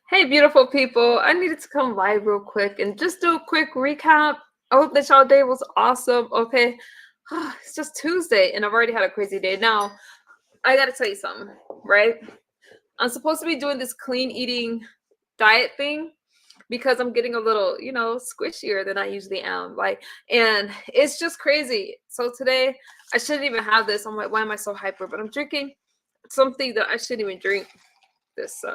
Hey, beautiful people. I needed to come live real quick and just do a quick recap. I hope that y'all day was awesome. Okay. It's just Tuesday and I've already had a crazy day. Now, I got to tell you something, right? I'm supposed to be doing this clean eating diet thing because I'm getting a little, squishier than I usually am. And it's just crazy. So today, I shouldn't even have this. I'm like, why am I so hyper? But I'm drinking something that I shouldn't even drink. This,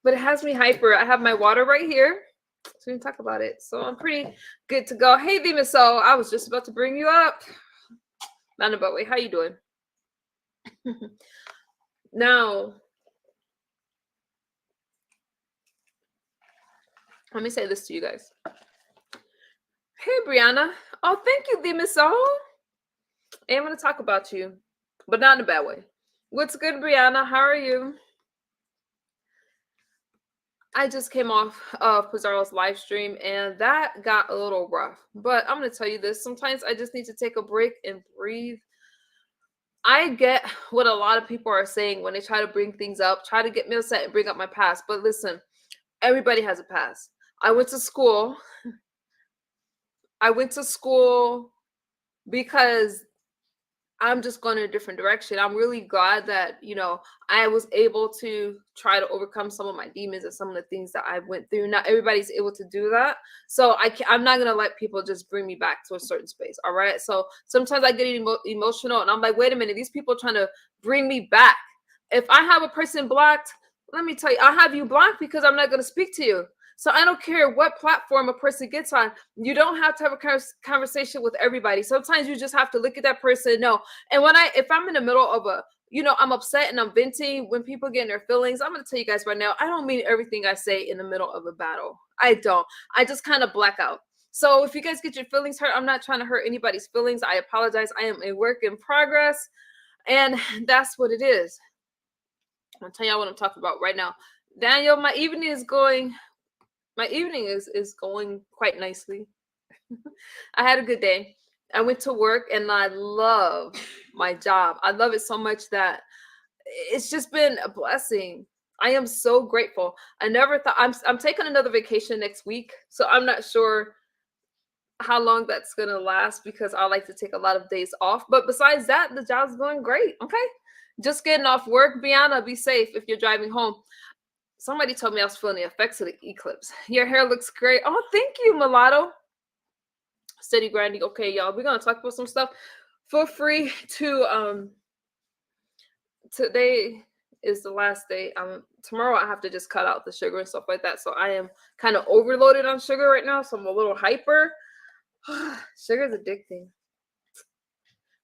but it has me hyper. I have my water right here, so we can talk about it. So I'm pretty good to go. Hey, Demon Soul, I was just about to bring you up. Roundabout way, how you doing? Now, let me say this to you guys. Hey, Brianna. Oh, thank you, Demon Soul. Hey, I'm going to talk about you, but not in a bad way. What's good, Brianna? How are you? I just came off of Pizarro's live stream and that got a little rough. But I'm going to tell you this. Sometimes I just need to take a break and breathe. I get what a lot of people are saying when they try to bring things up, try to get me upset and bring up my past. But listen, everybody has a past. I went to school. Because I'm just going in a different direction. I'm really glad that, I was able to try to overcome some of my demons and some of the things that I went through. Not everybody's able to do that. So I'm not going to let people just bring me back to a certain space. All right. So sometimes I get emotional and I'm like, wait a minute, these people are trying to bring me back. If I have a person blocked, let me tell you, I have you blocked because I'm not going to speak to you. So I don't care what platform a person gets on. You don't have to have a conversation with everybody. Sometimes you just have to look at that person. No. And if I'm in the middle of I'm upset and I'm venting when people get in their feelings, I'm going to tell you guys right now, I don't mean everything I say in the middle of a battle. I don't. I just kind of black out. So if you guys get your feelings hurt, I'm not trying to hurt anybody's feelings. I apologize. I am a work in progress. And that's what it is. I'm going to tell y'all what I'm talking about right now. Daniel, my evening is going quite nicely. I had a good day. I went to work and I love my job. I love it so much that it's just been a blessing. I am so grateful. I never thought I'm taking another vacation next week, so I'm not sure how long that's gonna last because I like to take a lot of days off. But besides that, the job's going great. Okay, just getting off work. Brianna, be safe if you're driving home. Somebody told me I was feeling the effects of the eclipse. Your hair looks great. Oh, thank you, Mulatto. Steady grinding. Okay, y'all, we're gonna talk about some stuff. Feel free to today is the last day. Tomorrow I have to just cut out the sugar and stuff like that. So I am kind of overloaded on sugar right now. So I'm a little hyper. Sugar's addicting.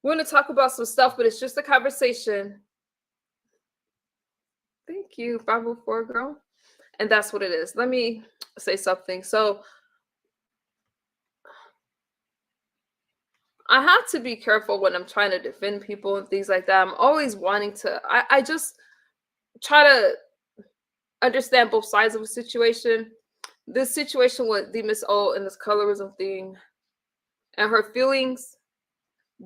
We're gonna talk about some stuff, but it's just a conversation. Thank you, 504 girl. And that's what it is. Let me say something. So I have to be careful when I'm trying to defend people and things like that. I'm always wanting to, I just try to understand both sides of a situation. This situation with the Miss O and this colorism thing and her feelings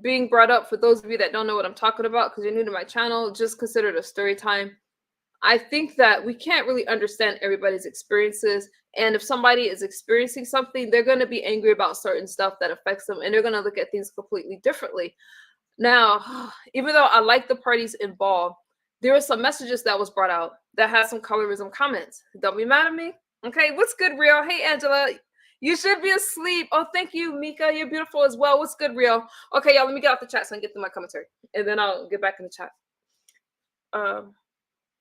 being brought up, for those of you that don't know what I'm talking about, because you're new to my channel, just consider it a story time. I think that we can't really understand everybody's experiences. And if somebody is experiencing something, they're going to be angry about certain stuff that affects them. And they're going to look at things completely differently. Now, even though I like the parties involved, there were some messages that was brought out that had some colorism comments. Don't be mad at me. Okay, what's good, Real? Hey, Angela. You should be asleep. Oh, thank you, Mika. You're beautiful as well. What's good, Real? Okay, y'all, let me get off the chat so I can get through my commentary. And then I'll get back in the chat.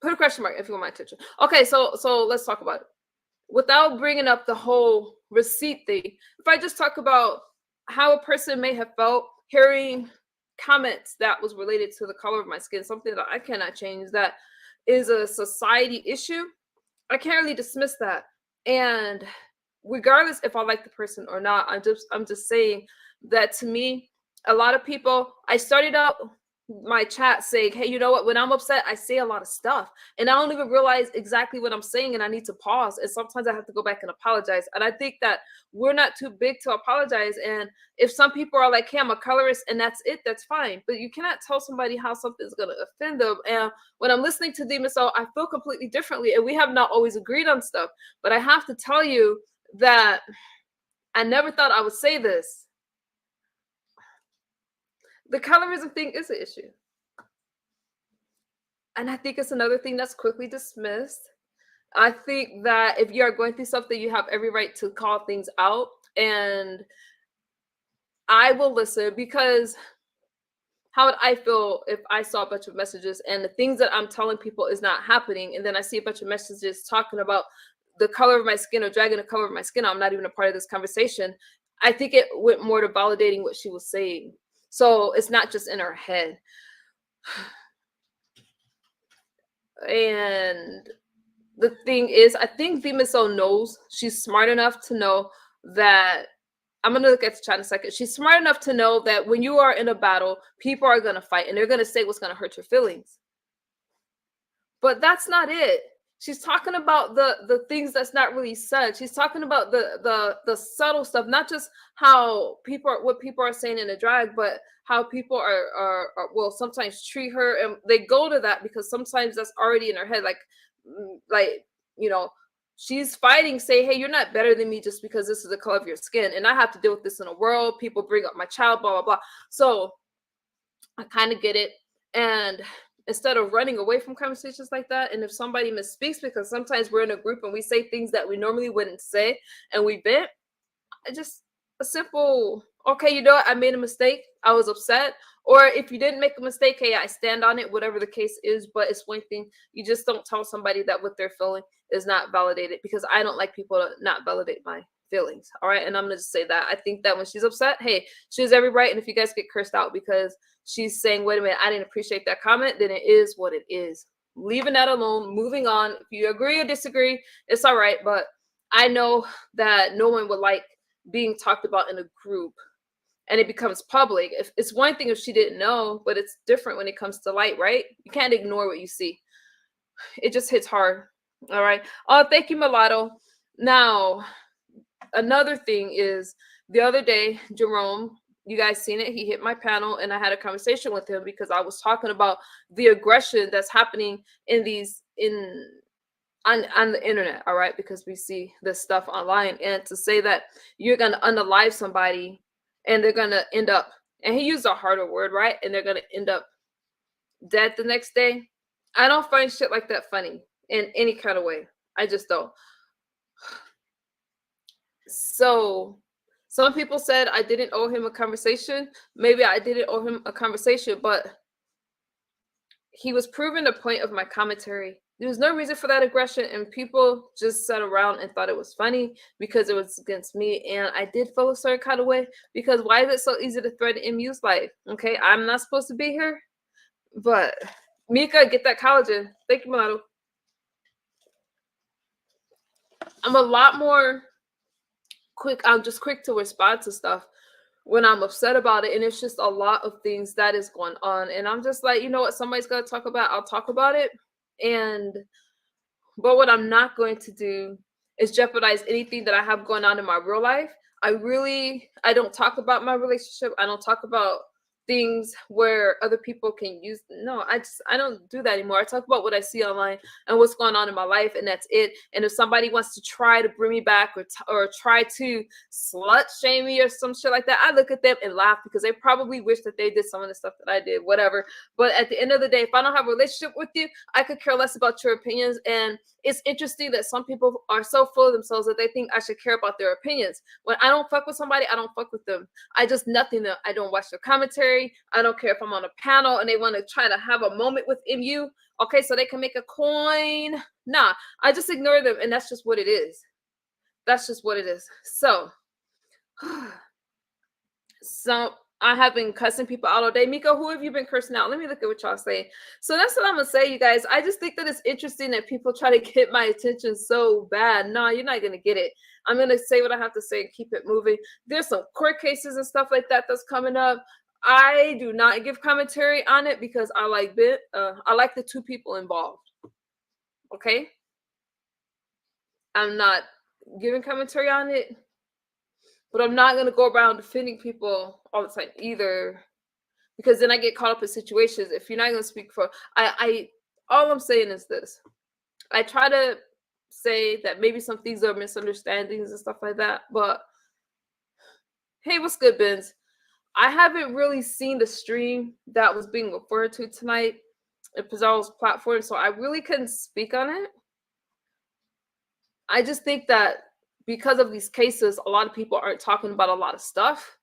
Put a question mark if you want my attention. Okay, so let's talk about it. Without bringing up the whole receipt thing, if I just talk about how a person may have felt hearing comments that was related to the color of my skin, something that I cannot change, that is a society issue, I can't really dismiss that. And regardless if I like the person or not, I'm just saying that to me, a lot of people, I started out my chat saying, hey, you know what, when I'm upset I say a lot of stuff and I don't even realize exactly what I'm saying, and I need to pause, and sometimes I have to go back and apologize. And I think that we're not too big to apologize. And if some people are like, hey, I'm a colorist and that's it, that's fine, but you cannot tell somebody how something's going to offend them. And when I'm listening to Demon Soul, I feel completely differently, and we have not always agreed on stuff. But I have to tell you that I never thought I would say this. The colorism thing is an issue. And I think it's another thing that's quickly dismissed. I think that if you are going through something, you have every right to call things out. And I will listen, because how would I feel if I saw a bunch of messages and the things that I'm telling people is not happening, and then I see a bunch of messages talking about the color of my skin or dragging the color of my skin? I'm not even a part of this conversation. I think it went more to validating what she was saying. So it's not just in her head. And the thing is, I think Vimaso knows, she's smart enough to know that, I'm going to look at the chat in a second. She's smart enough to know that when you are in a battle, people are going to fight and they're going to say what's going to hurt your feelings. But that's not it. She's talking about the things that's not really said. She's talking about the subtle stuff, not just how what people are saying in the drag, but how people are will sometimes treat her, and they go to that because sometimes that's already in her head. Like, you know, she's fighting, say, hey, you're not better than me just because this is the color of your skin, and I have to deal with this in a world. People bring up my child, blah blah blah. So I kind of get it. And instead of running away from conversations like that, and if somebody misspeaks, because sometimes we're in a group and we say things that we normally wouldn't say and we vent, just a simple, okay, you know what, I made a mistake, I was upset. Or if you didn't make a mistake, hey, I stand on it, whatever the case is. But it's one thing, you just don't tell somebody that what they're feeling is not validated, because I don't like people to not validate my feelings. All right. And I'm gonna just say that I think that when she's upset, hey, she has every right. And if you guys get cursed out because she's saying, wait a minute, I didn't appreciate that comment, then it is what it is. Leaving that alone, moving on. If you agree or disagree, it's all right. But I know that no one would like being talked about in a group and it becomes public. If it's one thing if she didn't know, but it's different when it comes to light, right? You can't ignore what you see. It just hits hard. All right. Oh, thank you, Mulatto. Now, another thing is, the other day, Jerome, you guys seen it, he hit my panel and I had a conversation with him because I was talking about the aggression that's happening in these on the internet. All right, because we see this stuff online, and to say that you're gonna unalive somebody and they're gonna end up, and he used a harder word, right, and they're gonna end up dead the next day. I don't find shit like that funny in any kind of way. I just don't. So some people said I didn't owe him a conversation. Maybe I didn't owe him a conversation, but he was proving the point of my commentary. There was no reason for that aggression, and people just sat around and thought it was funny because it was against me. And I did feel a certain kind of way, because why is it so easy to threaten MU's life? Okay, I'm not supposed to be here, but Mika, get that collagen. Thank you, Mulatto. I'm a lot more quick. I'm just quick to respond to stuff when I'm upset about it, and it's just a lot of things that is going on, and I'm just like, you know what, somebody's got to talk about, I'll talk about it. And but what I'm not going to do is jeopardize anything that I have going on in my real life. I don't talk about my relationship. I don't talk about things where other people can use. No, I don't do that anymore. I talk about what I see online and what's going on in my life, and that's it. And if somebody wants to try to bring me back or try to slut shame me or some shit like that, I look at them and laugh, because they probably wish that they did some of the stuff that I did, whatever. But at the end of the day, if I don't have a relationship with you, I could care less about your opinions. And it's interesting that some people are so full of themselves that they think I should care about their opinions. When I don't fuck with somebody, I don't fuck with them. I just nothing them. I don't watch their commentary. I don't care if I'm on a panel and they want to try to have a moment with MU, okay, so they can make a coin. Nah, I just ignore them, and that's just what it is. That's just what it is. So I have been cussing people out all day. Miko, who have you been cursing out? Let me look at what y'all say. So that's what I'm gonna say, you guys. I just think that it's interesting that people try to get my attention so bad. No, you're not gonna get it. I'm gonna say what I have to say and keep it moving. There's some court cases and stuff like that that's coming up. I do not give commentary on it because I like the two people involved. Okay, I'm not giving commentary on it, but I'm not gonna go around defending people all the time either, because then I get caught up in situations. If you're not gonna speak for, I all I'm saying is this: I try to say that maybe some things are misunderstandings and stuff like that. But hey, what's good, Benz? I haven't really seen the stream that was being referred to tonight in Pizzarro's platform, so I really couldn't speak on it. I just think that because of these cases, a lot of people aren't talking about a lot of stuff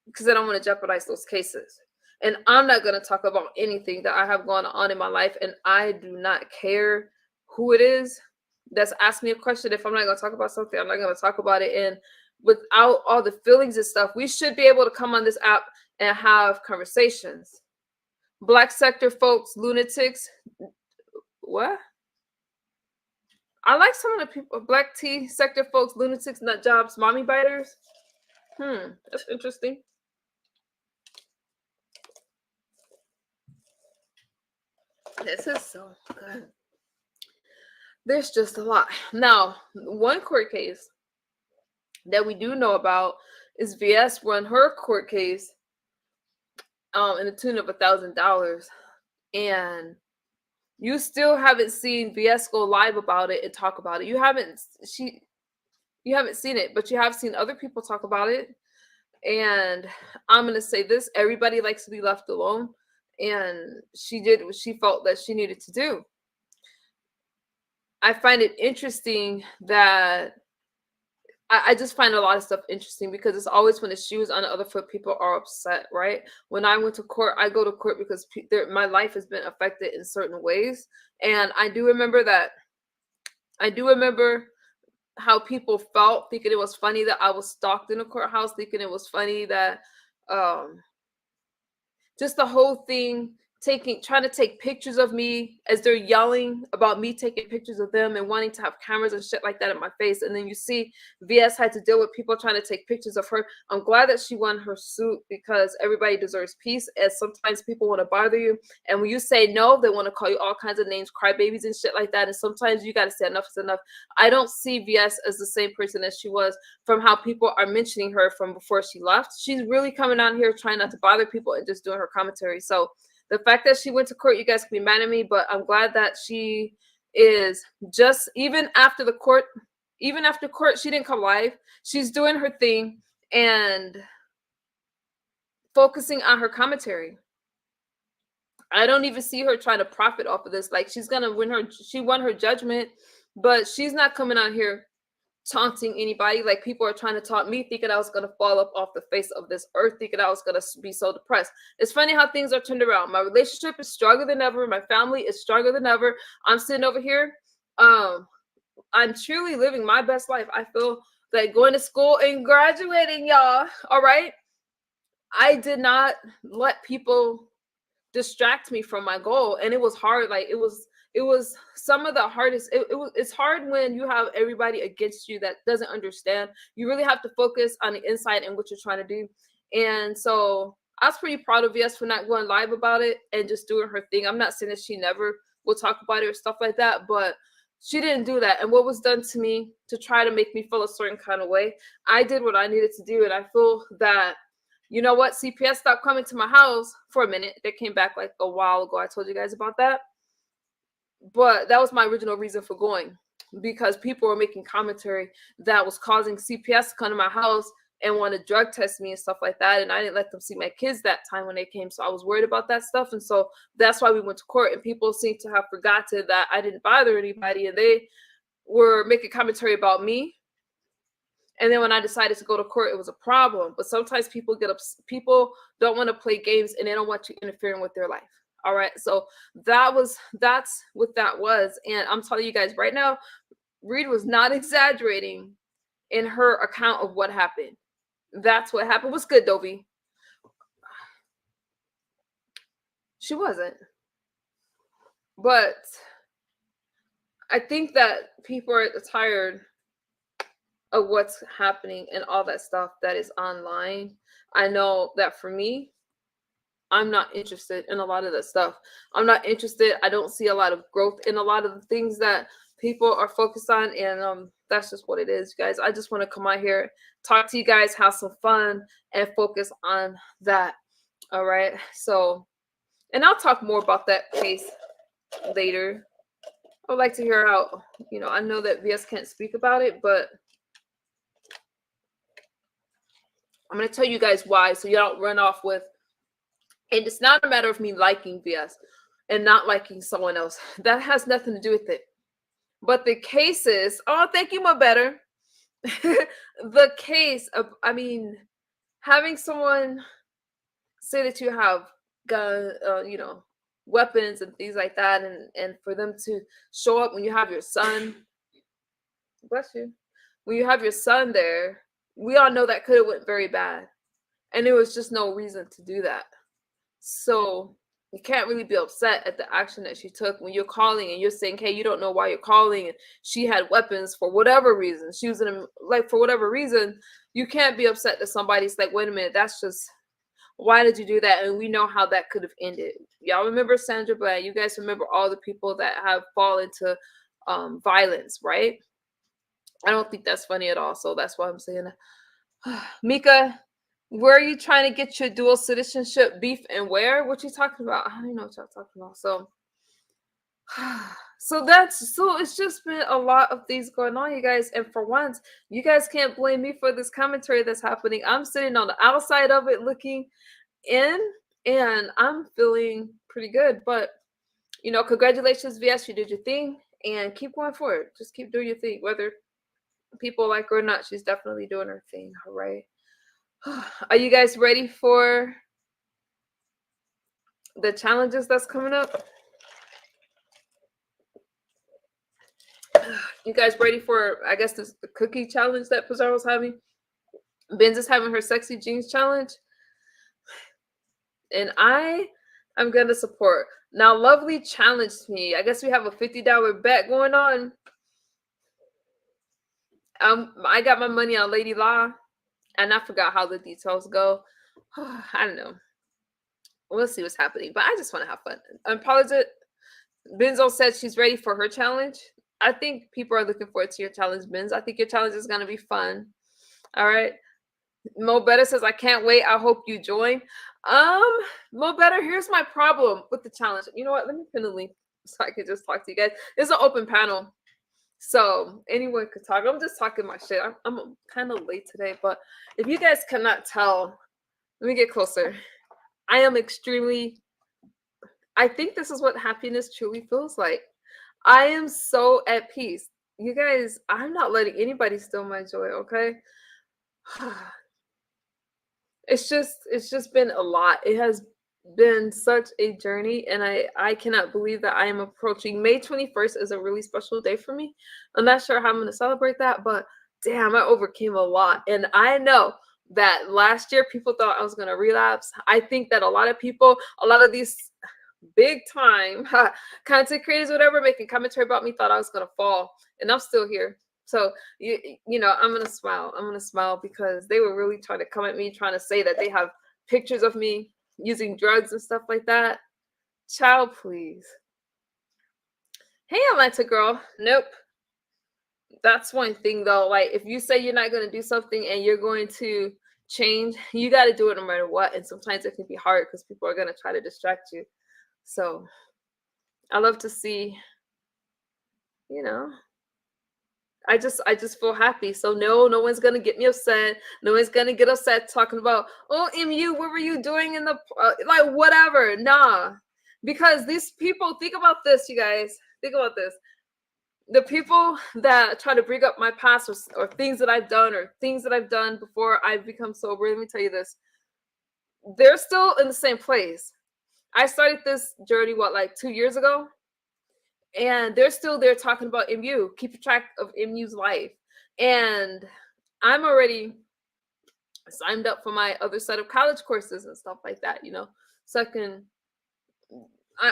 because they don't want to jeopardize those cases. And I'm not going to talk about anything that I have going on in my life, and I do not care who it is that's asked me a question. If I'm not going to talk about something, I'm not going to talk about it. And without all the feelings and stuff, we should be able to come on this app and have conversations. Black sector folks, lunatics. What? I like some of the people, black T sector folks, lunatics, nut jobs, mommy biters. That's interesting. This is so good. There's just a lot. Now, one court case that we do know about is VS won her court case in the tune of $1,000, and you still haven't seen VS go live about it and talk about it. You haven't seen it, but you have seen other people talk about it. And I'm gonna say this: everybody likes to be left alone, and she did what she felt that she needed to do. I find it interesting that I just find a lot of stuff interesting because it's always when the shoe is on the other foot, people are upset, right? When I went to court, I go to court because my life has been affected in certain ways. And I do remember how people felt, thinking it was funny that I was stalked in a courthouse, thinking it was funny that just the whole thing, trying to take pictures of me as they're yelling about me taking pictures of them and wanting to have cameras and shit like that in my face. And then you see VS had to deal with people trying to take pictures of her. I'm glad that she won her suit because everybody deserves peace, as sometimes people want to bother you, and when you say no, they want to call you all kinds of names, crybabies and shit like that. And sometimes you got to say enough is enough. I don't see VS as the same person as she was from how people are mentioning her from before she left. She's really coming on here trying not to bother people and just doing her commentary. So the fact that she went to court, you guys can be mad at me, but I'm glad that she is just, even after court, she didn't come live. She's doing her thing and focusing on her commentary. I don't even see her trying to profit off of this. Like, she won her judgment, but she's not coming out here taunting anybody. Like, people are trying to taunt me, thinking I was going to fall up off the face of this earth, thinking I was going to be so depressed. It's funny how things are turned around. My relationship is stronger than ever. My family is stronger than ever. I'm sitting over here. I'm truly living my best life. I feel like going to school and graduating, y'all. All right. I did not let people distract me from my goal, and it was hard. Like, it was some of the hardest. It's hard when you have everybody against you that doesn't understand. You really have to focus on the inside and what you're trying to do. And so I was pretty proud of VS for not going live about it and just doing her thing. I'm not saying that she never will talk about it or stuff like that, but she didn't do that. And what was done to me to try to make me feel a certain kind of way, I did what I needed to do. And I feel that, you know what, CPS stopped coming to my house for a minute. They came back like a while ago. I told you guys about that. But that was my original reason for going, because people were making commentary that was causing CPS to come to my house and want to drug test me and stuff like that. And I didn't let them see my kids that time when they came. So I was worried about that stuff. And so that's why we went to court. And people seem to have forgotten that I didn't bother anybody. And they were making commentary about me. And then when I decided to go to court, it was a problem. But sometimes people people don't want to play games, and they don't want you interfering with their life. All right. So that's what that was. And I'm telling you guys right now, Reed was not exaggerating in her account of what happened. That's what happened. What's good, Dovey? She wasn't. But I think that people are tired of what's happening and all that stuff that is online. I know that for me, I'm not interested in a lot of that stuff. I'm not interested. I don't see a lot of growth in a lot of the things that people are focused on, and that's just what it is, guys. I just want to come out here, talk to you guys, have some fun, and focus on that. All right. So, and I'll talk more about that case later. I would like to hear how, I know that VS can't speak about it, but I'm going to tell you guys why, so you don't run off with, and it's not a matter of me liking VS and not liking someone else. That has nothing to do with it. But the cases, oh, thank you, my better. The case of, having someone say that you have gun, weapons and things like that, and for them to show up when you have your son, bless you, when you have your son there, we all know that could have went very bad, and there was just no reason to do that. So you can't really be upset at the action that she took when you're calling and you're saying, hey, you don't know why you're calling, and she had weapons for whatever reason. She was for whatever reason. You can't be upset that somebody's like, wait a minute, that's just, why did you do that? And we know how that could have ended. Y'all remember Sandra Bland. You guys remember all the people that have fallen into violence, right? I don't think that's funny at all. So that's why I'm saying that. Mika, where are you trying to get your dual citizenship beef, and where? What you talking about? I don't even know what y'all talking about. So it's just been a lot of things going on, you guys. And for once, you guys can't blame me for this commentary that's happening. I'm sitting on the outside of it looking in, and I'm feeling pretty good. But congratulations, VS, you did your thing, and keep going forward. Just keep doing your thing, whether people like her or not. She's definitely doing her thing. All right. Are you guys ready for the challenges that's coming up? You guys ready for, I guess, the cookie challenge that Pizarro's having? Benz is having her sexy jeans challenge. And I am going to support. Now, Lovely challenged me. I guess we have a $50 bet going on. I got my money on Lady Law, and I forgot how the details go. I don't know. We'll see what's happening, but I just want to have fun. Apologize. Benzo said she's ready for her challenge. I think people are looking forward to your challenge, Benz. I think your challenge is going to be fun. All right. Mo Better says, I can't wait. I hope you join. Mo Better, here's my problem with the challenge. You know what? Let me pin the link so I can just talk to you guys. It's an open panel, so anyone could talk. I'm just talking my shit. I'm kind of late today, but if you guys cannot tell, let me get closer. I am I think this is what happiness truly feels like. I am so at peace. You guys, I'm not letting anybody steal my joy, okay? It's just been a lot. It has been such a journey, and I cannot believe that I am approaching May 21st is a really special day for me. I'm not sure how I'm going to celebrate that, but damn, I overcame a lot. And I know that last year people thought I was going to relapse. I think that a lot of these big time content creators, whatever, making commentary about me, thought I was going to fall, and I'm still here. So I'm gonna smile because they were really trying to come at me, trying to say that they have pictures of me using drugs and stuff like that. Child, please. Hey, Atlanta girl. Nope. That's one thing though. Like, if you say you're not gonna do something and you're going to change, you got to do it no matter what. And sometimes it can be hard because people are gonna try to distract you. So I love to see, I just feel happy. So no one's gonna get me upset. No one's gonna get upset talking about, oh, MU, what were you doing in the like whatever? Nah, because these people, think about this, you guys. Think about this. The people that try to bring up my past or things that I've done or things that I've done before I've become sober. Let me tell you this. They're still in the same place. I started this journey like 2 years ago. And they're still there talking about MU, keeping track of MU's life. And I'm already signed up for my other set of college courses and stuff like that, So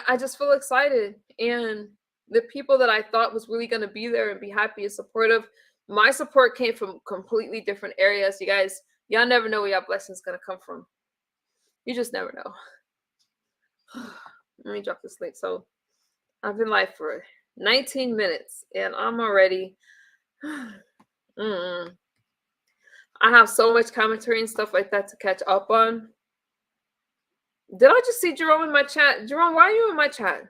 I just feel excited. And the people that I thought was really going to be there and be happy and supportive, my support came from completely different areas. You guys, y'all never know where your blessings gonna come from. You just never know. Let me drop this link. So I've been live for 19 minutes and I'm already I have so much commentary and stuff like that to catch up on. Did I just see Jerome in my chat? Jerome, why are you in my chat?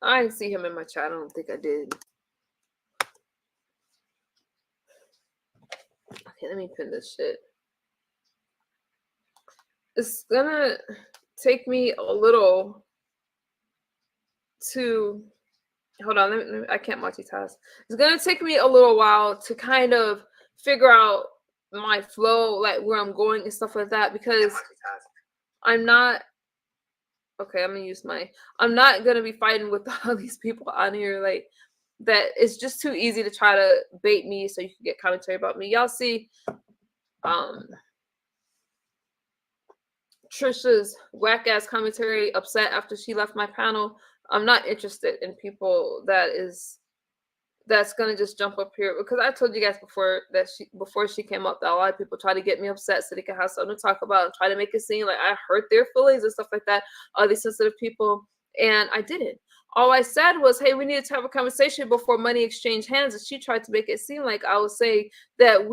I didn't see him in my chat. I don't think I did. Okay, let me pin this shit. It's gonna take me a little to hold on. I can't multitask. It's gonna take me a little while to kind of figure out my flow, like where I'm going and stuff like that, because I'm not okay. I'm not gonna be fighting with all these people on here, like that. It's just too easy to try to bait me so you can get commentary about me. Y'all see Trisha's whack ass commentary, upset after she left my panel. I'm not interested in people that's gonna just jump up here, because I told you guys before she came up that a lot of people try to get me upset so they can have something to talk about and try to make it seem like I hurt their feelings and stuff like that. All these sensitive people, and I didn't. All I said was, hey, we needed to have a conversation before money exchanged hands, and she tried to make it seem like I was saying that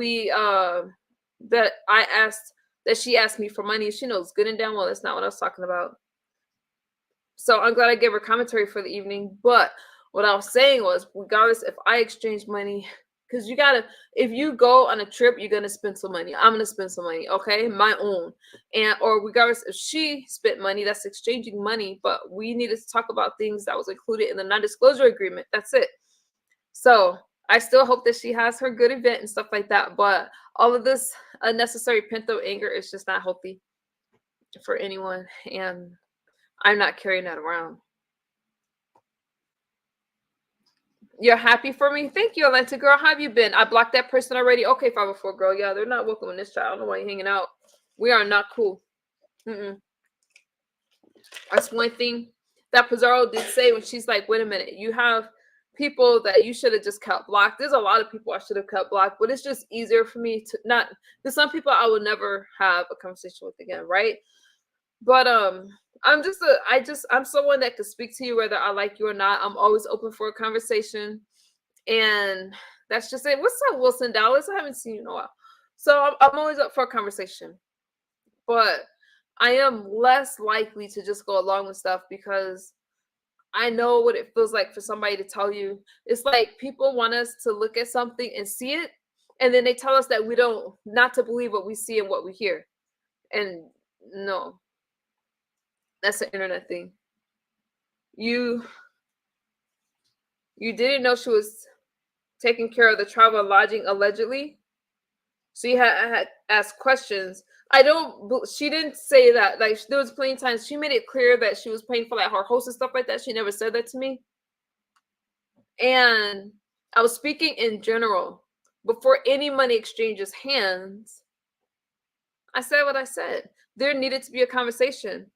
that she asked me for money. She knows good and damn well that's not what I was talking about. So I'm glad I gave her commentary for the evening. But what I was saying was, regardless if I exchange money, because if you go on a trip, you're gonna spend some money. I'm gonna spend some money, okay, my own, or regardless if she spent money, that's exchanging money. But we needed to talk about things that was included in the non-disclosure agreement. That's it. So I still hope that she has her good event and stuff like that. But all of this unnecessary pent-up anger is just not healthy for anyone, and I'm not carrying that around. You're happy for me? Thank you, Atlanta girl. How have you been? I blocked that person already. Okay, 504 girl. Yeah, they're not welcome in this chat. I don't know why you're hanging out. We are not cool. That's one thing that Pizarro did say when she's like, wait a minute, you have people that you should have just kept blocked. There's a lot of people I should have kept blocked, but it's just easier for me to not, because some people I will never have a conversation with again, right? But I'm someone that could speak to you whether I like you or not. I'm always open for a conversation, and that's just it. What's up, Wilson Dallas? I haven't seen you in a while, so I'm always up for a conversation. But I am less likely to just go along with stuff because I know what it feels like for somebody to tell you. It's like people want us to look at something and see it, and then they tell us that we don't, not to believe what we see and what we hear. And no, that's an internet thing. You didn't know she was taking care of the travel and lodging allegedly, so you had asked questions. She didn't say that. Like, there was plenty of times she made it clear that she was paying for like her host and stuff like that. She never said that to me. And I was speaking in general. Before any money exchanges hands, I said what I said. There needed to be a conversation.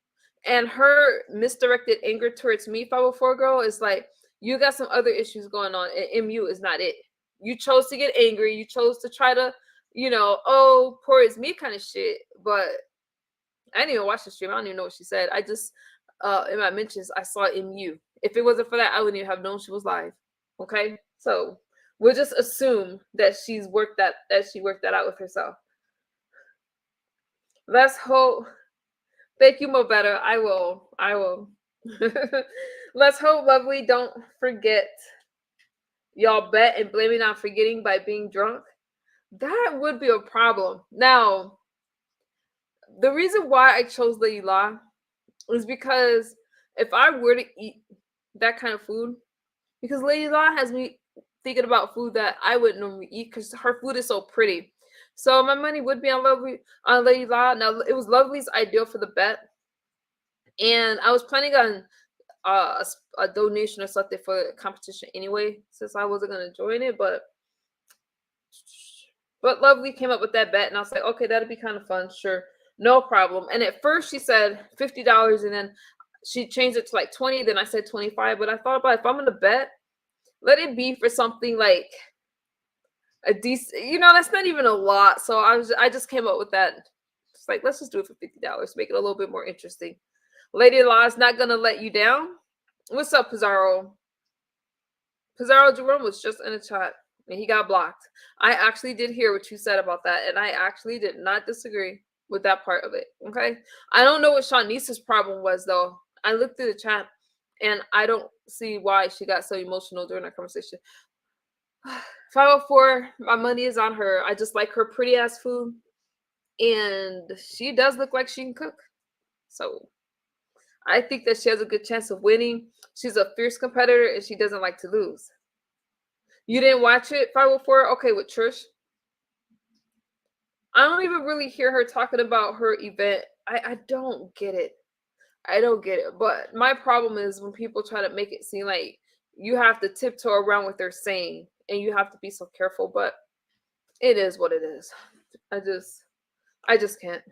And her misdirected anger towards me, 504 girl, is like, you got some other issues going on, and MU is not it. You chose to get angry. You chose to try to, oh, poor it's me kind of shit. But I didn't even watch the stream. I don't even know what she said. I just, in my mentions, I saw MU. If it wasn't for that, I wouldn't even have known she was live. Okay? So we'll just assume that she worked that out with herself. Let's hope. Thank you, Mo Better. I will. Let's hope Lovely don't forget. Y'all bet and blame it on forgetting by being drunk. That would be a problem. Now, the reason why I chose Lady La is because if I were to eat that kind of food, because Lady La has me thinking about food that I wouldn't normally eat because her food is so pretty. So my money would be on Lady La. Now, it was Lovely's ideal for the bet, and I was planning on a donation or something for the competition anyway, since I wasn't gonna join it, but Lovely came up with that bet, and I was like, okay, that'd be kind of fun, sure, no problem. And at first she said $50, and then she changed it to like 20. Then I said 25. But I thought about, if I'm gonna bet, let it be for something like a decent, that's not even a lot. So I just came up with that. It's like, let's just do it for $50, make it a little bit more interesting. Lady Law's not gonna let you down. What's up, Pizarro? Pizarro Jerome was just in a chat and he got blocked. I actually did hear what you said about that, and I actually did not disagree with that part of it. Okay. I don't know what Shanice's problem was though. I looked through the chat and I don't see why she got so emotional during that conversation. 504, my money is on her. I just like her pretty ass food. And she does look like she can cook. So I think that she has a good chance of winning. She's a fierce competitor and she doesn't like to lose. You didn't watch it, 504? Okay, with Trish. I don't even really hear her talking about her event. I don't get it. I don't get it. But my problem is when people try to make it seem like you have to tiptoe around what they're saying and you have to be so careful. But it is what it is. I just can't.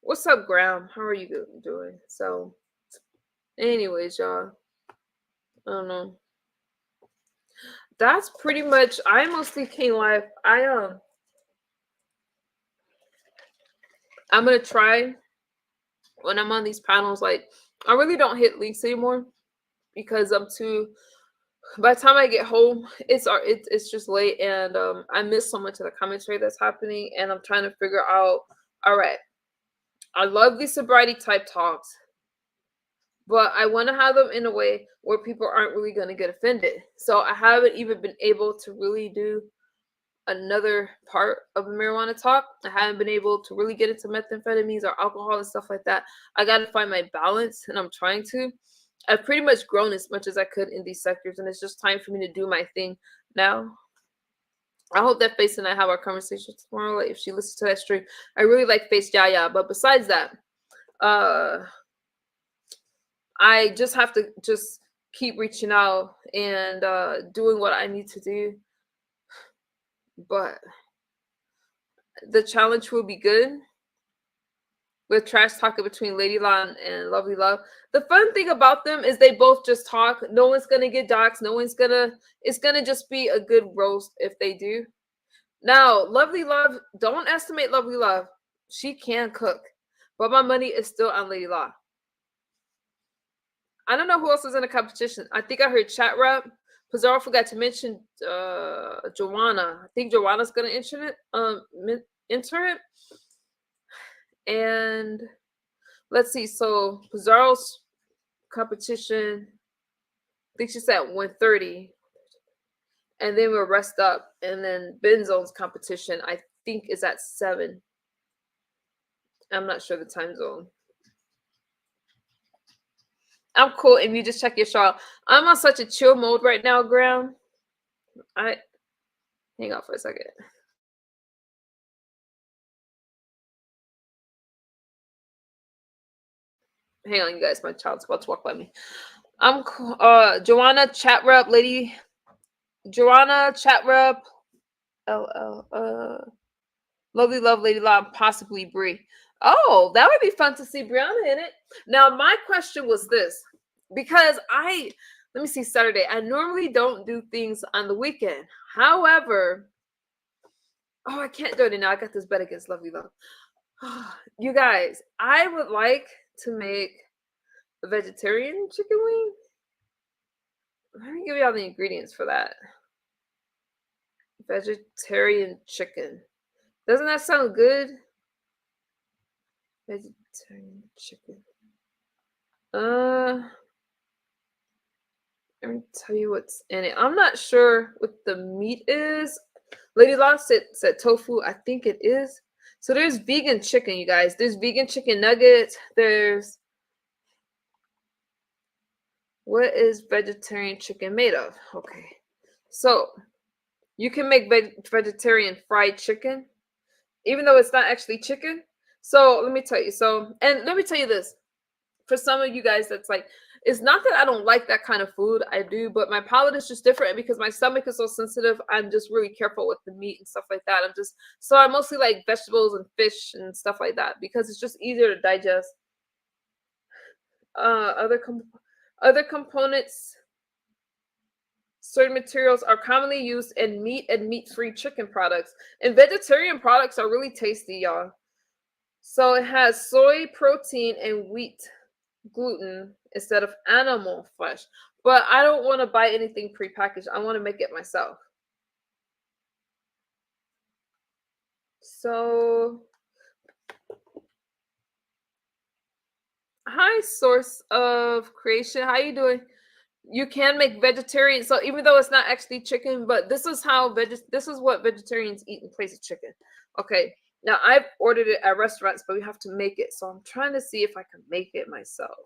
What's up, Graham? How are you doing? So, anyways, y'all, I don't know. That's pretty much. I mostly came live. I'm gonna try when I'm on these panels. Like, I really don't hit links anymore because I'm too. By the time I get home, it's just late, and I miss so much of the commentary that's happening, and I'm trying to figure out. All right, I love these sobriety type talks, but I want to have them in a way where people aren't really going to get offended. So I haven't even been able to really do another part of a marijuana talk. I haven't been able to really get into methamphetamines or alcohol and stuff like that. I got to find my balance, and I'm trying to. I've pretty much grown as much as I could in these sectors, and it's just time for me to do my thing now. I hope that Face and I have our conversation tomorrow. Like, if she listens to that stream, I really like Face Yaya. But besides that, I just have to just keep reaching out and doing what I need to do. But the challenge will be good with trash talking between Lady Law and Lovely Love. The fun thing about them is they both just talk. No one's gonna get doxxed. It's gonna just be a good roast if they do. Now, Lovely Love, don't estimate Lovely Love. She can cook, but my money is still on Lady Law. I don't know who else is in the competition. I think I heard Chat Rep. Pizarro forgot to mention Joanna. I think Joanna's gonna enter it. And let's see. So Pizarro's competition, I think she said 1:30. And then we'll rest up. And then Benzone's competition, I think, is at 7. I'm not sure the time zone. I'm cool. And you just check your show. I'm on such a chill mode right now, Graham. Hang on for a second. Hang on, you guys. My child's about to walk by me. I'm Joanna, Chat Rep, Lady Joanna, Chat Rep, Lovely Love, Lady Law, possibly Bree. Oh, that would be fun to see Brianna in it. Now, my question was this, because let me see, Saturday. I normally don't do things on the weekend. However, I can't do it now. I got this bet against Lovely Love. You guys, I would like to make a vegetarian chicken wing. Let me give y'all the ingredients for that. Vegetarian chicken. Doesn't that sound good? Vegetarian chicken. Let me tell you what's in it. I'm not sure what the meat is. Lady Law said tofu. I think it is. So there's vegan chicken, you guys. There's vegan chicken nuggets. What is vegetarian chicken made of? Okay. So you can make vegetarian fried chicken, even though it's not actually chicken. So let me tell you. And let me tell you this. For some of you guys, that's like, it's not that I don't like that kind of food. I do, but my palate is just different. And because my stomach is so sensitive, I'm just really careful with the meat and stuff like that. I mostly like vegetables and fish and stuff like that because it's just easier to digest. Other components, certain materials are commonly used in meat and meat-free chicken products. And vegetarian products are really tasty, y'all. So it has soy protein and wheat gluten instead of animal flesh. But I don't want to buy anything prepackaged. I want to make it myself. So, hi, source of creation. How you doing? You can make vegetarian. So even though it's not actually chicken, but this is what vegetarians eat in place of chicken. Okay. Now I've ordered it at restaurants, but we have to make it. So I'm trying to see if I can make it myself.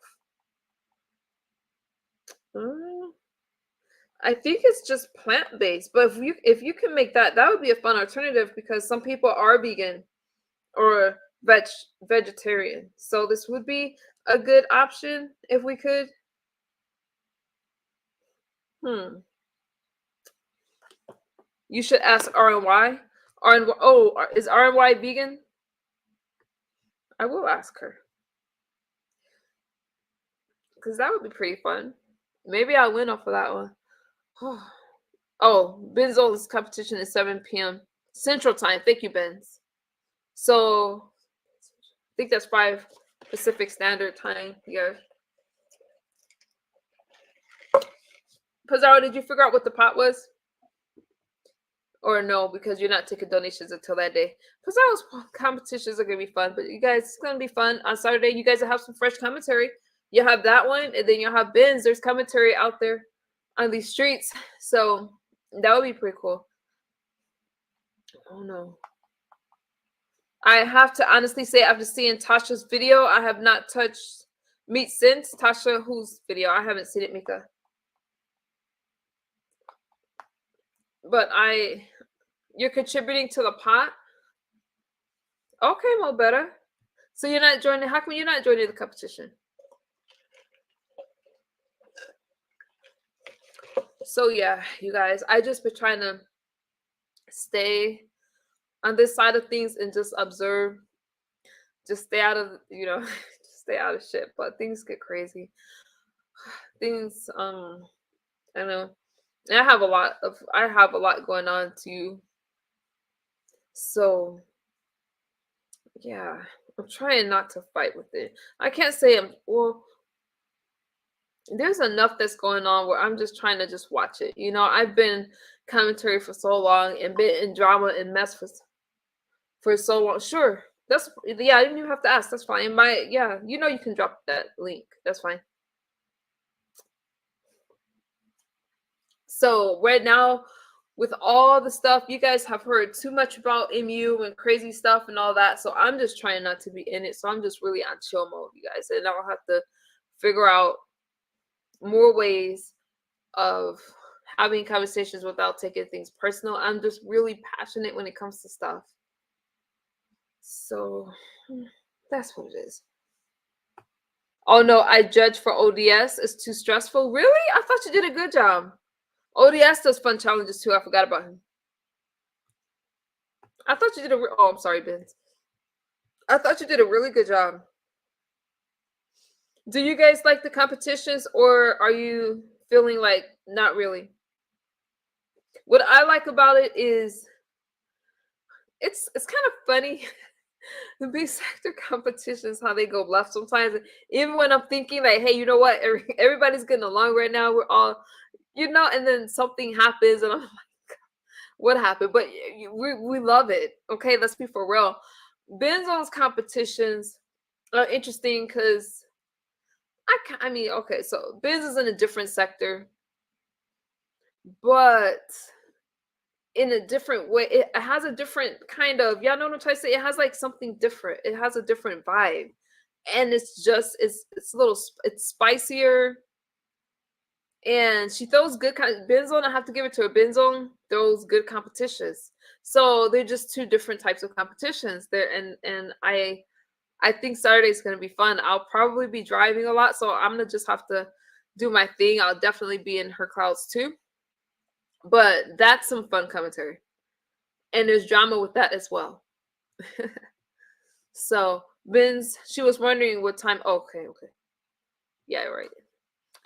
I think it's just plant-based, but if you can make that, that would be a fun alternative because some people are vegan or vegetarian. So this would be a good option if we could. You should ask RNY. Is RNY vegan? I will ask her. Because that would be pretty fun. Maybe I'll win off of that one. Oh, Benzol's competition is 7 p.m. Central Time. Thank you, Benz. So, I think that's 5 Pacific Standard Time here. Pizarro, did you figure out what the pot was? Or no, because you're not taking donations until that day. Pizarro's competitions are going to be fun. But you guys, it's going to be fun. On Saturday, you guys will have some fresh commentary. You have that one, and then you'll have Ben's. There's commentary out there on these streets. So that would be pretty cool. Oh no. I have to honestly say, after seeing Tasha's video, I have not touched meat since. Tasha, whose video? I haven't seen it, Mika. But you're contributing to the pot? Okay, Mo better. So you're not joining. How come you're not joining the competition? So yeah, you guys, I just been trying to stay on this side of things and just observe. Just stay out of, just stay out of shit. But things get crazy. Things, I know. I have a lot going on too. So yeah, I'm trying not to fight with it. I can't say there's enough that's going on where I'm just trying to just watch it. I've been commentary for so long and been in drama and mess for so long. Sure. I didn't even have to ask. That's fine. You can drop that link. That's fine. So right now, with all the stuff, you guys have heard too much about MU and crazy stuff and all that. So I'm just trying not to be in it. So I'm just really on chill mode, you guys. And I'll have to figure out more ways of having conversations without taking things personal. I'm just really passionate when it comes to stuff. So that's what it is. Oh no, I judge for ODS. It's too stressful. Really? I thought you did a good job. ODS does fun challenges too. I forgot about him. I thought you did I'm sorry, Ben. I thought you did a really good job. Do you guys like the competitions, or are you feeling like not really? What I like about it is it's kind of funny. The big sector competitions, how they go left sometimes. Even when I'm thinking like, hey, you know what? Everybody's getting along right now. We're all, and then something happens and I'm like, what happened? But we love it. Okay, let's be for real. Benzo's competitions are interesting because okay, so Benz is in a different sector, but in a different way. It has a different kind of, y'all know what I'm trying to say? It has like something different. It has a different vibe. And it's spicier. And she throws good Benzone. I have to give it to her. Benzone throws good competitions. So they're just two different types of competitions there. And I think Saturday's gonna be fun. I'll probably be driving a lot, so I'm gonna just have to do my thing. I'll definitely be in her clouds too. But that's some fun commentary. And there's drama with that as well. So Benz, she was wondering what time. Okay. Yeah, right.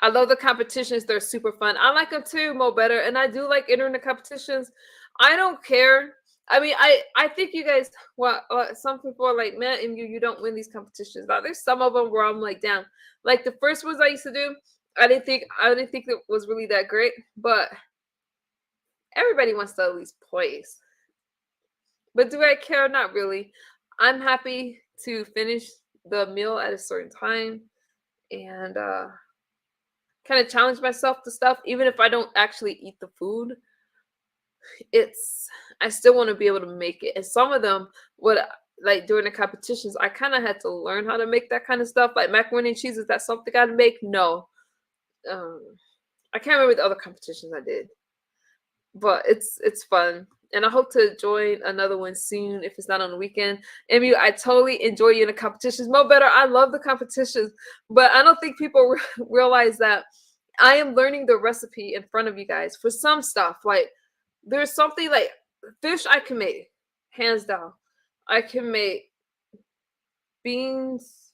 I love the competitions. They're super fun. I like them too, Mo better. And I do like entering the competitions. I don't care. I mean, I think you guys. Well, some people are like, man, and you don't win these competitions. Now, there's some of them where I'm like, damn. Like the first ones I used to do, I didn't think it was really that great. But everybody wants to at least place. But do I care? Not really. I'm happy to finish the meal at a certain time and kind of challenge myself to stuff, even if I don't actually eat the food. It's I still want to be able to make it. And some of them, what like during the competitions, I kind of had to learn how to make that kind of stuff. Like macaroni and cheese, is that something I make? No. Um, I can't remember the other competitions I did, but it's fun. And I hope to join another one soon if it's not on the weekend. Emu, I totally enjoy you in the competitions. Mo better, I love the competitions, but I don't think people realize that I am learning the recipe in front of you guys for some stuff. Like there's something like fish I can make, hands down. I can make beans,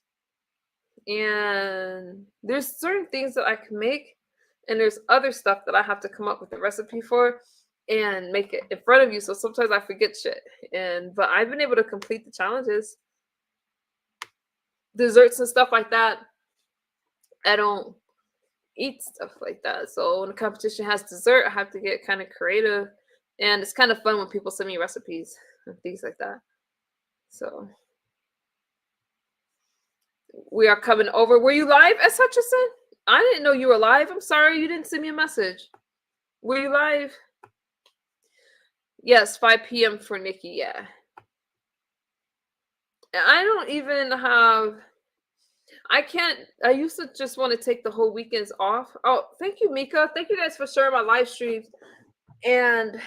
and there's certain things that I can make, and there's other stuff that I have to come up with a recipe for and make it in front of you. So sometimes I forget shit. But I've been able to complete the challenges. Desserts and stuff like that. I don't eat stuff like that. So when the competition has dessert, I have to get kind of creative. And it's kind of fun when people send me recipes and things like that. So we are coming over. Were you live at Hutchison? I didn't know you were live. I'm sorry you didn't send me a message. Were you live? Yes, 5 p.m. for Nikki. Yeah. I don't even have. I can't. I used to just want to take the whole weekends off. Oh, thank you, Mika. Thank you guys for sharing my live streams. And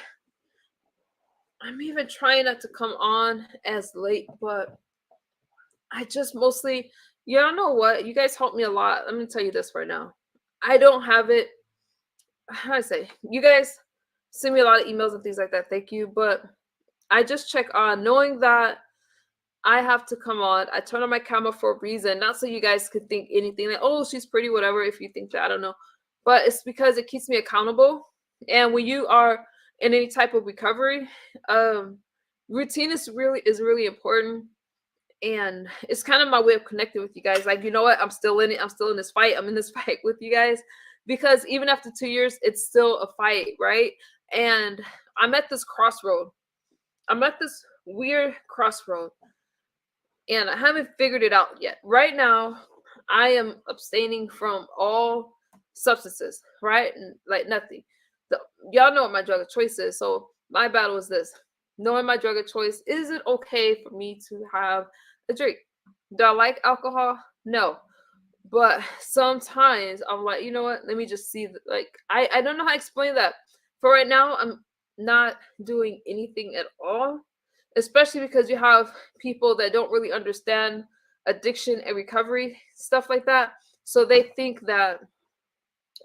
I'm even trying not to come on as late, but I just mostly, you know what? You guys helped me a lot. Let me tell you this right now. I don't have it. How do I say? You guys send me a lot of emails and things like that. Thank you. But I just check on knowing that I have to come on. I turn on my camera for a reason, not so you guys could think anything like, oh, she's pretty, whatever. If you think that, I don't know. But it's because it keeps me accountable. And when you are in any type of recovery, routine is really important. And it's kind of my way of connecting with you guys. Like, you know what? I'm still in it. I'm still in this fight. I'm in this fight with you guys. Because even after 2 years, it's still a fight, right? And I'm at this crossroad. I'm at this weird crossroad and I haven't figured it out yet. Right now, I am abstaining from all substances, right? And like nothing. Y'all know what my drug of choice is. So my battle is this: knowing my drug of choice, is it okay for me to have a drink? Do I like alcohol? No. But sometimes I'm like, you know what? Let me just see. I don't know how to explain that. For right now, I'm not doing anything at all, especially because you have people that don't really understand addiction and recovery, stuff like that. So they think that,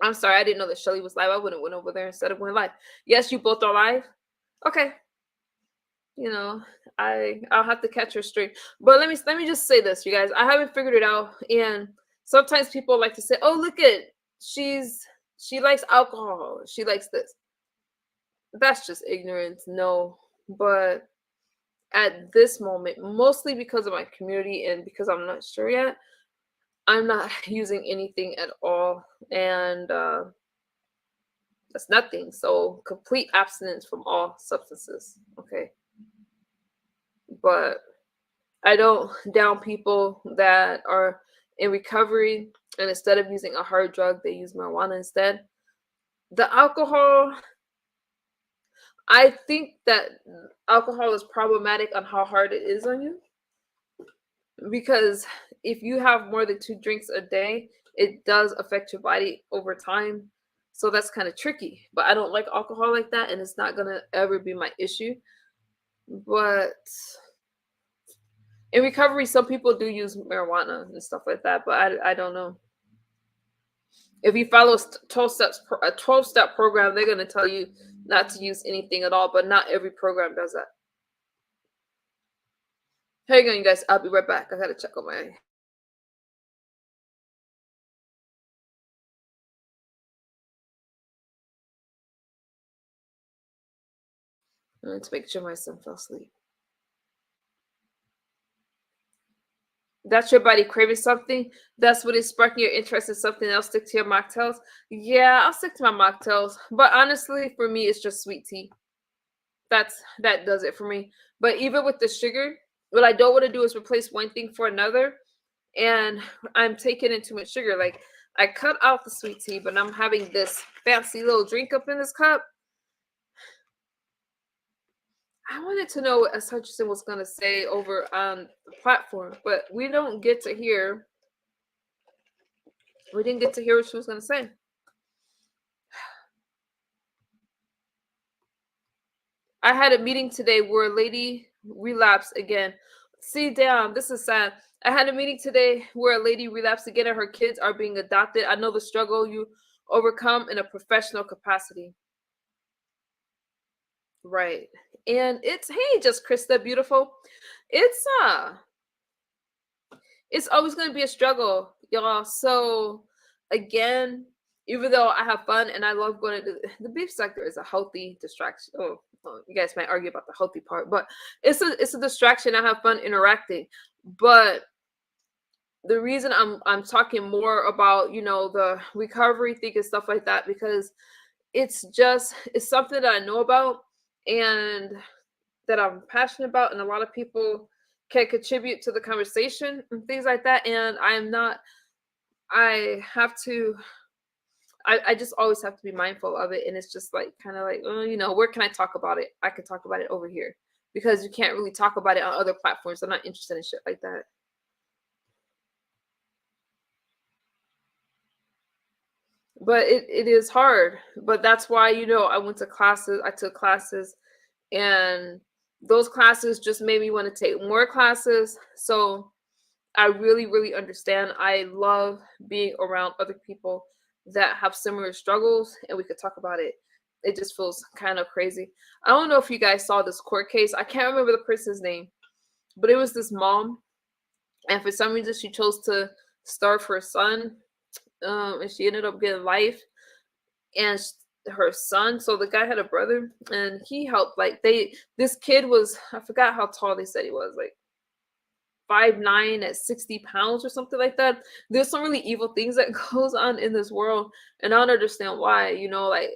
I'm sorry, I didn't know that Shelly was live. I would have went over there instead of going live. Yes, you both are live. Okay. You know, I'll have to catch her straight. But let me just say this, you guys. I haven't figured it out. And sometimes people like to say, oh, look at she likes alcohol. She likes this. That's just ignorance. No. But at this moment, mostly because of my community and because I'm not sure yet, I'm not using anything at all. And that's nothing. So complete abstinence from all substances. Okay. But I don't down people that are in recovery and instead of using a hard drug, they use marijuana instead. The alcohol, I think that alcohol is problematic on how hard it is on you. Because if you have more than 2 drinks a day, it does affect your body over time. So that's kind of tricky. But I don't like alcohol like that, and it's not going to ever be my issue. But in recovery, some people do use marijuana and stuff like that, but I don't know. If you follow 12-step program, they're going to tell you not to use anything at all, but not every program does that. Hang on, you guys. I'll be right back. I got to check on my To make sure my son fell asleep. That's your body craving something. That's what is sparking your interest in something else. Stick to your mocktails. Yeah, I'll stick to my mocktails. But honestly, for me, it's just sweet tea. That does it for me. But even with the sugar, what I don't want to do is replace one thing for another. And I'm taking in too much sugar. Like I cut out the sweet tea, but I'm having this fancy little drink up in this cup. I wanted to know what S. Hutchinson was going to say over on the platform, but we don't get to hear. We didn't get to hear what she was going to say. I had a meeting today where a lady relapsed again. See, damn, this is sad. I had a meeting today where a lady relapsed again and her kids are being adopted. I know the struggle you overcome in a professional capacity. Right. And it's, hey, just Krista, beautiful. It's always going to be a struggle, y'all. So again, even though I have fun and I love going to the beef sector is a healthy distraction. Oh, you guys might argue about the healthy part, but it's a distraction. I have fun interacting. But the reason I'm talking more about, the recovery thing and stuff like that, because it's something that I know about and that I'm passionate about, and a lot of people can contribute to the conversation and things like that. And I have to, I just always have to be mindful of it. And it's just like, kind of like, where can I talk about it? I can talk about it over here because you can't really talk about it on other platforms. I'm not interested in shit like that. But it is hard. But that's why, I went to classes, I took classes, and those classes just made me want to take more classes. So I really, really understand. I love being around other people that have similar struggles and we could talk about it. It just feels kind of crazy. I don't know if you guys saw this court case. I can't remember the person's name, but it was this mom, and for some reason she chose to starve her son, and she ended up getting life. And her son, so the guy had a brother, and he helped. Like this kid was, I forgot how tall they said he was, like 5'9" at 60 pounds or something like that. There's some really evil things that goes on in this world, and I don't understand why. Like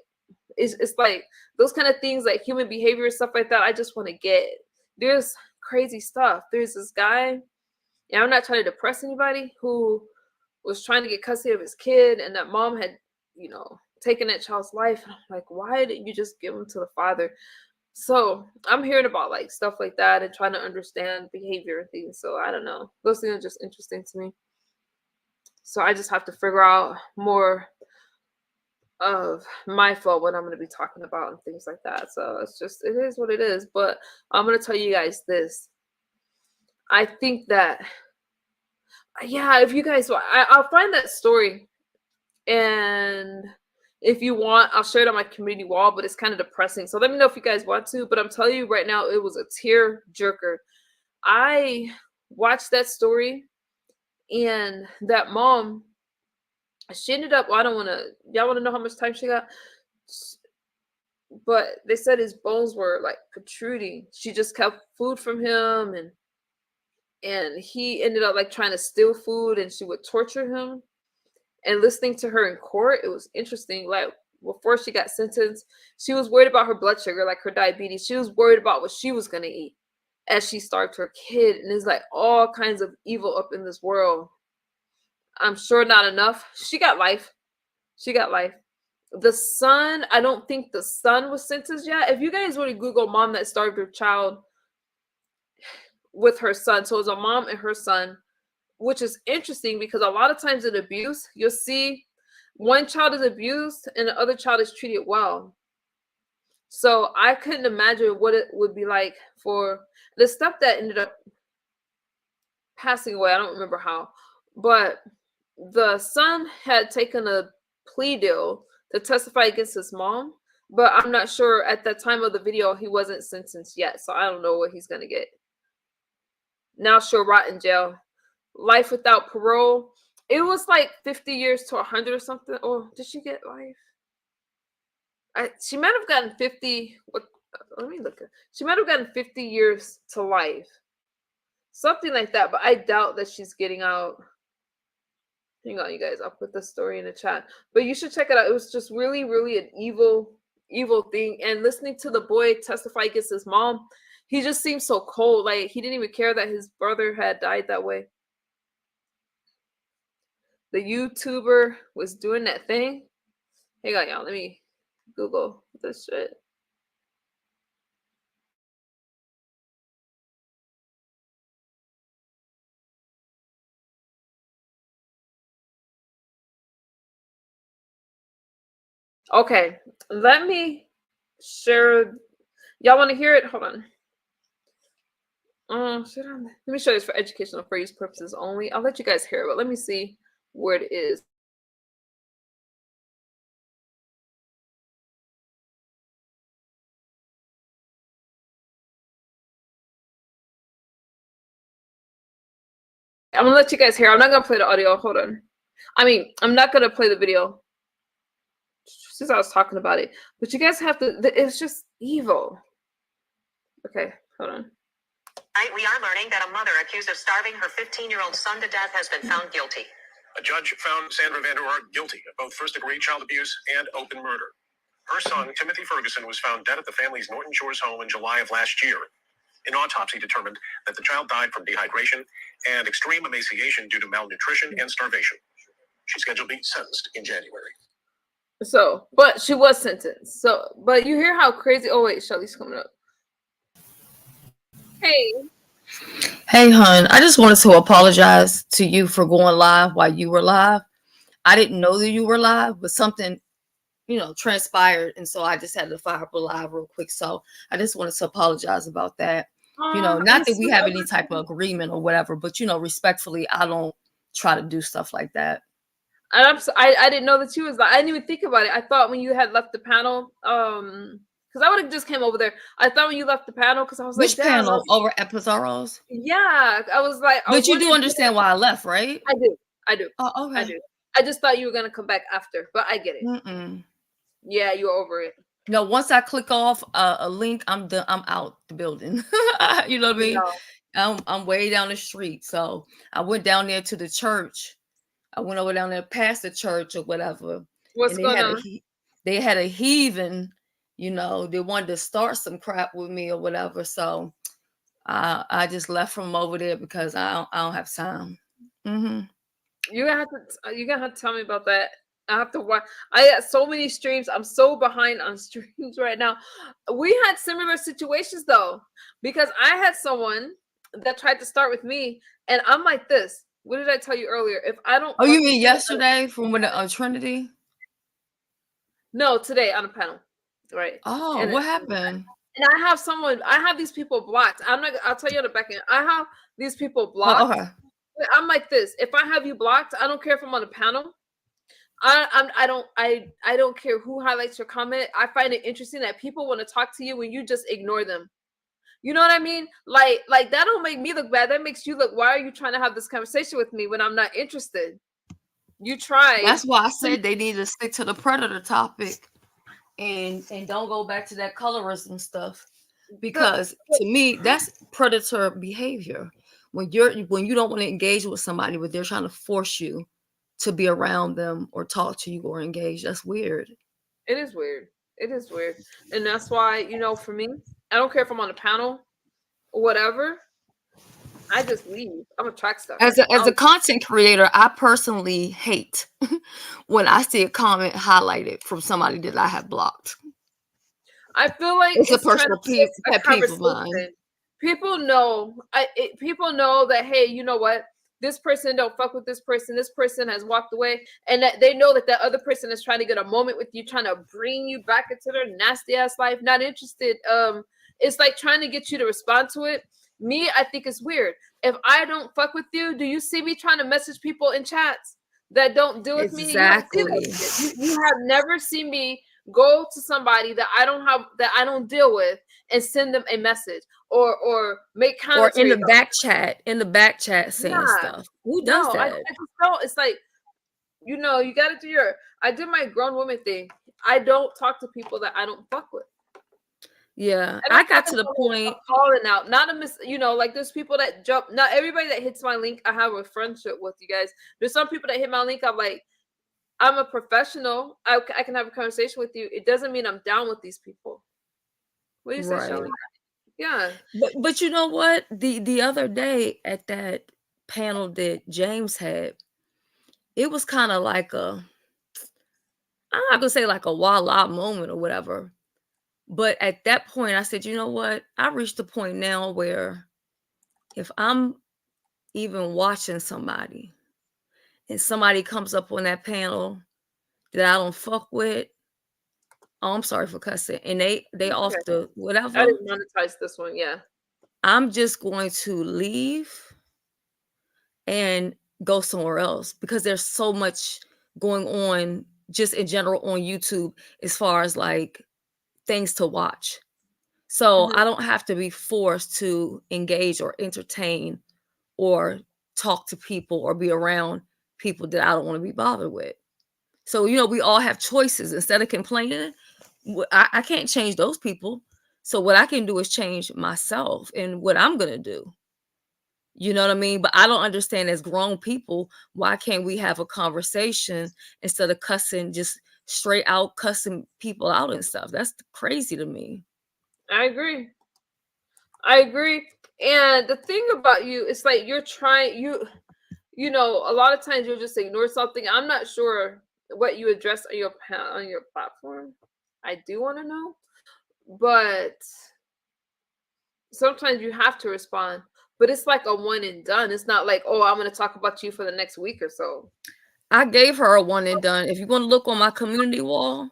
it's like those kind of things, like human behavior and stuff like that. I just want to get. There's crazy stuff. There's this guy, and I'm not trying to depress anybody, who was trying to get custody of his kid, and that mom had, taken that child's life. And I'm like, why didn't you just give him to the father? So I'm hearing about like stuff like that and trying to understand behavior and things. So I don't know. Those things are just interesting to me. So I just have to figure out more of my fault, what I'm going to be talking about and things like that. So it is what it is. But I'm going to tell you guys this. I think that, yeah, if you guys, I'll find that story, and if you want, I'll share it on my community wall, but it's kind of depressing. So let me know if you guys want to. But I'm telling you right now, it was a tear jerker. I watched that story, and that mom, she ended up, y'all want to know how much time she got? But they said his bones were like protruding. She just kept food from him, and he ended up like trying to steal food, and she would torture him. And listening to her in court, it was interesting. Like before she got sentenced, she was worried about her blood sugar, like her diabetes. She was worried about what she was going to eat as she starved her kid. And there's like all kinds of evil up in this world. I'm sure not enough. She got life. The son, I don't think the son was sentenced yet. If you guys want to Google mom that starved her child with her son, so it was a mom and her son, which is interesting because a lot of times in abuse, you'll see one child is abused and the other child is treated well. So I couldn't imagine what it would be like for the stepdad ended up passing away. I don't remember how, but the son had taken a plea deal to testify against his mom, but I'm not sure at the time of the video he wasn't sentenced yet. So I don't know what he's going to get. Now she'll rot in jail. Life without parole. It was like 50 years to 100 or something. Or did she get life? She might have gotten 50. Let me look. She might have gotten 50 years to life, something like that. But I doubt that she's getting out. Hang on, you guys. I'll put the story in the chat. But you should check it out. It was just really, really an evil thing. And listening to the boy testify against his mom, he just seemed so cold. Like he didn't even care that his brother had died that way. The YouTuber was doing that thing. Hang on, y'all. Let me Google this shit. Okay, let me share. Y'all want to hear it? Hold on. Let me show this for educational for use purposes only. I'll let you guys hear it, but let me see where it is. I'm gonna let you guys hear. I'm not gonna play the audio. Hold on. I mean, I'm not gonna play the video since I was talking about it. But you guys have to. It's just evil. Okay, hold on. Tonight, we are learning that a mother accused of starving her 15-year-old son to death has been found guilty. A judge found Sandra Vander Aart guilty of both first-degree child abuse and open murder. Her son, Timothy Ferguson, was found dead at the family's Norton Shores home in July of last year. An autopsy determined that the child died from dehydration and extreme emaciation due to malnutrition and starvation. She's scheduled to be sentenced in January. So, but she was sentenced. So, but you hear how crazy. Oh wait, Shelly's coming up. Hey. Hey, hun. I just wanted to apologize to you for going live while you were live. I didn't know that you were live, but something, transpired, and so I just had to fire up a live real quick. So I just wanted to apologize about that. Not that we have any type of agreement or whatever, but respectfully, I don't try to do stuff like that. And I didn't know that you was like, I didn't even think about it. I thought when you had left the panel, because I would have just came over there. I thought when you left the panel, because I was Which like, panel? Over at Pizarro's? Yeah, I was like, but you do understand why I left, right? I do. Oh, okay. I do. I just thought you were gonna come back after, but I get it. Mm-mm. Yeah, you're over it. No, once I click off a link, I'm done. I'm out the building. You know what I mean? I'm way down the street, so I went down there to the church. I went over down there past the church or whatever. What's going on? They had a heathen, they wanted to start some crap with me or whatever. So I just left from over there because I don't have time. Mm-hmm. You're gonna have to tell me about that. I have to watch. I got so many streams. I'm so behind on streams right now. We had similar situations though, because I had someone that tried to start with me, and I'm like this. What did I tell you earlier? If I don't. Oh, you mean yesterday from when the Trinity? No, today on a panel, right? Oh, what happened? And I have these people blocked. I'll tell you on the back end. I have these people blocked. Oh, okay. I'm like this. If I have you blocked, I don't care if I'm on a panel. I don't care who highlights your comment. I find it interesting that people want to talk to you when you just ignore them. You know what I mean? Like that don't make me look bad. That makes you look. Why are you trying to have this conversation with me when I'm not interested? You try. That's why I said they need to stick to the predator topic and don't go back to that colorism stuff, because to me that's predator behavior. When you don't want to engage with somebody, but they're trying to force you to be around them or talk to you or engage, that's weird. It is weird. It is weird. And that's why, for me, I don't care if I'm on a panel or whatever. I just leave. I'm a track star. As a content creator, I personally hate when I see a comment highlighted from somebody that I have blocked. I feel like it's a personal pet peeve of mine. People know. People know that, hey, you know what? This person don't fuck with this person. This person has walked away, and that they know that other person is trying to get a moment with you, trying to bring you back into their nasty ass life. Not interested. It's like trying to get you to respond to it. Me, I think it's weird. If I don't fuck with you, do you see me trying to message people in chats that don't deal with me? Exactly. You have never seen me go to somebody that I don't deal with and send them a message or make comments or in the back chat saying stuff. Who does that? I just don't. It's like, you got to do I do my grown woman thing. I don't talk to people that I don't fuck with. Yeah, And I I'm got talking to the about point. a falling out, not a like there's people that jump. Not everybody that hits my link, I have a friendship with you guys. There's some people that hit my link. I'm like, I'm a professional. I can have a conversation with you. It doesn't mean I'm down with these people. What do you say, Right. Shelly? Yeah. But you know what? The other day at that panel that James had, it was kind of like I'm not gonna say like a voila moment or whatever. But at that point, I said, you know what? I reached the point now where if I'm even watching somebody and somebody comes up on that panel that I don't fuck with, oh, I'm sorry for cussing, and they off Okay. the I whatever, didn't monetize this one. Yeah. I'm just going to leave and go somewhere else because there's so much going on just in general on YouTube as far as like things to watch. So Mhm. I don't have to be forced to engage or entertain or talk to people or be around people that I don't want to be bothered with. So, we all have choices. Instead of complaining, I can't change those people. So what I can do is change myself and what I'm going to do. You know what I mean? But I don't understand, as grown people, why can't we have a conversation instead of cussing, just straight out cussing people out and stuff? That's crazy to me. I agree. I agree. And the thing about you, it's like you're trying a lot of times you'll just ignore something. I'm not sure what you address on your platform. I do want to know, but sometimes you have to respond. But it's like a one and done. It's not like, oh, I'm going to talk about you for the next week or so. I gave her a one and done. If you want to look on my community wall,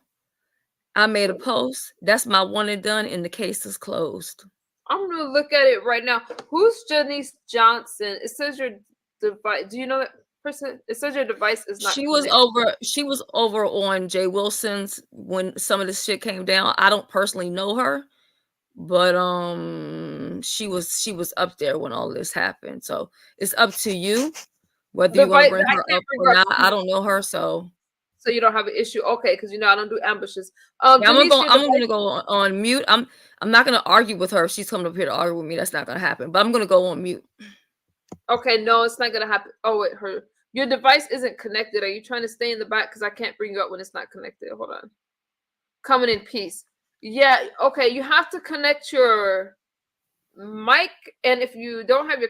I made a post. That's my one and done, and the case is closed. I'm going to look at it right now. Who's Janice Johnson? It says your device. Do you know that person? It says your device is not She was over on Jay Wilson's when some of this shit came down. I don't personally know her, but she was up there when all this happened. So it's up to you whether you want to device. bring I her can't up bring or her up. not. I don't know her, so So you don't have an issue. Okay, because I don't do ambushes. yeah, Janice, your I'm device. gonna go on mute. I'm not gonna argue with her if she's coming up here to argue with me. That's not gonna happen. But I'm gonna go on mute. Okay, no, it's not gonna happen. Oh wait, your device isn't connected. Are you trying to stay in the back? Because I can't bring you up when it's not connected. Hold on. Coming in peace. Yeah, okay. You have to connect your mic, and if you don't have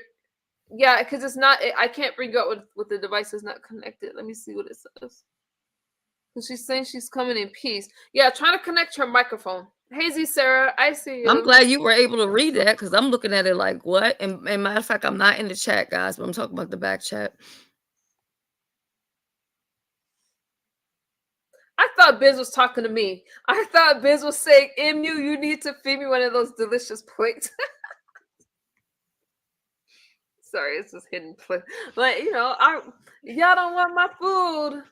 because it's not. I can't bring you up with the device is not connected. Let me see what it says. Because she's saying she's coming in peace. Yeah, trying to connect her microphone. Hazy Sarah, I see you. I'm glad you were able to read that because I'm looking at it like what? And matter of fact, I'm not in the chat, guys, but I'm talking about the back chat. I thought Biz was talking to me. I thought Biz was saying, "Mu, you need to feed me one of those delicious plates." Sorry, it's just hidden plate. But y'all don't want my food.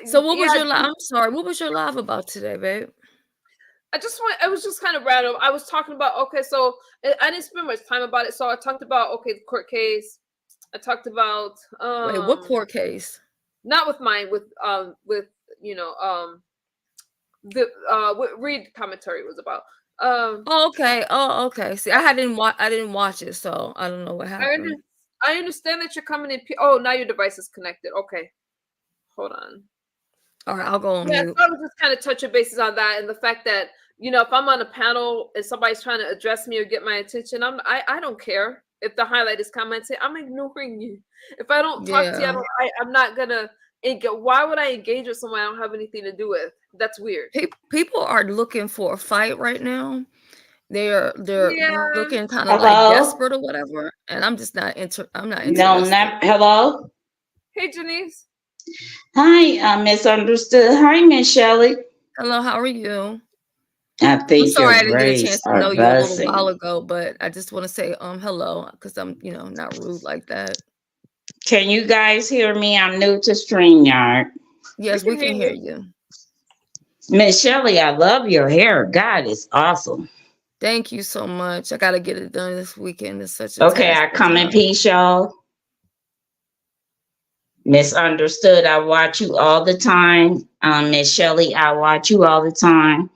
So what was your live? I'm sorry. What was your live about today, babe? I was just kind of random. I was talking about, okay, so I didn't spend much time about it. So I talked about, okay, the court case. I talked about Wait, what court case? Not with mine, with what Reed commentary was about. Oh, okay. See, I didn't watch it, so I don't know what happened. I understand that you're coming in. Oh, now your device is connected. Okay, hold on. All right, I'll go on Yeah, mute. so I was just kind of touching bases on that and the fact that if I'm on a panel and somebody's trying to address me or get my attention, I don't care if the highlight is commenting. I'm ignoring you. If I don't talk to you, I'm not gonna engage. Why would I engage with someone I don't have anything to do with? That's weird. People are looking for a fight right now. They're looking kind of Hello? like desperate or whatever, and I'm just not I'm not interested. No, not hello. Hey, Janice. Hi, misunderstood. Hi, Miss Shelley. Hello, how are you? I think I'm sorry I your didn't get a chance grades to are know you a little buzzing. while ago, but I just want to say hello because I'm not rude like that. Can you guys hear me? I'm new to StreamYard. Yes, we can hear you. Miss Shelley, I love your hair. God, it's awesome. Thank you so much. I got to get it done this weekend. It's such a Okay, task I come in peace, y'all. Misunderstood. I watch you all the time. Miss Shelley, I watch you all the time.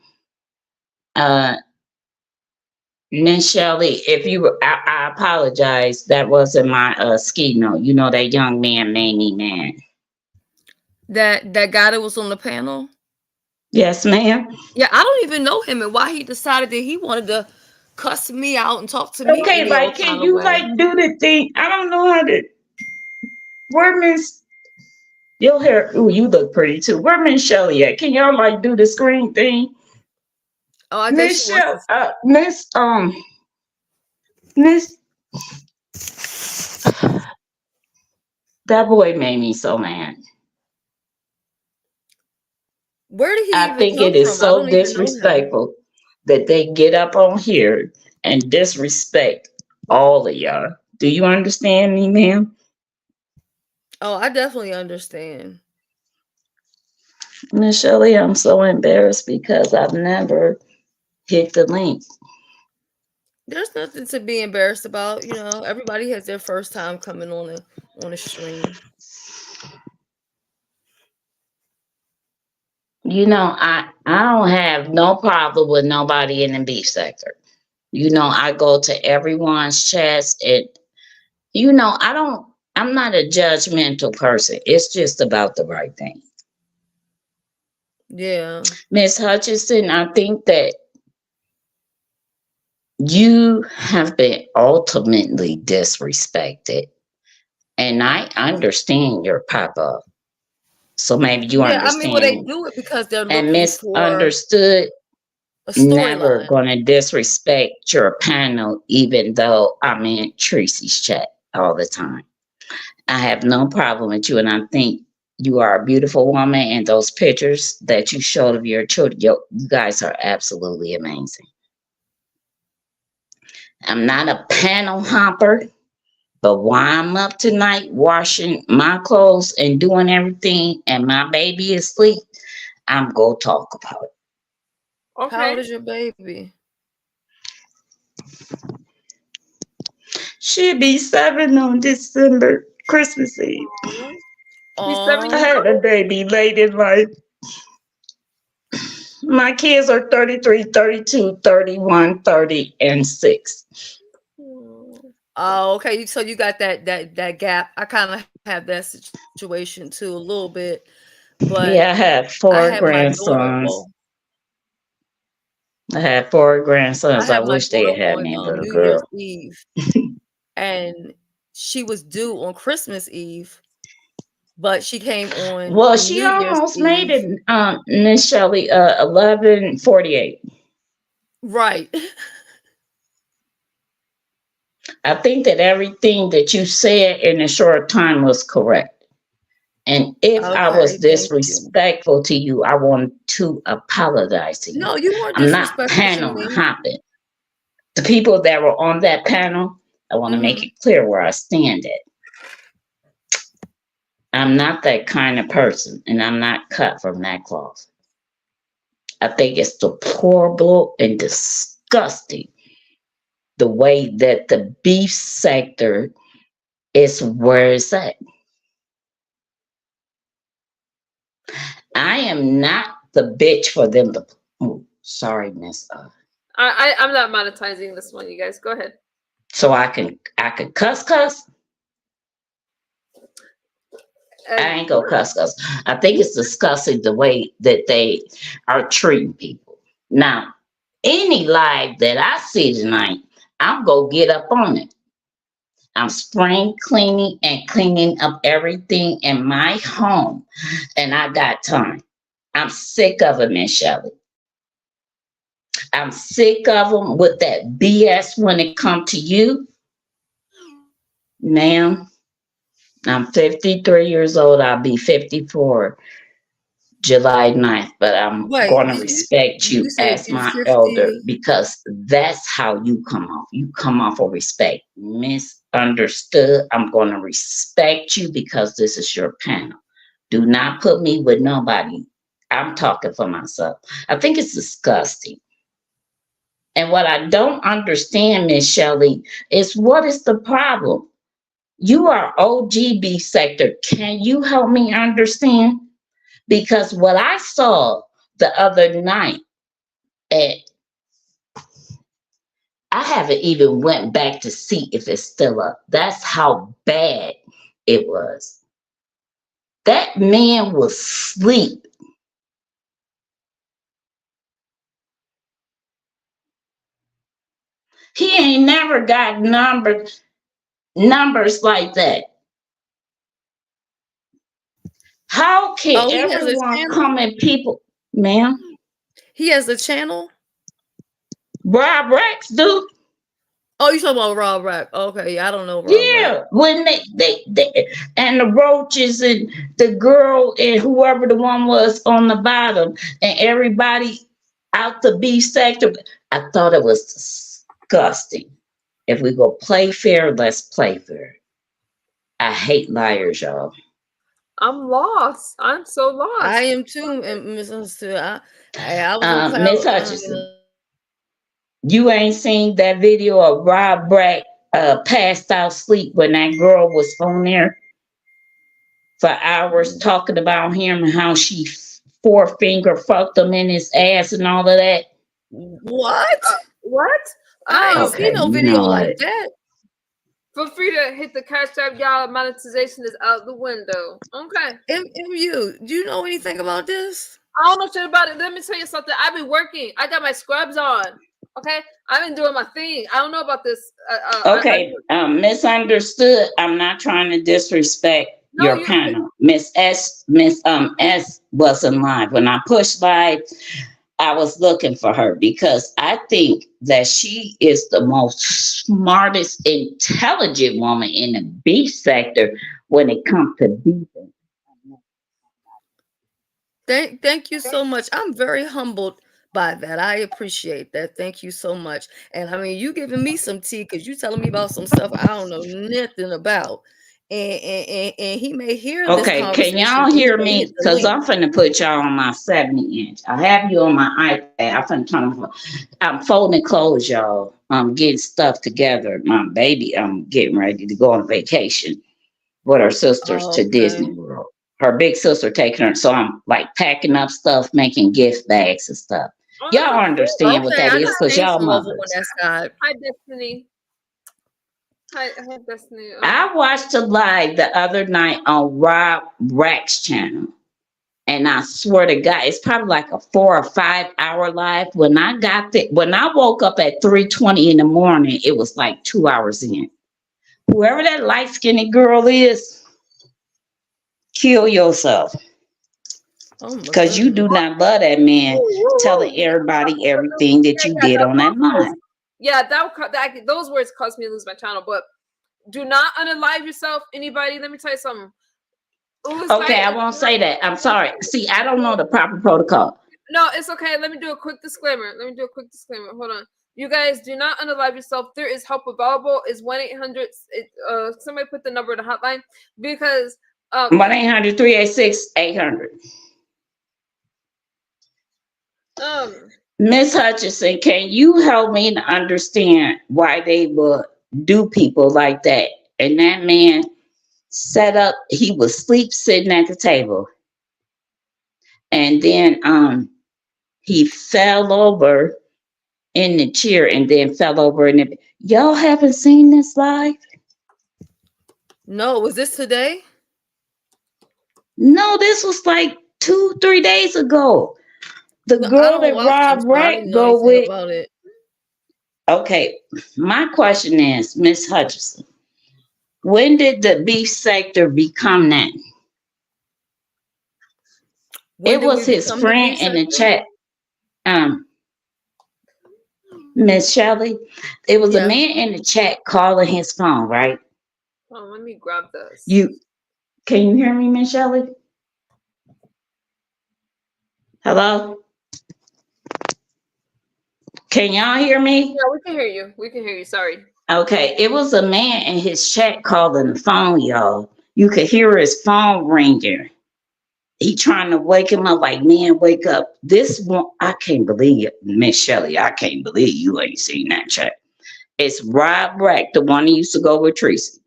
Miss Shelley, if you were, I apologize. That wasn't my ski note. You know that young man made me mad. That guy that was on the panel. Yes, ma'am. Yeah, I don't even know him and why he decided that he wanted to cuss me out and talk to me Okay, any like, old can kind of you way. like do the thing? I don't know how to. Where Miss your hair? Ooh, you look pretty too. Where Miss Shelley at? Can y'all like do the screen thing? Oh, I guess Miss she wants Shelley, to. Miss, that boy made me so mad. Where did he I even think come it is from? I so don't even know him. disrespectful that they get up on here and disrespect all of y'all. Do you understand me, ma'am? Oh, I definitely understand. Miss Shelley, I'm so embarrassed because I've never hit the link. There's nothing to be embarrassed about. You know, everybody has their first time coming on a stream. You know, I don't have no problem with nobody in the beef sector. You know, I go to everyone's chest and you know, I'm not a judgmental person. It's just about the right thing. Yeah. Miss Hutchinson, I think that you have been ultimately disrespected. And I understand your papa. So maybe you Yeah, I mean, well, they understand. do it because they're And looking for misunderstood, a never storyline. gonna disrespect your panel, even though I'm in Tracy's chat all the time. I have no problem with you, and I think you are a beautiful woman. And those pictures that you showed of your children, you guys are absolutely amazing. I'm not a panel hopper, but while I'm up tonight washing my clothes and doing everything, and my baby is asleep, I'm gonna talk about it. How old Okay. is your baby? She'll be 7 on December, Christmas Eve. He's 7 I years Oh, had a baby late in life. My kids are 33, 32, 31, 30, and 6. old. oh, okay. So you got that gap. I kind of have that situation too a little bit, but Yeah, I have I 4 had my daughter. grandsons. Well, I have 4 I grandsons. I had my wish they daughter had had on me a little New Year's girl. Eve, and she was due on Christmas Eve, but she came on Well, she New Year's almost made Eve. it, Miss Shelley, 11:48. Right. I think that everything that you said in a short time was correct. And if I was Okay. Thank you. disrespectful to you, I want to apologize to you. No, you weren't I'm not disrespectful to panel me. hopping. The people that were on that panel, I want to make Hmm. it clear where I stand at. I'm not that kind of person, and I'm not cut from that cloth. I think it's deplorable and disgusting the way that the beef sector is where it's at. I am not the bitch for them to. Oh, sorry, Miss. I'm not monetizing this one, you guys. Go ahead. So I can cuss. I And ain't gonna cuss. I think it's disgusting the way that they are treating people. Now, any live that I see tonight, I'm gonna get up on it. I'm spring cleaning and cleaning up everything in my home, and I got time. I'm sick of it, Miss Shelley. I'm sick of them with that BS when it comes to you, ma'am. I'm 53 years old. I'll be 54 July 9th, but I'm Wait, going to respect did you you say as you're my elder 50? because that's how you come off. You come off of respect. Misunderstood. I'm going to respect you because this is your panel. Do not put me with nobody. I'm talking for myself. I think it's disgusting. And what I don't understand, Miss Shelley, is what is the problem? You are OGB sector. Can you help me understand? Because what I saw the other night at I haven't even went back to see if it's still up. That's how bad it was. That man was asleep. He ain't never got numbers like that. How can Oh, he has a everyone channel? come and people, ma'am? He has a channel? Rob Rex do? Oh, you talking about Rob Rack? Okay, I don't know Rob Rack. Yeah, when they and the roaches and the girl and whoever the one was on the bottom and everybody out the B sector. I thought it was disgusting. If we go play fair, let's play fair. I hate liars, y'all. I'm lost. I'm so lost. I am too, and misunderstood. I was on Miss cloud. Hutchinson, you ain't seen that video of Rob Brack passed out sleep when that girl was on there for hours talking about him and how she forefinger fucked him in his ass and all of that. What? What? I ain't Okay, seen no you video know like it. that. Feel free to hit the cash app, y'all. Monetization is out the window. Okay. MU, do you know anything about this? I don't know shit about it. Let me tell you something. I've been working. I got my scrubs on. Okay. I've been doing my thing. I don't know about this. Okay, misunderstood. I'm not trying to disrespect No, your panel. Miss S wasn't live. When I pushed live, I was looking for her because I think that she is the most smartest, intelligent woman in the beef sector when it comes to beefing. Thank you so much. I'm very humbled by that. I appreciate that. Thank you so much. And I mean, you giving me some tea because you telling me about some stuff I don't know nothing about. And he may hear this Okay, can conversation. y'all And he hear may hit me? the Because link. I'm finna put y'all on my 70-inch. I have you on my iPad. I'm folding clothes, y'all. I'm getting stuff together. My baby, I'm getting ready to go on vacation with her sisters Oh, to Disney okay. World. Her big sister taking her, so I'm like packing up stuff, making gift bags and stuff. Oh, Y'all understand what Okay, that I is know because things y'all from over on mothers. that side. hi, Destiny. Hi, Destiny. I watched a live the other night on Rob Rack's channel. And I swear to God, it's probably like a 4 or 5 hour live. When I woke up at 3:20 in the morning, it was like 2 hours in. Whoever that light skinned girl is, kill yourself. Oh my Because you goodness. do not love that man telling everybody everything that you did on that live. Yeah, those words caused me to lose my channel. But do not unalive yourself, anybody. Let me tell you something. Okay, I won't say that. I'm sorry. See, I don't know the proper protocol. No, it's okay. Let me do a quick disclaimer. Hold on. You guys do not unalive yourself. There is help available. It's 1-800. Somebody put the number in the hotline because 1-800-386-800. Miss Hutchinson, can you help me to understand why they would do people like that? And that man set up, he was sleep sitting at the table. And then he fell over in the chair and then fell over in the. Y'all haven't seen this live? No, was this today? No, this was like 2-3 days ago. The No, I girl don't that watch them, Rob so I Wright didn't know go anything with. about it. Okay, my question is, Miss Hutchinson, when did the beef sector become that? When It did we was his become the friend beef in the sector? chat, Miss Shelley. It was a Yeah. man in the chat calling his phone, right? Oh, let me grab this. Can you hear me, Miss Shelley? Hello? Can y'all hear me? Yeah, we can hear you. We can hear you. Sorry. Okay, it was a man in his chat calling the phone, y'all. You could hear his phone ringing. He trying to wake him up, like, man, wake up. This one, I can't believe it, Miss Shelley. I can't believe you ain't seen that chat. It's Rob Brack, the one who used to go with Tracy.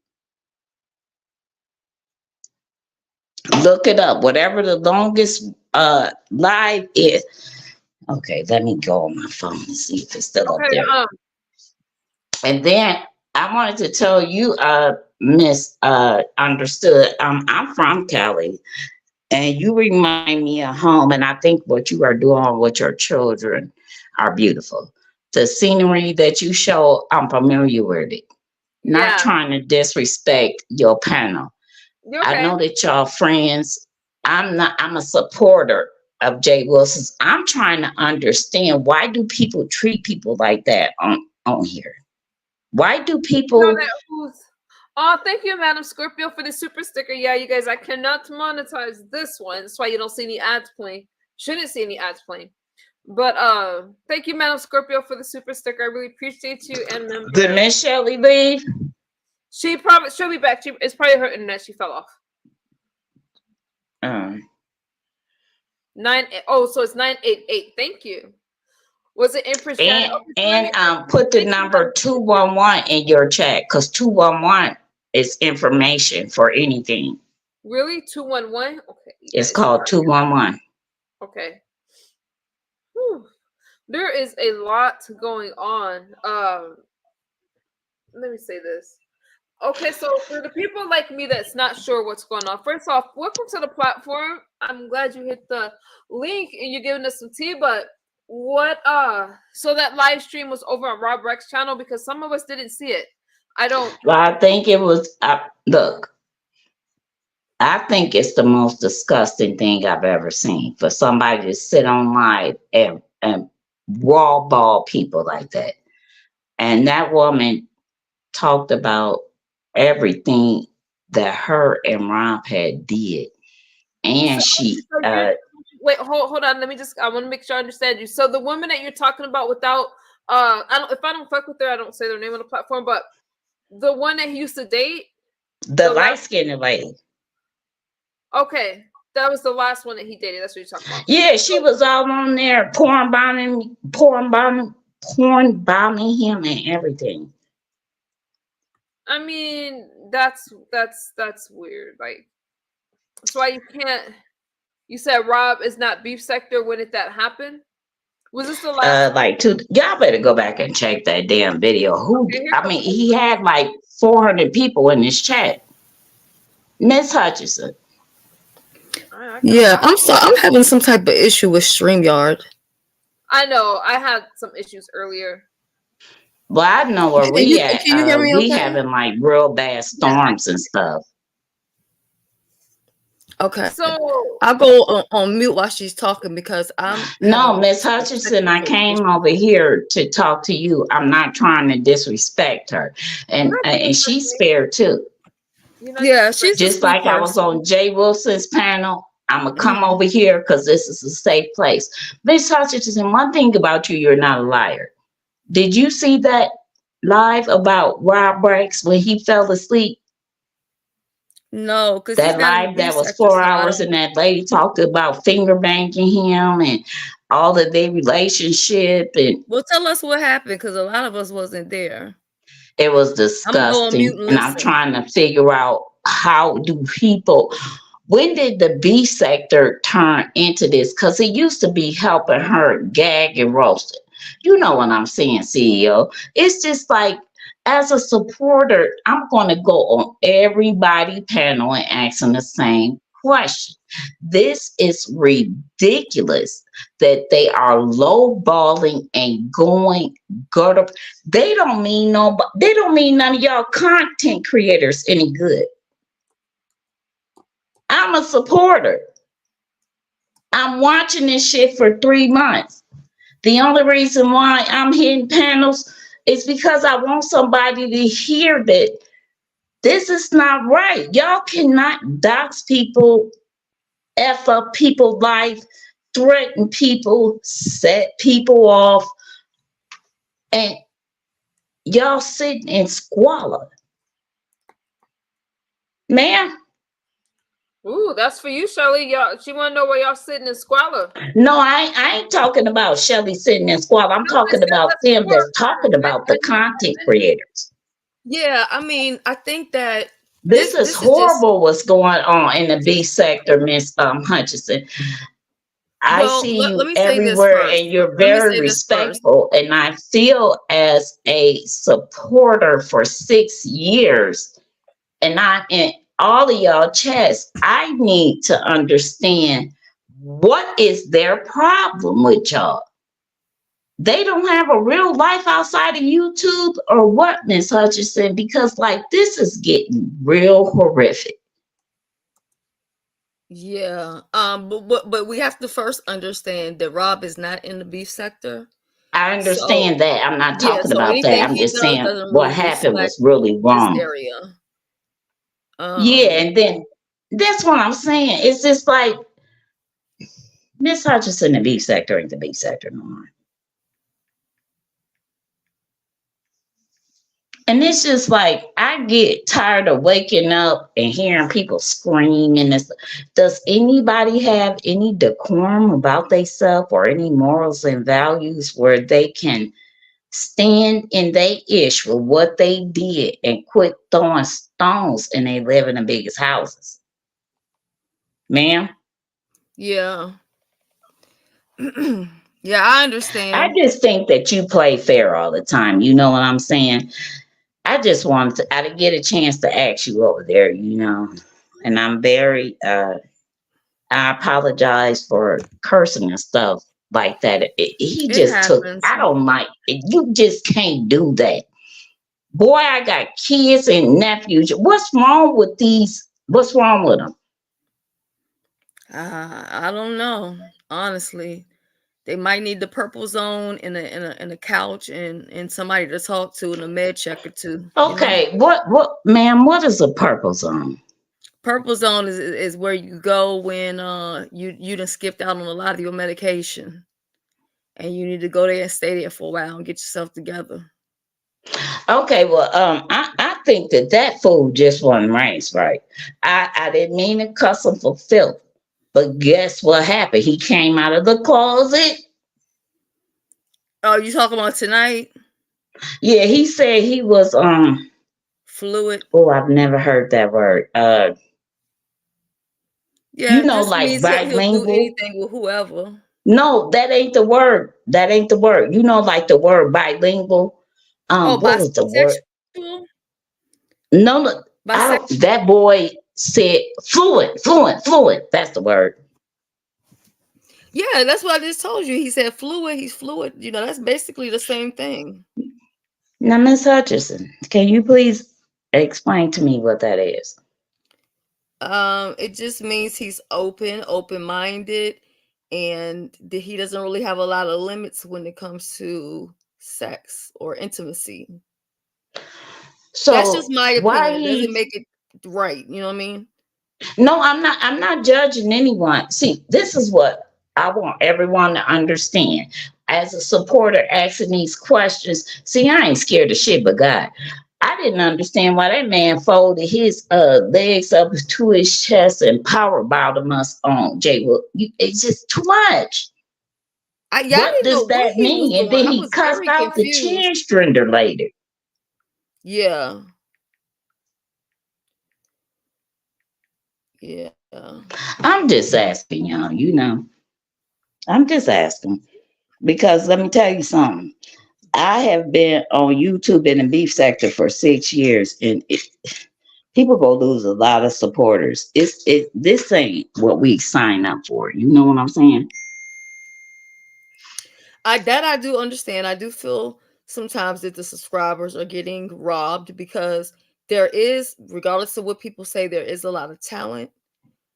Look it up. Whatever the longest live is. Okay, let me go on my phone and see if it's still up Okay. there. And then I wanted to tell you, Miss Understood, I'm from Cali, and you remind me of home, and I think what you are doing with your children are beautiful. The scenery that you show, I'm familiar with it. Not Yeah, trying to disrespect your panel. you're I okay. know that y'all friends. I'm a supporter of Jay Wilson's. I'm trying to understand, why do people treat people like that on here? Why do You know people that who's Oh, thank you, Madam Scorpio, for the super sticker. Yeah, you guys, I cannot monetize this one. That's why you don't see any ads playing. Shouldn't see any ads playing. But thank you, Madam Scorpio, for the super sticker. I really appreciate you. And did member, Miss Shelley leave? she'll be back. It's probably her internet. She fell off. Um, 9. Oh, so it's 988. Thank you. Was it in Christianity? put the Thank you, number Madam Scorpio. 211 in your chat, because 211 is information for anything. Really? 211? Okay, you It's guys. called 211. Okay. Whew. There is a lot going on. Let me say this. Okay, so for the people like me that's not sure what's going on, first off, welcome to the platform. I'm glad you hit the link and you're giving us some tea, but what so that live stream was over on Rob Rex channel, because some of us didn't see it. Well, I think it was, look, I think it's the most disgusting thing I've ever seen, for somebody to sit on live and wall ball people like that. And that woman talked about everything that her and Rob had did. And wait, hold on. Let me just, I want to make sure I understand you. So the woman that you're talking about without if I don't fuck with her, I don't say their name on the platform, but the one that he used to date, the light-skinned lady. Okay, that was the last one that he dated. That's what you're talking about. Yeah, she was all on there porn bombing him and everything. I mean, that's weird. Like, that's why you can't. You said Rob is not beef sector. When did that happen? Was this the last? Y'all better go back and check that damn video. He had like 400 people in his chat. Miss Hutchinson. Yeah, I'm sorry. I'm having some type of issue with StreamYard. I know. I had some issues earlier. Well, I know where we at. Can you hear me we okay? having like real bad storms and stuff. Okay. So I'll go on mute while she's talking, because No, Miss Hutchinson, I came over here to talk to you. I'm not trying to disrespect her. And she's fair too. Yeah, she's just like I was on Jay Wilson's panel. I'm gonna come over here because this is a safe place. Miss Hutchinson, one thing about you, you're not a liar. Did you see that live about Rob Rex when he fell asleep? No, because that live that was 4 hours, and that lady talked about finger banging him and all of their relationship. And well, tell us what happened, because a lot of us wasn't there. It was disgusting, and I'm trying to figure out, how do people? When did the B sector turn into this? Because it used to be helping her gag and roast it. You know what I'm saying, CEO? It's just like, as a supporter, I'm going to go on everybody panel and ask them the same question. This is ridiculous that they are lowballing and going gutter. They don't mean none of y'all content creators any good. I'm a supporter. I'm watching this shit for 3 months. The only reason why I'm hitting panels is because I want somebody to hear that this is not right. Y'all cannot dox people, F up people's life, threaten people, set people off, and y'all sitting in squalor. Ma'am? Ooh, that's for you, Shelly. Y'all, she want to know where y'all sitting in squalor. No, I ain't talking about Shelly sitting in squalor. I'm talking about them that's talking about the content creators. Yeah, I mean, I think that this is horrible what's going on in the B sector, Miss Hutchinson. I Well, see you let me say this everywhere first. and you're Let me very say this first. respectful. And I feel as a supporter for 6 years, and I in all of y'all chats, I need to understand what is their problem with y'all. They don't have a real life outside of YouTube or what, Miss Hutchinson? Because like this is getting real horrific. Yeah. But we have to first understand that Rob is not in the beef sector. I So understand that. I'm not yeah, talking so about that. anything I'm he just does saying doesn't what really happened reflect was really this wrong. area. Yeah, and then that's what I'm saying. It's just like Miss Hutchinson, the beef sector ain't the beef sector no more. And it's just like I get tired of waking up and hearing people scream and this. Does anybody have any decorum about themselves or any morals and values where they can stand in they ish for what they did and quit throwing stones and they live in the biggest houses? Ma'am? Yeah. Yeah, I I understand. just think that you play fair all the time. You know what I'm saying? I just wanted to, I didn't get a chance to ask you over there, and I'm very, I apologize for cursing and stuff like that. He It just took, happens. I don't like, you just can't do that. Boy, I got kids and nephews. What's wrong with these? What's wrong with them? I don't know. Honestly, they might need the purple zone in a couch and somebody to talk to and a med check or two. Okay, ma'am, what is a purple zone? Purple zone is where you go when you done skipped out on a lot of your medication and you need to go there and stay there for a while and get yourself together. Okay, well, I think that fool just wasn't raised right. I didn't mean to cuss him for filth, but guess what happened? He came out of the closet. Oh, you talking about tonight? Yeah, he said he was Fluid. Oh, I've never heard that word. Yeah, it just Like means he'll do bilingual. anything with whoever. No, that ain't the word. That ain't the word. Like the word bilingual. Oh, What was the word? bisexual? No, no, I don't. Bisexual? That boy said fluent. That's the word. Yeah, that's what I just told you. He said fluid. He's fluid. That's basically the same thing. Now, Miss Hutchinson, can you please explain to me what that is? It just means he's open-minded, and that he doesn't really have a lot of limits when it comes to sex or intimacy. So That's just my why opinion. It doesn't he? make it right. You know what I mean? No, I'm not. I'm not judging anyone. See, this is what I want everyone to understand. As a supporter asking these questions, see, I ain't scared of shit but God. I didn't understand why that man folded his legs up to his chest and power bottom us on Jay. Well, it's just too much. I What didn't know does what that he was mean? And doing. then I he was cussed very out the confused. transgender later. Yeah. Yeah. I'm just asking y'all, I'm just asking. Because let me tell you something. I have been on YouTube in the beef sector for 6 years, and people go lose a lot of supporters. This ain't what we sign up for. You know what I'm saying? I do understand. I do feel sometimes that the subscribers are getting robbed because there is, regardless of what people say, there is a lot of talent.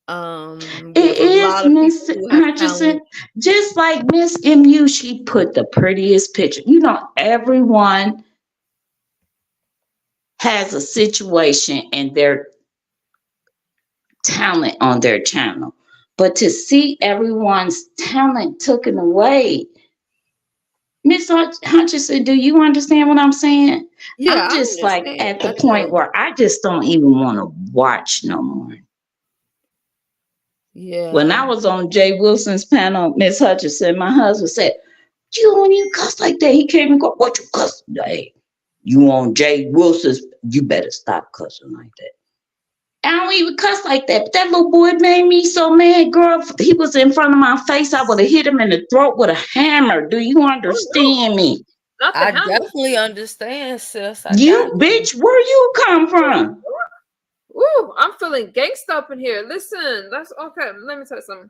It There's a is lot of people Miss who have Hutchinson, talent. just like Miss MU. She put the prettiest picture. Everyone has a situation and their talent on their channel, but to see everyone's talent taken away. Miss Hutchinson, do you understand what I'm saying? Yeah, I'm I just like understand. at I the point do. where I just don't even want to watch no more. When I Yeah. was on Jay Wilson's panel, Miss Hutchinson, my husband said, "You don't even cuss like that." He came and go, "What you cuss? Hey, you on Jay Wilson's? You better stop cussing like that." I don't even cuss like that. But that little boy made me so mad, girl. If he was in front of my face, I would have hit him in the throat with a hammer. Do you understand me? Not the I hammer. definitely understand, sis. I You got you. bitch, where you come from? Ooh, I'm feeling gangsta up in here. Listen, that's okay. Let me tell you something.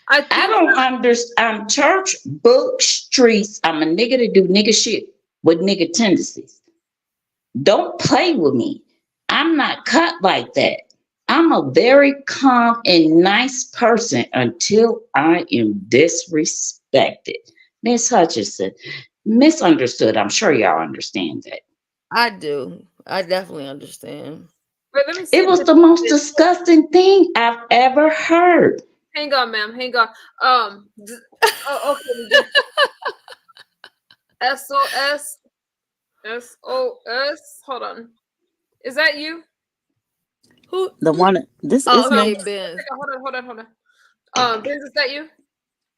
I I think don't understand. I'm church, book, streets. I'm a nigga to do nigga shit with nigga tendencies. Don't play with me. I'm not cut like that. I'm a very calm and nice person until I am disrespected. Miss Hutchinson, misunderstood. I'm sure y'all understand that. I do. I definitely understand. wait, let me see. It was the most disgusting thing I've ever heard. Hang on, ma'am. Hang on. Okay. SOS. SOS. Hold on. Is that you? Who? The one, this is Okay, me. Ben. Hold on. Vince, is that you?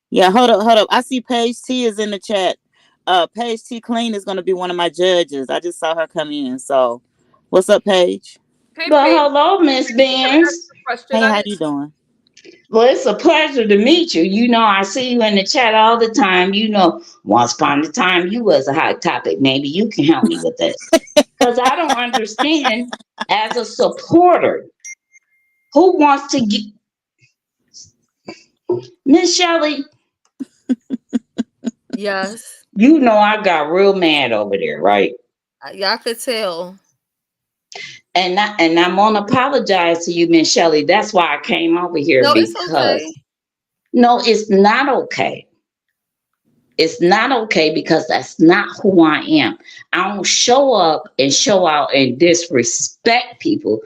Yeah, hold up. I see Paige T is in the chat. Paige T Clean is going to be one of my judges. I just saw her come in. So, what's up, Paige? Hey, Well, Paige. hello, Miss Can I ask you Benz. a question? Hey, I how didn't- you doing? Well, it's a pleasure to meet you. You know, I see you in the chat all the time. You know, once upon a time you was a hot topic. Maybe you can help me with this. Because I don't understand, as a supporter, who wants to get Miss Shelley, Yes. you know I got real mad over there, right? Y'all could tell. And I'm gonna apologize to you, Miss Shelley. That's why I came over here, No, it's because okay. no, it's not okay. It's not okay, because that's not who I am. I don't show up and show out and disrespect people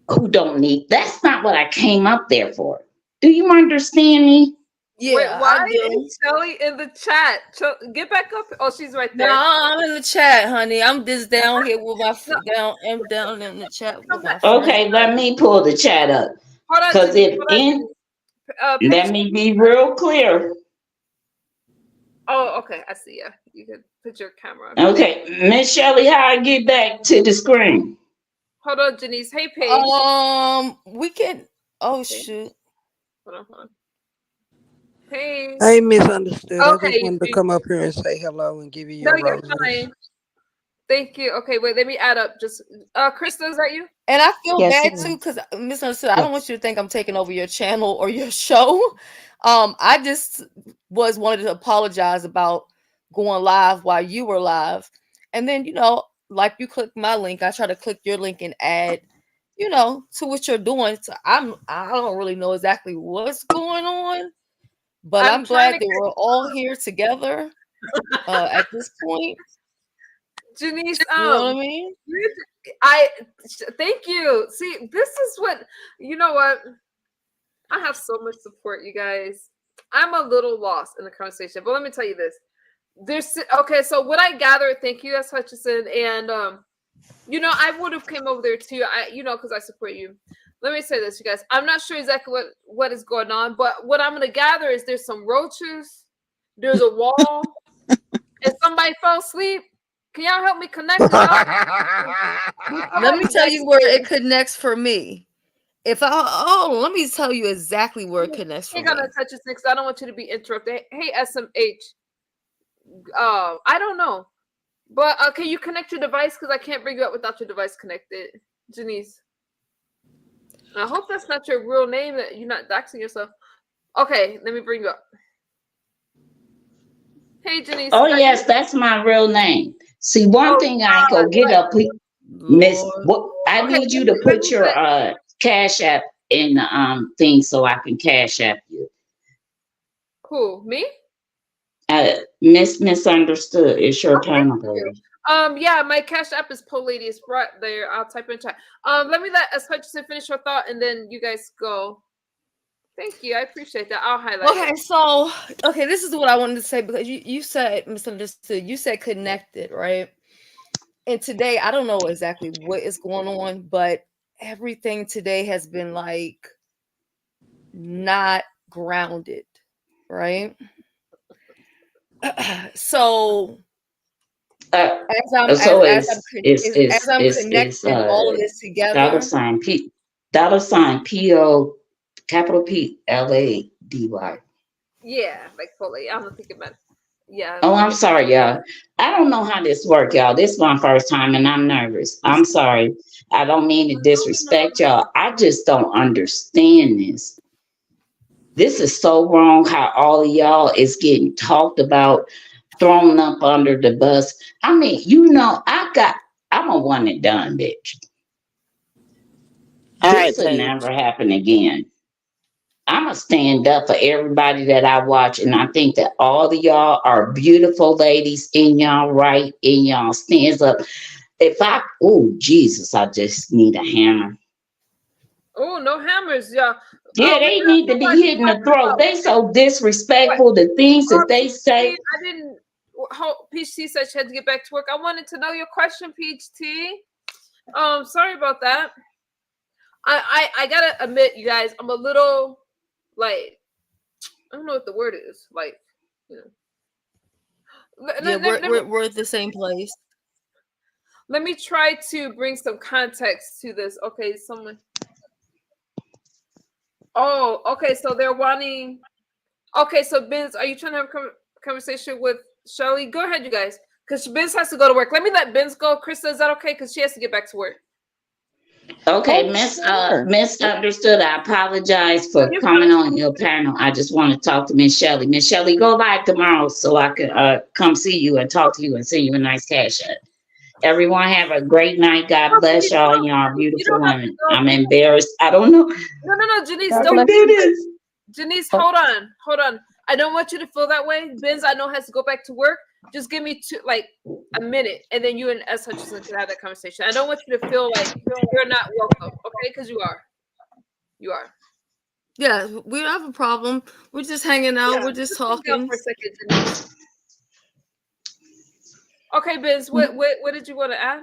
who don't need. That's not what I came up there for. Do you understand me? Wait, Yeah, why I do. is Shelly in the chat? Get back up. Oh, she's right No, there. I'm in the chat, honey. I'm just down here with my No, down in the chat with come my back. friends. Okay, let me pull the chat up. Hold on, Because Denise. if Hold on, in, Denise. let Paige. me be real clear. Oh, okay. I see ya. You can put your camera on. Okay, Miss Shelley, how I get back to the screen? Hold on, Denise. Hey, Paige. We can. Oh Okay. shoot. Hold on. Paige. I misunderstood. I Okay, just wanted to come up here and say hello and give you no, your you're roses. fine. Thank you. Okay, wait. Let me add up. Just Krista, is that you? And I feel Yes, bad it too, is. because misunderstood. I don't want you to think I'm taking over your channel or your show. I just wanted to apologize about going live while you were live. And then, like you click my link, I try to click your link and add, to what you're doing. So I don't really know exactly what's going on, but I'm trying glad to that we're all here together at this point. Janice, You know what I mean? thank you. See, this is what, you know what? I have so much support, you guys. I'm a little lost in the conversation, but let me tell you this. Okay, so what I gather, thank you, S. Hutchison, and I would have came over there too. Because I support you. Let me say this, you guys. I'm not sure exactly what is going on, but what I'm gonna gather is there's some roaches, there's a wall, and somebody fell asleep. Can y'all help me connect it up? Let me tell you where it connects for me. Let me tell you exactly where it connects for Hang me. on, touch this because I don't want you to be interrupted. Hey, SMH. I don't know, but can you connect your device? Because I can't bring you up without your device connected, Janice. I hope that's not your real name, that you're not doxing yourself. Okay, let me bring you up. Hey, Janice. Oh, yes, that's my real name. See, one thing I ain't gonna get up, Miss. What I Okay, need you to put your Cash App in the thing so I can Cash App you. Who? Me? Misunderstood. It's your Okay. panel, baby. Yeah, my Cash App is Lady. It's right there. I'll type in chat. Let me let S. Hutchison finish her thought, and then you guys go. Thank you. I appreciate that. I'll highlight Okay, it. so this is what I wanted to say, because you said misunderstood. You said connected, right? And today, I don't know exactly what is going on, but everything today has been like not grounded, right? So As I'm So as I'm connecting all of this dollar together. sign PO capital PLADY. Yeah, like fully. I'm not thinking about it. Yeah, Oh, let me I'm get sorry, y'all. I don't know how this work, y'all. This is my first time and I'm nervous. I'm sorry. I don't mean to disrespect y'all. I just don't understand this. This is so wrong how all of y'all is getting talked about, thrown up under the bus. I mean, I'm a one and done bitch. All right, This will Paige. never happen again. I'm going to stand up for everybody that I watch. And I think that all of y'all are beautiful ladies in y'all right, in y'all stands up. Oh, Jesus, I just need a hammer. Oh, no hammers, y'all. Yeah, they need to be hit in the throat. They so disrespectful. The things that they say. I didn't. Peach T said she had to get back to work. I wanted to know your question, Peach T. Sorry about that. I gotta admit, you guys, I'm a little like, I don't know what the word is. Like, you know. Yeah, we're at the same place. Let me try to bring some context to this. Okay, someone. Oh, okay. So they're wanting. Okay, so Benz, are you trying to have a conversation with Shelly? Go ahead, you guys, because Benz has to go to work. Let me let Benz go. Krista, is that okay? Because she has to get back to work. Okay, Sure. misunderstood. I apologize for You're coming fine. on your panel. I just want to talk to Miss Shelley. Miss Shelley, go live tomorrow so I can come see you and talk to you and send you a nice cash out. Everyone have a great night. God bless y'all. Y'all are You beautiful don't have to women. go. I'm embarrassed. I don't know. No, Janice, God don't bless do you. this. Janice, hold on. I don't want you to feel that way. Benz, I know has to go back to work. Just give me a minute, and then you and S. Hutchinson can have that conversation. I don't want you to feel like you're not welcome, okay? Because you are. You are. Yeah, we don't have a problem. We're just hanging out. Yeah, We're just hang out talking. for a second, Janice. Okay, Benz, what did you want to add?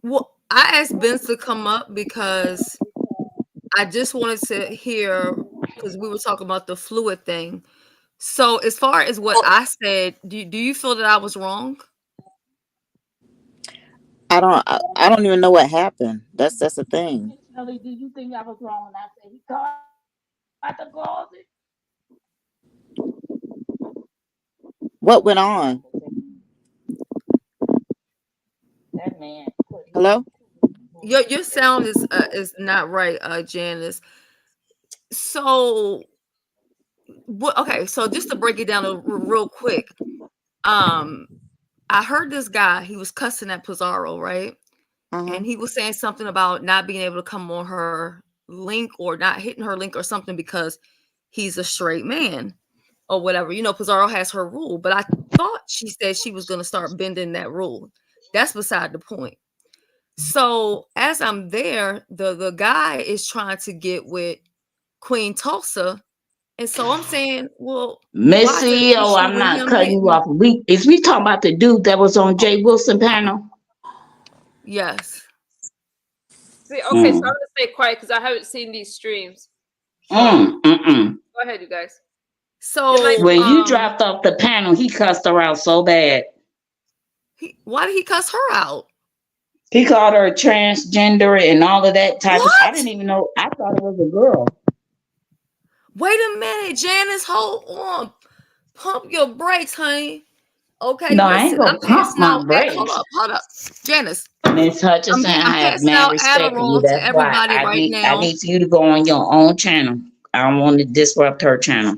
Well, I asked Vince to come up because I just wanted to hear, because we were talking about the fluid thing. So as far as what I said, do you feel that I was wrong? I don't even know what happened. That's the thing. Shelley, do you think I was wrong when I said he called the closet? What went on? That man. Hello? Your sound is not right, Janice. So okay, so just to break it down real quick, I heard this guy, he was cussing at Pizarro, right? And he was saying something about not being able to come on her link or not hitting her link or something because he's a straight man or whatever. You know, Pizarro has her rule, but I thought she said she was going to start bending that rule. That's beside the point. So as I'm there, the guy is trying to get with Queen Tulsa. And so I'm saying, well, Miss why is it an CEO, issue I'm with not him cutting you hitting? off. We talking about the dude that was on Jay Wilson panel? Yes. See, okay, so I'm gonna stay quiet because I haven't seen these streams. Go Go ahead, you guys. So when you dropped off the panel, he cussed her out so bad. Why did he cuss her out? He called her a transgender and all of that type of. I What? didn't even know. I thought it was a girl. Wait a minute, Janice, hold on. Pump your brakes, honey. Okay, No, I ain't listen, gonna I'm pump passing my out. brakes. Hold up. Janice, Miss Hutchinson, I'm I have passing mad out respect for you. Adderall to That's why everybody right I now. need for you to go on your own channel. I don't want to disrupt her channel.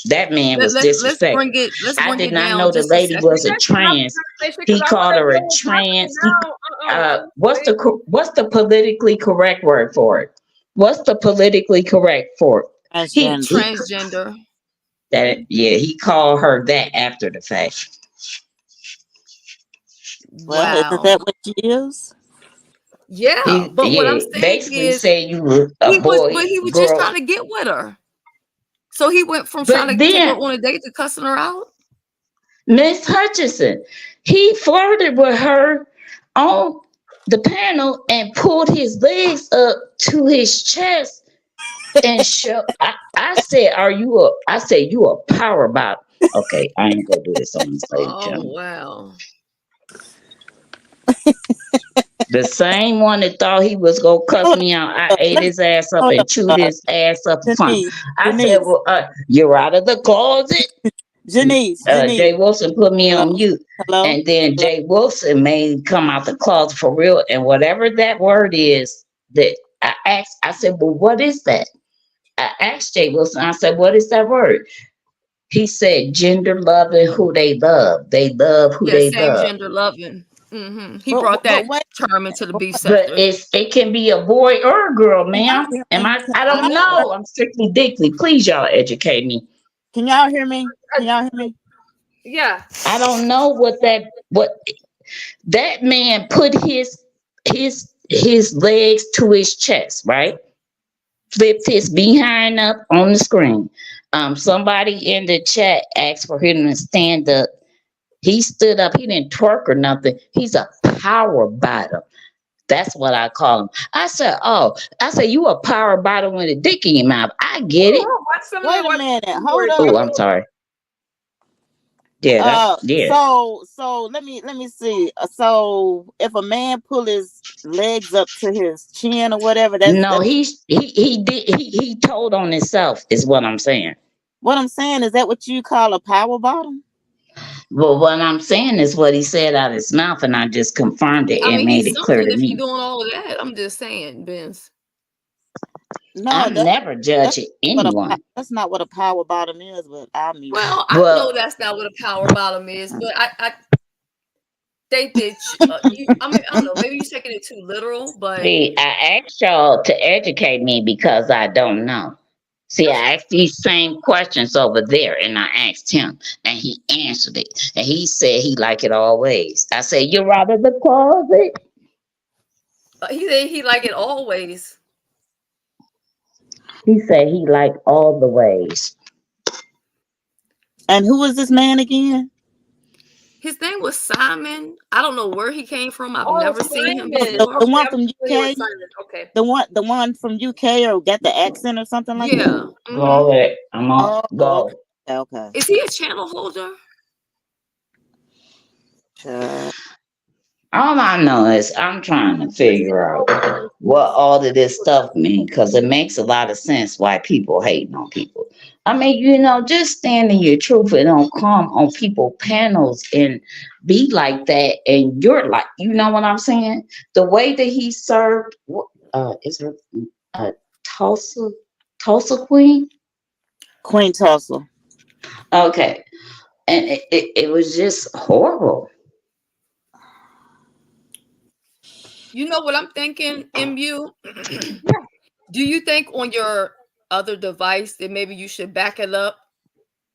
That man was disrespectful. Let's I bring did it not down know the just a lady was second. a trans. He called her a trans. What's the politically correct word for it? What's the politically correct for it? Transgender. He called her that after the fact. Well, isn't Wow. that what she is? Yeah, but what I'm saying basically is say you were a he boy, was just girl. trying to get with her. So he went from But trying to take her on a date to cussing her out. Miss Hutchinson, he flirted with her on the panel and pulled his legs up to his chest and show. I said, I said, you a power bottom. Okay, I ain't gonna do this on the stage, Oh gentlemen. wow. The same one that thought he was gonna cuss Hold me out, I up, ate let me his ass up hold and up, chewed his ass up for fun. Janice, I said, Janice, well, you're out of the closet. Janice. Jay Wilson put me Hello, on mute, hello. and then Hello? Jay Wilson made him come out the closet for real. And whatever that word is, that I asked, I said, well, what is that? I asked Jay Wilson, I said, what is that word? He said, gender loving who they love. They love who Yeah, they same love. gender loving. He But brought that wait, term into the beef But sector. it can be a boy or a girl, can y'all ma'am. hear Am me? I don't know. I'm strictly dickly. Please y'all educate me. Can y'all hear me? Can y'all hear me? Yeah. I don't know what that man put his legs to his chest, right? Flipped his behind up on the screen. Somebody in the chat asked for him to stand up. He stood up. He didn't twerk or nothing. He's a power bottom. That's what I call him. I said, you a power bottom with a dick in your mouth. I get it. Watch some of Wait them. a Watch minute. some Hold words. Oh, up. I'm sorry. Yeah, yeah. So let me see. So if a man pull his legs up to his chin or whatever, that's No, he told on himself is what I'm saying. what I'm saying. Is that what you call a power bottom? Well, what I'm saying is what he said out of his mouth, and I just confirmed it I and mean, made he's it clear something to if he me. doing all of that. I'm just saying, Benz. No, I'm never that's judging anyone. that's not what a power bottom is. But I mean, Well, I know Well, that's not what a power bottom is, but I think that I mean, I don't know. Maybe you're taking it too literal, but see, I asked y'all to educate me because I don't know. See, I asked these same questions over there, and I asked him, and he answered it. And he said he like it always. I said, you're out of the closet. he said he like it always. He said he like all the ways. and who is this man again? His name was Simon. I don't know where he came from. I've Oh, never seen him Simon. before. The Okay, one I'm from familiar UK. with Simon. Okay. The one from UK or got the accent or something like that. Yeah. Go ahead. I'm on. Oh, Go. okay. Is he a channel holder? Sure. All I know is I'm trying to figure out what all of this stuff means because it makes a lot of sense why people hating on people. I mean, just stand in your truth and don't come on people panels and be like that. And you're like, you know what I'm saying? The way that he served, is it Tulsa Queen? Queen Tulsa. Okay. And it was just horrible. You know what I'm thinking, MU? Do you think on your other device that maybe you should back it up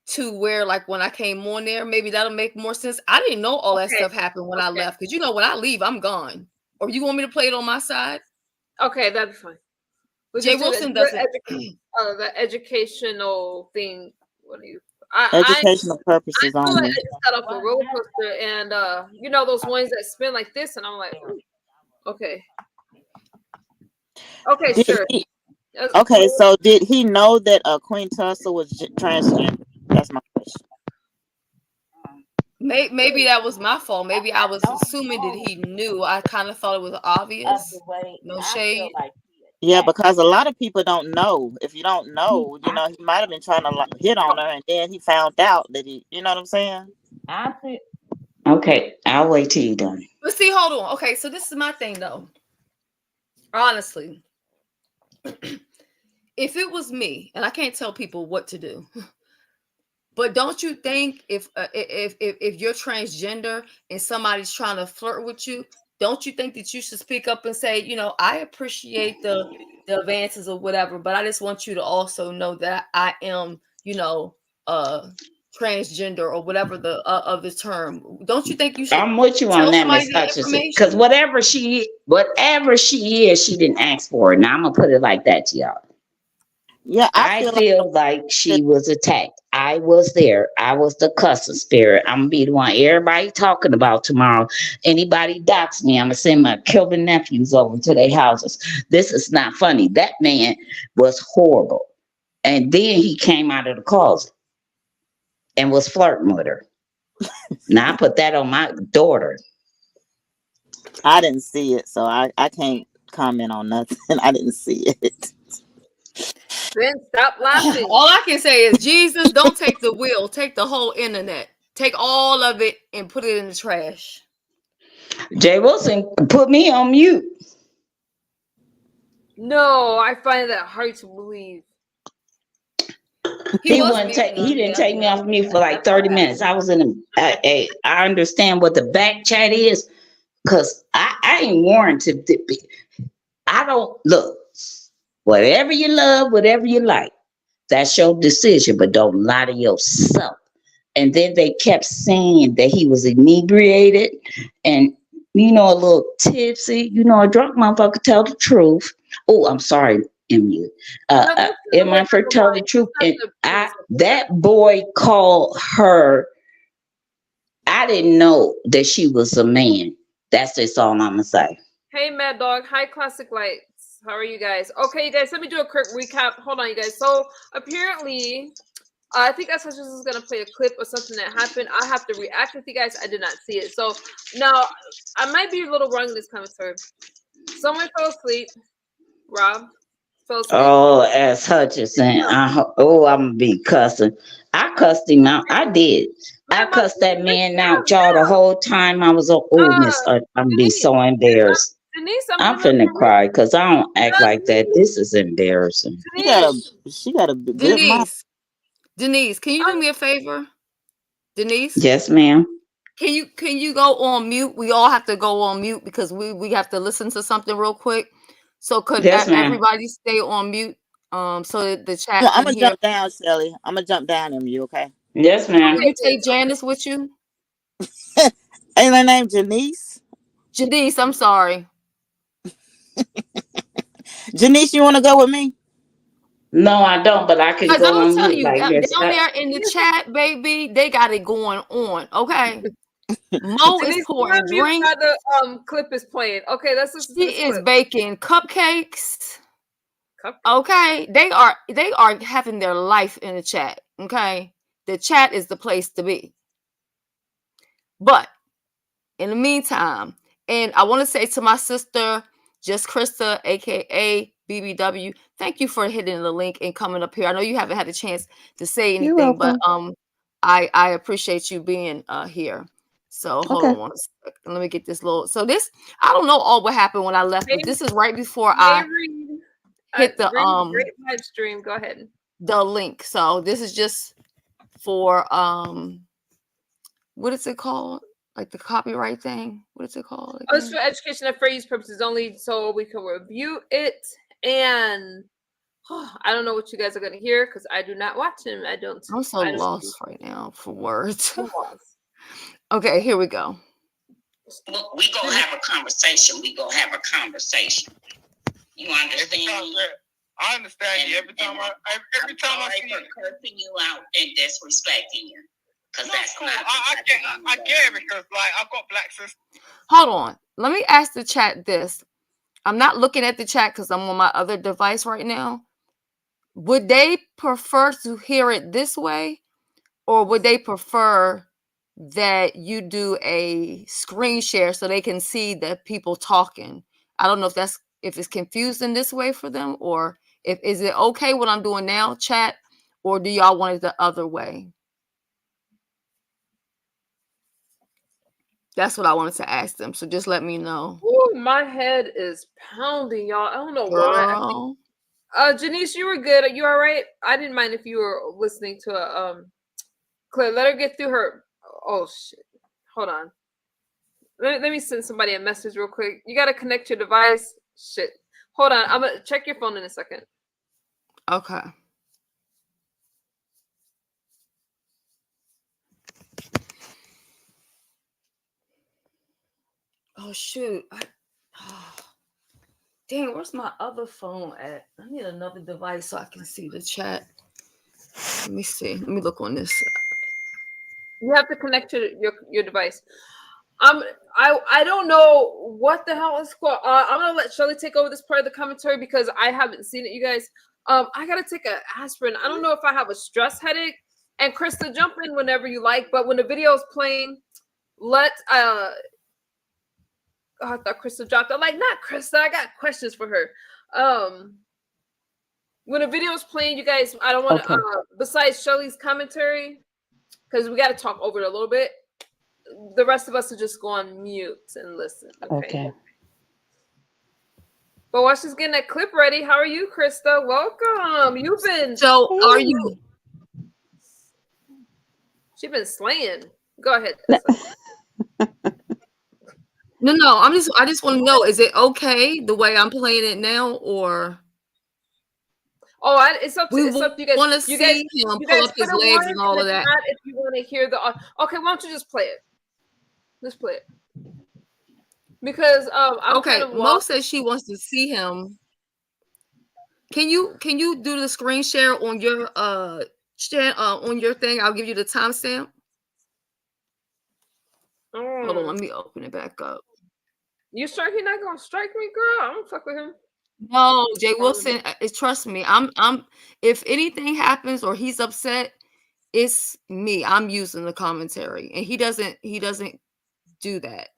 to where, like, when I came on there, maybe that'll make more sense? I didn't know all that Okay. stuff happened when I left, because when I leave, I'm gone. Or you want me to play it on my side? Okay, that'd be fine. We'll Jay just do Wilson the doesn't. the educational thing. What do you? Educational I purposes feel like only. I just got off a roller coaster, and those ones that spin like this, and I'm like, ooh, okay, Did sure. he, okay, so did he know that Queen Tulsa was transgender? That's my question. Maybe that was my fault. Maybe I was assuming that he knew. I kind of thought it was obvious. No shade. Yeah, because a lot of people don't know. If you don't know, he might have been trying to hit on her, and then he found out that you know what I'm saying? Okay, I'll wait till you're done. But see, hold on. Okay, so this is my thing, though. Honestly, if it was me, and I can't tell people what to do, but don't you think if you're transgender and somebody's trying to flirt with you, don't you think that you should speak up and say, I appreciate the advances or whatever, but I just want you to also know that I am, transgender or whatever the of the term. Don't you think you should? I'm with you on that, Miss Hutchinson. Because whatever she is, she didn't ask for it. Now I'm gonna put it like that to y'all. Yeah, I I feel feel like like she was attacked. I was there. I was the cussing spirit. I'm gonna be the one everybody talking about tomorrow. Anybody dox me, I'm gonna send my Kelvin nephews over to their houses. This is not funny. That man was horrible. And then he came out of the closet and was flirting with her. Now I put that on my daughter. I didn't see it, so I can't comment on nothing. I didn't see it. Then stop laughing. All I can say is, Jesus, don't take the wheel. Take the whole internet. Take all of it and put it in the trash. Jay Wilson put me on mute. No, I find that hard to believe. He was Wouldn't take. muting He her. didn't Yeah, take me yeah. off mute for like 30 minutes. I was in I understand what the back chat is, because I ain't warranted to be. I don't look. Whatever you love, whatever you like, that's your decision. But don't lie to yourself. And then they kept saying that he was inebriated and a little tipsy. A drunk motherfucker tell the truth. Oh, I'm sorry, MU. No, that's not the way For to tell lie. the truth. That's And not the principle. that boy called her. I didn't know that she was a man. That's just all I'm gonna say. Hey, Mad Dog. Hi, Classic Lights. How are you guys? Okay, you guys, let me do a quick recap. Hold on, you guys. So, apparently, I think SSS is going to play a clip of something that happened. I have to react with you guys. I did not see it. So, now, I might be a little wrong in this commentary. Someone fell asleep. Rob fell asleep. Oh, as Hutchinson. I'm gonna be cussing. I cussed him out. I did. I cussed that man out, y'all, the whole time I was on. Oh, Miss, I'm gonna be so embarrassed. Denise, I'm finna cry because I don't act like that. This is embarrassing. She got a good mind. Denise, can you do me a favor? Denise? Yes, ma'am. Can you go on mute? We all have to go on mute because we have to listen to something real quick. So could Yes, ma'am. everybody stay on mute? So that the chat I'm can gonna hear. jump down, Shelly. I'm gonna jump down on you, okay? Yes, ma'am. Can you take Janice with you? Ain't her name Janice? Janice, I'm sorry. Janice, you want to go with me? No, I don't, but I can Because I'm go gonna on tell mute you, like down this. there in the chat, baby, they got it going on. Okay, Mo is Denise, pouring drinks. the clip is playing. Okay, let's listen to She this is clip. baking cupcakes. Okay, they are having their life in the chat. Okay, the chat is the place to be. But in the meantime, and I want to say to my sister, Just Krista, aka BBW, thank you for hitting the link and coming up here. I know you haven't had a chance to say You're anything, but welcome. I appreciate you being here. So hold Okay. on one second. Let me get this little. So this, I don't know all what happened when I left, but this is right before I hit the great live stream. Go ahead. the link. So this is just for what is it called? Like the copyright thing. What is it called? Oh, it's for education and fair use purposes only, so we can review it. And I don't know what you guys are gonna hear because I do not watch him. I'm so lost right now for words. Okay, here we go. We gonna have a conversation. We gonna have a conversation. You understand? I understand you. Every time I see you, cursing you out and disrespecting you, because that's cool. not. I get it because I've got black sisters. Hold on. Let me ask the chat this. I'm not looking at the chat because I'm on my other device right now. Would they prefer to hear it this way, or would they prefer that you do a screen share so they can see the people talking? I don't know if it's confusing this way for them, or is it okay what I'm doing now, chat, or do y'all want it the other way? That's what I wanted to ask them. So just let me know. Oh, my head is pounding, y'all. I don't know why. Janice, you were good. Are you all right? I didn't mind if you were listening to a Claire. Let her get through her. Oh shit! Hold on. Let me send somebody a message real quick. You gotta connect your device. Shit. Hold on. I'm gonna check your phone in a second. Okay. Oh shoot. Dang, where's my other phone at? I need another device so I can see the chat. Let me see. Let me look on this. You have to connect to your device. I don't know what the hell is called. I'm gonna let Shirley take over this part of the commentary because I haven't seen it, you guys. I gotta take an aspirin. I don't know if I have a stress headache. And Krista, jump in whenever you like. But when the video is playing, let oh, I thought Krista dropped. I'm like, not Krista. I got questions for her. When the video is playing, you guys, I don't want to. Okay. Besides Shirley's commentary, because we got to talk over it a little bit. The rest of us will just go on mute and listen. Okay. But while she's getting that clip ready, how are you, Krista? Welcome. You've been are you? She's been slaying. Go ahead. No. I just want to know, is it okay the way I'm playing it now, or? Oh, it's up to you guys. Want to see him pull up his legs and all of that. If you want to hear the okay, why don't you just play it? Let's play it. Because Mo says she wants to see him. Can you do the screen share on your on your thing? I'll give you the timestamp. Hold on, let me open it back up. You sure he's not gonna strike me, girl? I don't fuck with him. No, Jay Wilson. Trust me. I'm. If anything happens or he's upset, it's me. I'm using the commentary, and he doesn't do that.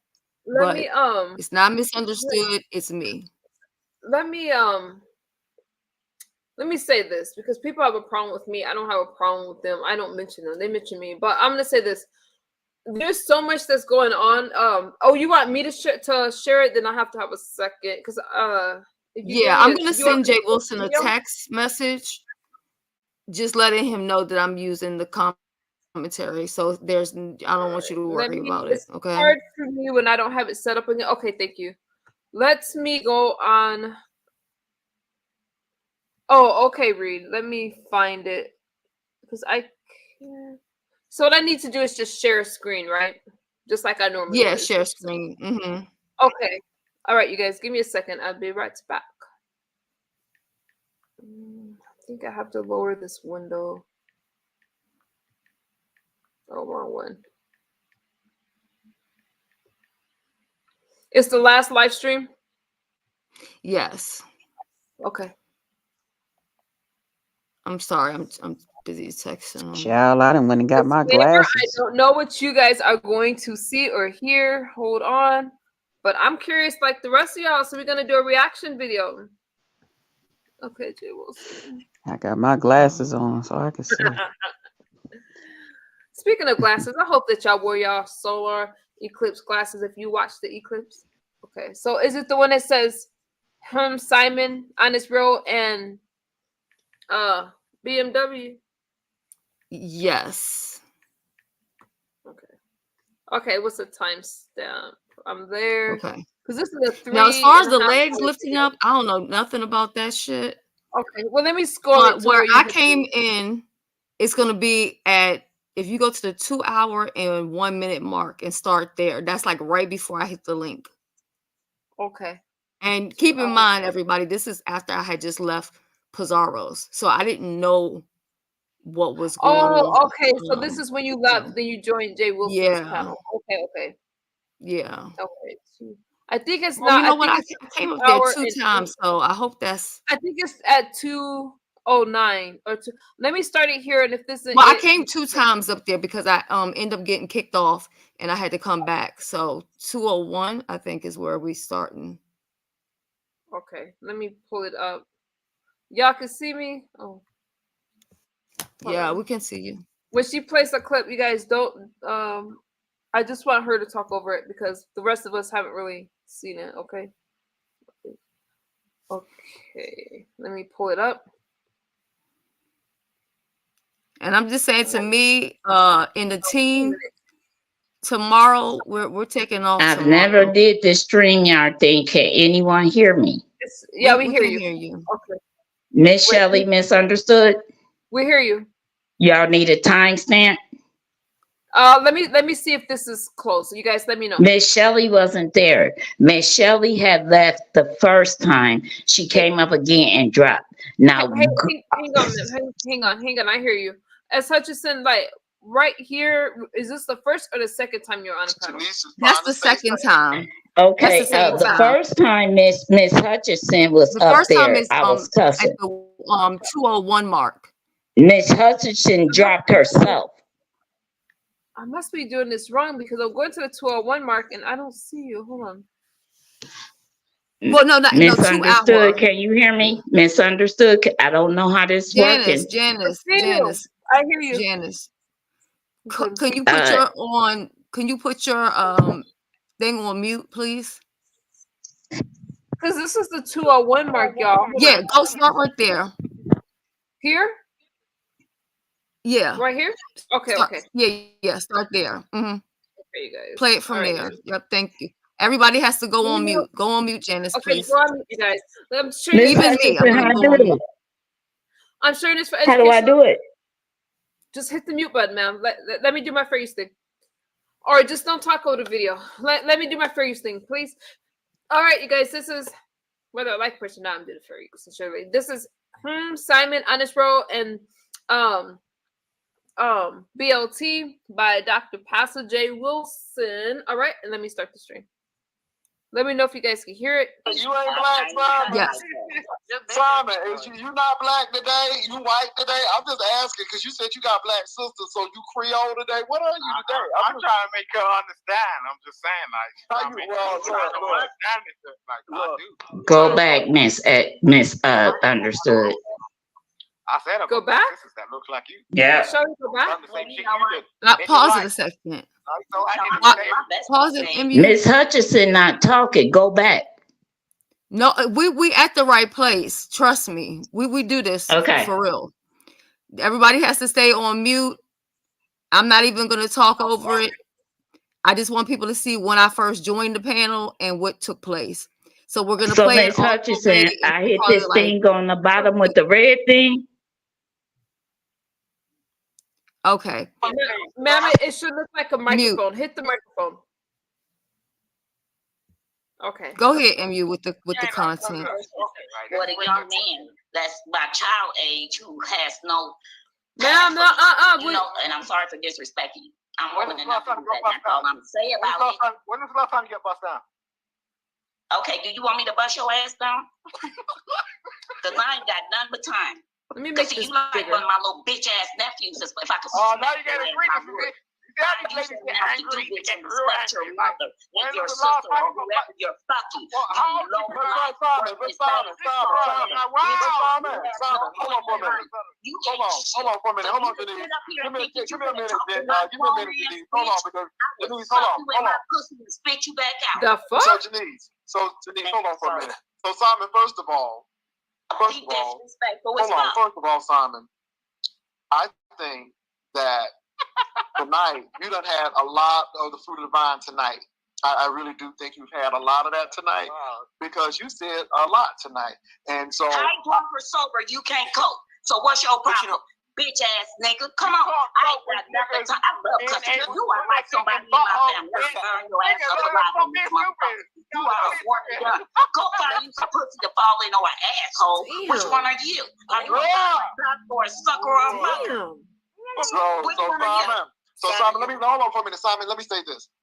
It's not misunderstood. It's me. Let me say this because people have a problem with me. I don't have a problem with them. I don't mention them. They mention me. But I'm gonna say this. There's so much that's going on. Oh, you want me to share it? Then I have to have a second because I'm gonna send Jay Wilson a text message, just letting him know that I'm using the commentary. So I don't want you to worry about it. Okay. It's hard for me when I don't have it set up again. Okay, thank you. Let me go on. Oh, okay, Reed. Let me find it because I can't. So what I need to do is just share a screen, right? Just like I normally do. Share screen. Mm-hmm. Okay. All right, you guys, give me a second. I'll be right back. I think I have to lower this window. Oh, wrong one. It's the last live stream? Yes. Okay. I'm sorry. I'm busy texting. Child, I done went and got my glasses. I don't know what you guys are going to see or hear. Hold on. But I'm curious like the rest of y'all. So we're going to do a reaction video. Okay, Jay Wilson. I got my glasses on so I can see. Speaking of glasses, I hope that y'all wore y'all solar eclipse glasses if you watch the eclipse. Okay, so is it the one that says Simon on this road and BMW? Yes. Okay, what's the timestamp? I'm there. Okay. Because this is a 3. Now, as far as the legs lifting up, I don't know nothing about that shit. Okay, well, let me scroll. Where I came in, it's going to be if you go to the 2 hour and 1 minute mark and start there, that's like right before I hit the link. Okay. And keep in mind, everybody, this is after I had just left Pizarro's. So I didn't know what was going on. Oh, okay. So this is when you left, then you joined Jay Wilson's panel. Okay. Yeah. Okay. I think it's not. You know what? I came up there 2 times, so I hope that's. I think it's at 2:09 or 2. Let me start it here, and if this is. Well, I came 2 times up there because I ended up getting kicked off, and I had to come back. So 2:01, I think, is where we starting. Okay, let me pull it up. Y'all can see me. Oh. Yeah, we can see you. When she plays a clip, you guys don't. I just want her to talk over it because the rest of us haven't really seen it. Okay. Okay. Let me pull it up. And I'm just saying to me, in the team, tomorrow we're taking off. I've never did this StreamYard thing. Can anyone hear me? Yeah, we hear can you. Hear you. Okay. Miss Shelley, misunderstood. We hear you. Y'all need a timestamp? Let me see if this is close. You guys, let me know. Miss Shelley wasn't there. Miss Shelley had left the first time. She came up again and dropped. Now, Hang on, ma'am. Hang on. I hear you. As Hutchison, like right here, is this the first or the second time you're on a panel? That's the second time. okay, That's the same the time. first time Miss Hutchison was The up first time there, is I was at cussing. the 201 mark. Miss Hutchison dropped herself. I must be doing this wrong because I'm going to the 201 mark and I don't see you. Hold on. Well, no, 2 Misunderstood. hour. Can you hear me? Misunderstood. I don't know how this working. Janice. I hear you. Janice. Okay. Can you put your thing on mute, please? Because this is the 201 mark, y'all. Hold Yeah, on. go start right there. Here? Yeah. Right here? Okay, Start, okay. Yeah, start there. Okay, you guys. Play it from All right, there. guys. Yep, thank you. Everybody has to go on mute. Go on mute, Janice, Okay, please. go on mute, you guys. I'm sure Miss Even me, I'm Hutchison, gonna how go I on do mute. it? I'm sharing this for How education. do I do it? Just hit the mute button, ma'am. Let me do my fair use thing. Or just don't talk over the video. Let me do my fair use thing, please. All right, you guys. This is whether I like person or not. I'm doing the fair use. Surely. This is Simon Honest Row and BLT by Dr. Pastor J. Wilson. All right, and let me start the stream. Let me know if you guys can hear it. You ain't black, Simon. Yes. Simon, you not black today? You white today? I'm just asking because you said you got black sisters, so you Creole today. What are you today? I'm trying to make her understand. I'm just saying, like, Go back, Miss Understood. I said, Go back? Sisters that look like you. Yeah. Show me go back. Pause it a second. Pause it. Miss Hutchison not talking. Go back. No, we at the right place. Trust me. We do this for real. Everybody has to stay on mute. I'm not even going to talk over it. I just want people to see when I first joined the panel and what took place. So we're going to play Miss Hutchison, I hit this thing on the bottom with the red thing. Okay. Ma'am, it should look like a microphone. Mute. Hit the microphone. Okay. Go ahead, MU, with the content. What a young man that's my child age who has no. Ma'am, you know, and I'm sorry for disrespecting you. I'm willing enough to do that. That's all I'm saying about it. When was the last time you got bust down? Okay, do you want me to bust your ass down? Because I ain't got none but time. Let me make this you like bigger. one of my little bitch ass nephews. If I could. Oh, now you got to agree with me. You shouldn't have to do with and respect your mother and your sister or whoever you're fucking. How old are you? Simon, hold on for a minute. Hold on for a minute. Hold on, Denise. Give me a minute, Denise. Hold on, because Denise, hold on. Spit you back out. The fuck? So Denise, hold on for a minute. So Simon, first of all, Simon, I think that tonight you done had a lot of the fruit of the vine tonight. I really do think you've had a lot of that tonight because you said a lot tonight. And so I ain't drunk or sober, you can't cope. So what's your problem? Bitch ass nigga. Come on. I ain't got nothing to I love cussing. You are like somebody in my family. Burn your ass up alive in this motherfucker. You are a warning gun. Go find you some pussy to fall in or an asshole. Which one are you? Are you a duck or a sucker or a mother? So Simon, let me hold on for a minute. Simon, let me say this.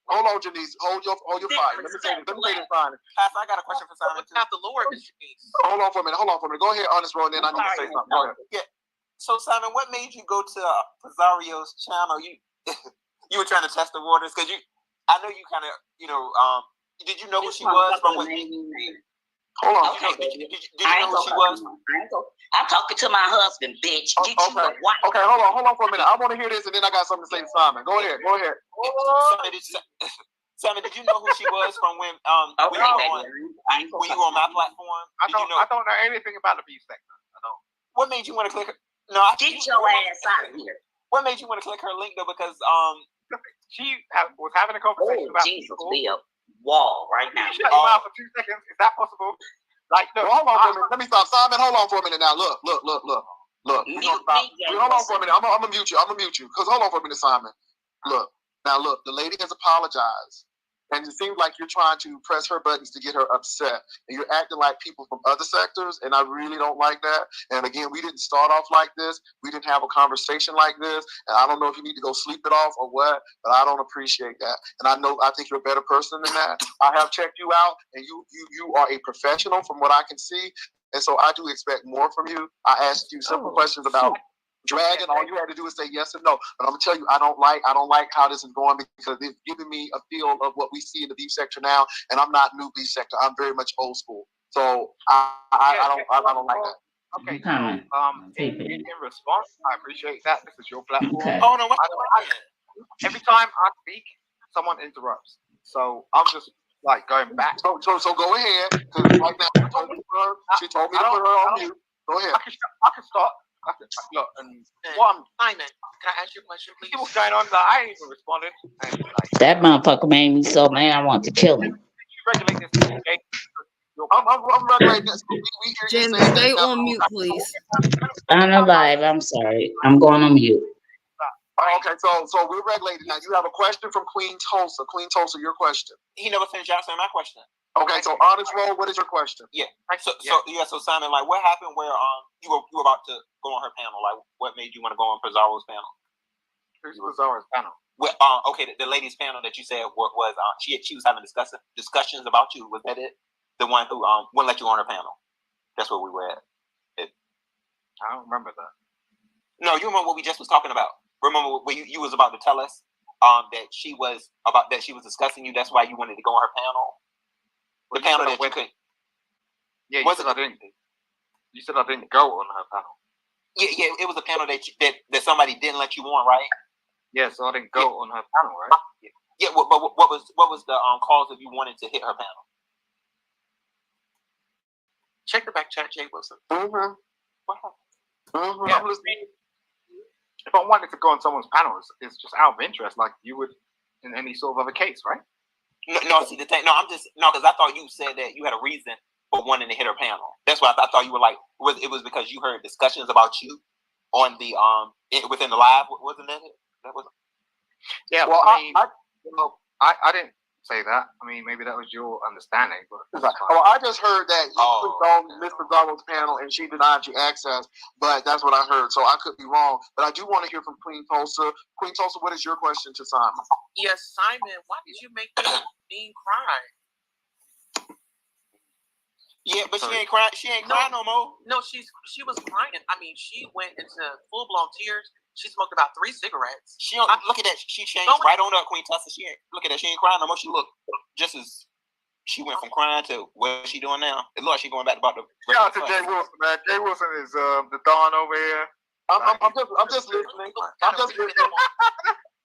Hold on, Janice. Hold your fire. Let me say this, Simon. Pastor, I got a question for Simon too. Have the Lord, Janice. Hold on for a minute. Go ahead, Honest Road, and then I need to say something. Go ahead. Yeah. So Simon, what made you go to Pizario's channel? You were trying to test the waters because I know you kind of did you know who she was from what? Hold on. Okay. Did you know who she was? I'm talking to my husband, bitch. Okay, hold on for a minute. I want to hear this, and then I got something to say to Simon. Go ahead. Simon, did you know who she was from when you were on my platform? I don't know anything about the beef sector. I don't. What made you want to click her? No, get your ass out of here. What made you want to click her link though? Because she was having a conversation about Jesus be a wall right now. Shut your mouth for 2 seconds. Is that possible? Like, no, hold on for a minute. Let me stop. Simon, hold on for a minute now. Look. Hold on for a minute. I'm gonna mute you. Cause hold on for a minute, Simon. Look, the lady has apologized. And it seems like you're trying to press her buttons to get her upset. And you're acting like people from other sectors, and I really don't like that. And again, we didn't start off like this. We didn't have a conversation like this. And I don't know if you need to go sleep it off or what, but I don't appreciate that. And I think you're a better person than that. I have checked you out, and you are a professional from what I can see. And so I do expect more from you. I asked you simple questions about dragging. All you had to do is say yes or no. But I'm gonna tell you, I don't like how this is going, because it's giving me a feel of what we see in the beef sector now, and I'm not new beef sector. I'm very much old school. So I don't like that. Okay. In response, I appreciate that. This is your platform. Okay. Oh no, Every time I speak, someone interrupts. So I'm just like going back. So go ahead. 'Cause right now she told me to put her on mute. Go ahead. I can start. Look, and what I'm Simon, can I ask you a question, please? see what's going on. Like, I ain't even responded. And, like, That motherfucker made me so mad I want to kill him. you regulate this. Okay? I'm regulating this. We hear you Jen, saying stay that. on mute, please. I'm alive. I'm sorry. I'm going on mute. Okay, so we're regulating now. You have a question from Queen Tulsa. Queen Tulsa, your question. He never finished answering my question. Okay, so honest roll, what is your question? Yeah. So Simon, like, what happened where you were about to go on her panel? Like, what made you want to go on Pizarro's panel? Who's Pizarro's panel? Well, okay, the ladies' panel that you said was she was having discussions about you. Was that it? The one who wouldn't let you on her panel. That's where we were at. I don't remember that. No, you remember what we just was talking about? Remember what you was about to tell us that she was discussing you. That's why you wanted to go on her panel. The panel that you couldn't. Yeah, you said I didn't. You said I didn't go on her panel. Yeah, it was a panel that somebody didn't let you on, right? Yeah, so I didn't go on her panel, right? Yeah, but what was the cause of you wanting to hit her panel? Check the back chat, Jay Wilson. Mm-hmm. What happened? Mm-hmm. Yeah, I'm listening. If I wanted to go on someone's panel, it's just out of interest, like you would in any sort of other case, right? No, see the thing. No, because I thought you said that you had a reason for wanting to hit her panel. That's why I thought you were like, it was because you heard discussions about you on the within the live, wasn't that it? That was. Yeah, well, I didn't say that. I mean, maybe that was your understanding, but well, I just heard that you clicked on Miss Pizarro's panel and she denied you access, but that's what I heard, so I could be wrong. But I do want to hear from Queen Tulsa. Queen Tulsa, what is your question to Simon? Yes, Simon, why did you make Dean cry? Yeah, but she ain't crying. She ain't crying no more. No, she was crying. I mean, she went into full blown tears. She smoked about 3 cigarettes. She don't look at that. She changed right on up, Queen Tulsa. She ain't look at that. She ain't crying no more. She looked just as she went from crying to what she doing now. It looks like she going back about the. Shout out to Jay Wilson, man. Jay Wilson is the Don over here. I'm just listening. I'm just listening.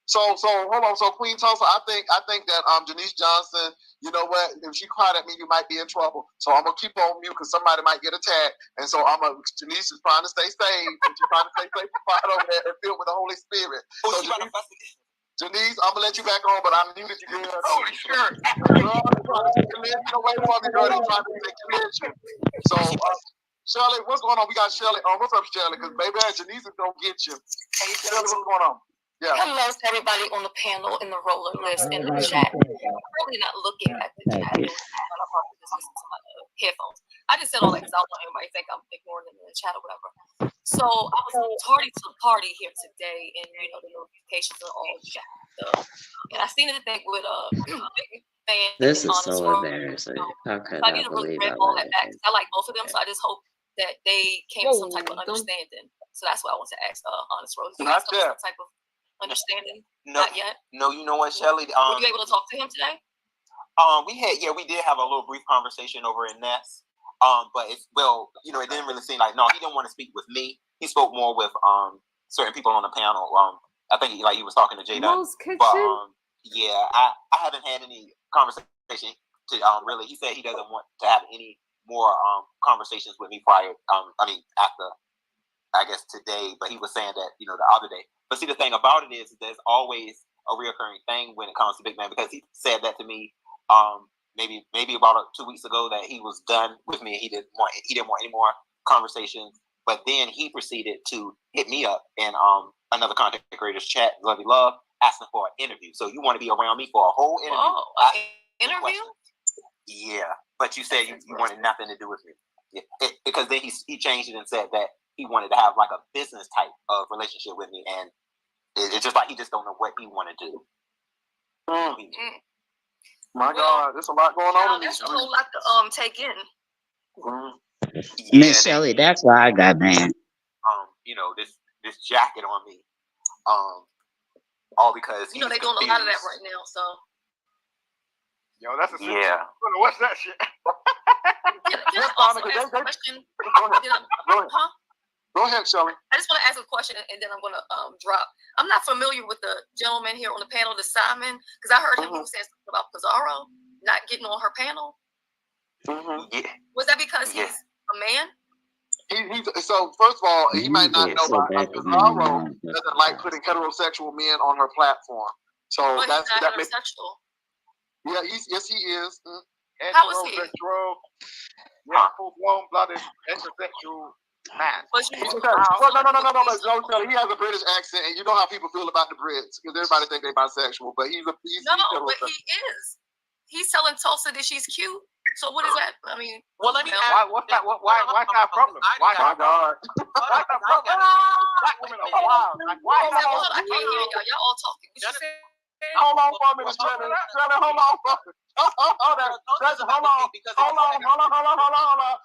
So hold on. So Queen Tulsa, I think that Janice Johnson, you know what? If she cried at me, you might be in trouble. So I'm gonna keep on mute because somebody might get attacked. And so Janice is trying to stay safe, and she's trying to stay safe and fight over there and filled with the Holy Spirit. So Janice, I'm gonna let you back on, but I muted you. Holy shit! Away from me, girl. They trying to take connection. So. Shirley, what's going on? We got Shirley. What's up, Shirley? Because baby, Janice is gonna get you. Hey, Shirley, what's going on? Yeah. Hello to everybody on the panel, in the roller list, in the chat. I'm really not looking at the chat. I'm just listening to my headphones. I just said all that because I don't want anybody to think I'm ignoring them in the chat or whatever. So I was tardy to the party here today, and the notifications and all that. And I seen the thing with big fan. This is so embarrassing. How could I need to really bring all that back. I like both of them, so I just hope that they came to some type of understanding. So that's why I want to ask Honest Rose. You guys come to some type of understanding? No, not yet. No, you know what, Shelly? Were you able to talk to him today? We did have a little brief conversation over in Ness. But it didn't really seem like he didn't want to speak with me. He spoke more with certain people on the panel. I think he was talking to Jada. But I haven't had any conversation to really. He said he doesn't want to have any more conversations with me prior. After I guess today. But he was saying that the other day. But see, the thing about it is there's always a reoccurring thing when it comes to Big Man, because he said that to me maybe about 2 weeks ago that he was done with me. He didn't want any more conversations. But then he proceeded to hit me up in another content creators chat, Lovey Love, asking for an interview. So you want to be around me for a whole interview? Oh, interview? Yeah, but you said you wanted nothing to do with me. Yeah. Because then he changed it and said that he wanted to have like a business type of relationship with me, and it's just like he just don't know what he want to do. My God, there's a lot going on. That's a whole lot to take in. Miss Shelley, that's why I got banned. You know, this jacket on me. All because they're doing a lot of that right now. So. Yo, that's a yeah. What's that shit? Can I also ask a question? Go ahead, Shelley. I just want to ask a question, and then I'm going to drop. I'm not familiar with the gentleman here on the panel, the Simon, because I heard him say something about Pizarro not getting on her panel. Yeah. Was that because he's a man? So first of all, he might not know about Pizarro doesn't like putting heterosexual men on her platform. So but that's he's not that heterosexual. Yeah, yes, he is. How is he? Full-blooded heterosexual man. No. He has a British accent, and you know how people feel about the Brits because everybody think they're bisexual, but he's but he is. He's telling Tulsa that she's cute. So what is that? I mean, well, let me ask. What's that? Why kind of problem? Why kind of problem? Why kind of problem? Black women are wild. Like, why? I can't hear y'all. Y'all all talking. What you say? Hold on for a minute, Shelley. Hold on.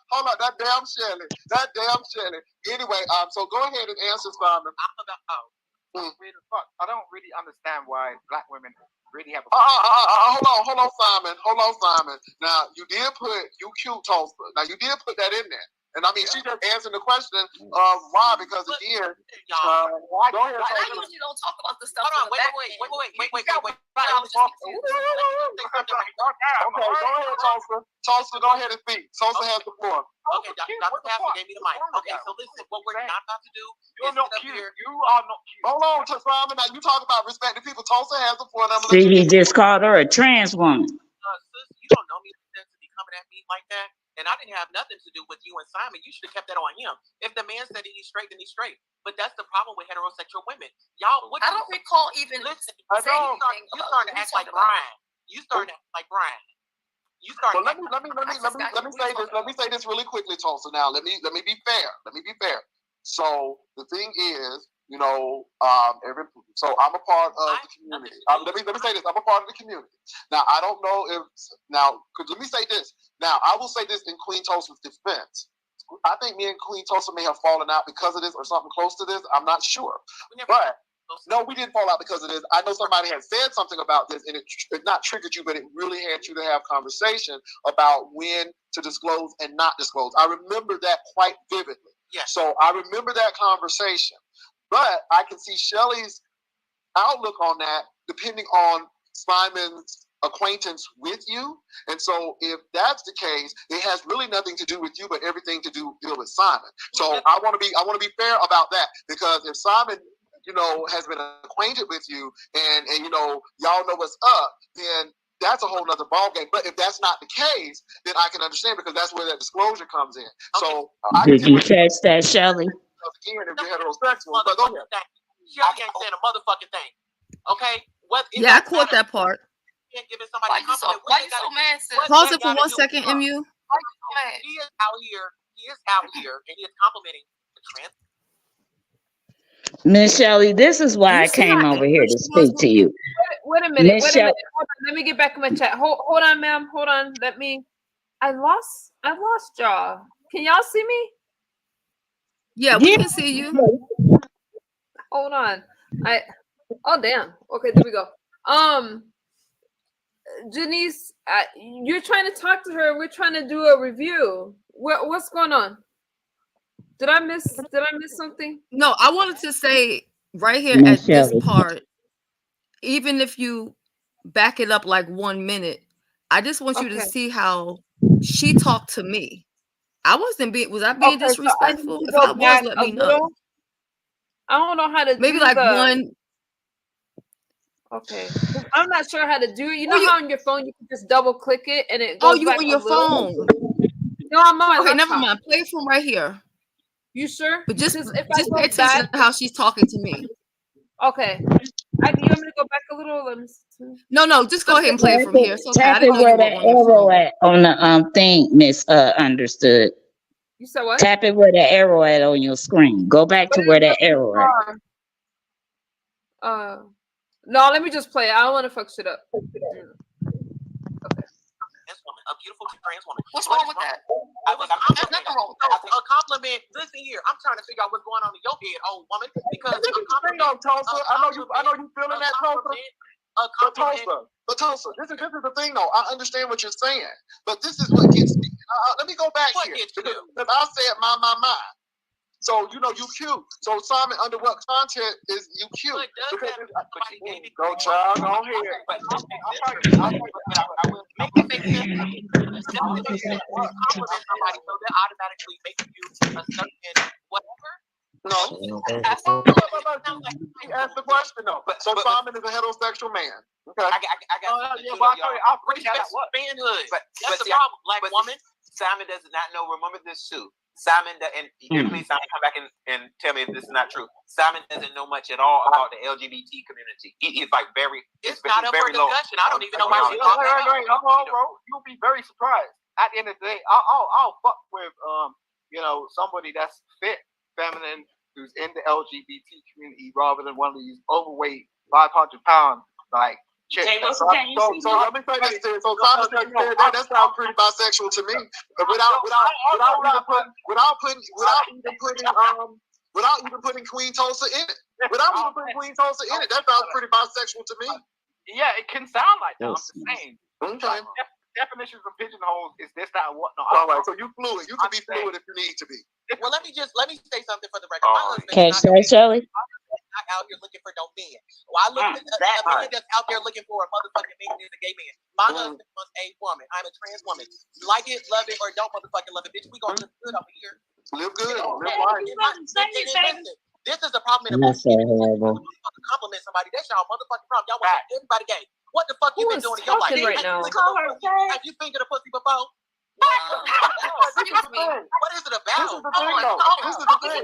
Hold on. That damn Shelley. Anyway, so go ahead and answer, Simon. I don't really understand why black women really have. Hold on, Simon. Now you did put you cute Tulsa. Now you did put that in there. And I mean, she just answered the question of why, because again, I usually don't talk about the stuff. Hold on, wait. Okay, go ahead, Tulsa, go ahead and speak. Tulsa has the floor. Okay, Dr. Pastor gave me the mic. Okay, so listen, what we're not about to do is not cute. You are not cute. Hold on, Simon. Now you talk about respecting people. Tulsa has the floor. See, he just called her a trans woman. Sis, you don't know me to be coming at me like that. And I didn't have nothing to do with you and Simon. You should have kept that on him. If the man said that he's straight, then he's straight. But that's the problem with heterosexual women. Y'all, I don't recall even listen. You starting to act like Brian. You starting to act like Brian. You starting. Well, let me say this really quickly, Tulsa. Now, let me be fair. So the thing is, so I'm a part of the community. Let me say this. I'm a part of the community. Now, I don't know let me say this. Now, I will say this in Queen Tulsa's defense. I think me and Queen Tulsa may have fallen out because of this or something close to this. I'm not sure. But no, we didn't fall out because of this. I know somebody had said something about this, and it not triggered you, but it really had you to have conversation about when to disclose and not disclose. I remember that quite vividly. Yeah. So I remember that conversation. But I can see Shelley's outlook on that depending on Simon's acquaintance with you. And so if that's the case, it has really nothing to do with you, but everything to deal with Simon. So I want to be fair about that, because if Simon, has been acquainted with you and y'all know what's up, then that's a whole nother ballgame. But if that's not the case, then I can understand, because that's where that disclosure comes in. So did you catch that, Shelley? Again, if you're heterosexual, but go ahead. Shelley ain't saying a motherfucking thing. Okay? I caught that part. Can't give somebody why you so mad, sis? Pause it for 1 second, MU. Why you so mad? He is out here, and he is complimenting the trans. Miss Shelley, this is why I came over here to speak to you. Wait a minute. Hold on. Let me get back in my chat. Hold on, ma'am. Hold on. I lost y'all. Can y'all see me? Yeah, we can see you. Hold on. Oh damn. Okay, there we go. Janice, you're trying to talk to her. We're trying to do a review. What's going on? Did I miss something? No, I wanted to say right here at this part, even if you back it up like 1 minute, I just want you to see how she talked to me. Was I being disrespectful? If I was, let me know. I don't know how to maybe do like one. Okay, I'm not sure how to do it. You know how on your phone you can just double click it and it goes you back on your phone? No, I'm on my laptop. Never mind. Play it from right here. You sure? But just pay attention to how she's talking to me. Okay. You want me to go back a little? Let me see. No, just go ahead and play it from here. It's okay. I Tap didn't it know you where were the on your arrow phone. at on the thing, Miss Understood. You said what? Tap it where the arrow at on your screen. Go back to where that arrow at. No, let me just play it. I don't want to fuck shit up. Woman, a beautiful trans woman. What's wrong with that? There's nothing wrong with that. A compliment. Listen here, I'm trying to figure out what's going on in your head, old woman. Because I know you feeling that, Tulsa. But Tulsa, this is the thing, though. I understand what you're saying, but this is what gets me. Let me go back here because I said my. So you cute. So Simon, under what content is you cute? Go child, go ahead. I will make it make sense. Compliment somebody so they're automatically making you a certain whatever. No. He asked the question though. So Simon is a heterosexual man. Okay. I got I'll bring that up. Manhood. But that's the problem. Black woman. Simon does not know. Remember this too. Simon, and please, Simon, come back and tell me if this is not true. Simon doesn't know much at all about the LGBT community. He's like it's not up for discussion. I don't even know why she's talking about it. Bro. You'll be very surprised. At the end of the day, I'll fuck with somebody that's fit, feminine, who's in the LGBT community rather than one of these overweight 500-pound like chicks. So let me say this to you. So Simon said that sounds pretty bisexual to me. Without even putting Queen Tulsa in it. Without even putting Queen Tulsa in it, that sounds pretty bisexual to me. Yeah, it can sound like that. I'm just saying. Okay. Definitions of pigeonholes is this, that, and whatnot. All right, so you fluid. You can be fluid if you need to be. Well, let me say something for the record. My husband Okay, Shirley. not out here looking for no men. Well, I look at a man that's out there looking for a motherfucking man is a gay man. My husband was a woman. I'm a trans woman. Like it, love it, or don't motherfucking love it, bitch. We gonna live good over here. Live good. Live right. This is the problem in That's so horrible. Compliment somebody. That's y'all motherfucking problem. Y'all want everybody gay. What the fuck you been doing in your life? Right now? Have you fingered a pussy before? Excuse me. What is it about? This is the thing.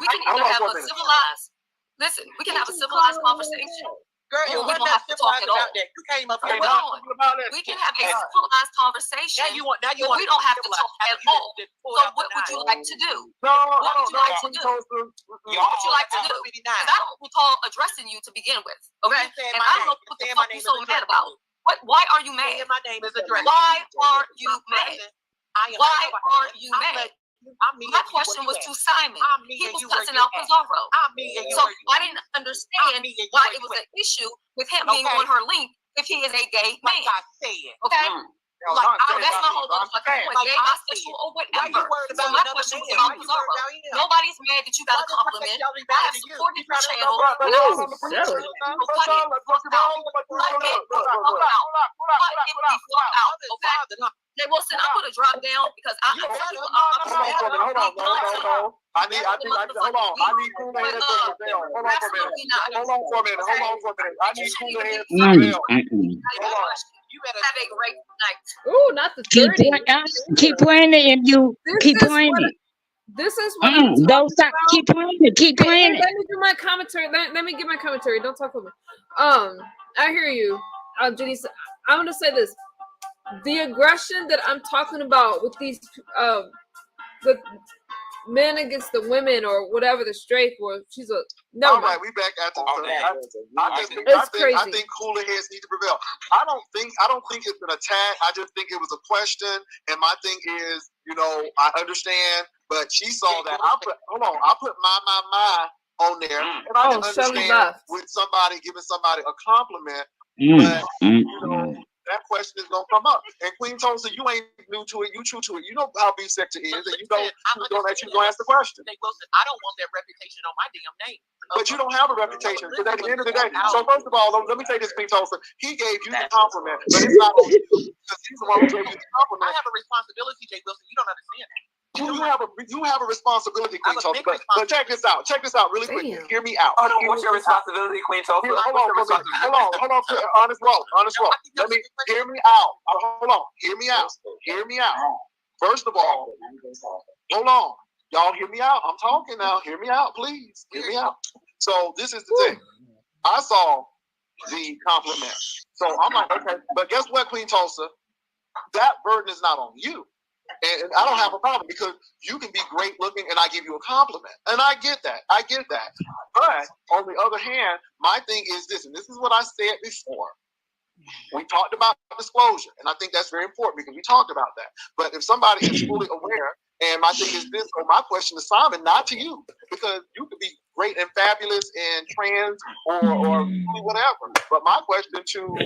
We can either have a civilized. Listen, we can have a civilized conversation. Girl, we don't have to talk at all. You came up here. We can have a civilized conversation. We don't have to talk at all. So what would you like to do? What would you like to do? What would you like to do? Because I don't recall addressing you to begin with. Okay? And I don't know what the fuck you're so mad about. Why are you mad? My name is addressed. Why are you mad? Why are you mad? My question was to Simon. He was cussing out Pizarro. So I didn't understand why it was an issue with him being on her link if he is a gay man. Okay? That's my whole motherfucking point. Gay, bisexual, or whatever. So my question was about Pizarro. Nobody's mad that you got a compliment. I have supported your channel. And I have supported you. Hey, Wilson, I'm gonna drop down because I need cool hands. Hold on for a minute. I need cool hands. You better have a great night. Ooh, not the 30. Keep playing it, and you keep playing it. This is what don't stop. About. Keep playing it. Keep playing it. Let me do my commentary. Let me give my commentary. Don't talk with me. I hear you, Jenny. I'm gonna say this. The aggression that I'm talking about with these with men against the women or whatever the straight for, she's a no. All right, we back at the I think cooler heads need to prevail. I don't think it's an attack. I just think it was a question. And my thing is, I understand, but she saw that. I put my on there, and I didn't understand with somebody giving somebody a compliment, but that question is gonna come up. And Queen Tulsa, you ain't new to it. You true to it. You know how B-sector is, and you don't that you gonna ask the question. I don't want that reputation on my damn name. But you don't have a reputation. Because at the end of the day, so first of all, let me say this, Queen Tulsa. He gave you the compliment, but it's not on you because he's the one who gave you the compliment. I have a responsibility, Jay Wilson. You don't understand that. You have a responsibility, Queen Tulsa. But check this out really quick. Hear me out. Oh, no, what's your responsibility, Queen Tulsa? Hold on. Honest roll. Let me hear me out. Hold on. Hear me out. First of all, hold on. Y'all hear me out. I'm talking now. Hear me out, please. Hear me out. So this is the thing. I saw the compliment. So I'm like, okay, but guess what, Queen Tulsa? That burden is not on you. And I don't have a problem because you can be great looking and I give you a compliment. And I get that. But on the other hand, my thing is this, and this is what I said before. We talked about disclosure, and I think that's very important because we talked about that. But if somebody is fully aware, and my thing is this, or my question to Simon, not to you, because you could be great and fabulous and trans or whatever. But my question to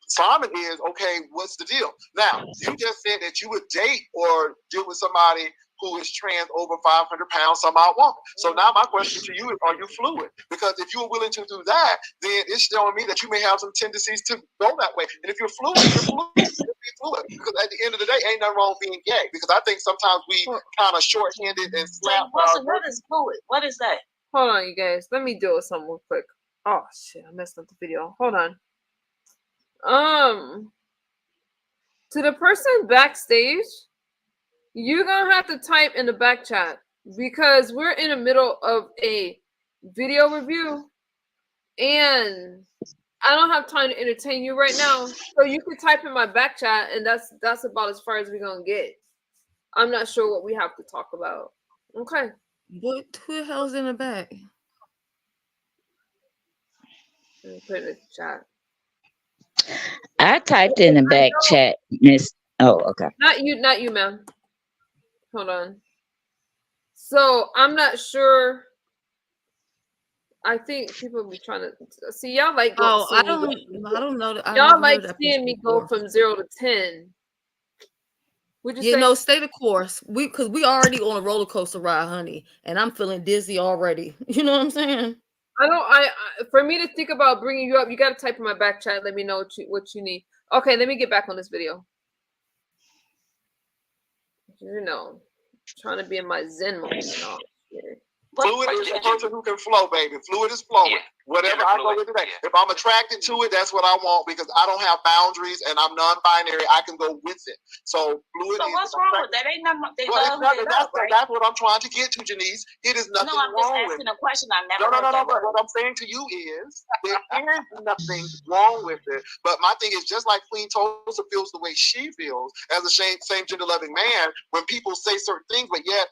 Simon is, okay, what's the deal? Now, you just said that you would date or deal with somebody who is trans over 500 pounds, some odd woman. So now my question to you is, are you fluid? Because if you're willing to do that, then it's showing me that you may have some tendencies to go that way. And if you're fluid, you're fluid. Be fluid. Because at the end of the day, ain't nothing wrong with being gay. Because I think sometimes we kind of short-handed and slap. What is fluid? What is that? Hold on, you guys. Let me deal with something real quick. Oh shit, I messed up the video. Hold on. To the person backstage, you're gonna have to type in the back chat because we're in the middle of a video review and I don't have time to entertain you right now. So you can type in my back chat and that's about as far as we're gonna get. I'm not sure what we have to talk about. Okay. What? Who the hell's in the back? Let me put it in the chat. I typed in the back chat, Miss. Oh, okay. Not you, ma'am. Hold on. So I'm not sure. I think people be trying to see y'all like. I don't know. Y'all like seeing me go from 0 to 10. Would you say? No, stay the course. Because we already on a roller coaster ride, honey, and I'm feeling dizzy already. You know what I'm saying? For me to think about bringing you up, you got to type in my back chat. Let me know what you need. Okay, let me get back on this video. You know, trying to be in my Zen mode. Fluid is a person who can flow, baby. Fluid is flowing. Yeah. Whatever I go with today. Yeah. If I'm attracted to it, that's what I want because I don't have boundaries and I'm non-binary. I can go with it. So fluid. So what's wrong with that? Ain't nothing. That's what I'm trying to get to, Janice. It is nothing wrong with it. No, I'm just asking a question. I never. No. But what I'm saying to you is there is nothing wrong with it. But my thing is just like Queen Tulsa feels the way she feels as a same gender loving man. When people say certain things, but yet.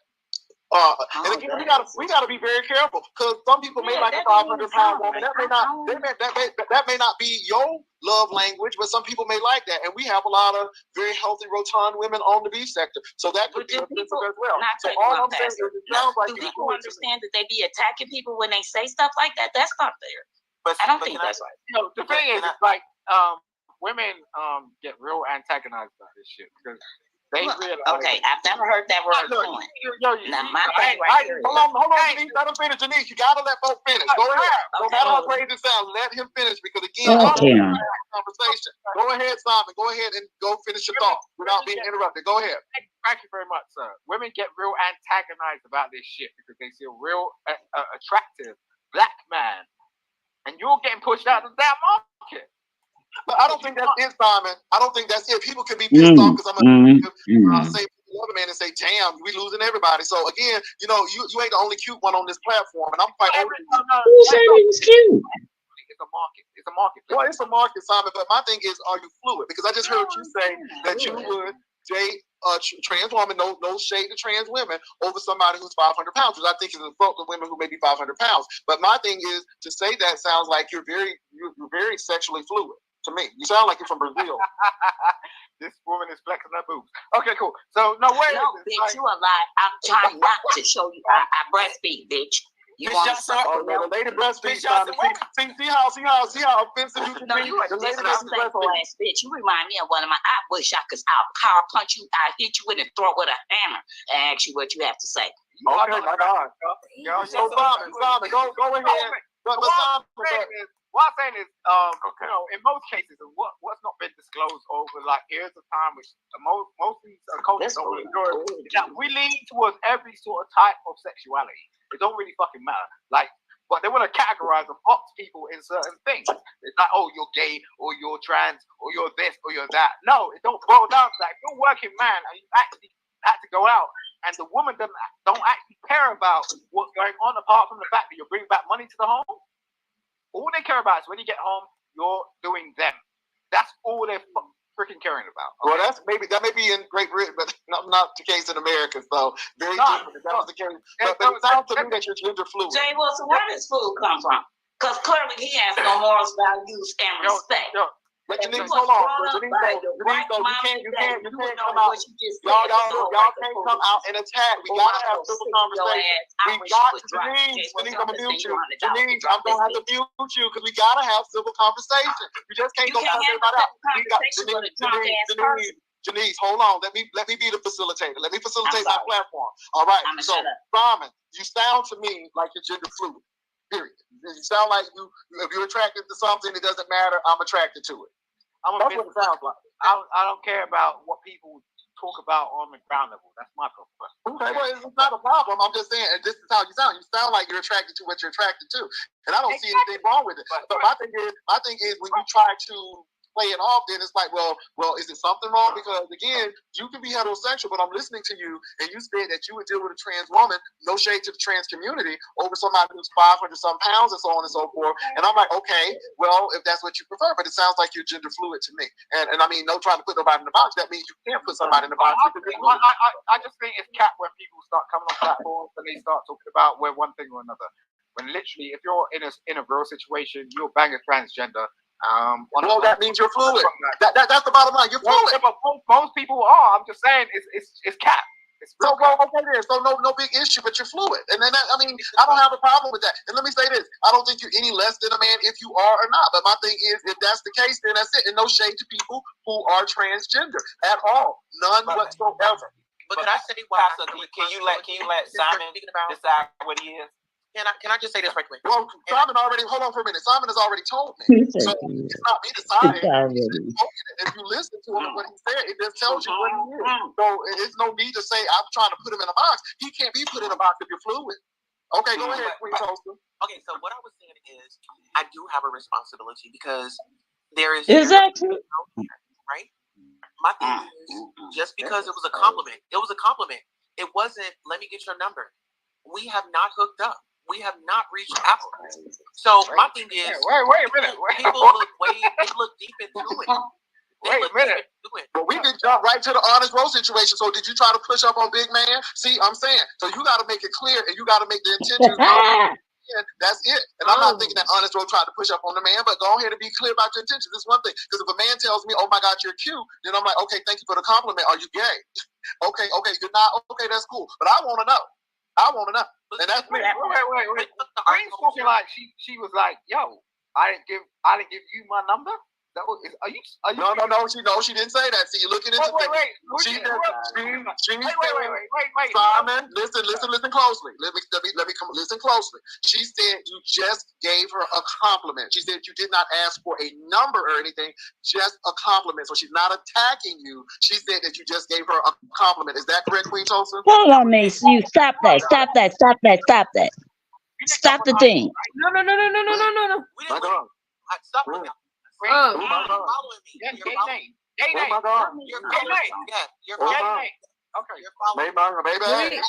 And again, we gotta be very careful because some people may like a 500-pound woman. That may not be your love language, but some people may like that. And we have a lot of very healthy, rotund women on the beef sector, so that could be offensive as well. So all I'm saying is, it sounds like do people understand that they be attacking people when they say stuff like that? That's not fair. But I don't think that's right. You know, the thing is, like, women get real antagonized by this shit because. Okay, I've never heard that word before. Now, my thing here. Hold on, Janice. Let him finish. Janice, you gotta let folks finish. Go ahead. No matter how crazy it sounds, let him finish because again, conversation. Go ahead, Simon. Go ahead and go finish your thought without being interrupted. Go ahead. Thank you very much, sir. Women get real antagonized about this shit because they see a real attractive black man, and you're getting pushed out of the damn market. But I don't think that's it, Simon. I don't think that's it. People can be pissed off because I'm gonna say love a man and say, "Damn, we losing everybody." So again, you know, you ain't the only cute one on this platform, and I'm quite. Who said he was cute? It's a market. It's a market. Well, it's a market, Simon. But my thing is, are you fluid? Because I just heard you say that you would date a trans woman, no shade to trans women, over somebody who's 500 pounds, which I think is a fault of women who may be 500 pounds. But my thing is to say that sounds like you're very sexually fluid. To me, you sound like you're from Brazil. This woman is flexing her boobs. Okay, cool. So no way. No, bitch, you a lie. I'm trying not to show you. I breastfeed, bitch. You want to suck? Oh, the lady breastfeeds. See how offensive you can be. No, you a disrespectful ass bitch. You remind me of one of my. I wish I could. I'll power punch you. I hit you in the throat with a hammer and ask you what you have to say. Okay, my God. So Simon, go ahead. What I'm saying is, you know, in most cases, what's not been disclosed over like years of time, which most of these cultures don't endure, is that we lean towards every sort of type of sexuality. It don't really fucking matter. Like, but they want to categorize and box people in certain things. It's like, oh, you're gay, or you're trans, or you're this, or you're that. No, it don't boil down to that. If you're a working man and you actually had to go out, and the woman don't actually care about what's going on apart from the fact that you're bringing back money to the home. All they care about is when you get home, you're doing them. That's all they're freaking caring about. Well, that may be in Great Britain, but not the case in America. So very different. If that was the case. But it sounds to me that you're gender fluid. Jay Wilson, where does food come from? Because clearly he has no morals, values, and respect. But Janice, hold on. Janice, you can't come out. Y'all can't come out and attack. We gotta have civil conversation. We got to, Janice, I'm gonna mute you. Janice, I'm gonna have to mute you because we gotta have civil conversation. You just can't go cut everybody out. Janice, hold on. Let me be the facilitator. Let me facilitate my platform. All right. So, Simon, you sound to me like you're gender fluid. Period. You sound like if you're attracted to something, it doesn't matter. I'm attracted to it. That's what it sounds like. I don't care about what people talk about on the ground level. That's my problem. Okay, well, it's not a problem. I'm just saying, and this is how you sound. You sound like you're attracted to what you're attracted to, and I don't see anything wrong with it. But my thing is when you try to play it off, then it's like, well, is it something wrong? Because again, you can be heterosexual, but I'm listening to you, and you said that you would deal with a trans woman, no shade to the trans community, over somebody who's 500 some pounds and so on and so forth. And I'm like, okay, well, if that's what you prefer, but it sounds like you're gender fluid to me. And I mean, no trying to put nobody in the box. That means you can't put somebody in the box. I just think it's cap when people start coming on platforms and they start talking about we're one thing or another. When literally, if you're in a real situation, you'll bang a transgender. Well, that means you're fluid. That's the bottom line. You're fluid. But most people are. I'm just saying, it's cap. So okay then. So no big issue, but you're fluid. And then I mean, I don't have a problem with that. And let me say this: I don't think you're any less than a man if you are or not. But my thing is, if that's the case, then that's it. And no shade to people who are transgender at all, none whatsoever. But can I say why? Can you let Simon decide what he is? Can I just say this right quick? Well, Simon already. Hold on for a minute. Simon has already told me. So it's not me deciding. If you listen to him, what he said, it just tells you what he is. So there's no need to say I'm trying to put him in a box. He can't be put in a box if you're fluid. Okay, go ahead, Queen Toaster. Okay, so what I was saying is, I do have a responsibility because there is. Is that true? Right. My thing is, just because it was a compliment, it was a compliment. It wasn't. Let me get your number. We have not hooked up. We have not reached out. So my thing is, wait a minute. People look deep into it. Wait a minute. But we can jump right to the honest roll situation. So did you try to push up on big man? See, I'm saying. So you got to make it clear, and you got to make the intentions. That's it. And I'm not thinking that honest roll tried to push up on the man, but go ahead and be clear about your intentions. This is one thing. Because if a man tells me, "Oh my God, you're cute," then I'm like, "Okay, thank you for the compliment. Are you gay?" Okay, you're not. Okay, that's cool. But I want to know. And that's me. Wait. Green's talking like she was like, "Yo, I didn't give you my number." Are you? No. She didn't say that. See, you're looking into wait. Simon, listen closely. Let me listen closely. She said you just gave her a compliment. She said you did not ask for a number or anything, just a compliment. So she's not attacking you. She said that you just gave her a compliment. Is that correct, Queen Tulsa? Hold on, Mace. You stop that. Stop the thing. No. Stop it. You're following me. You're following me. You're following me. Okay. Baby, a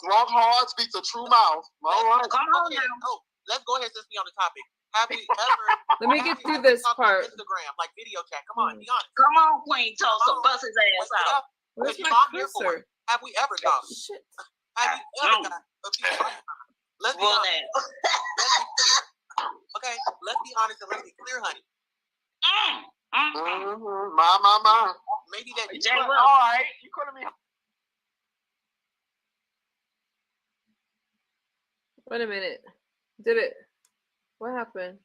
drunk heart speaks a true mouth. All right. Come on now. Let's go ahead since we're on the topic. Have we ever? Let me get through this part. Instagram, like video chat. Come on, be honest. Come on, Queen Tulsa, bust his ass out. Where's my cursor? Have we ever done? Shit. Have you ever done? Let's be honest. Okay, let's be honest and let's be clear, honey. My. Maybe that. All right, you could have been. Wait a minute. Did it? What happened?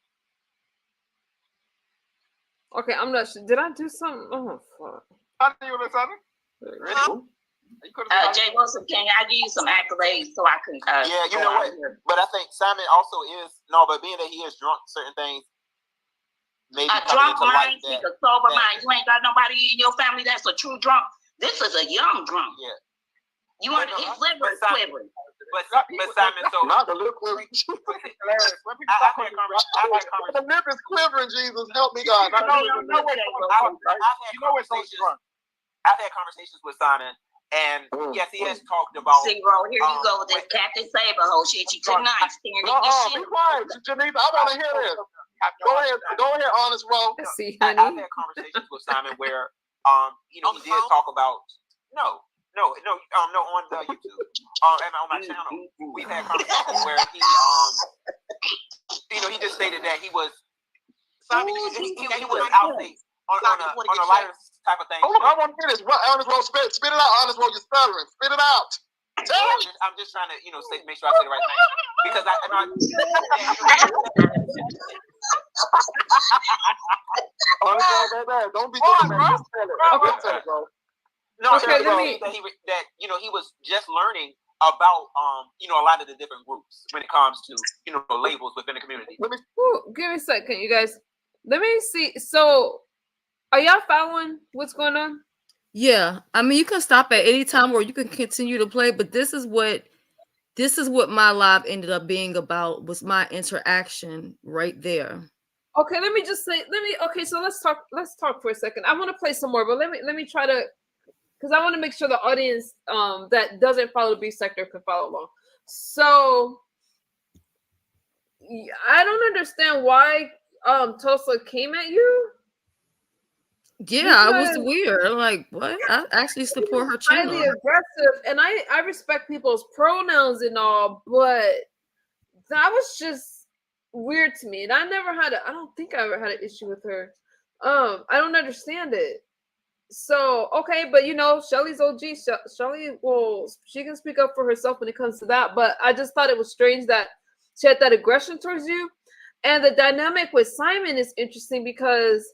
Okay, I'm not sure. Did I do something? Oh, fuck. Jay Wilson, can I give you some accolades so I can? Yeah, you know what? But I think Simon also is but being that he is drunk, certain things. Maybe a drunk mind speaks a sober mind. You ain't got nobody in your family that's a true drunk. This is a young drunk. Yeah. You want his liver is quivering. But Simon, so not the lip quivering. The lip is quivering. Jesus, help me, God. I've had conversations with Simon, And yes, he has talked about. See, bro, here you go with this Captain Saber whole shit. You tonight standing Be quiet, Janice. I want to hear this. Go ahead, honest, bro. See, I've honey. had conversations with Simon where, he did talk about no, on the YouTube, and on my channel, we've had conversations where he just stated that he was, he was out there on a lighter type of thing. Hold on, I want to hear this. Honest, bro, spit it out. Honest, bro, you're stuttering. Spit it out. I'm just trying to, make sure I say the right thing because don't be bro. No, okay, he was just learning about a lot of the different groups when it comes to labels within the community. Give me a second, you guys. Let me see. So, are y'all following what's going on? Yeah, I mean, you can stop at any time or you can continue to play, but this is what my live ended up being about, was my interaction right there. Okay, okay, so let's talk for a second. I want to play some more, but let me try to, because I want to make sure the audience that doesn't follow the beef sector can follow along. So I don't understand why Tulsa came at you. Yeah, it was weird. I'm like, what? I actually support her channel. Highly aggressive, and I respect people's pronouns and all, but that was just weird to me. And I don't think I ever had an issue with her. I don't understand it. So okay, but Shelly's OG. Shelly, well, she can speak up for herself when it comes to that. But I just thought it was strange that she had that aggression towards you, and the dynamic with Simon is interesting because.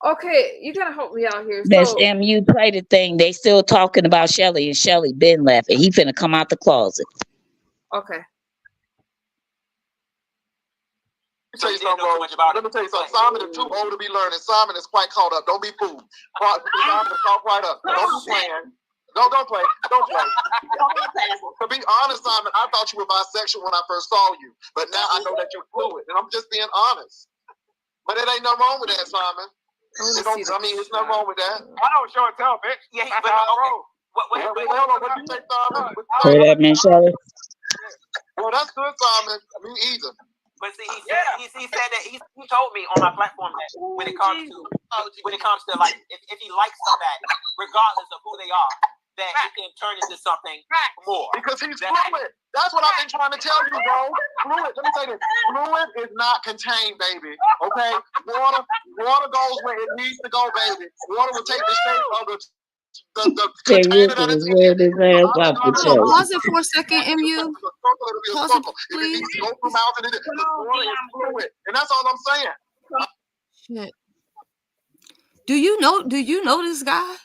Okay, you gotta help me out here. Miss MU play the thing. They still talking about Shelly, and Shelly been left, and he finna come out the closet. Okay. Let me tell you something. Simon is too old to be learning. Simon is quite caught up. Don't be fooled. Simon is caught right up. Don't be playing. Don't play. To be honest, Simon, I thought you were bisexual when I first saw you, but now I know that you're fluid, and I'm just being honest. But it ain't no wrong with that, Simon. There's nothing wrong with that. I don't show and tell, bitch. Yeah, but what you say, Simon? Hear that, man, Shelly? Well, that's good, Simon. Me either. But see, he said that he told me on my platform that when it comes to like if he likes somebody, regardless of who they are, that he can turn into something more. Because he's fluid. That's what I've been trying to tell you, bro. Fluid. Let me say this. Fluid is not contained, baby. Okay? Water goes where it needs to go, baby. Water will take the shape of the container that it's in. Pause it for a second, MU. Pause it, please. Go from mouth and the water is fluid. And that's all I'm saying. Shit. Do you know this guy?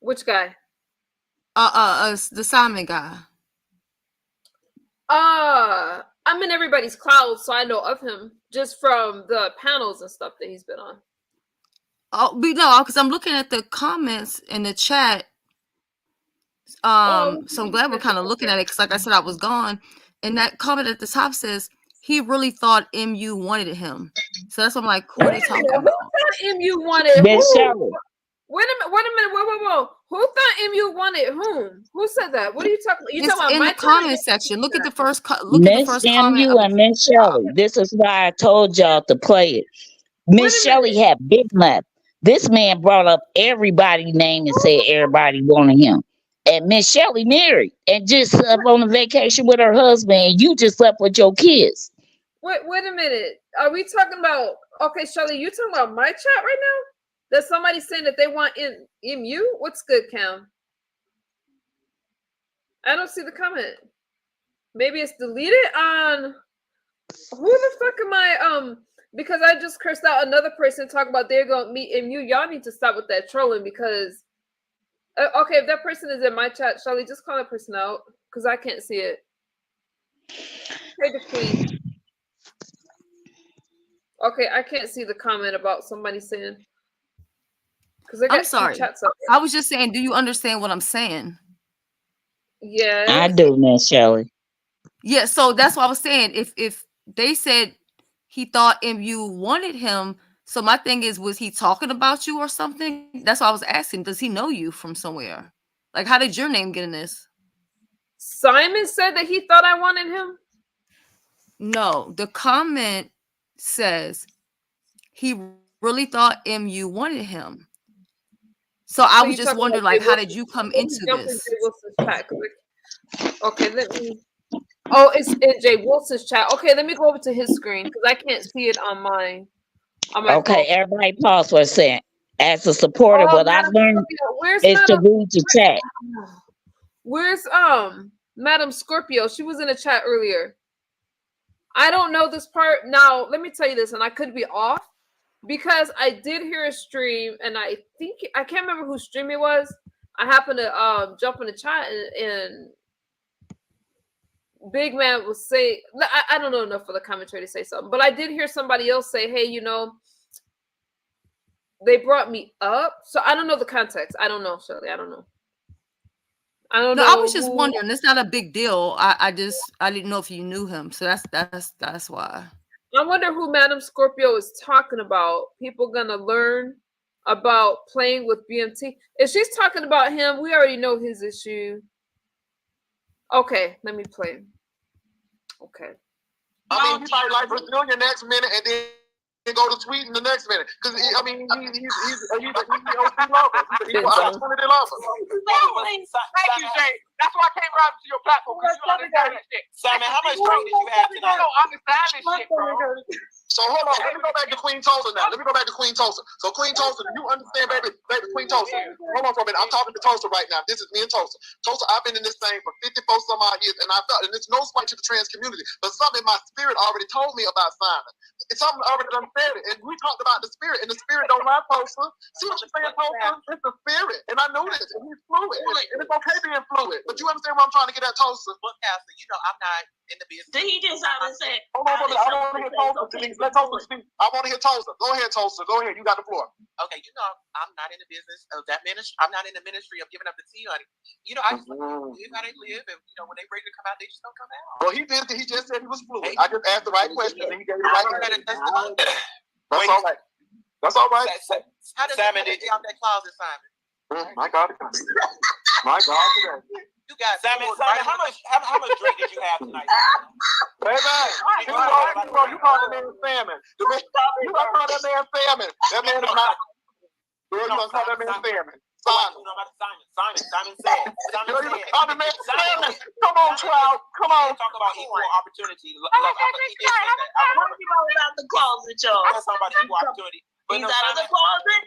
Which guy? The Simon guy. I'm in everybody's cloud, so I know of him just from the panels and stuff that he's been on. Oh, because I'm looking at the comments in the chat. So I'm glad we're kind of looking at it because, like I said, I was gone. And that comment at the top says he really thought MU wanted him. So that's what I'm like, who are they talking about? Who thought MU wanted? Wait a minute, whoa. Who thought MU wanted whom? Who said that? What are you talking about? You talking about in my the comment section. Look at the first Miss MU and Miss Shelly. This is why I told y'all to play it. Miss Shelly had big left. This man brought up everybody's name and said everybody wanted him. And Miss Shelly married and just up on a vacation with her husband, and you just left with your kids. Wait a minute. Are we talking about? Okay, Shelly, you talking about my chat right now? There's somebody saying that they want MU? What's good, Cam? I don't see the comment. Maybe it's deleted on. Who the fuck am I? Because I just cursed out another person talking about they're gonna meet MU. Y'all need to stop with that trolling because. Okay, if that person is in my chat, Shelly, just call that person out because I can't see it. Hey, the queen. Okay, I can't see the comment about somebody saying. I'm sorry. I was just saying, do you understand what I'm saying? Yeah. I do, Miss Shelly. Yeah, so that's what I was saying. If they said he thought MU wanted him, So my thing is, was he talking about you or something? That's why I was asking. Does he know you from somewhere? Like, how did your name get in this? Simon said that he thought I wanted him. No, the comment says he really thought MU wanted him. So I was just wondering, like, how did you come into this? Okay, let me. Oh, it's in Jay Wilson's chat. Okay, let me go over to his screen because I can't see it on mine. Okay, everybody pause for a second. As a supporter, what I've learned is to read the chat. Where's Madam Scorpio? She was in the chat earlier. I don't know this part. Now, let me tell you this, and I could be off because I did hear a stream, and I think I can't remember whose stream it was. I happened to jump in the chat and Big Man was saying, I don't know enough for the commentary to say something, but I did hear somebody else say, hey, you know, they brought me up. So I don't know the context. I don't know, Shirley. I don't know. I don't know. I was just wondering. It's not a big deal. I didn't know if you knew him. So that's why. I wonder who Madam Scorpio is talking about. People gonna learn about playing with BMT. If she's talking about him, we already know his issue. Okay, let me play. Okay. I mean, he might like Brazilian next minute and then go to Sweden the next minute. Because, I mean, he's OC lover. He's an opportunity lover. Thank you, Jay. That's why I came around to your platform. Because you understand this shit. Simon, how much drink did you have tonight? You don't understand this shit, bro. So hold on, let me go back to Queen Tulsa now. So Queen Tulsa, do you understand, baby Queen Tulsa? Hold on for a minute. I'm talking to Tulsa right now. This is me and Tulsa. Tulsa, I've been in this thing for 54 some odd years, and I felt, and it's no slight to the trans community, but something in my spirit already told me about Simon. It's something already done said it, and we talked about the spirit, and the spirit don't lie, Tulsa. See what you're saying, Tulsa? It's the spirit, and I knew this, and he's fluid, and it's okay being fluid. But you understand what I'm trying to get at, Tulsa? Look, Pastor, you know I'm not in the business. Did he just have to say? Hold on, I want to hear Tulsa. Let Tulsa speak. I want to hear Tulsa. Go ahead, Tulsa. Go ahead. You got the floor. Okay, you know I'm not in the business of that ministry. I'm not in the ministry of giving up the tea, honey. You know, I just live how they live, and you know when they ready to come out, they just don't come out. Well, he did. He just said he was fluid. I just asked the right question, and he gave me the right answer. That's all right. That's all right. How does Simon get out that closet, Simon? My God, my God, today. You got Simon. How much drink did you have tonight? Baby, you call the man salmon. You gonna call that man salmon. That man is not. Girl, you gonna call that man salmon. Simon said. Call the man salmon. Come on, child. Come on. Talk about equal opportunity. I'm out the closet, y'all. I'm talking about equal opportunity. He's out of the closet.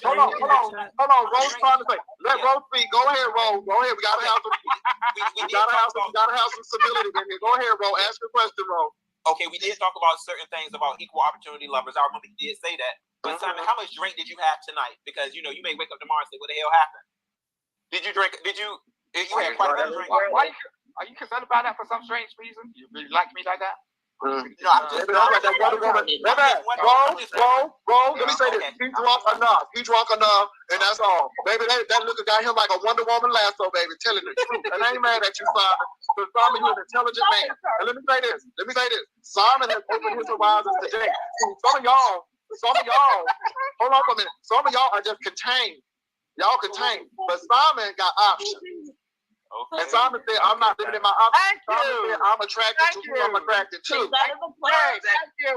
Hold on. Rose trying to say. Let Rose speak. Go ahead, Rose. Go ahead. We gotta have some civility in here. Go ahead, Rose. Ask your question, Rose. Okay, we did talk about certain things about equal opportunity lovers. I remember you did say that. But Simon, how much drink did you have tonight? Because you know you may wake up tomorrow and say, "What the hell happened?" Did you drink? Did you had quite a drink? Are you concerned about that for some strange reason? You really like me like that? No, I'm just. Roll. Let me say this. He drunk enough, and that's all. Baby, that look got him like a Wonder Woman lasso, baby, telling the truth. And I ain't mad at you, Simon. Because Simon, you're an intelligent man. And let me say this. Simon has opened his horizons today. Some of y'all, hold on for a minute. Some of y'all are just contained. Y'all contained. But Simon got options. Okay. And Simon said, I'm not limiting my options. Simon said, I'm attracted to who I'm attracted to. Thank you.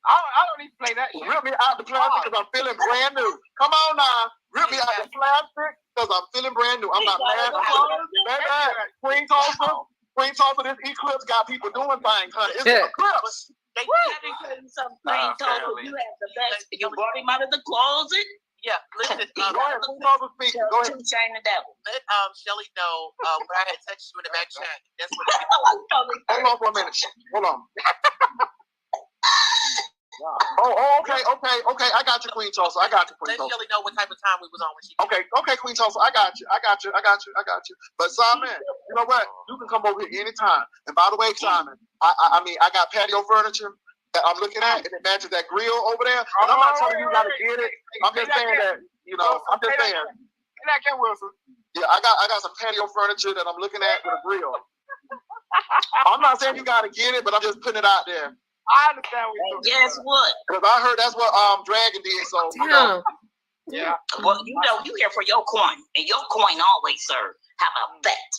I don't need to play that shit. Rip me out the plastic because I'm feeling brand new. Come on now. Rip me out the plastic because I'm feeling brand new. I'm not mad. Queen Tulsa, this eclipse got people doing things, honey. It's an eclipse. Let me tell you something, Queen Tulsa. You have the best. You brought him out of the closet. Yeah, listen. Go ahead, shine the devil. Let Shelly know where I had texted you in the back chat. That's what. Hold on for a minute. Hold on. Okay. I got you, Queen Tulsa. Let Shelly know what type of time we was on when she. Okay, Queen Tulsa. I got you. But Simon, you know what? You can come over here anytime. And by the way, Simon, I mean I got patio furniture that I'm looking at, and it matches that grill over there. And I'm not telling you gotta get it. I'm just saying that, you know, I'm just saying. Wilson. Yeah, I got some patio furniture that I'm looking at with a grill. I'm not saying you gotta get it, but I'm just putting it out there. I understand what you're doing. Guess what? Because I heard that's what Dragon did. So you know, Damn. Yeah. Well, you know, you here for your coin, and your coin always serve. How about that?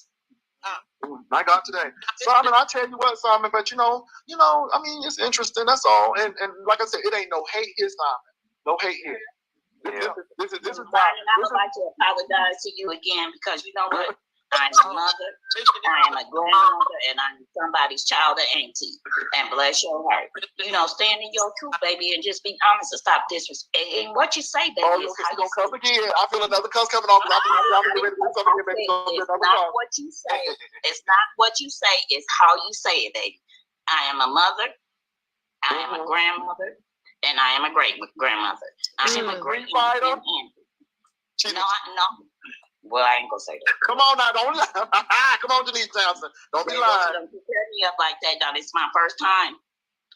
I got today, Simon. I tell you what, Simon. But you know. I mean, it's interesting. That's all. And like I said, it ain't no hate here, Simon. No hate here. This is why. I would like to apologize to you again because you know what? I'm a mother, I am a grandmother, and I'm somebody's child or auntie. And bless your heart. You know, stand in your truth, baby, and just be honest and stop disrespecting. And what you say, baby, is how you cuss again. I feel another cuss coming off. It's not what you say. It's not what you say. It's how you say it, baby. I am a mother. I am a grandmother. And I am a great grandmother. I am a great auntie. No. Well, I ain't gonna say that. Come on now, don't lie. Come on, Denise Townsend. Don't be lying. Don't tear me up like that, now. This is my first time.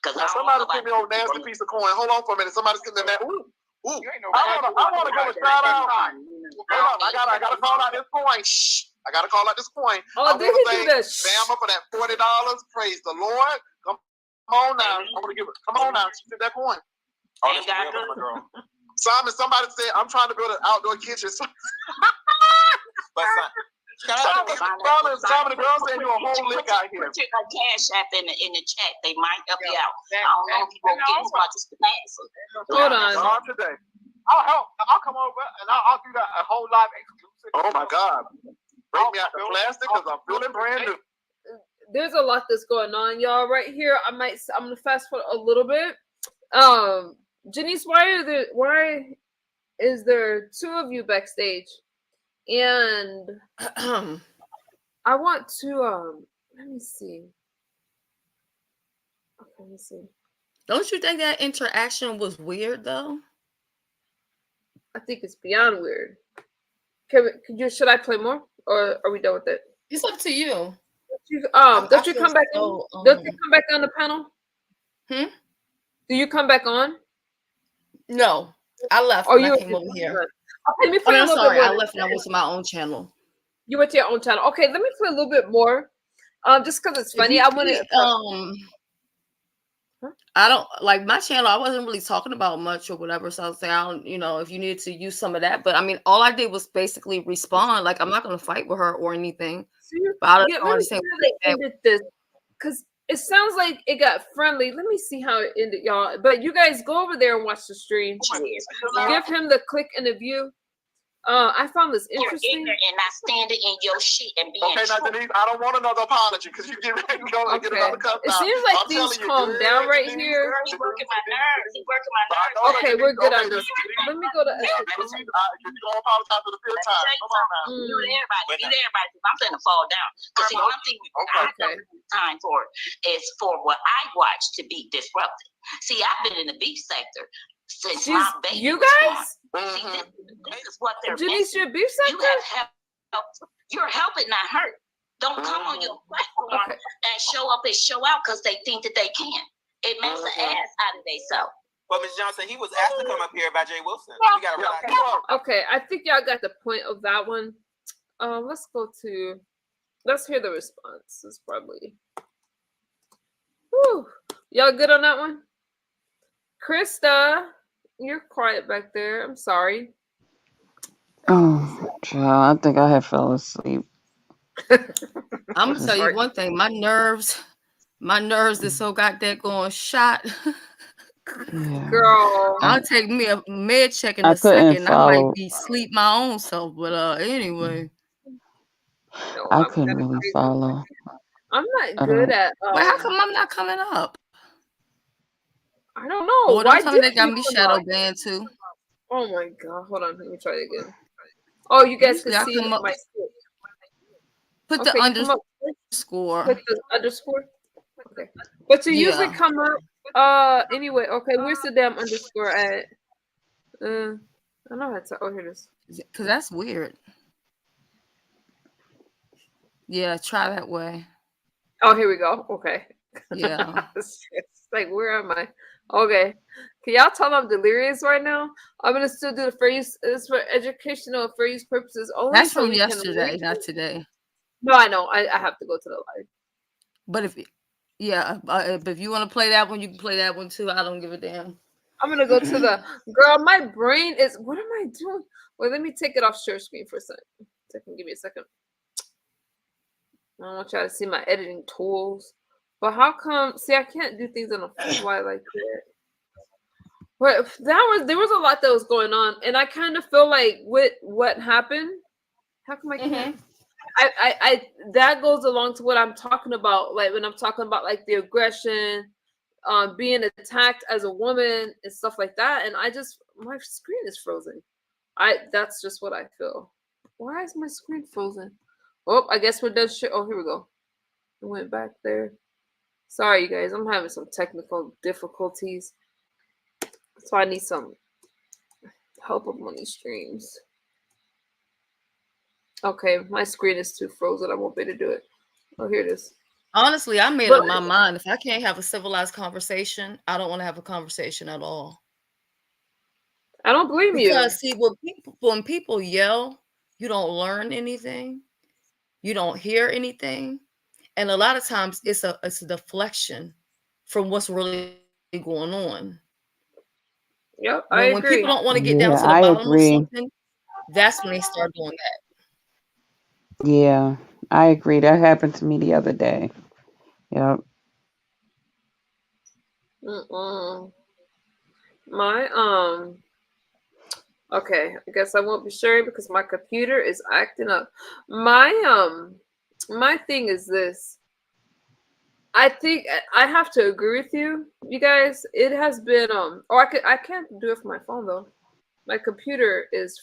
Now, somebody sent me old nasty piece of coin. Hold on for a minute. Somebody's sitting in that. Ooh. I wanna give a shout out. Hold on, I gotta call out this coin. Shh. I gotta call out this coin. Oh, did he do this? Bama for that $40. Praise the Lord. Come on now. I wanna give it. Come on now. She did that coin. Oh, that's real, my girl. Simon, somebody said I'm trying to build an outdoor kitchen. But Simon, the girl said you're a whole lick out here. Put your cash app in the chat. They might help you out. I don't know if you won't get as much as the answer. Hold on. Not today. I'll help. I'll come over and I'll do that a whole live exclusive. Oh my God. Bring me out the plastic because I'm feeling brand new. There's a lot that's going on, y'all. Right here, I'm gonna fast forward a little bit. Janice, why is there two of you backstage? And I want to let me see. Okay, let me see. Don't you think that interaction was weird though? I think it's beyond weird. Should I play more, or are we done with it? It's up to you. Don't you come back on? Don't you come back on the panel? Do you come back on? No, I left. Oh, you came over here. Okay, let me play a little sorry, bit I more. left and I went to my own channel. You went to your own channel. Okay, let me play a little bit more. Just because it's funny. I want to. I don't like my channel. I wasn't really talking about much or whatever. So I was saying, I don't, if you needed to use some of that, but I mean, all I did was basically respond. Like, I'm not going to fight with her or anything. But I don't understand this because it sounds like it got friendly. Let me see how it ended, y'all. But you guys go over there and watch the stream. Give him the click and the view. I found this interesting. You're ignorant and not standing in your shit and being okay, now Denise, I don't want another apology because you get ready to go and get another cup. It seems like things calm down right here. He's working my nerves. He's working my nerves. Okay, we're good on this. Let me go to. You're gonna apologize for the fifth time. Come on now. Mute everybody. I'm gonna fall down. Because see, one thing I have time for is for what I watch to be disrupted. See, I've been in the beef sector since my baby. You guys? See, this is what they're Janice, your beef sector? You have helped. You're helping, not hurt. Don't come on your platform and show up and show out because they think that they can. It makes an ass out of themselves. But Ms. Johnson, he was asked to come up here by Jay Wilson. You gotta relax. Okay, I think y'all got the point of that one. Let's hear the responses probably. Whew. Y'all good on that one? Krista, you're quiet back there. I'm sorry. Oh, child, I think I had fell asleep. I'm gonna tell you one thing. My nerves is so goddamn going shot. Yeah. Girl, I'll take me a med check in I a second. follow. I might be sleep my own self, but anyway. I couldn't really follow. I'm not good at. Wait, how come I'm not coming up? I don't know. Oh, don't tell me they got me shadow banned too. Oh my god! Hold on, let me try it again. Oh, you guys can see my. Put the underscore. Put the underscore. Okay, but you usually come up. Anyway, okay. Where's the damn underscore at? I don't know how to. Oh, here it is. Because that's weird. Yeah, try that way. Oh, here we go. Okay. Yeah. It's like, where am I? Okay. Can y'all tell I'm delirious right now? I'm gonna still do the phrase. It's for educational phrase purposes only. That's from yesterday, not today. No, I know. I have to go to the live. But Yeah, if you want to play that one, you can play that one too. I don't give a damn. I'm gonna go to the girl. My brain is. What am I doing? Wait, let me take it off share screen for a second. Give me a second. I don't want y'all to see my editing tools. But how come? See, I can't do things on a fly like that. But there was a lot that was going on, and I kind of feel like with what happened. How come I can't? I that goes along to what I'm talking about. Like when I'm talking about like the aggression, being attacked as a woman and stuff like that. And my screen is frozen. That's just what I feel. Why is my screen frozen? Oh, I guess we're done. Oh, here we go. It went back there. Sorry, you guys. I'm having some technical difficulties. So I need some help with money streams. Okay, my screen is too frozen. I won't be able to do it. Oh, here it is. Honestly, I made up my mind. If I can't have a civilized conversation, I don't want to have a conversation at all. I don't blame you. Because see, when people yell, you don't learn anything. You don't hear anything. And a lot of times it's a deflection from what's really going on. Yep, I agree. When people don't want to get down to the bottom of something, that's when they start doing that. Yeah, I agree. That happened to me the other day. Yep. Okay, I guess I won't be sharing because my computer is acting up. My thing is this. I think I have to agree with you guys. It has been I can't do it from my phone though. My computer is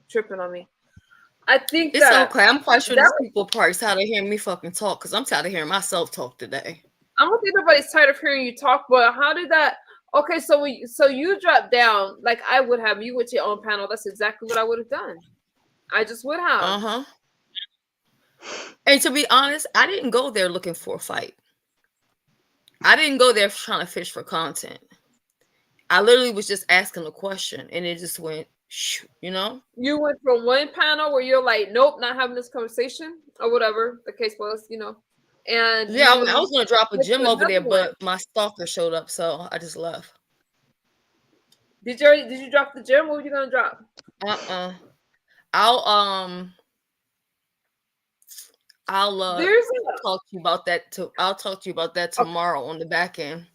tripping on me. I think it's okay. I'm quite sure these people probably tired of hearing me fucking talk because I'm tired of hearing myself talk today. I don't think everybody's tired of hearing you talk, but how did that? Okay, so you dropped down like I would have. You went to your own panel. That's exactly what I would have done. I just would have. And to be honest, I didn't go there looking for a fight. I didn't go there trying to fish for content. I literally was just asking a question, and it just went, you know. You went from one panel where you're like, nope, not having this conversation, or whatever the case was, you know. And yeah, I was gonna drop a gem over there, but my stalker showed up, so I just left. Did you drop the gem? What were you gonna drop? I'll talk to you about that I'll talk to you about that tomorrow on the back end.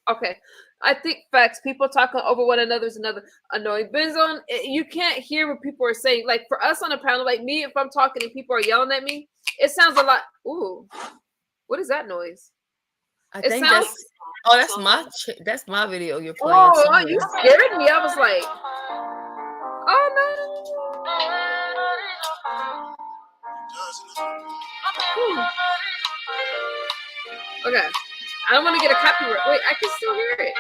Okay. I think facts. People talking over one another is another annoying. Benzone, you can't hear what people are saying. Like for us on a panel, like me, if I'm talking and people are yelling at me, it sounds a lot. Ooh, what is that noise? I think that's my video you're playing. Oh, you scared me. I was like, oh no. Okay. I don't want to get a copyright. Wait, I can still hear it.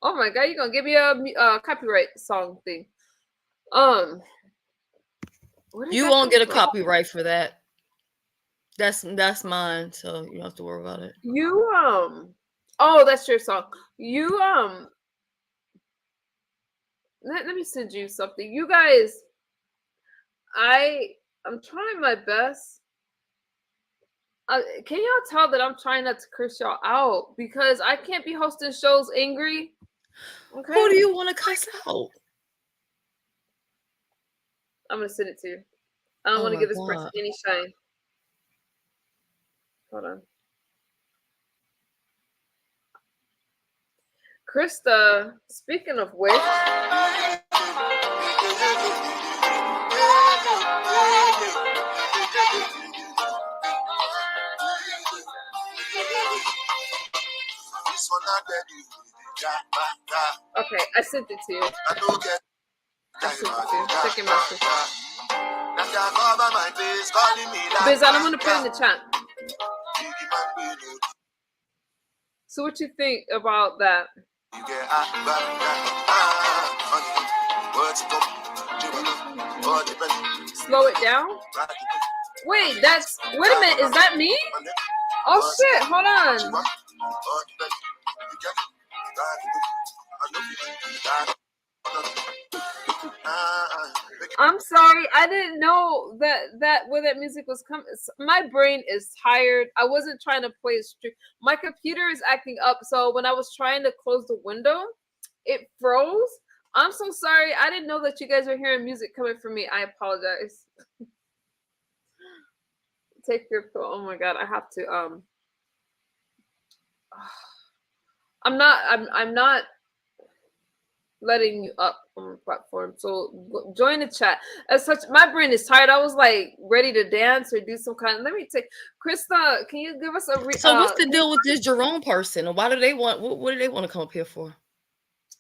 Oh my god, you're gonna give me a copyright song thing. You won't get a copyright for that. That's mine, so you don't have to worry about it. You oh, that's your song. You let me send you something. You guys, I'm trying my best. Can y'all tell that I'm trying not to curse y'all out because I can't be hosting shows angry? Okay. Who do you want to cuss out? I'm gonna send it to you. I don't want to give this person any shine. Hold on. Krista, speaking of which. Okay, I sent it to you. I sent it to you. Check your message. Biz, I don't want to put in the chat. So what you think about that? Slow it down? Wait, wait a minute, is that me? Oh shit, hold on. I'm sorry. I didn't know that where that music was coming. My brain is tired. I wasn't trying to play a stream. My computer is acting up. So when I was trying to close the window, it froze. I'm so sorry. I didn't know that you guys were hearing music coming from me. I apologize. Take your pill. Oh my god, I have to I'm not letting you up on the platform. So join the chat. As such, my brain is tired. I was like ready to dance or do some kind. Let me take Krista. Can you give us a? So what's the deal with this Jerome person, and why do they want? What do they want to come up here for?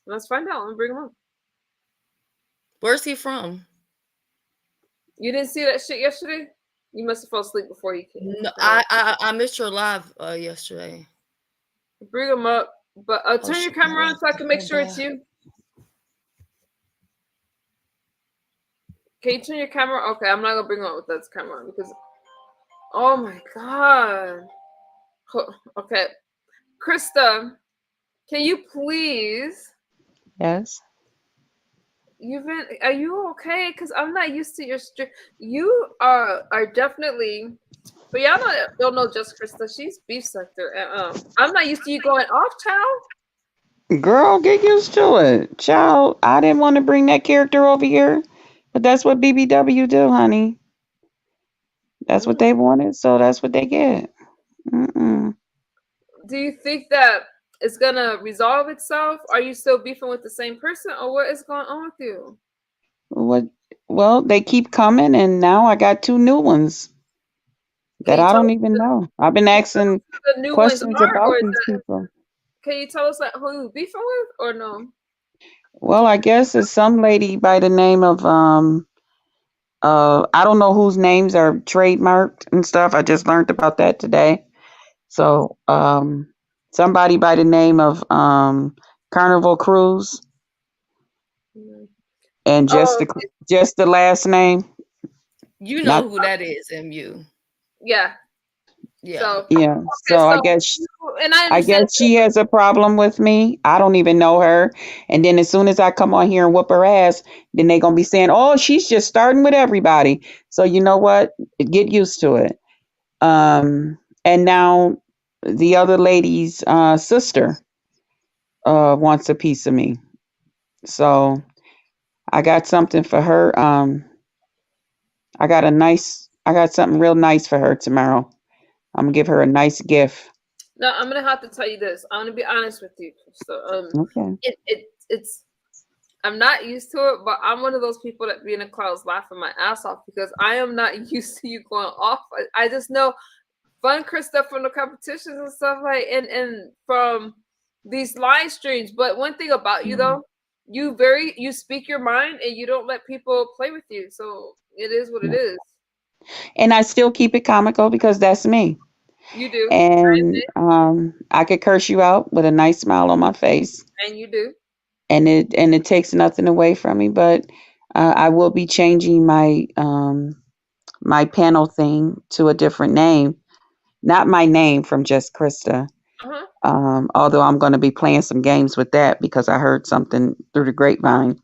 Let's find out. Let me bring him up. Where's he from? You didn't see that shit yesterday? You must have fell asleep before you came. No, I missed your live yesterday. Bring him up, but turn your camera on so I can make sure it's you. Can you turn your camera? Okay, I'm not gonna bring him up with that camera on because, oh my god. Okay, Krista, can you please? Yes. Are you okay? Because I'm not used to your you are definitely, but y'all don't know just Krista. She's beef sector. I'm not used to you going off, child. Girl, get used to it. Child, I didn't want to bring that character over here, but that's what BBW do, honey. That's what they wanted, so that's what they get. Mm-mm. Do you think that it's gonna resolve itself? Are you still beefing with the same person, or what is going on with you? What? Well, they keep coming, and now I got 2 new ones that I don't even know. I've been asking the new questions ones are, about or these people. Can you tell us like who you beefing with, or no? Well, I guess it's some lady by the name of I don't know whose names are trademarked and stuff. I just learned about that today. So somebody by the name of Carnival Cruise, and just the last name. You know who that is, MU. Yeah. Yeah. So, yeah. Okay, so I guess and I I guess she has a problem with me. I don't even know her. And then as soon as I come on here and whoop her ass, then they're gonna be saying, "Oh, she's just starting with everybody." So you know what? Get used to it. And now the other lady's sister wants a piece of me. So I got something for her. I got something real nice for her tomorrow. I'm gonna give her a nice gift. No, I'm gonna have to tell you this. I'm gonna be honest with you. So, Okay. It's I'm not used to it, but I'm one of those people that be in the clouds laughing my ass off because I am not used to you going off. I just know fun Chris stuff from the competitions and stuff like and from these live streams. But one thing about you though, you speak your mind and you don't let people play with you. So it is what it is. And I still keep it comical because that's me. You do. And I could curse you out with a nice smile on my face. And you do. And it takes nothing away from me, but I will be changing my my panel thing to a different name. Not my name from Just Krista. Although I'm going to be playing some games with that because I heard something through the grapevine.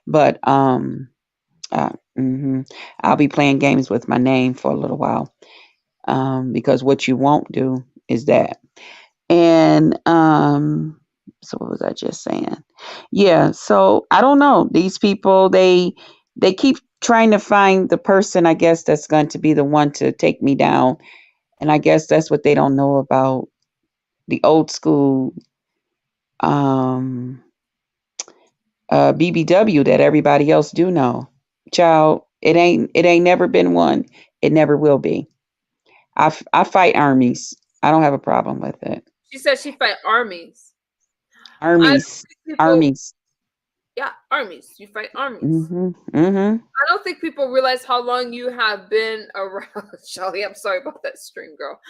But I'll be playing games with my name for a little while because what you won't do is that. And so what was I just saying? Yeah, so I don't know. These people, they keep trying to find the person, I guess, that's going to be the one to take me down. And I guess that's what they don't know about the old school BBW that everybody else do know. Child, it ain't never been one. It never will be. I fight armies. I don't have a problem with it. She said she fight armies. Armies. Yeah, armies. You fight armies. I don't think people realize how long you have been around. Shelly, I'm sorry about that string, girl.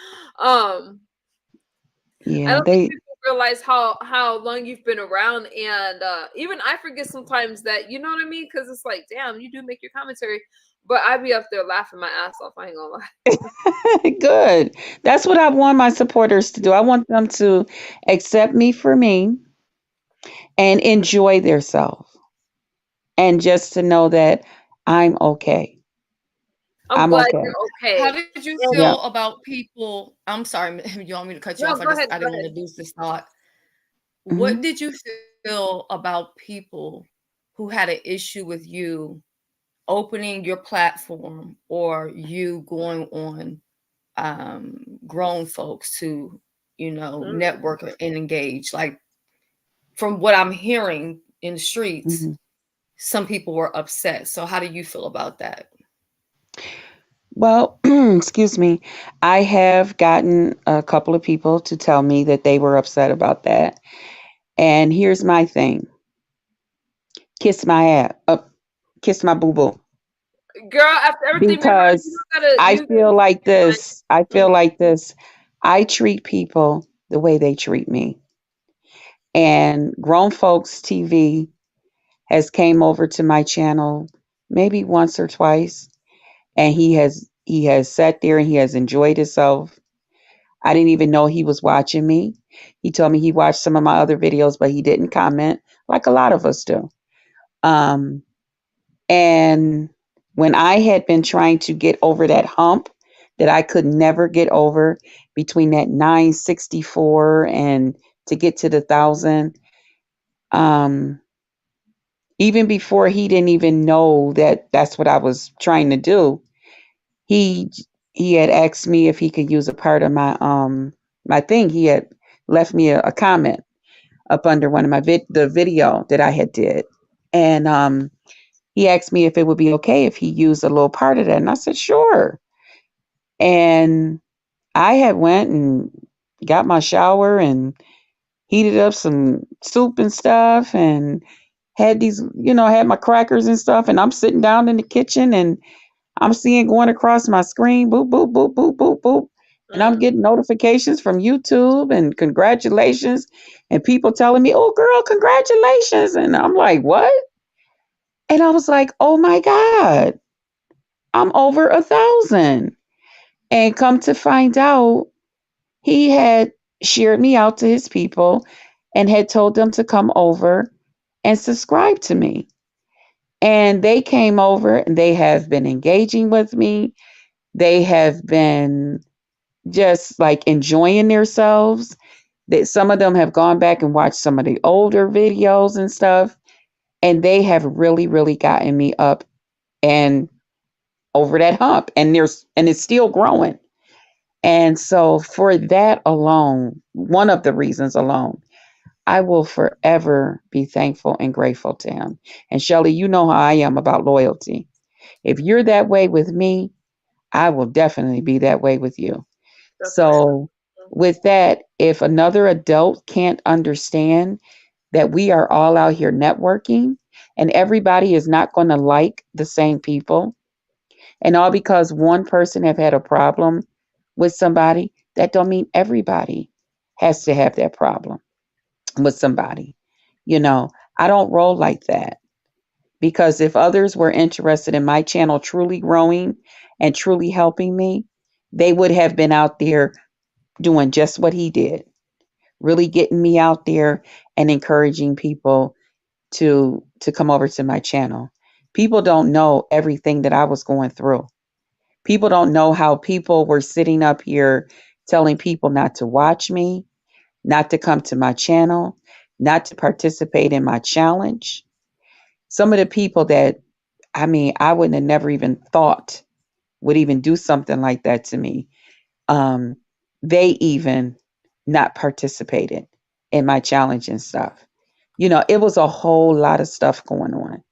Yeah, I don't think people realize how long you've been around, and even I forget sometimes that, you know what I mean? Because it's like, damn, you do make your commentary, but I be up there laughing my ass off. I ain't gonna lie. Good. That's what I want my supporters to do. I want them to accept me for me and enjoy themselves, and just to know that I'm okay. I'm I'm glad okay. you're okay. How did you And- Yeah. feel about people? I'm sorry, you want me to cut you No, off? go ahead. I Go didn't want ahead. to lose this thought. Mhm. What did you feel about people who had an issue with you opening your platform or you going on grown folks to, network and engage? Like, from what I'm hearing in the streets, Mhm. some people were upset. So how do you feel about that? Well, excuse me. I have gotten a couple of people to tell me that they were upset about that. And here's my thing. Kiss my ass. Kiss my boo boo. Girl, after everything we heard, Because I feel like this. I feel like this. I treat people the way they treat me. And Grown Folks TV has came over to my channel maybe once or twice, and he has sat there and he has enjoyed himself. I didn't even know he was watching me. He told me he watched some of my other videos, but he didn't comment like a lot of us do. Um, and when I had been trying to get over that hump that I could never get over between that 964 and to get to the 1,000, um, even before he didn't even know that that's what I was trying to do, he he had asked me if he could use a part of my thing. He had left me a comment up under one of my the video that I had did, and he asked me if it would be okay if he used a little part of that, and I said sure. And I had went and got my shower and heated up some soup and stuff and had these, had my crackers and stuff, and I'm sitting down in the kitchen and I'm seeing going across my screen, boop, boop, boop, boop, boop, boop. And I'm getting notifications from YouTube and congratulations and people telling me, oh, girl, congratulations. And I'm like, what? And I was like, oh my God, I'm over 1,000. And come to find out, he had shared me out to his people and had told them to come over and subscribe to me. And they came over and they have been engaging with me. They have been just like enjoying themselves. That some of them have gone back and watched some of the older videos and stuff, and they have really, really gotten me up and over that hump. And it's still growing. And so for that alone, one of the reasons alone, I will forever be thankful and grateful to him. And Shelly, you know how I am about loyalty. If you're that way with me, I will definitely be that way with you. So, with that, if another adult can't understand that we are all out here networking and everybody is not going to like the same people, and all because one person have had a problem with somebody, that don't mean everybody has to have that problem with somebody. I don't roll like that because if others were interested in my channel truly growing and truly helping me, they would have been out there doing just what he did, really getting me out there and encouraging people to come over to my channel. People don't know everything that I was going through. People don't know how people were sitting up here telling people not to watch me, not to come to my channel, not to participate in my challenge. Some of the people that, I wouldn't have never even thought would even do something like that to me. Um, they even not participated in my challenge and stuff. It was a whole lot of stuff going on.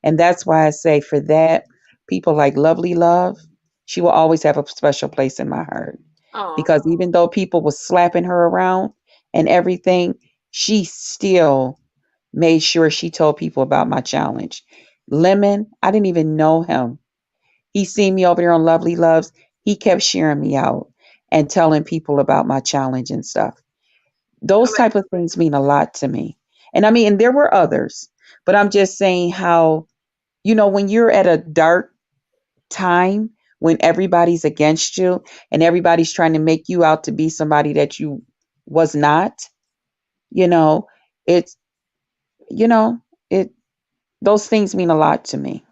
And that's why I say for that, people like Lovely Love, she will always have a special place in my heart. Because even though people were slapping her around and everything, she still made sure she told people about my challenge. Lemon, I didn't even know him. He seen me over there on Lovely Loves. He kept sharing me out and telling people about my challenge and stuff. Those type of things mean a lot to me. And there were others, but I'm just saying how, when you're at a dark time, when everybody's against you and everybody's trying to make you out to be somebody that you was not, you know, it's, you know, it, those things mean a lot to me.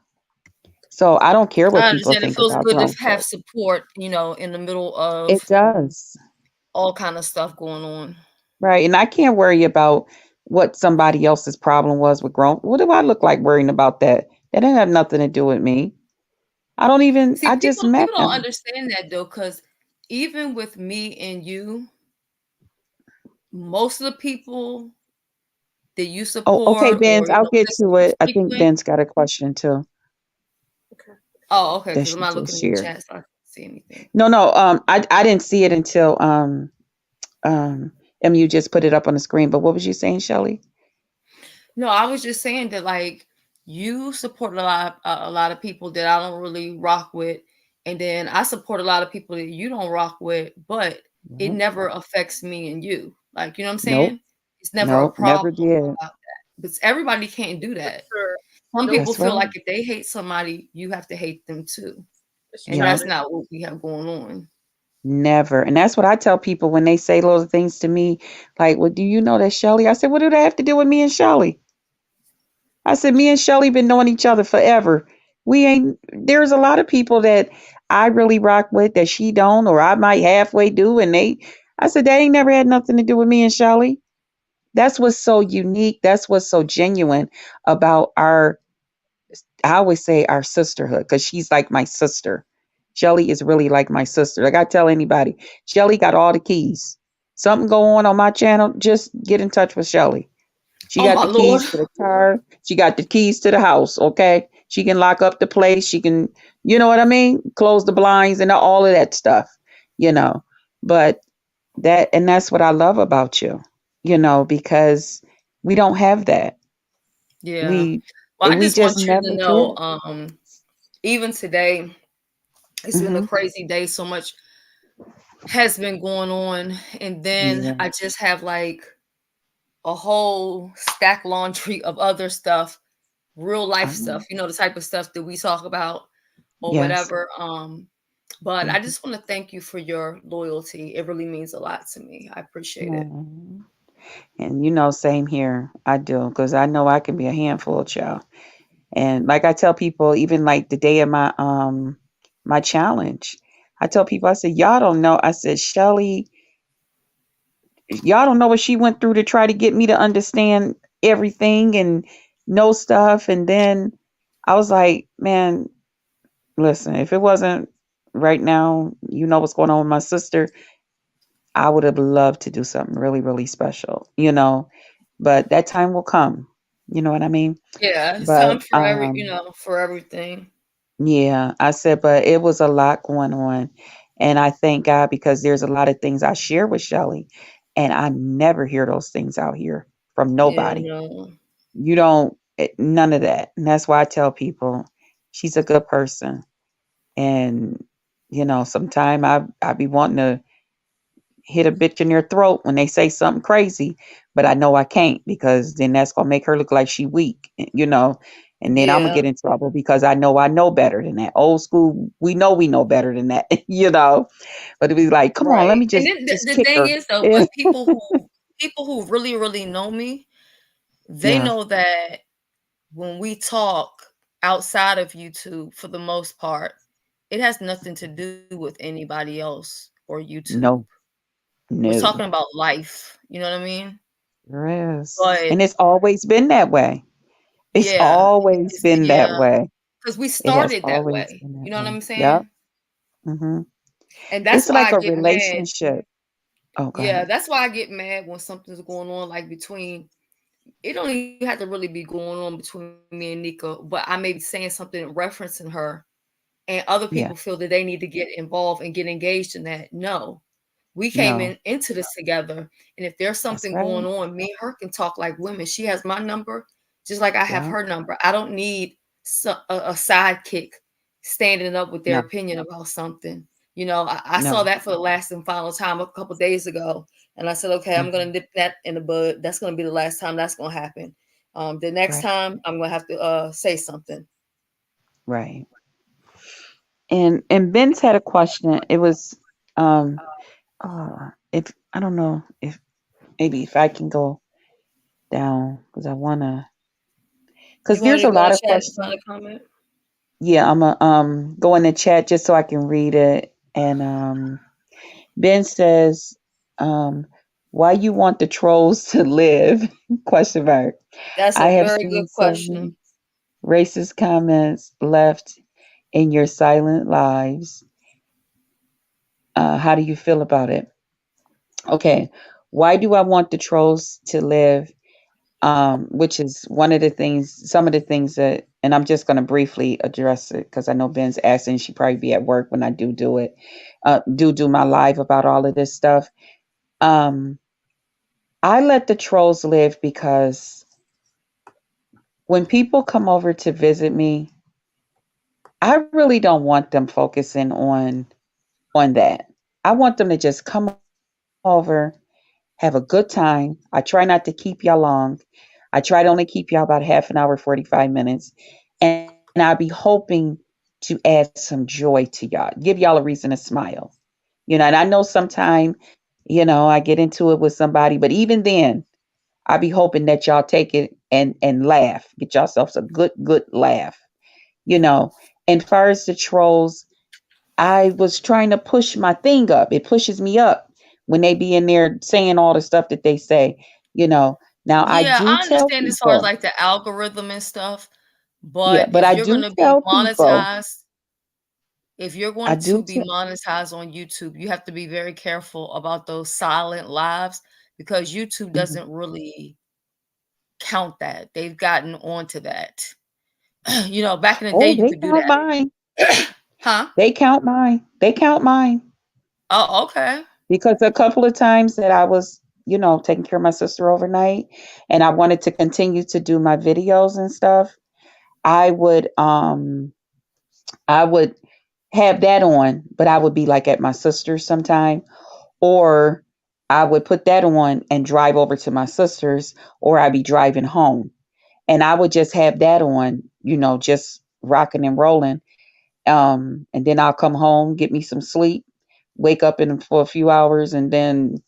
So I don't care what I people understand. It think feels about good to grown have folk. support, in the middle It of does. all kind of stuff going on. Right. And I can't worry about what somebody else's problem was with grown. What do I look like worrying about that? That didn't have nothing to do with me. See, I just people met don't them. understand that though, because even with me and you, most of the people that you Oh, okay, support Benz, or I'll get to it. I think frequent. Ben's got a question too Oh, okay, that because I'm she not just looking in the shared. chat, so I can't see anything. No, no, I didn't see it until MU just put it up on the screen. But what was you saying, Shelly? No, I was just saying that like you support a lot of people that I don't really rock with, and then I support a lot of people that you don't rock with, but it Nope, never affects me and you. Like, you know what I'm nope, saying? It's never a nope, never problem did. about that. But everybody can't do that. Sure. Some people That's feel right. like if they hate somebody, you have to hate them too. And Yeah, that's not what we have going on. never. And that's what I tell people when they say little things to me, like, "Well, do you know that Shelly?" I said, "What do that have to do with me and Shelly?" I said, "Me and Shelly been knowing each other forever. We ain't. There's a lot of people that I really rock with that she don't, or I might halfway do, and they." I said, "That ain't never had nothing to do with me and Shelly." That's what's so unique. That's what's so genuine about our, I always say our sisterhood, because she's like my sister. Shelly is really like my sister. Like I tell anybody, Shelly got all the keys. Something go on my channel, just get in touch with Shelly. She Oh got my the Lord. keys to the car. She got the keys to the house. Okay. She can lock up the place. She can, you know what I mean? Close the blinds and all of that stuff, you know. But that's what I love about you, because we don't have that. Yeah. We, Well, I we just just want you to never know, did. even today, it's been a Hmm. crazy day. So much has been going on. And then Yeah. I just have like a whole stack laundry of other stuff, real life I know. stuff, the type of stuff that we talk about or Yes. whatever. But I Mhm. just want to thank you for your loyalty. It really means a lot to me. I appreciate it. Aw. And same here. I do, because I know I can be a handful, child. And like I tell people, even like the day of my challenge, I tell people, I said, y'all don't know. I said, Shelly, y'all don't know what she went through to try to get me to understand everything and know stuff. And then I was like, man, listen, if it wasn't right now, what's going on with my sister, I would have loved to do something really, really special, but that time will come. You know what I mean? Yeah, it's time But for for everything. yeah, I said, but it was a lot going on. And I thank God, because there's a lot of things I share with Shelly, and I never hear those things out here from Yeah, nobody. no. You don't, none of that. And that's why I tell people she's a good person. And, sometime I be wanting to hit a bitch in their throat when they say something crazy, but I know I can't, because then that's gonna make her look like she weak, and then I'm gonna Yeah. get in trouble, because I know better than that. Old school, we know better than that, But it was like, come on, let Right. me And just then just the kick thing her. is though, but people who really, really know me, they Yeah, know that when we talk outside of YouTube, for the most part, it has nothing to do with anybody else or YouTube. no, We're no, talking about life. You know what I mean? there is, But and it's always been that way. It's yeah, always been that yeah, way. because we It has started that always way. been that You know what way. I'm Yep. saying? Hmm. And that's It's why like I a get mad. relationship. Oh, go Yeah, ahead. that's why I get mad when something's going on, like between. It don't even have to really be going on between me and Nika, but I may be saying something referencing her, and other Yeah. people feel that they need to get involved and get engaged in that. No, we came No, into this together, and if there's that's something right. going on, me and her can talk like women. She has my number, just like I have Yeah. her number. I don't need a sidekick standing up with their No, opinion about something. I saw no. that for the last and final time a couple days ago, and I said, okay, I'm gonna Mhm. nip that in the bud. That's gonna be the last time that's gonna happen. The next Right, time I'm gonna have to say something. right. And Ben's had a question. It was if I don't know if maybe if I can go down, because I wanna, because You want there's me a to go in lot the of chat and questions. find a comment? Yeah, I'm gonna go in the chat just so I can read it. And Ben says, why you want the trolls to live? Question mark. That's I a have very good seen question. some racist comments left in your silent lives. How do you feel about it? Okay. Why do I want the trolls to live? Which is one of the things, some of the things that, and I'm just going to briefly address it because I know Ben's asking. She probably be at work when I do it. Do my live about all of this stuff. I let the trolls live because when people come over to visit me, I really don't want them focusing on that. I want them to just come over, have a good time. I try not to keep y'all long. I try to only keep y'all about half an hour, 45 minutes. And I'll be hoping to add some joy to y'all, give y'all a reason to smile. And I know sometime, I get into it with somebody, but even then, I be hoping that y'all take it and laugh, get yourselves a good laugh, you know. And far as the trolls, I was trying to push my thing up. It pushes me up when they be in there saying all the stuff that they say, you know. Now I Yeah, do I tell understand as far as people, like the algorithm and stuff, yeah, but but I do tell people, if you're I going to do be tell, monetized on YouTube, you have to be very careful about those silent lives because YouTube mhm. doesn't really count that. They've gotten onto that. Back in the day, Oh, you they could do count that. mine. Huh? They count mine. They count mine. Oh, okay. Because a couple of times that I was, taking care of my sister overnight and I wanted to continue to do my videos and stuff, I would have that on, but I would be like at my sister's sometime, or I would put that on and drive over to my sister's, or I'd be driving home. And I would just have that on, just rocking and rolling. And then I'll come home, get me some sleep, wake up for a few hours, and then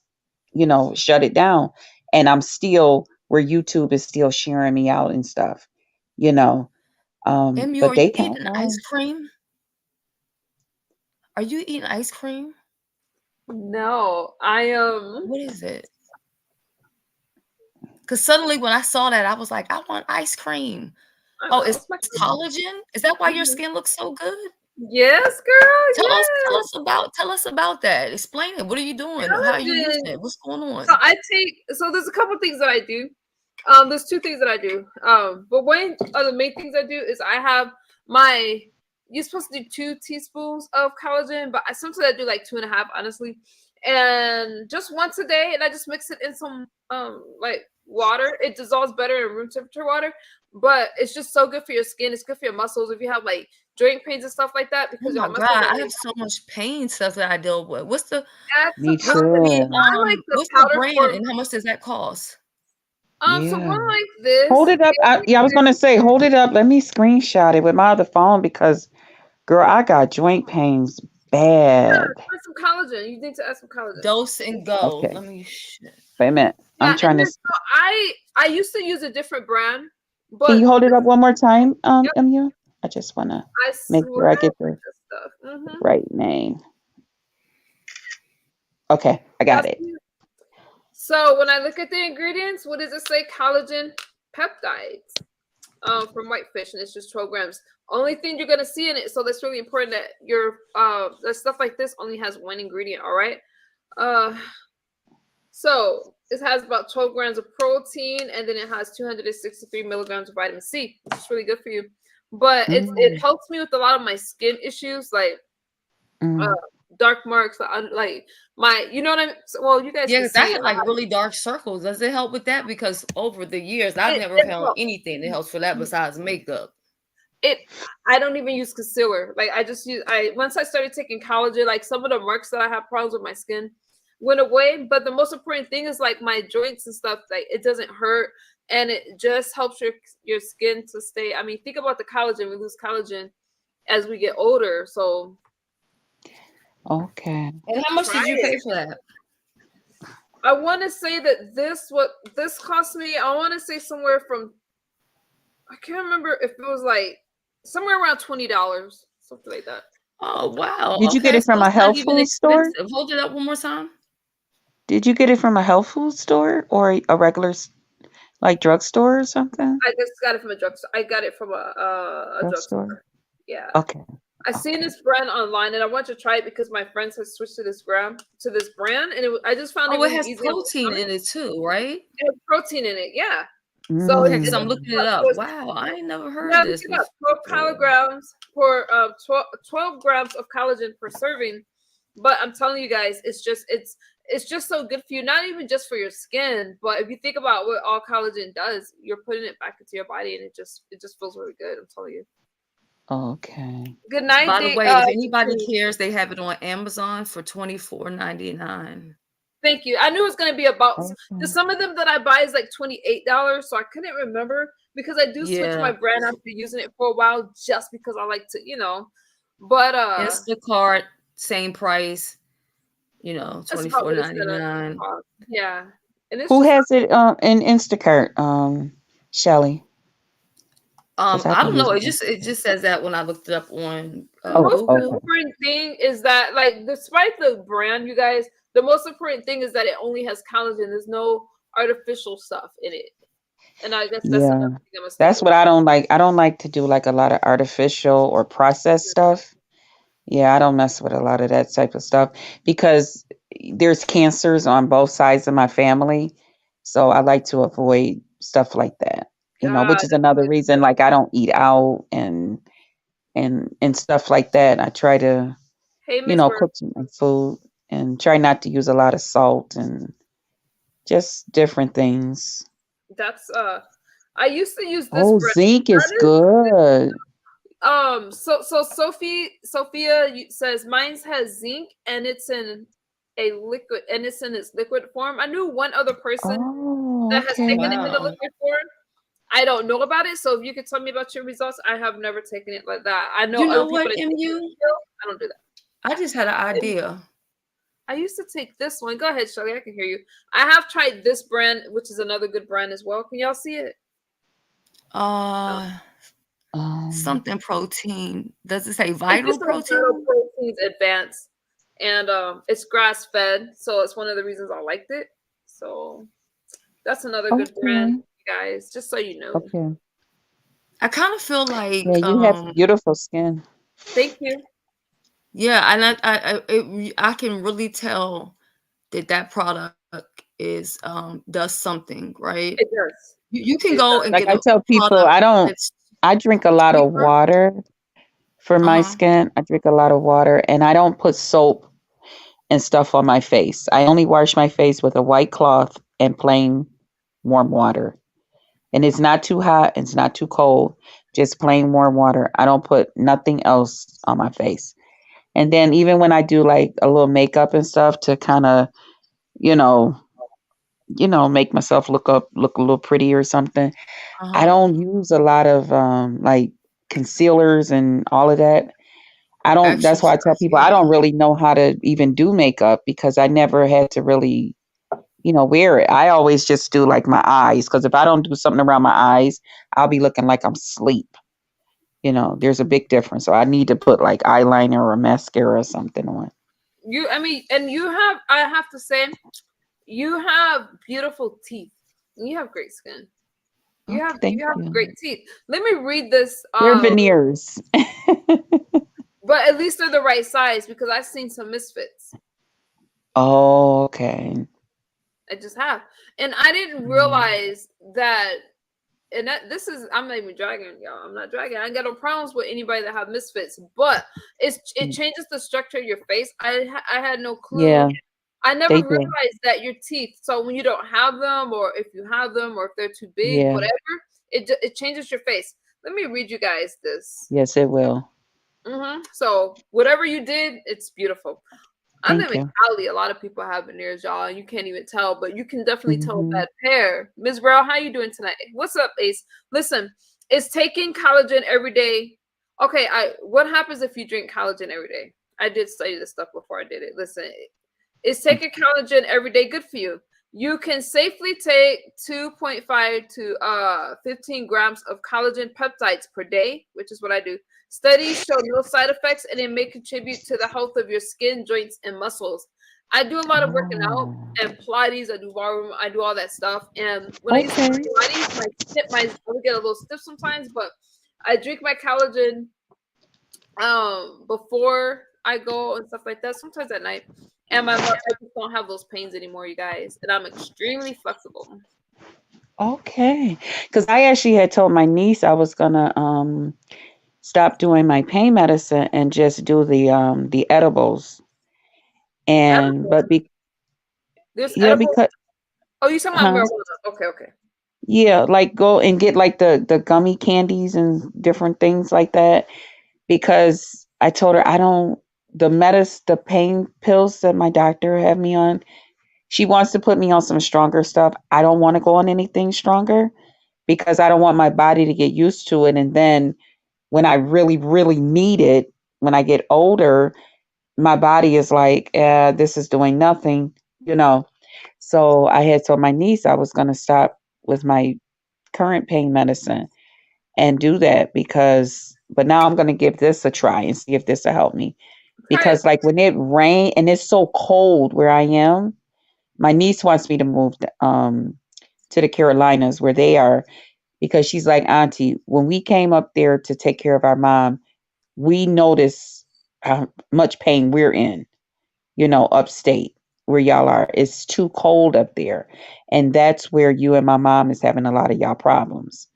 shut it down. And I'm still where YouTube is still sharing me out and stuff, you know. MU, But are you they count eating ice mine. cream? Are you eating ice cream? No, What is it? Because suddenly when I saw that, I was like, I want ice cream. I Oh, know, it's it's my collagen? Is that why your Mhm. skin looks so good? Yes, girl. Yes. Tell us about that. Explain it. What are you doing? How are you using Collagen. it? What's going So on? there's a couple things that I do. There's two things that I do. But one of the main things I do is I have you're supposed to do 2 teaspoons of collagen, but sometimes I do like 2.5, honestly. And just once a day, and I just mix it in some like water. It dissolves better in room temperature water, but it's just so good for your skin. It's good for your muscles if you have like joint pains and stuff like that, Oh because my your God, muscles are I really have so much pain stuff that I deal with. add some Me collagen. too. I like the What's the powder brand form. and how much does that cost? So Yeah. one like this. Hold it up. I was going to say, hold it up. Let me screenshot it with my other phone because, girl, I got joint pains bad. Add some collagen. You need to add some collagen. Dose and go. Okay. Let me. Wait a minute. I'm Yeah, and trying to. then so I used to use a different brand, Can but you hold it up one more time, yep, MU? I just want to I make swear sure I I get like the this stuff. right name. Okay, I got it. So when I look at the ingredients, what does it say? Collagen peptides from whitefish, and it's just 12 grams. Only thing you're gonna see in it, so that's really important that your that stuff like this only has one ingredient. All right. So it has about 12 grams of protein, and then it has 263 milligrams of vitamin C, which is really good for you. But it helps me with a lot of my skin issues, like dark marks, like my, you know what I mean? So, well, you guys Yeah, can 'cause I see it. had like really dark circles. Does it help with that? Because over the years, I've never It found helps. anything that helps for that besides makeup. I don't even use concealer. Like once I started taking collagen, like some of the marks that I have problems with my skin went away. But the most important thing is like my joints and stuff, like it doesn't hurt, and it just helps your skin to stay. I mean, think about the collagen. We lose collagen as we get older. So Okay. And how much try did you it. pay for that? I want to say that this cost me, I want to say somewhere from, I can't remember if it was like somewhere around $20, something like that. Oh wow. Did you get Okay, it from so a it's not health even food store? expensive. Hold it up one more time. Did you get it from a health food store or a regular like drugstore or something? I just got it from a drugstore. I got it from a Drugstore. drugstore. Yeah. Okay. I seen this brand online and I want to try it because my friends have switched to this brand, and I just found it Oh, it really has easy on my protein stomach. in it too, right? It has protein in it, yeah. So Okay, Mm. because I'm looking it up. Wow, I ain't never heard yeah, of this it's about before. 12 kilograms per 12 grams of collagen per serving. But I'm telling you guys, it's just so good for you. Not even just for your skin, but if you think about what all collagen does, you're putting it back into your body, and it just feels really good. I'm telling you. Okay. Good night, By the way, if anybody cares, they have it on Amazon for $24.99. Thank you. I knew it was gonna be about Okay. some of them that I buy is like $28, so I couldn't remember because I do switch my Yeah. brand after using it for a while just because I like to, But Instacart, same price, that's about what it's gonna $24.99. cost. Yeah. And it's Who just has it in Instacart, Shelly? Because I've I been don't know. using It just says that when I looked it up on the most Google. important thing is that, like, despite the brand, you guys, the most important thing is that it only has collagen. There's no artificial stuff in it. And I guess that's Yeah. another thing I'm gonna stick That's with. what I don't like. I don't like to do like a lot of artificial or processed stuff. Yeah, I don't mess with a lot of that type of stuff because there's cancers on both sides of my family. So I like to avoid stuff like that. Which is another reason like I don't eat out and stuff like that. I try to, Hey, Miss Bird. cook my food and try not to use a lot of salt and just different things. That's I used to use this Oh, brand. zinc is good. So Sophia says mine has zinc and it's in a liquid and it's in its liquid form. I knew one other person Oh, that has okay. taken it in the liquid form. I don't know about it, so if you could tell me about your results, I have never taken it like that. I know You know other people what, that take MU? it. I don't do that. I just had an idea. I used to take this one. Go ahead, Shelly. I can hear you. I have tried this brand, which is another good brand as well. Can y'all see it? Something protein. Does it say It's vital just protein? Vital Proteins Advanced, and it's grass fed, so it's one of the reasons I liked it. So that's another good brand, guys. Just so you know. Okay. I kind of feel like Yeah, you have beautiful skin. Thank you. Yeah, and I can really tell that product is does something, right? It does. You can go and Like get I tell people, I drink a lot of water for my skin. I drink a lot of water and I don't put soap and stuff on my face. I only wash my face with a white cloth and plain warm water. And it's not too hot, it's not too cold, just plain warm water. I don't put nothing else on my face. And then even when I do like a little makeup and stuff to kind of, make myself look a little pretty or something, I don't use a lot of like concealers and all of that. That's why I tell people I don't really know how to even do makeup because I never had to really, wear it. I always just do like my eyes because if I don't do something around my eyes, I'll be looking like I'm asleep. There's a big difference. So I need to put like eyeliner or mascara or something on. I have to say, you have beautiful teeth. You have great skin. You have great teeth. Let me read this. They're veneers. But at least they're the right size because I've seen some misfits. Oh, okay. I just have. And I didn't realize that, and I'm not even dragging y'all. I'm not dragging. I ain't got no problems with anybody that have misfits, but it changes the structure of your face. I had no clue. Yeah. I never realized that your teeth, so when you don't have them, or if you have them, or if they're too big, whatever, it changes your face. Let me read you guys this. Yes, it will. So whatever you did, it's beautiful. I live in Cali. A lot of people have veneers, y'all, and you can't even tell, but you can definitely tell a bad pair. Ms. Brown, how you doing tonight? What's up, Ace? Listen, it's taking collagen every day. Okay, what happens if you drink collagen every day? I did study this stuff before I did it. Listen, it's taking collagen every day. Good for you. You can safely take 2.5 to 15 grams of collagen peptides per day, which is what I do. Studies show no side effects, and it may contribute to the health of your skin, joints, and muscles. I do a lot of working out and Pilates. I do ballroom. I do all that stuff. And when I used to do Pilates, I would get a little stiff sometimes, but I drink my collagen before I go and stuff like that. Sometimes at night, and I just don't have those pains anymore, you guys. And I'm extremely flexible. Okay. Because I actually had told my niece I was gonna stop doing my pain medicine and just do the edibles. And but There's yeah, edible. because Oh, you talking about marijuana? Okay. yeah, like go and get like the gummy candies and different things like that. Because I told her I don't the pain pills that my doctor had me on. She wants to put me on some stronger stuff. I don't want to go on anything stronger because I don't want my body to get used to it. And then when I really, really need it, when I get older, my body is like, this is doing nothing, you know. So I had told my niece I was going to stop with my current pain medicine and do that but now I'm going to give this a try and see if this will help me. Because like when it rain and it's so cold where I am, my niece wants me to move to the Carolinas where they are because she's like, Auntie, when we came up there to take care of our mom, we notice how much pain we're in, upstate where y'all are. It's too cold up there. And that's where you and my mom is having a lot of y'all problems.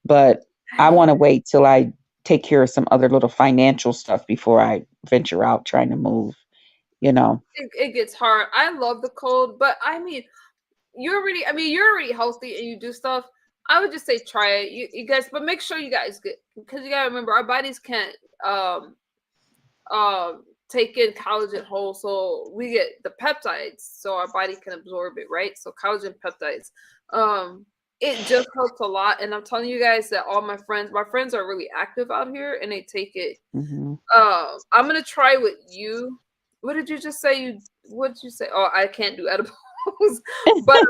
But I want to wait till I take care of some other little financial stuff before I venture out trying to move, It gets hard. I love the cold, but I mean, you're already healthy and you do stuff. I would just say try it, you guys, but make sure you guys get, because you gotta remember our bodies can't take in collagen whole, so we get the peptides, so our body can absorb it, right? So collagen peptides, it just helps a lot. And I'm telling you guys that all my friends are really active out here and they take it. I'm gonna try with you. What did you just say? What did you say? Oh, I can't do edibles. But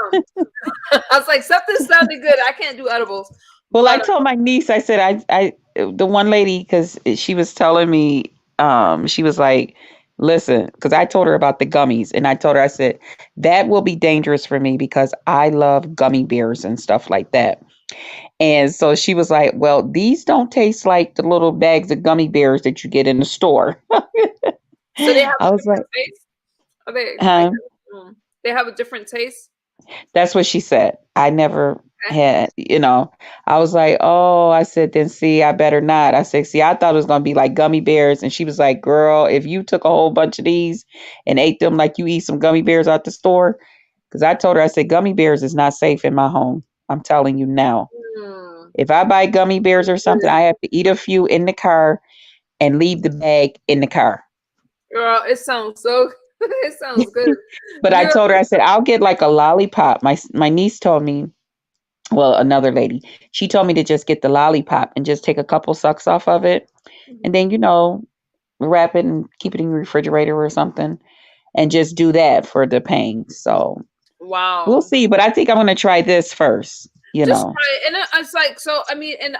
I was like, something sounded good. I can't do edibles. Well, I told my niece, I said, I the one lady, because she was telling me, she was like, listen, because I told her about the gummies, and I told her, I said, that will be dangerous for me because I love gummy bears and stuff like that. And so she was like, well, these don't taste like the little bags of gummy bears that you get in the store. So they have I was like, taste? Are they, they have a different taste? That's what she said. I never had, I was like, oh, I said, then see, I better not. I said, see, I thought it was going to be like gummy bears. And she was like, girl, if you took a whole bunch of these and ate them like you eat some gummy bears out the store, because I told her, I said, gummy bears is not safe in my home. I'm telling you now. If I buy gummy bears or something, I have to eat a few in the car and leave the bag in the car. Girl, it sounds so it sounds good. But I told her, I said, I'll get like a lollipop. My niece told me, well, another lady, she told me to just get the lollipop and just take a couple sucks off of it. And then, wrap it and keep it in your refrigerator or something and just do that for the pain. So we'll see. But I think I'm going to try this first, Just try it. And it's like, so, I mean, and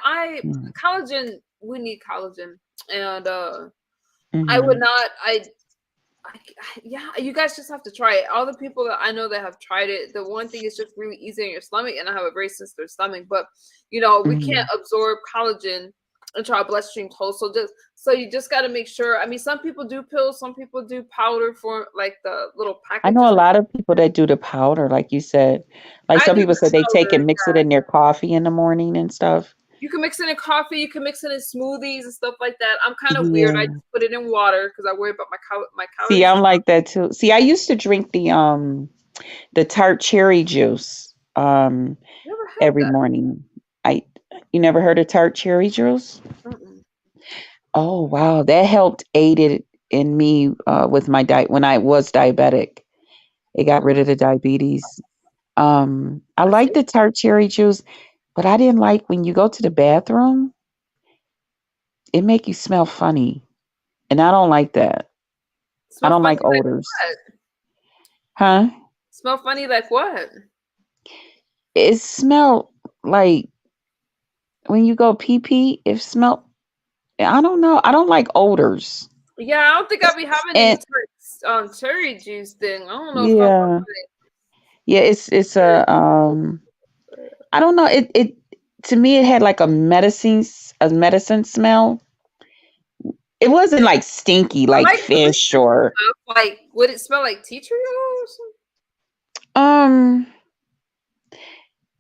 collagen, we need collagen. And I would not, yeah, you guys just have to try it. All the people that I know that have tried it, the one thing is just really easy in your stomach, and I have a very sensitive stomach, but we can't absorb collagen into our bloodstream whole. So you just got to make sure. I mean, some people do pills, some people do powder for like the little package. I know a lot of people that do the powder, like you said. Like some people said they take and mix it in their coffee in the morning and stuff. You can mix it in coffee. You can mix it in smoothies and stuff like that. I'm kind of weird. I just put it in water because I worry about my calories. See, I'm like that too. See, I used to drink the tart cherry juice every morning. You never heard of tart cherry juice? Oh wow, that helped aided in me with my diet when I was diabetic. It got rid of the diabetes. I like the tart cherry juice. But I didn't like when you go to the bathroom, it make you smell funny. And I don't like that. I don't like odors. Huh? Smell funny like what? It smelled like when you go pee pee. It smelled. I don't know. I don't like odors. Yeah, I don't think I'll be having any And cherry juice thing. I don't know if I'm yeah, yeah. It's a I don't know. It to me it had like a medicine smell. It wasn't like stinky I like like fish or stuff. Like, would it smell like tea tree oil or something?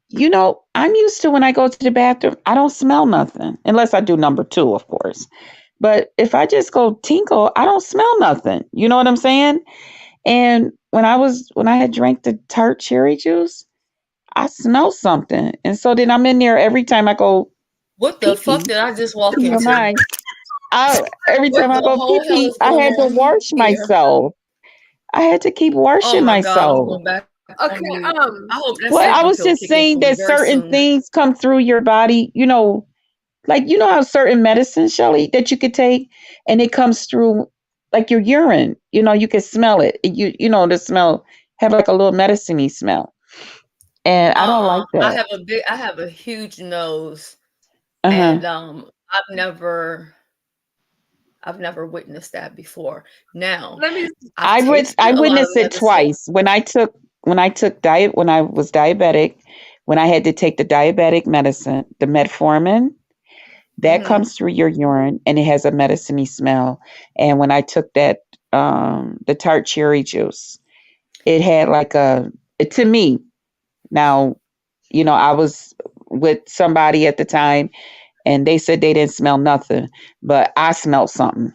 you know, I'm used to when I go to the bathroom, I don't smell nothing unless I do number 2, of course. But if I just go tinkle, I don't smell nothing. You know what I'm saying? And when I had drank the tart cherry juice, I smelled something. And so then I'm in there every time I go What the fuck did I just walk your into? mind. Every What time I the go whole pee hell pee, is I going had to on wash here? myself. I had to keep Oh washing my God, I'm myself. going back. Okay, I hope that Well, I sleeping was pill just kick in saying for me that very certain soon. things come through your body, you know, like you know how certain medicine, Shelly, that you could take and it comes through like your urine. You know, you can smell it. You know, the smell have like a little medicine-y smell. And I don't like I that. have a huge nose, Uh-huh. and I've never witnessed that before. Now, let me. I've tasted I a lot of witnessed it medicine. twice when I was diabetic, when I had to take the diabetic medicine, the metformin, that Mhm. comes through your urine and it has a medicine-y smell. And when I took that the tart cherry juice, it had like to me. Now, you know, I was with somebody at the time and they said they didn't smell nothing, but I smelled something.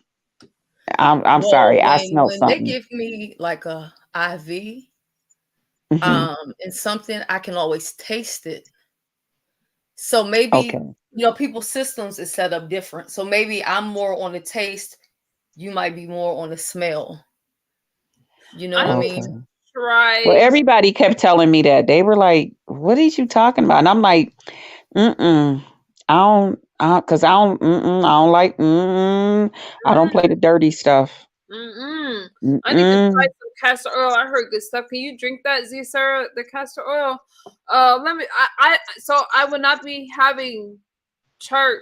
I'm Well, sorry, I smelled when they something. give me like a IV, Hmm. and something, I can always taste it. So maybe, Okay. people's systems is set up different. So maybe I'm more on the taste, you might be more on the smell. You know I what I need Okay. to mean? Well, try. everybody kept telling me that. They were like, "What are you talking about?" And I'm like, "Mm-mm. Cause I don't like, I don't play the dirty stuff. I need to try Mm-mm. some castor oil. I heard good stuff. Can you drink that, Z Sarah? The castor oil. Let me. So I would not be having tart,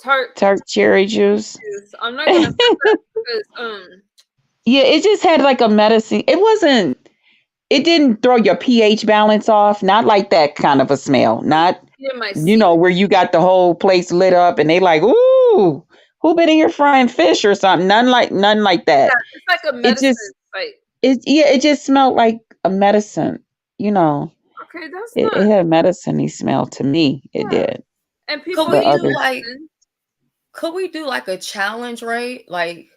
tart Tart cherry juice." juice. I'm not gonna have that because Yeah, it just had like a medicine. It didn't throw your pH balance off. Not like that kind of a smell. Not, in my you seat. know, where you got the whole place lit up and they like, ooh, who been in here frying fish or something? None like Yeah, that. it's like a It medicine. just Like, it just smelled like a medicine, you know. okay, that's It not. had medicine-y smell to me. It Yeah, did. and Could people But we eat do others. like medicine. a challenge, right? Like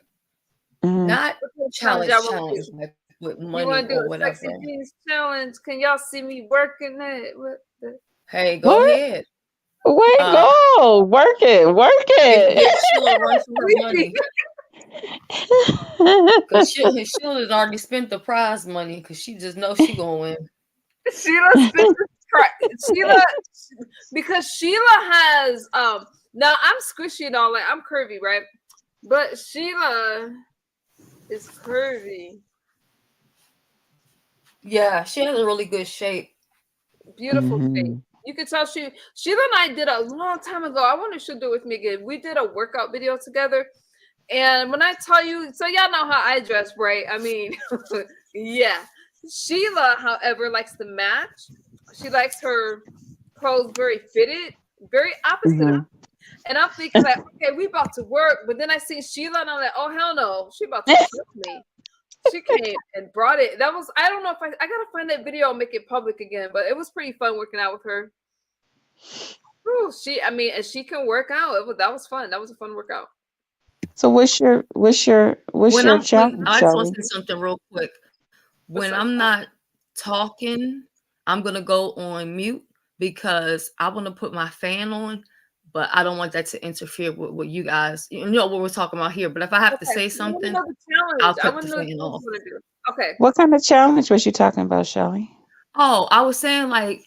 Mhm. not What's the challenge I want to challenge do? like with You money want to do or a whatever. sexy jeans challenge? Can y'all see me working it? What the? Hey, go What? ahead. Wait, Uh go. Work it. Work give it. Sheila a run for her Sleepy. money. Cause Sheila's already spent the prize money because she just knows she gonna win. Sheila spit this crack. Sheila, because Sheila has now I'm squishy and all that. I'm curvy, right? But Sheila is curvy. Yeah, she has a really good shape. Beautiful shape. Mhm. You can tell Sheila and I did a long time ago. I wonder if she'll do it with me again. We did a workout video together. And when I tell you, so y'all know how I dress, right? I mean, yeah. Sheila, however, likes to match. She likes her clothes very fitted, very opposite of. Mhm. And I'm thinking like, okay, we about to work, but then I see Sheila and I'm like, oh hell no, she about to kill me. She came and brought it. That was I don't know if I gotta find that video and make it public again, but it was pretty fun working out with her. Whew, and she can work out. That was fun. That was a fun workout. So what's your When challenge, I just want Shelly? to say something real quick. What's When up? I'm not talking, I'm gonna go on mute because I want to put my fan on, but I don't want that to interfere with what you guys, what we're talking about here. But if I have to Okay, say I want to something, know the challenge. I'll I cut want the to know what fan you off. want to do. Okay. What kind of challenge was you talking about, Shelly? Oh, I was saying like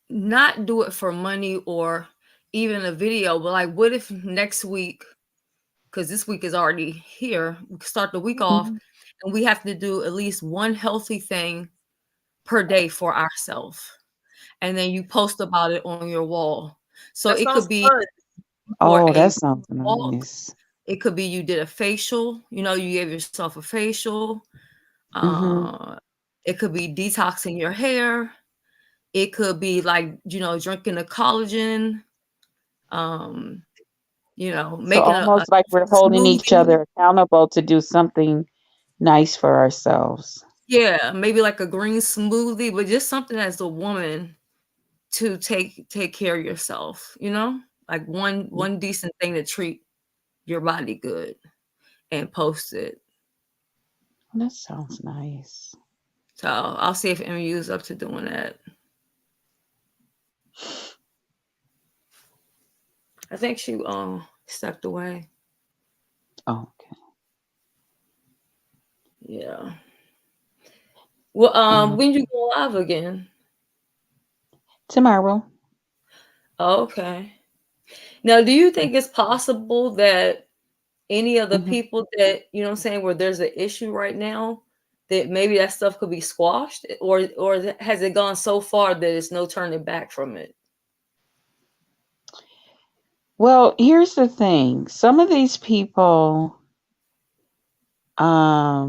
not do it for money or even a video, but like what if next week, because this week is already here, we can start the week off, Mhm. and we have to do at least one healthy thing per day for ourselves. And then you post about it on your wall. So That it sounds could be fun. for Oh, a that sounds walk. nice. It could be you did a facial, you gave yourself a facial. Mm-hmm. It could be detoxing your hair. It could be like, drinking a collagen, So making a almost like we're holding each smoothie. other accountable to do something nice for ourselves. Yeah, maybe like a green smoothie, but just something as a woman to take care of yourself, like one decent thing to treat your body good and post it. That sounds nice. So I'll see if MU is up to doing that. I think she stepped away. Oh, okay. Yeah. Well, when you go live again? Tomorrow. Okay. Now, do you think it's possible that any of the people that, where there's an issue right now, that maybe that stuff could be squashed, or has it gone so far that it's no turning back from it? Well, here's the thing. Some of these people, I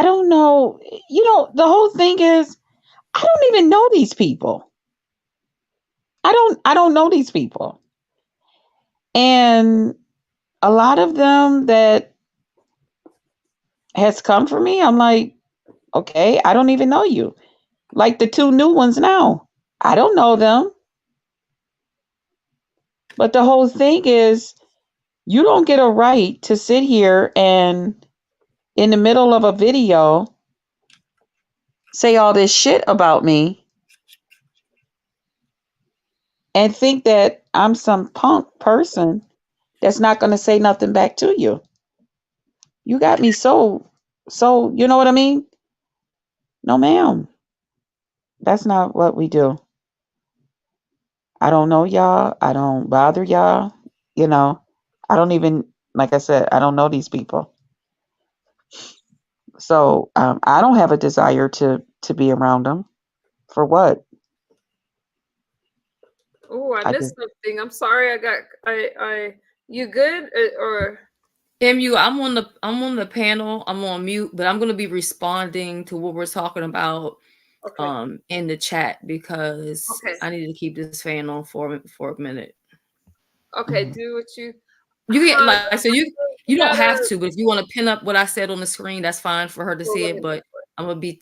don't know. The whole thing is, I don't even know these people. I don't know these people. And a lot of them that has come for me, I'm like, okay, I don't even know you. Like the two new ones now, I don't know them. But the whole thing is, you don't get a right to sit here and in the middle of a video say all this shit about me and think that I'm some punk person that's not going to say nothing back to you. You got me so, you know what I mean? No, ma'am. That's not what we do. I don't know y'all. I don't bother y'all. I don't even, like I said, I don't know these people. So I don't have a desire to be around them. For what? Oh, I I missed just, something. I'm sorry. You good or? MU, I'm on the panel. I'm on mute, but I'm going to be responding to what we're talking about in the chat because I need to keep this fan on for a minute. Okay, do what you can like so you don't have to, but if you want to pin up what I said on the screen, that's fine for her to see it. But I'm gonna be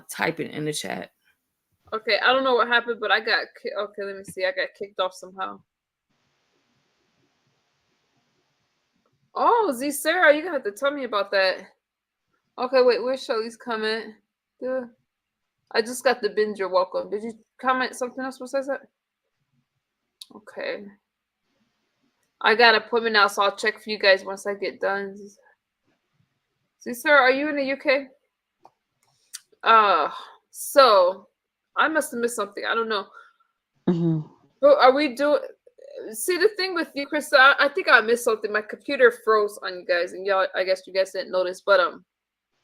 typing in the chat. Okay, I don't know what happened, but I got okay. Let me see. I got kicked off somehow. Oh, Z Sarah, you're gonna have to tell me about that. Okay, wait, where's Shelly's comment? I just got the binge. You're welcome. Did you comment something else besides that? Okay. I got an appointment now, so I'll check for you guys once I get done. Z Sarah, are you in the UK? So I must have missed something. I don't know. But are we doing? See, the thing with you, Krista, I think I missed something. My computer froze on you guys, and y'all, I guess you guys didn't notice. But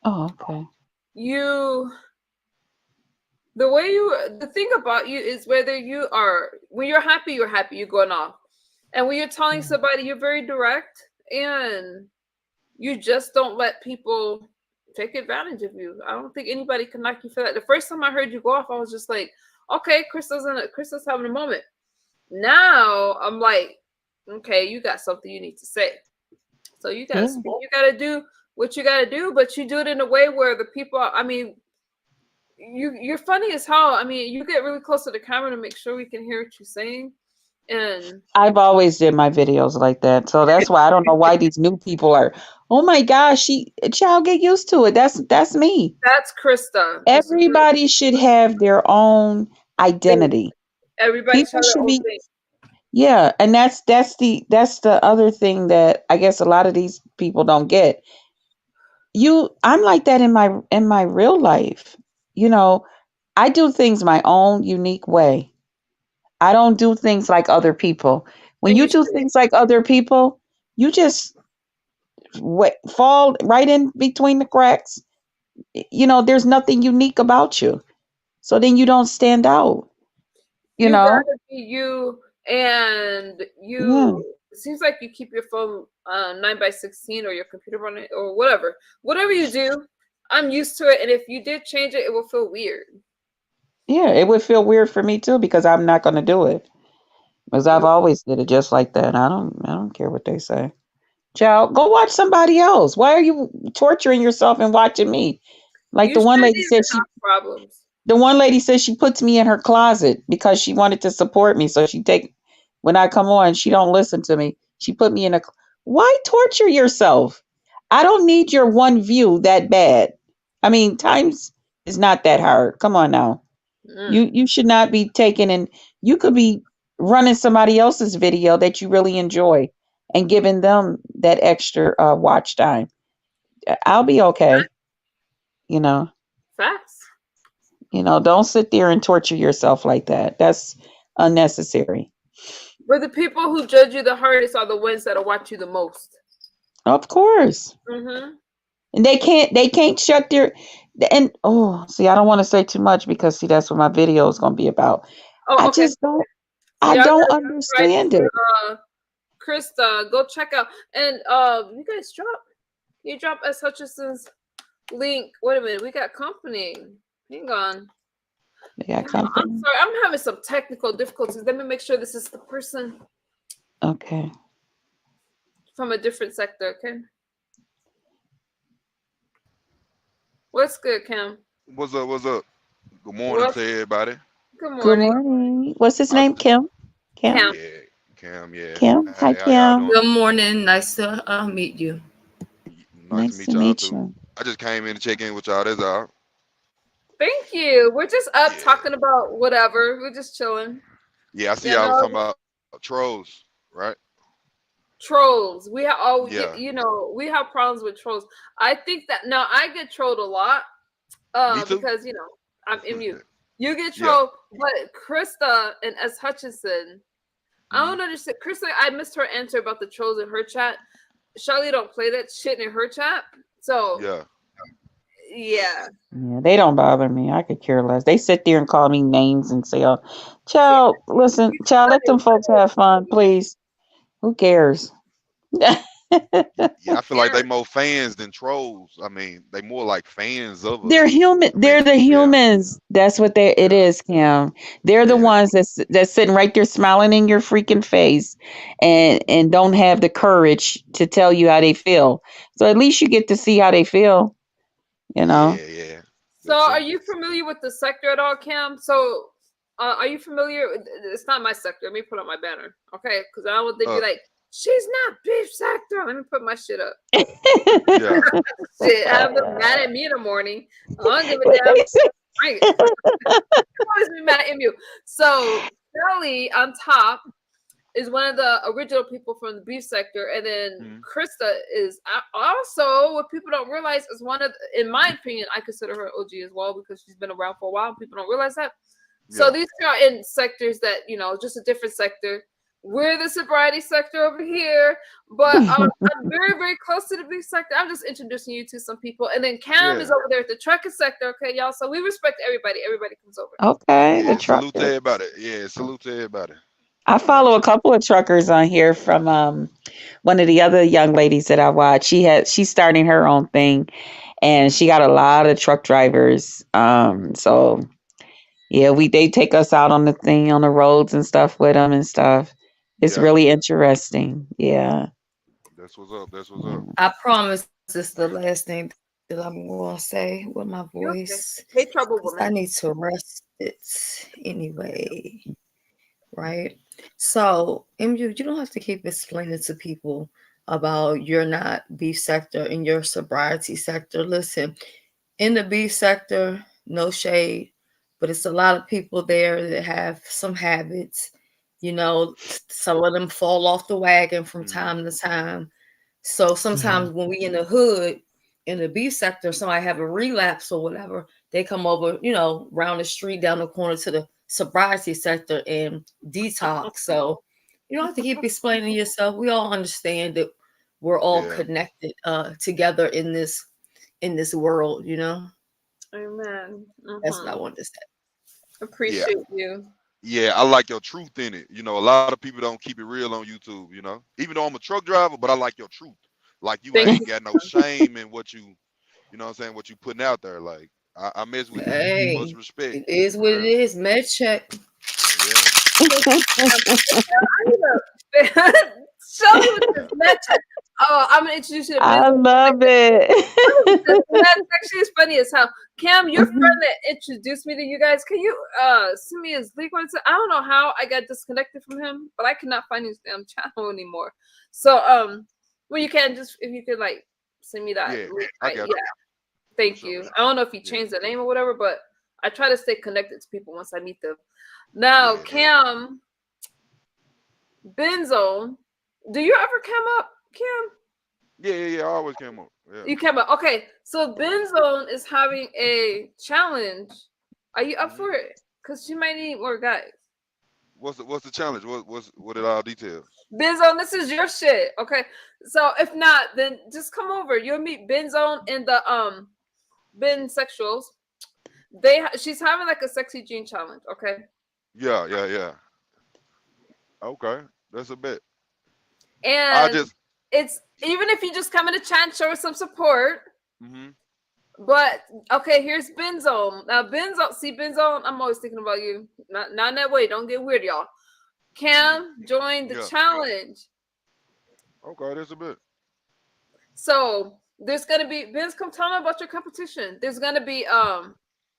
oh, okay. The thing about you is whether you are, when you're happy, you're going off, and when you're telling somebody, you're very direct, and you just don't let people take advantage of you. I don't think anybody can knock you for that. The first time I heard you go off, I was just like, okay, Krista's having a moment. Now I'm like, okay, you got something you need to say. So you gotta speak. You gotta do what you gotta do, but you do it in a way where the people are, you're funny as hell. You get really close to the camera to make sure we can hear what you're saying. And I've always did my videos like that. So that's why I don't know why these new people are, oh my gosh, child, get used to it. That's me. That's Krista. Everybody should have their own identity. Everybody should have their own thing. Yeah, and that's the other thing that I guess a lot of these people don't get. I'm like that in my real life. I do things my own unique way. I don't do things like other people. When And you you do should. things like other people, you just fall right in between the cracks. You know, there's nothing unique about you. So then you don't stand out, you You know? rather be you, and Yeah. it seems like you keep your phone 9 by 16 or your computer running or whatever you do. I'm used to it, and if you did change it, it will feel weird. Yeah, it would feel weird for me too because I'm not going to do it. Because I've You always did it just like that. I don't care what they say. Child, go watch somebody else. Why are you torturing yourself and watching me? Like you the one shouldn't lady even said have problems. the one lady says she puts me in her closet because she wanted to support me. So when I come on, she don't listen to me. She put me in why torture yourself? I don't need your one view that bad. I mean, times is not that hard. Come on now. Mm, You should not be taking and you could be running somebody else's video that you really enjoy and giving them that extra watch time. I'll be okay. You know. facts. Don't sit there and torture yourself like that. That's unnecessary. But the people who judge you the hardest are the ones that will watch you the most. Of course. Mm-hmm. And they can't shut their and see, I don't want to say too much because see that's what my video is going to be about. Oh, I okay. just don't So I y'all don't gotta subscribe understand it. to Krista. Go check out, and you guys drop S. Hutchinson's link. Wait a minute, we got company. Hang on. They got I'm company. sorry, I'm having some technical difficulties. Let me make sure this is the person Okay. from a different sector. Okay. What's good, Cam? What's up? What's up? Good morning What's to everybody. good Good morning, morning. What's his I, name? Kim? Kim? Cam? yeah, Cam. Yeah. Kim? Hi Hey, how y'all Kim. doing? Good morning. Nice to meet you. Nice to Nice to meet y'all meet too. you. I just came in to check in with y'all. That's all. Thank you. We're just up Yeah. talking about whatever. We're just chilling. Yeah. I see Yeah, y'all was no talking about trolls, right? trolls. We have Yeah. we have problems with trolls. I think that now I get trolled a lot. Me too. Because I'm immune. You get Yeah. trolled, but Krista and S. Hutchinson, I Mhm. don't understand. Krista, I missed her answer about the trolls in her chat. Charlie don't play that shit in her chat. So Yeah. yeah. Yeah, they don't bother me. I could care less. They sit there and call me names and say, "Oh, See, child, listen, child, let them folks have fun, please. Who cares?" Yeah. I feel like yeah. they more fans than trolls. I mean, they more like fans of They're us. human. I They're mean, the yeah. humans. That's what it Yeah. is, Kim. They're the Yeah. ones that's sitting right there smiling in your freaking face and don't have the courage to tell you how they feel. So at least you get to see how they feel, you know. Yeah. Yeah. So That's are true. you familiar with the sector at all, Cam? So are you familiar? It's not my sector. Let me put up my banner, okay? Because I would they be Uh. like, she's not beef sector. Let me put my shit up. Yeah. Shit, have them mad at me in the morning. I don't give a damn. Bring it. Always be mad at you. So Kelly on top is one of the original people from the beef sector, and then Mhm. Krista is also what people don't realize is one of, in my opinion, I consider her OG as well because she's been around for a while. People don't realize that. So Yeah. these are in sectors that just a different sector. We're the sobriety sector over here, but I'm very, very close to the beef sector. I'm just introducing you to some people, and then Cam is Yeah. over there at the trucking sector. Okay, y'all. So we respect everybody. Everybody comes over. Okay, the Yeah. Salute to trucker. everybody. Yeah. Salute to everybody. I You know. follow a couple of truckers on here from one of the other young ladies that I watch. She's starting her own thing and Mhm. she got a lot of truck drivers. So yeah, they take us out on the roads and stuff with them and stuff. It's Yeah. really interesting. Yeah. That's what's up. That's what's up. I promise this is the last thing that I'm going to say with my You okay? voice Hey, trouble because I woman. need to rest it anyway. Right? So, MU, you don't have to keep explaining to people about you're not beef sector in your sobriety sector. Listen, in the beef sector, no shade, but it's a lot of people there that have some habits. Some of them fall off the wagon from Mhm. time to time. So Yeah. sometimes when we in the hood, in the beef sector, somebody have a relapse or whatever, they come over, you know, round the street, down the corner to the sobriety sector and detox. So you don't have to keep explaining yourself. We all understand that we're all Yeah. connected together in this world, you know. Amen. That's what I wanted to say. Yeah. Appreciate you. Yeah, I like your truth in it. You know, a lot of people don't keep it real on YouTube, you know. Even though I'm a truck driver, but I like your truth. Like you Thank ain't got no shame in what you know what I'm saying, what you putting out there. Like I mess with you. Much Hey, respect. it is For what it real. is. Med check. Yeah. I need a Shelly with this match. Oh, I'm gonna introduce you to I business. love it. That's actually is funny as hell. Cam, your friend that introduced me to you guys, can you send me his link? I don't know how I got disconnected from him, but I cannot find his damn channel anymore. So well, you can just if you could like send me that Yeah, link. I got Yeah, thank sure. you. I don't know if he Yeah. changed the name or whatever, but I try to stay connected to people once I meet them. Now, Yeah. Cam, Benzo, do you ever come up, Cam? Yeah. I always came up. Yeah. You came up. Okay, so Benzone is having a challenge. Are you up for it? Because she might need more guys. What's the challenge? What it all details? Benzone, this is your shit. Okay. So if not, then just come over. You'll meet Benzone and the Bensexuals. She's having like a sexy jean challenge, okay? Yeah. Okay. That's a bet. I And just it's even if you just come in the chat and show her some support. hmm But okay, here's Benzone. Now Benzone, I'm always thinking about you. Not in that way. Don't get weird, y'all. Cam joined the Yeah. challenge. Okay, that's a bet. So there's gonna be Benz, come tell me about your competition. There's gonna be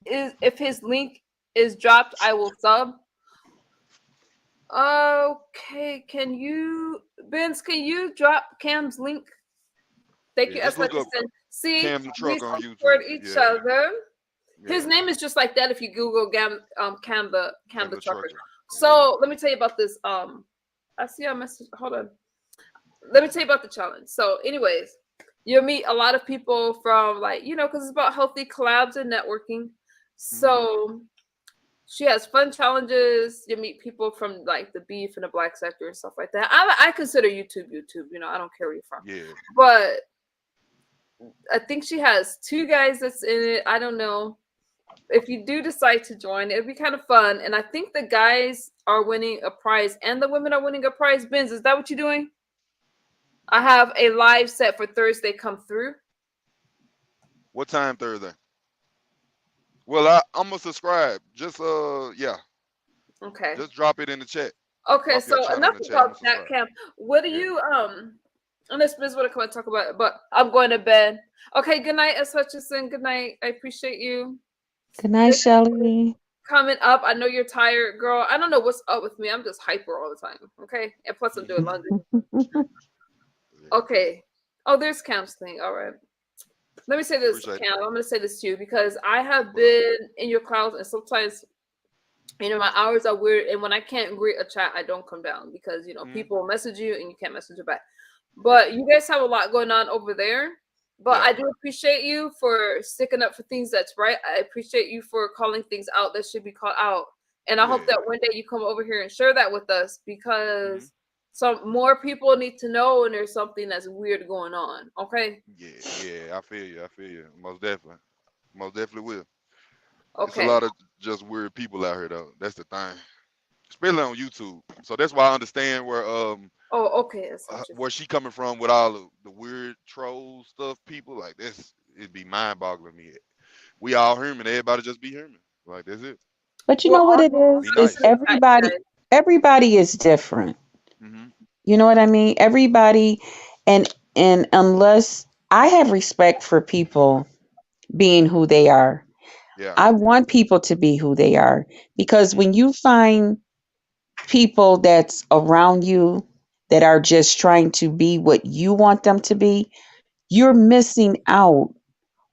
if his link is dropped, I will sub. Okay, can you drop Cam's link? Thank Yeah, you, just as much look as up then. See, Cam the we Truck on support YouTube. each Yeah. other. His Yeah. name is just like that if you Google Cam the Cam Trucker. the Trucker. So let me tell you about this. I see a message. Hold on. Let me tell you about the challenge. So, anyways, you'll meet a lot of people from like, you know, because it's about healthy collabs and networking. So she has fun challenges. You meet people from like the beef and the black sector and stuff like that. I consider YouTube. You know, I don't care where you're from. Yeah. But I think she has 2 guys that's in it. I don't know. If you do decide to join, it'd be kind of fun. And I think the guys are winning a prize and the women are winning a prize. Benz, is that what you're doing? I have a live set for Thursday come through. What time Thursday? Well, I'm gonna subscribe. Just yeah. Okay. Just drop it in the chat. Okay, Drop your so channel enough in the chat. about that, Cam. What do you unless Biz want to come and talk about it, but I'm going to bed. Okay, good night, S. Hutchison. Good night. I appreciate you. Good night, Shelly. Coming up, I know you're tired, girl. I don't know what's up with me. I'm just hyper all the time. Okay, and plus I'm doing laundry. Okay. Oh, there's Cam's thing. All right. Let me say this, Appreciate Cam. I'm going to say this to you because I have been in your clouds, and sometimes, you know, my hours are weird. And when I can't greet a chat, I don't come down because, you know, people message you and you can't message it back. But you guys have a lot going on over there. But I do appreciate you for sticking up for things that's right. I appreciate you for calling things out that should be called out. And I hope that one day you come over here and share that with us because some more people need to know when there's something that's weird going on. Okay. Yeah. I feel you. Most definitely will. Okay. It's a lot of just weird people out here though. That's the thing. Especially on YouTube. So that's why I understand where okay. Where she coming from with all the weird troll stuff, people like this, it'd be mind-boggling me. We all human. Everybody just be human. Like that's it. But you know what it is? Everybody is different. You know what I mean? Everybody, and unless I have respect for people being who they are. I want people to be who they are because when you find people that's around you that are just trying to be what you want them to be, you're missing out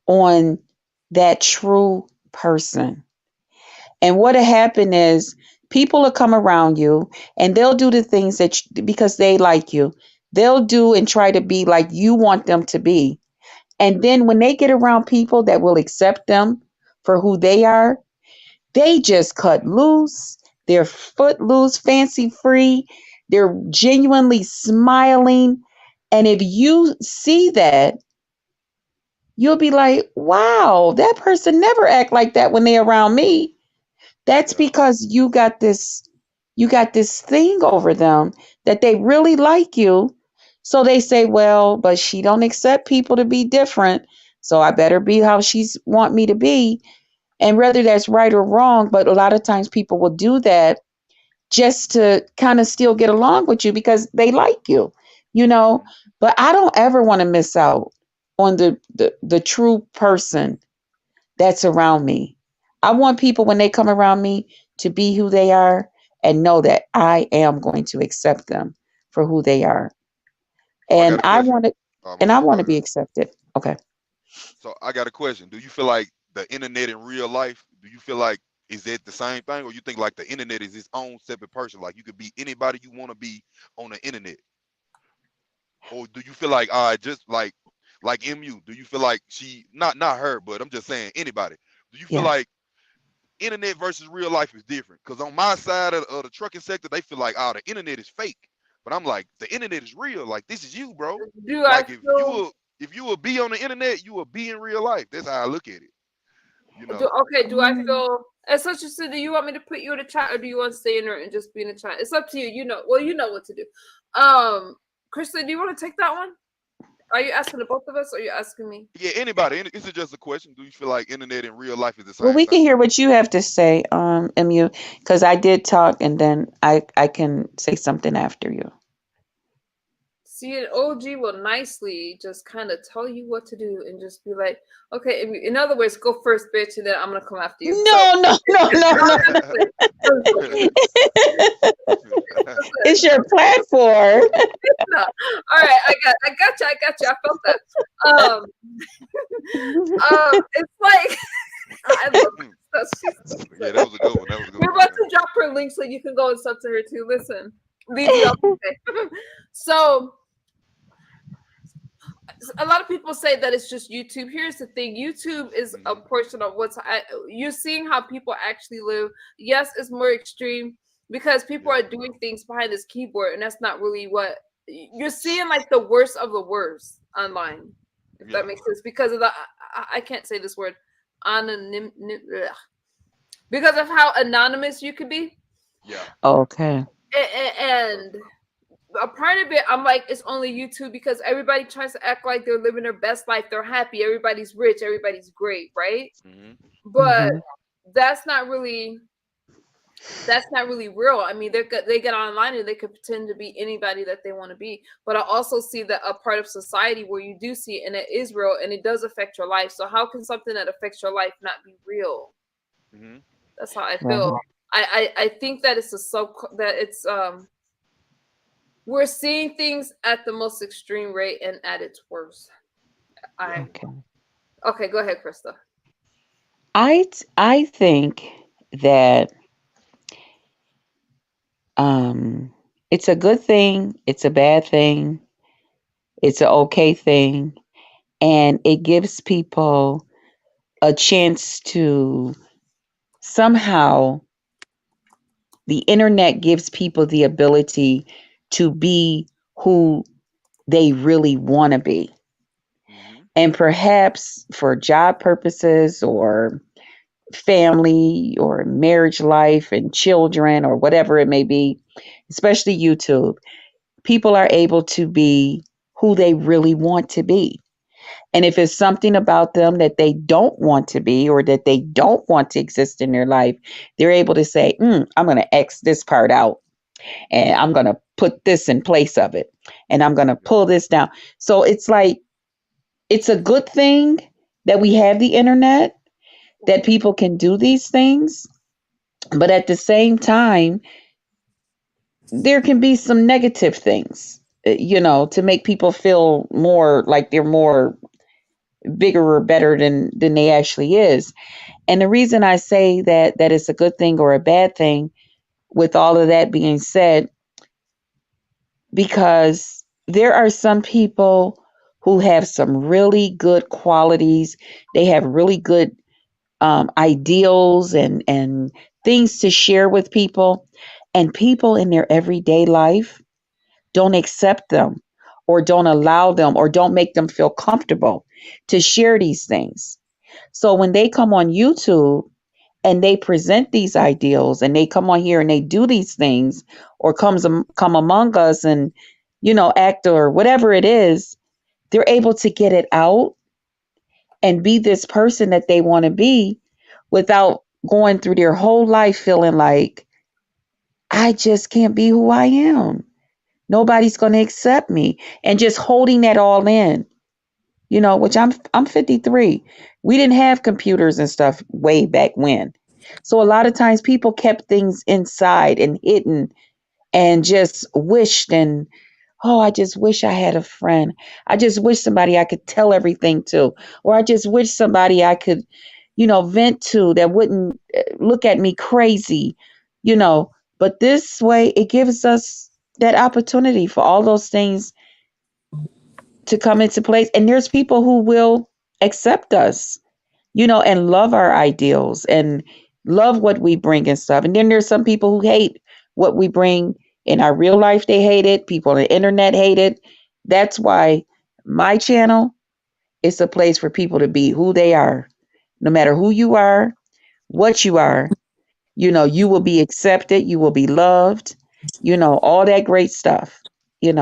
on that true person. And what'll happen is people will come around you and they'll do the things that because they like you, they'll do and try to be like you want them to be. And then when they get around people that will accept them for who they are, they just cut loose. They're footloose, fancy free. They're genuinely smiling. And if you see that, you'll be like, wow, that person never act like that when they're around me. That's because you got this thing over them that they really like you. So they say, well, but she don't accept people to be different. So I better be how she's want me to be. And whether that's right or wrong, but a lot of times people will do that just to kind of still get along with you because they like you, you know. But I don't ever want to miss out on the true person that's around me. I want people when they come around me to be who they are and know that I am going to accept them for who they are. So I got And a I question. want to My and I bad. want Go to be ahead. accepted. Okay. So I got a question. Do you feel like the internet in real life, do you feel like is that the same thing, or you think like the internet is its own separate person? Like you could be anybody you want to be on the internet, or do you feel like just like MU? Do you feel like she not her, but I'm just saying anybody? Do you feel Yeah. like internet versus real life is different? Because on my side of the trucking sector, they feel like the internet is fake, but I'm like the internet is real. Like this is you, bro. Do I Like feel if you will be on the internet, you will be in real life. That's how I look at it. You know. do I feel as such as do you want me to put you in the chat or do you want to stay in there and just be in the chat? It's up to you. You know, well, you know what to do. Krista, do you want to take that one? Are you asking the both of us or are you asking me? Yeah, anybody. This is just a question. Do you feel like internet and real life is the Well, same we can thing? hear what you have to say, MU, because I did talk and then I can say something after you. See, an OG will nicely just kind of tell you what to do and just be like, okay, in other words, go first, bitch, and then I'm going to come after you. No. It's your platform. No. All right, I got you. I felt that. It's like I love that. Yeah, that was a good one. We're about to drop her link so you can go and sub to her too. Listen, leave you up today. So a lot of people say that it's just YouTube. Here's the thing: YouTube is a portion of you're seeing how people actually live. Yes, it's more extreme because people are doing things behind this keyboard, and that's not really what you're seeing. Like the worst of the worst online, if that makes sense. Because of the I can't say this word, because of how anonymous you could be. Yeah. Okay. And a part of it, I'm like, it's only YouTube because everybody tries to act like they're living their best life. They're happy. Everybody's rich. Everybody's great, right? But that's not really real. I mean, they get online and they could pretend to be anybody that they want to be. But I also see that a part of society where you do see it and it is real and it does affect your life. So how can something that affects your life not be real? That's how I feel. I think that it's we're seeing things at the most extreme rate and at its worst. Okay, go ahead, Krista. I think that it's a good thing, it's a bad thing, it's an okay thing, and it gives people a chance to somehow the internet gives people the ability to be who they really want to be. And perhaps for job purposes or family or marriage life and children or whatever it may be, especially YouTube, people are able to be who they really want to be. And if it's something about them that they don't want to be or that they don't want to exist in their life, they're able to say, I'm going to X this part out and I'm going to put this in place of it and I'm going to pull this down. So it's like, it's a good thing that we have the internet, that people can do these things. But at the same time, there can be some negative things, to make people feel more like they're more bigger or better than they actually is. And the reason I say that it's a good thing or a bad thing, with all of that being said, because there are some people who have some really good qualities. They have really good ideals and things to share with people, and people in their everyday life don't accept them or don't allow them or don't make them feel comfortable to share these things. So when they come on YouTube and they present these ideals and they come on here and they do these things or come among us and act or whatever it is, they're able to get it out and be this person that they want to be without going through their whole life feeling like I just can't be who I am. Nobody's going to accept me, and just holding that all in. Which I'm 53. We didn't have computers and stuff way back when. So a lot of times people kept things inside and hidden and just wished I just wish I had a friend. I just wish somebody I could tell everything to, or I just wish somebody I could, vent to that wouldn't look at me crazy, but this way it gives us that opportunity for all those things to come into place. And there's people who will accept us, and love our ideals and love what we bring and stuff. And then there's some people who hate what we bring in our real life. They hate it. People on the internet hate it. That's why my channel is a place for people to be who they are. No matter who you are, what you are, you will be accepted. You will be loved, all that great stuff, and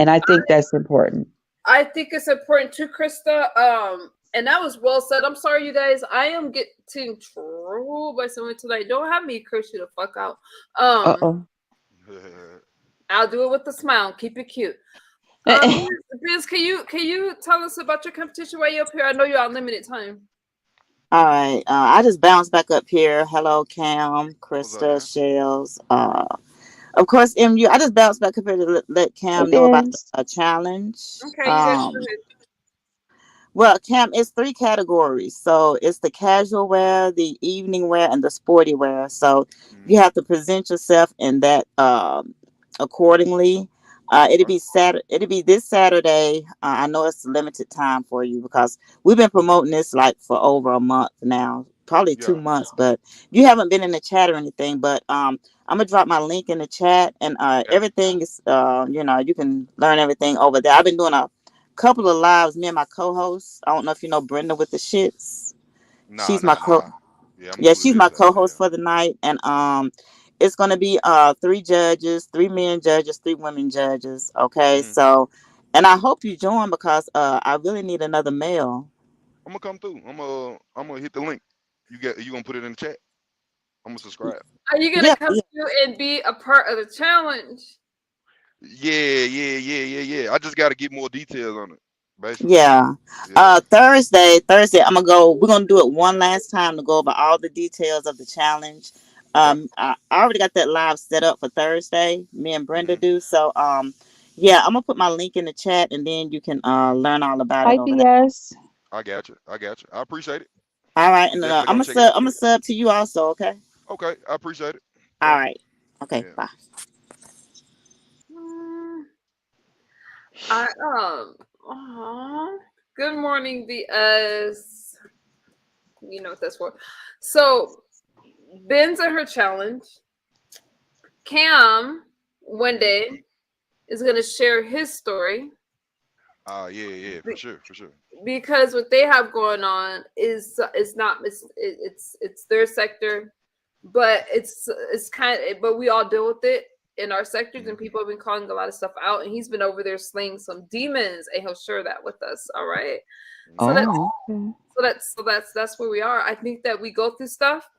I think that's important. I think it's important too, Krista. And that was well said. I'm sorry, you guys. I am getting trolled by someone tonight. Don't have me curse you the fuck out. I'll do it with a smile. Keep it cute. Biz, can you tell us about your competition while you're up here? I know you're on limited time. All right. I just bounced back up here. Hello, Cam, Krista, Shells. Of course, MU. I just bounced back up here to let Cam know about the challenge. Okay, you guys go ahead. Well, Cam, it's 3 categories. So it's the casual wear, the evening wear, and the sporty wear. So you have to present yourself in that accordingly. It'll be this Saturday. I know it's limited time for you because we've been promoting this like for over a month now, probably 2 months. But you haven't been in the chat or anything. But I'm gonna drop my link in the chat, and everything is you can learn everything over there. I've been doing a couple of lives. Me and my co-host. I don't know if you know Brenda with the shits. She's my she's my co-host for the night, and it's gonna be 3 judges, 3 men judges, 3 women judges. Okay, so, and I hope you join because I really need another male. I'm gonna come through. I'm gonna hit the link. You gonna put it in the chat? I'm gonna subscribe. Are you gonna come through and be a part of the challenge? Yeah. I just got to get more details on it. Basically. Yeah. Thursday, I'm gonna go. We're gonna do it one last time to go over all the details of the challenge. I already got that live set up for Thursday. Me and Brenda do. So, yeah, I'm gonna put my link in the chat, and then you can learn all about it over there. I got you. I appreciate it. All right, and I'm a sub to you also. Okay. Okay, I appreciate it. All right. Okay. Bye. Good morning, BS. You know what that's for. So, Ben's at her challenge. Cam, one day, is going to share his story. Yeah, for sure. Because what they have going on is it's their sector, but it's kind of, but we all deal with it in our sectors, and people have been calling a lot of stuff out, and he's been over there slaying some demons, and he'll share that with us. All right. So that's where we are. I think that we go through stuff,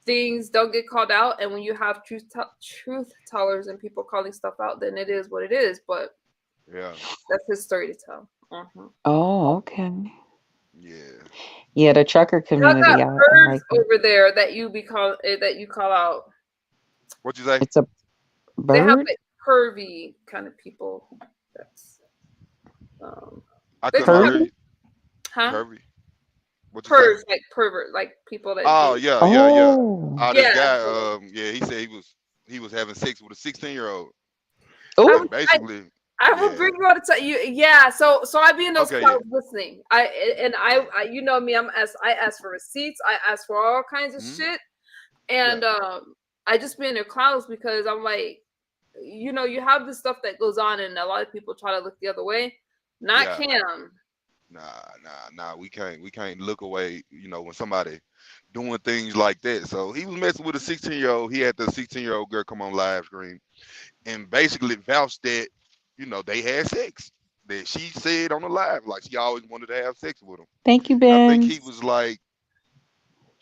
things don't get called out, and when you have truth tellers and people calling stuff out, then it is what it is. But yeah, that's his story to tell. Oh, okay. Yeah, the trucker community. I got birds over there that you call out. What you say? It's a bird. They have like pervy kind of people. That's I couldn't hear you. Huh? Pervy. Pervs, like pervert, like people that. Yeah. This guy, he said he was having sex with a 16-year-old. Oh, basically. I will bring you all the time. Yeah. So I be in those Okay, clouds listening. I you know me. I ask for receipts. I ask for all kinds of shit, and I just be in the clouds because I'm like, you know, you have this stuff that goes on, and a lot of people try to look the other way. Not Cam. Nah. We can't look away. You know, when somebody doing things like that. So he was messing with a 16-year-old. He had the 16-year-old girl come on live stream and basically vouched that, you know, they had sex. That she said on the live, like she always wanted to have sex with him. Thank you, I think Ben. he was like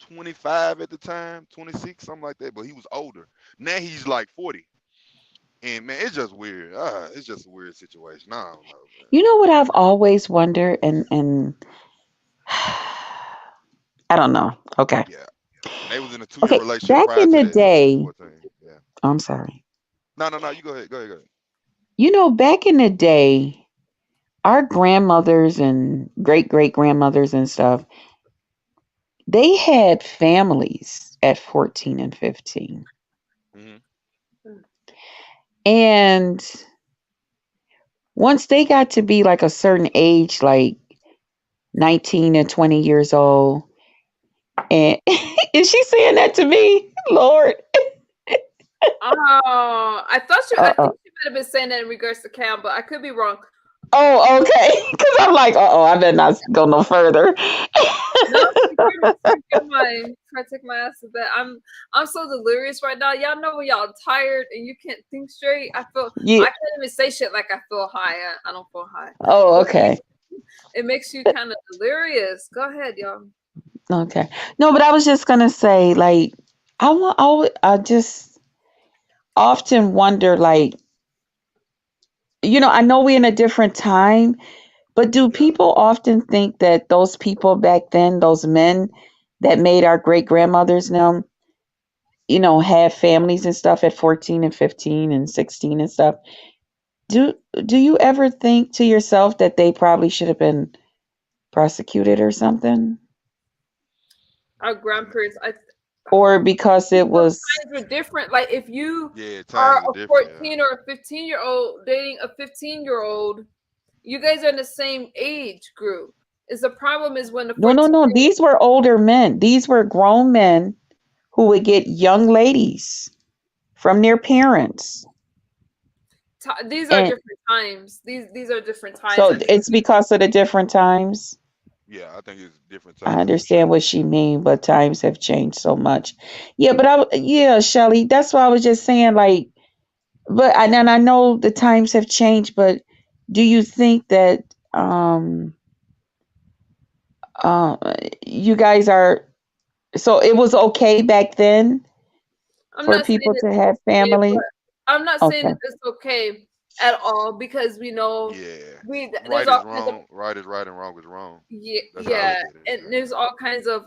25 at the time, 26, something like that. But he was older. Now he's like 40. And man, it's just weird. It's just a weird situation. I don't know, man. You know what I've always wondered, and I don't know. Okay. Yeah. And they was in a 2-year Okay. relationship Back prior in to the that, so it was day, 14. Yeah. I'm sorry. No. You go ahead. Go ahead. You know, back in the day, our grandmothers and great grandmothers and stuff, they had families at 14 and 15. And once they got to be like a certain age, like 19 and 20 years old, and is she saying that to me? Lord. Oh, I think she might have been saying that in regards to Cam, but I could be wrong. Oh, okay. Because I'm like, I better not go no further. No, you're mine. Try to take my ass to bed. I'm so delirious right now. Y'all know when y'all tired and you can't think straight. I can't even say shit like I feel high. I don't feel high. Oh, okay. It makes you kind of delirious. Go ahead, y'all. Okay. No, but I was just gonna say, like, I just often wonder, like, you know, I know we're in a different time, but do people often think that those people back then, those men that made our great grandmothers now, you know, have families and stuff at 14 and 15 and 16 and stuff? Do you ever think to yourself that they probably should have been prosecuted or something? Our grandparents, or because it was times were different. Like if you are a 14 or a 15-year-old dating a 15-year-old, you guys are in the same age group. The problem is when the no. These were older men. These were grown men who would get young ladies from their parents. These are different times. These are different times. So it's because of the different times. Yeah, I think it's different times. I understand what she mean, but times have changed so much. Yeah, but Shelly, that's why I was just saying, like, but I know the times have changed, but do you think that you guys are, so it was okay back then for people to have family? I'm not saying that it's okay at all, because we know right is wrong, right is right, and wrong is wrong. Yeah, and there's all kinds of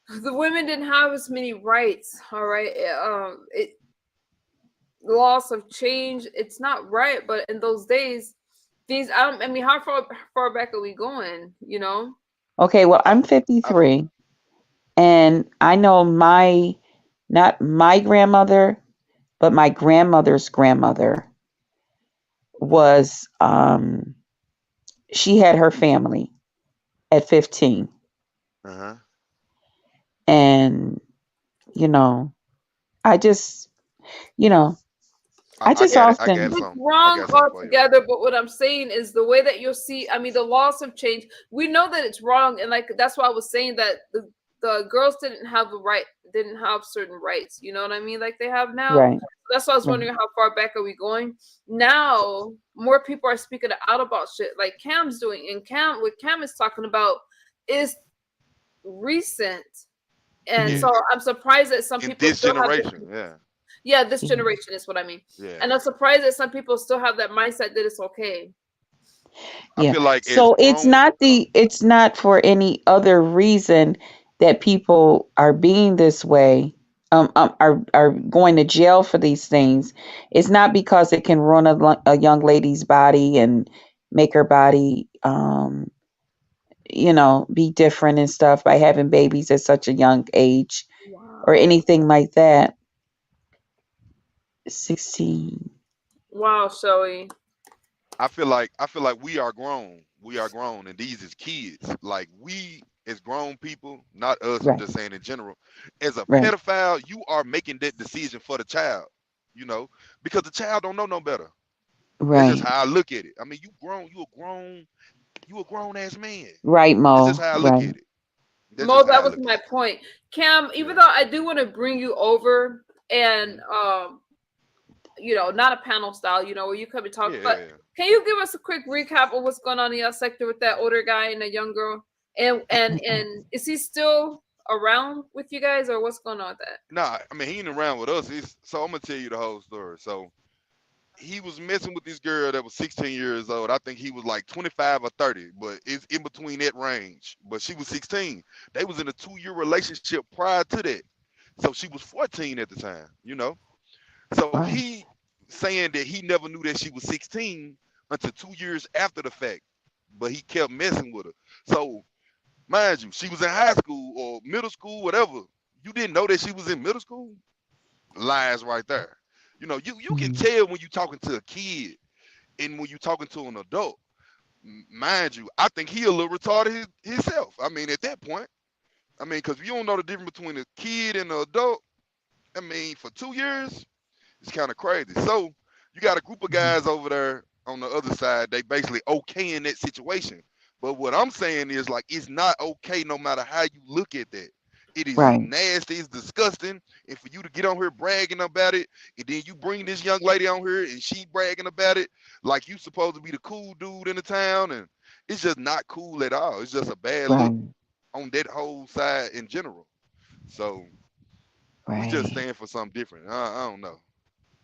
the women didn't have as many rights. All right, loss of change. It's not right, but in those days, I mean, how far back are we going? You know? Okay, well, I'm 53, and I know not my grandmother, but my grandmother's grandmother was she had her family at 15. And you know, I just often it's wrong altogether. But what I'm saying is the way that you'll see, I mean, the laws have changed. We know that it's wrong, and like that's why I was saying that the girls didn't have certain rights. You know what I mean? Like they have now. Right. That's why I was wondering how far back are we going? Now more people are speaking out about shit like Cam's doing, and what Cam is talking about is recent. And so I'm surprised that some people this generation, this generation is what I mean. Yeah. And I'm surprised that some people still have that mindset that it's okay. Yeah. I feel like so it's not for any other reason that people are being this way, are going to jail for these things. It's not because it can ruin a young lady's body and make her body be different and stuff by having babies at such a young age. Wow. Or anything like that. 16. Wow, Shelly. I feel like we are grown. We are grown, and these is kids. Like we as grown people, not us. I'm Right. just saying in general. As a Right. pedophile, you are making that decision for the child. You know, because the child don't know no better. That's just Right. how I look at it. I mean, you grown. You a grown ass man. Right, That's just Mo. how I look Right. at it. That's Mo, just how that I was look my at it. point. Cam, even Yeah. though I do want to bring you over and Mhm. not a panel style, where you come and talk, Yeah, but yeah, can you give us a quick recap of what's going on in your sector with that older guy and the young girl? And is he still around with you guys, or what's going on with that? Nah, I mean he ain't around with us. So I'm gonna tell you the whole story. So he was messing with this girl that was 16 years old. I think he was like 25 or 30, but it's in between that range. But she was 16. They was in a 2-year relationship prior to that. So she was 14 at the time, you know. So Right. he saying that he never knew that she was 16 until 2 years after the fact. But he kept messing with her. So mind you, she was in high school or middle school, whatever. You didn't know that she was in middle school? Lies right there. You know, you can Mhm. tell when you're talking to a kid and when you're talking to an adult. Mind you, I think he a little retarded himself. I mean, at that point, I mean, because you don't know the difference between a kid and an adult. I mean, for 2 years, it's kind of crazy. So you got a group of guys over there on the other side. They basically okay in that situation. But what I'm saying is like it's not okay no matter how you look at that. It is Right. nasty, it's disgusting. And for you to get on here bragging about it, and then you bring this young lady on here and she bragging about it, like you supposed to be the cool dude in the town, and it's just not cool at all. It's just a bad look Right. on that whole side in general. So we just Right. stand for something different. I don't know.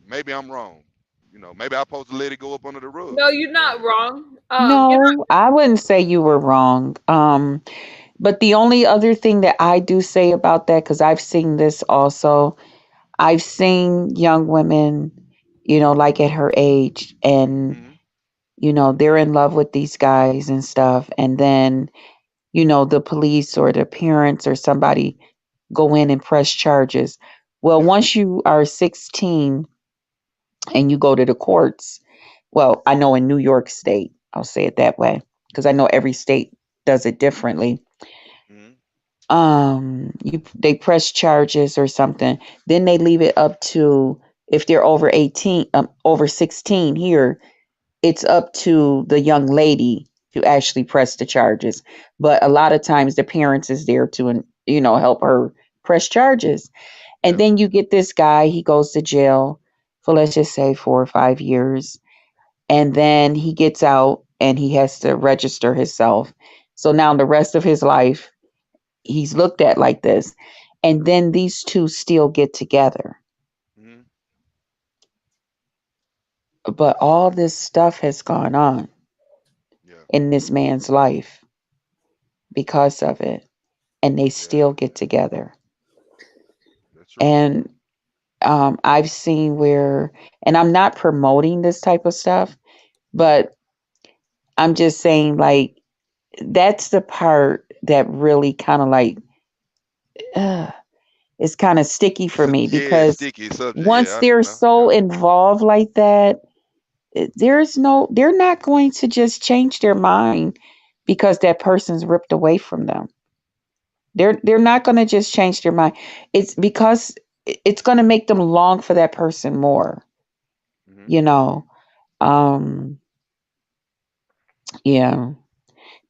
Maybe I'm wrong. You know, maybe I'm supposed to let it go up under the rug. No, you're But not hey, wrong. No, I wouldn't say you were wrong. But the only other thing that I do say about that, because I've seen this also, I've seen young women, like at her age, and, mm-hmm, they're in love with these guys and stuff. And then, the police or the parents or somebody go in and press charges. Well, yeah, once you are 16 and you go to the courts, well, I know in New York State, I'll say it that way, because I know every state does it differently. mm-hmm, They press charges or something, then they leave it up to, if they're over 18, over 16 here, it's up to the young lady to actually press the charges. But a lot of times the parents is there to help her press charges. And yeah, then you get this guy, he goes to jail for, let's just say, 4 or 5 years, and then he gets out and he has to register himself. So now the rest of his life he's looked at like this. And then these two still get together. mm-hmm, But all this stuff has gone on yeah, in this man's life because of it. And they yeah. still get together. That's true. And I've seen where, and I'm not promoting this type of stuff, but I'm just saying, like, that's the part that really kind of like, uh, is kind of sticky for me, It's because sticky subject. once Yeah, they're I know. Yeah, so involved like that, they're not going to just change their mind because that person's ripped away from them. They're not going to just change their mind. It's because it's going to make them long for that person more, mm-hmm, you know. Um yeah,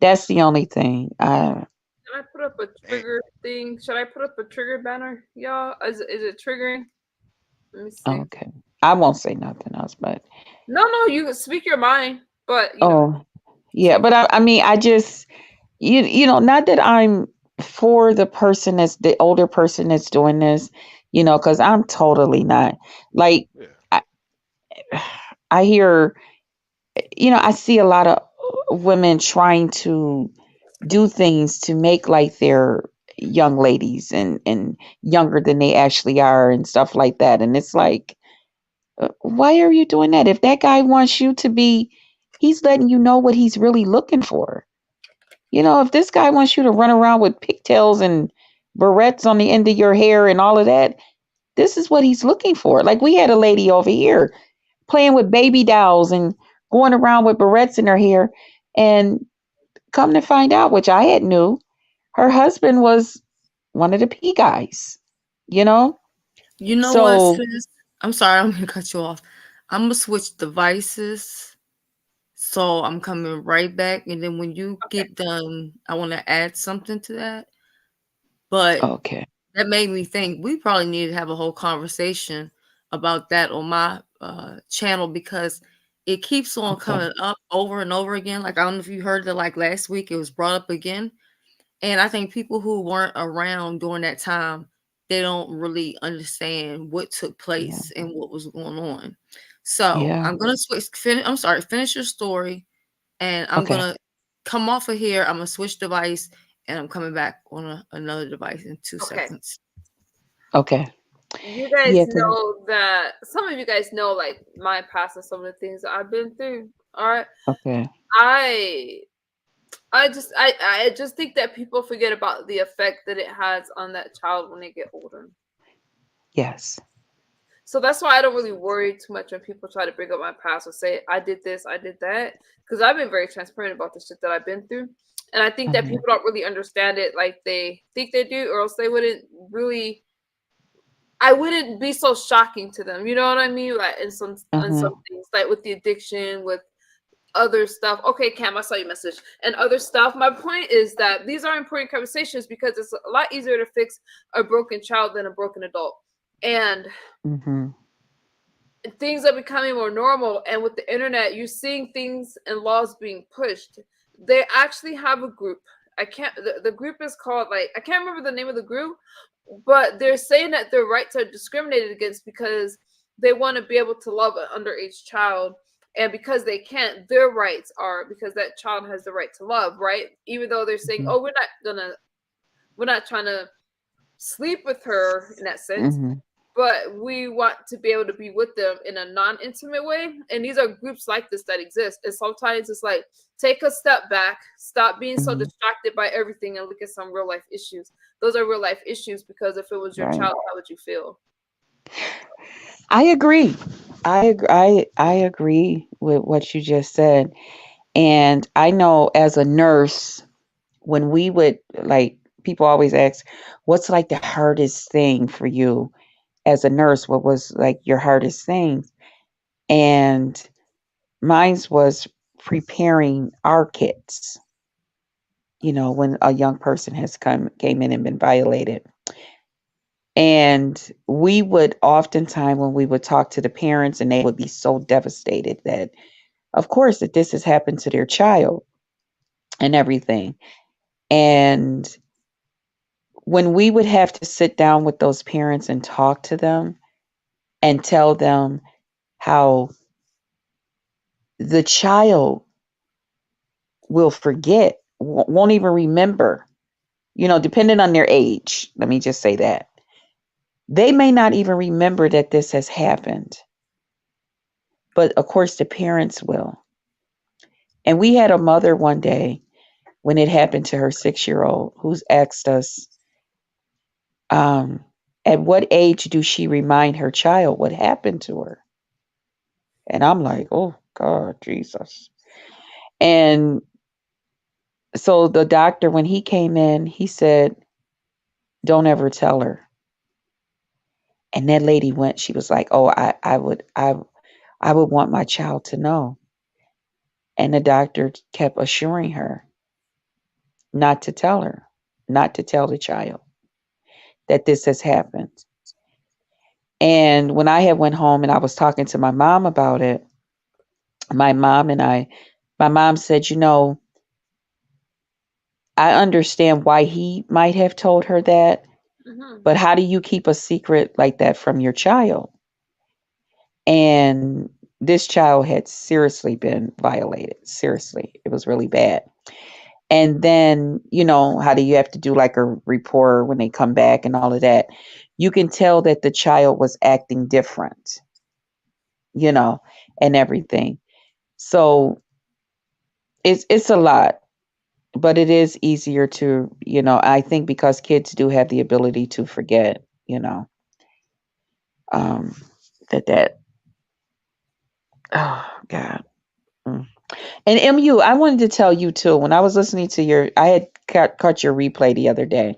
that's the only thing. Can I put up a and, trigger thing? Should I put up a trigger banner, y'all? Is it triggering? Let me see. Okay. I won't say nothing else, but No, you can speak your mind, but oh, yeah, speak. but I mean, I just not that I'm for the person that's the older person that's doing this, because I'm totally not. Like, yeah, I, I hear, I see a lot of women trying to do things to make like they're young ladies and younger than they actually are and stuff like that. And it's like, why are you doing that? If that guy wants you to be, he's letting you know what he's really looking for. If this guy wants you to run around with pigtails and barrettes on the end of your hair and all of that, this is what he's looking for. Like, we had a lady over here playing with baby dolls and going around with barrettes in her hair. And come to find out, which I had knew, her husband was one of the P guys, you know? You know what, So, sis? I'm sorry, I'm gonna cut you off. I'm gonna switch devices. So I'm coming right back. And then when you get done, I want to add something to that. But okay. that made me think we probably need to have a whole conversation about that on my channel, because it keeps on Okay. coming up over and over again. Like, I don't know if you heard that, like last week, it was brought up again. And I think people who weren't around during that time, they don't really understand what took Yeah. place and what was going on. So Yeah. I'm gonna finish your story, and I'm Okay. gonna come off of here. I'm gonna switch device, and I'm coming back on another device in 2 Okay. seconds. Okay. You guys Yeah. 'Cause know that some of you guys know like my past and some of the things that I've been through. All right. okay. I I just think that people forget about the effect that it has on that child when they get older. Yes. So that's why I don't really worry too much when people try to bring up my past or say I did this, I did that, because I've been very transparent about the shit that I've been through, and I think that Mhm. people don't really understand it like they think they do, or else they wouldn't really. I wouldn't be so shocking to them. You know what I mean? Like in some Mhm. things, like with the addiction, with other stuff. Okay, Cam, I saw your message and other stuff. My point is that these are important conversations because it's a lot easier to fix a broken child than a broken adult. And Mhm. things are becoming more normal, and with the internet you're seeing things and laws being pushed. They actually have a group. I can't the group is called, like, I can't remember the name of the group, but they're saying that their rights are discriminated against because they want to be able to love an underage child, and because they can't, their rights are because that child has the right to love, right? Even though they're saying, Mhm. oh, we're not trying to sleep with her in that sense, Mhm. but we want to be able to be with them in a non-intimate way. And these are groups like this that exist. And sometimes it's like, take a step back, stop being so Mhm. distracted by everything, and look at some real life issues. Those are real life issues, because if it was your Right. child, how would you feel? I agree. I agree with what you just said. And I know as a nurse, when we would like people always ask, what's like the hardest thing for you as a nurse? What was like your hardest thing? And mine's was preparing our kids, when a young person has came in and been violated. And we would oftentimes, when we would talk to the parents, and they would be so devastated that, of course, that this has happened to their child and everything. And when we would have to sit down with those parents and talk to them and tell them how the child will forget, won't even remember, depending on their age, let me just say that. They may not even remember that this has happened, but of course the parents will. And we had a mother one day when it happened to her 6-year-old who's asked us, at what age do she remind her child what happened to her? And I'm like, oh God, Jesus. And so the doctor, when he came in, he said, don't ever tell her. And that lady she was like, oh, I would want my child to know. And the doctor kept assuring her not to tell her, not to tell the child that this has happened. And when I had went home and I was talking to my mom about it, my mom said, I understand why he might have told her that, but how do you keep a secret like that from your child? And this child had seriously been violated. Seriously, it was really bad. And then, how do you have to do like a report when they come back and all of that? You can tell that the child was acting different, and everything. So it's a lot, but it is easier to, I think because kids do have the ability to forget, um, that Oh God. Mm. And MU, I wanted to tell you too. When I was listening to I had caught your replay the other day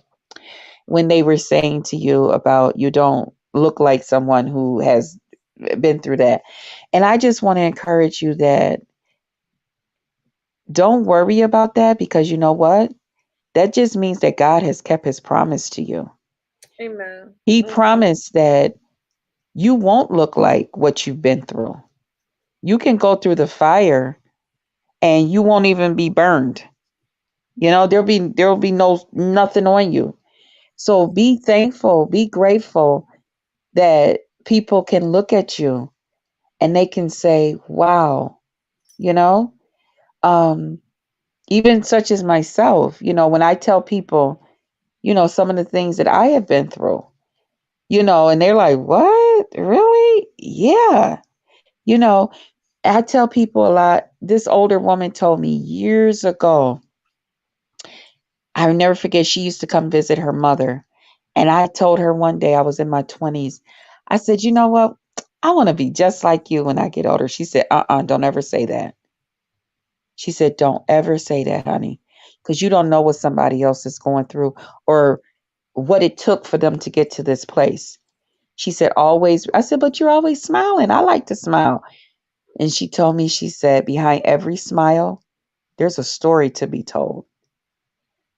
when they were saying to you about you don't look like someone who has been through that. And I just want to encourage you that don't worry about that, because you know what? That just means that God has kept his promise to you. Amen. He promised that you won't look like what you've been through. You can go through the fire and you won't even be burned. You know, there'll be nothing on you. So be thankful, be grateful that people can look at you and they can say, wow, you know, even such as myself, you know, when I tell people, you know, some of the things that I have been through, you know, and they're like, what? Really? Yeah. You know, I tell people a lot. This older woman told me years ago, I'll never forget, she used to come visit her mother. And I told her one day, I was in my 20s, I said, you know what? I want to be just like you when I get older. She said, don't ever say that. She said, don't ever say that, honey, because you don't know what somebody else is going through or what it took for them to get to this place. She said, always. I said, but you're always smiling. I like to smile. And she told me, she said, behind every smile, there's a story to be told.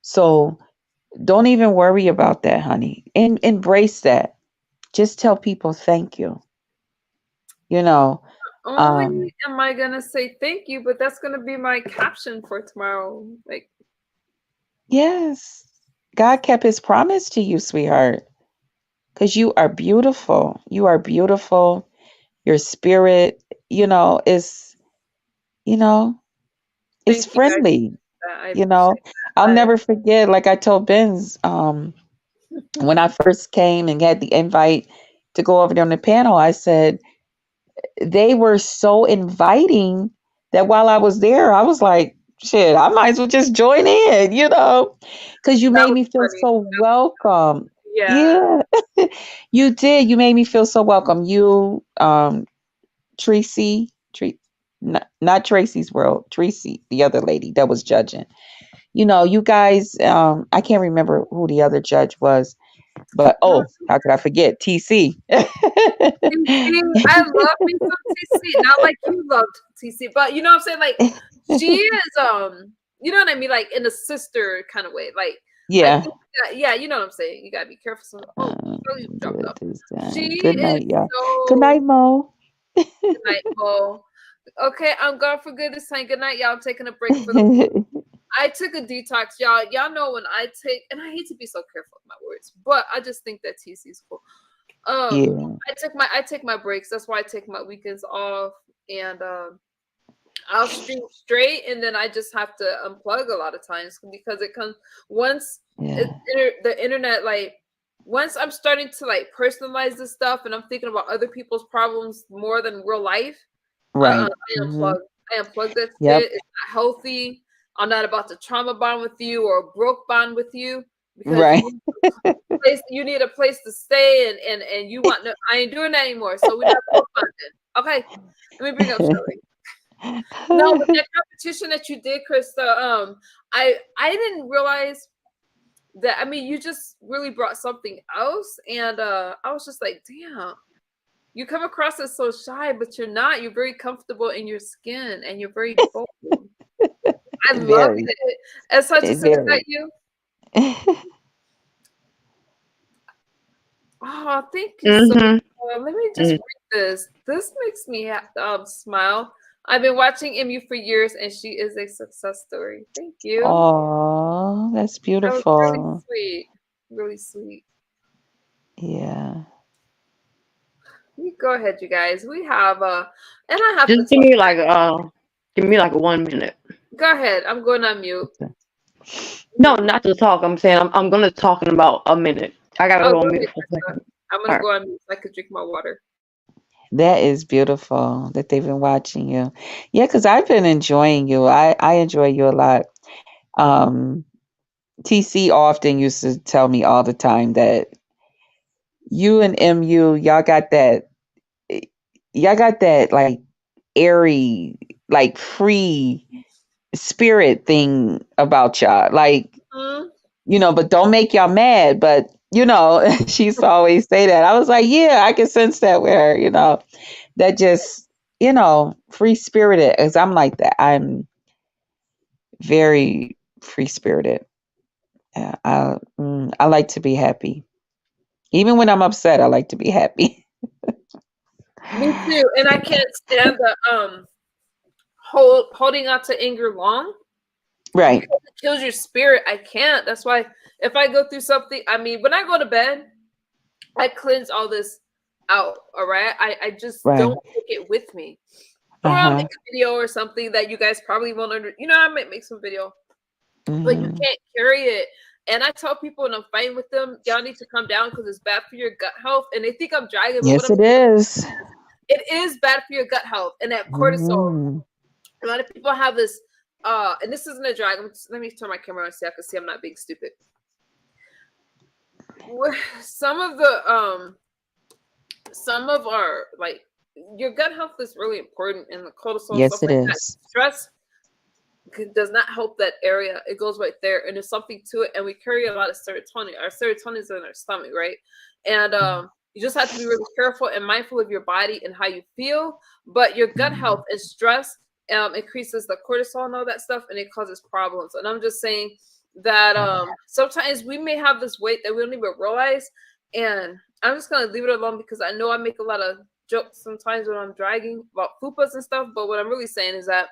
So don't even worry about that, honey. Embrace that. Just tell people thank you. You know, Only am I gonna say thank you, but that's gonna be my caption for tomorrow. Like, yes, God kept his promise to you, sweetheart, because you are beautiful. You are beautiful. Your spirit, you know, you know, it's thank you guys. friendly. I You know, appreciate I'll that. never forget, like I told Benz, when I first came and had the invite to go over there on the panel, I said, they were so inviting that while I was there, I was like, shit, I might as well just join in, you know, because you That made was me feel funny. so welcome. Yeah. Yeah, you did. You made me feel so welcome. You, Tracy, not Tracy's World, Tracy, the other lady that was judging. You know, you guys, I can't remember who the other judge was, but No, how could I forget? TC. TC, I love me some TC. Not like you loved TC, but you know what I'm saying? Like, she is you know what I mean? Like in a sister kind of way. Like, I Yeah. think that, yeah, you know what I'm saying. You gotta be careful. You dropped off. She Good is night, y'all. Good so night, Mo. good night, Mo. Okay, I'm gone for good this time. Good night, y'all. I'm taking a break for the I took a detox, y'all. Y'all know when I take, and I hate to be so careful with my words, but I just think that TC is cool. Yeah. I take my breaks. That's why I take my weekends off, and I'll stream straight, and then I just have to unplug a lot of times because it comes once Yeah. the internet, like once I'm starting to like personalize this stuff, and I'm thinking about other people's problems more than real life. Right. I unplug. I unplug that Yep. shit. It's not healthy. I'm not about to trauma bond with you or broke bond with you because Right. you need a place to stay and you want no. I ain't doing that anymore. So we're not broke bonding. Okay, let me bring up Shelly. No, but that competition that you did, Krista, I didn't realize that. I mean, you just really brought something else, and I was just like, damn. You come across as so shy, but you're not. You're very comfortable in your skin, and you're very bold. I love Very. it. As such a is that Very. you? Oh, thank you so much. Let me just read this. This makes me smile. I've been watching MU for years, and she is a success story. Thank you. Oh, that's That was really beautiful. sweet. Really sweet. Yeah. You go ahead, you guys. We have and I have Just to give me like 1 minute. go ahead. I'm going on mute. No, not to talk. I'm saying I'm gonna talk in about a minute. I gotta Oh, go go on ahead, mute for a Krista. second. I'm gonna go on mute so I can drink my water. That is beautiful that they've been watching you. Yeah, because I've been enjoying you. I enjoy you a lot. Um, TC often used to tell me all the time that you and MU, y'all got that like airy, like free spirit thing about y'all. Like, Mhm. you know, but don't make y'all mad. But, you know, she used to always say that. I was like, yeah, I can sense that with her, you know, that just, you know, free spirited. As I'm like that. I'm very free spirited. Yeah, I like to be happy. Even when I'm upset, I like to be happy. Me too. And I can't stand the holding on to anger long Right. because it kills your spirit. I can't. That's why if I go through something, I mean, when I go to bed, I cleanse all this out. All right. I just Right. don't take it with me. Or I'll make a video or something that you guys probably won't I might make some video, but you can't carry it. And I tell people when I'm fighting with them, y'all need to come down because it's bad for your gut health. And they think I'm dragging, but Yes, it is. it is bad for your gut health. And that cortisol, a lot of people have this, and this isn't a drag. Let me turn my camera on so I can see I'm not being stupid. Some of our, like, your gut health is really important, and the cortisol Yes, stuff it like that. is. Stress does not help that area. It goes right there, and there's something to it. And we carry a lot of serotonin. Our serotonin is in our stomach, right? And you just have to be really careful and mindful of your body and how you feel. But your gut health and stress increases the cortisol and all that stuff, and it causes problems. And I'm just saying that sometimes we may have this weight that we don't even realize. And I'm just gonna leave it alone because I know I make a lot of jokes sometimes when I'm dragging about fupas and stuff. But what I'm really saying is that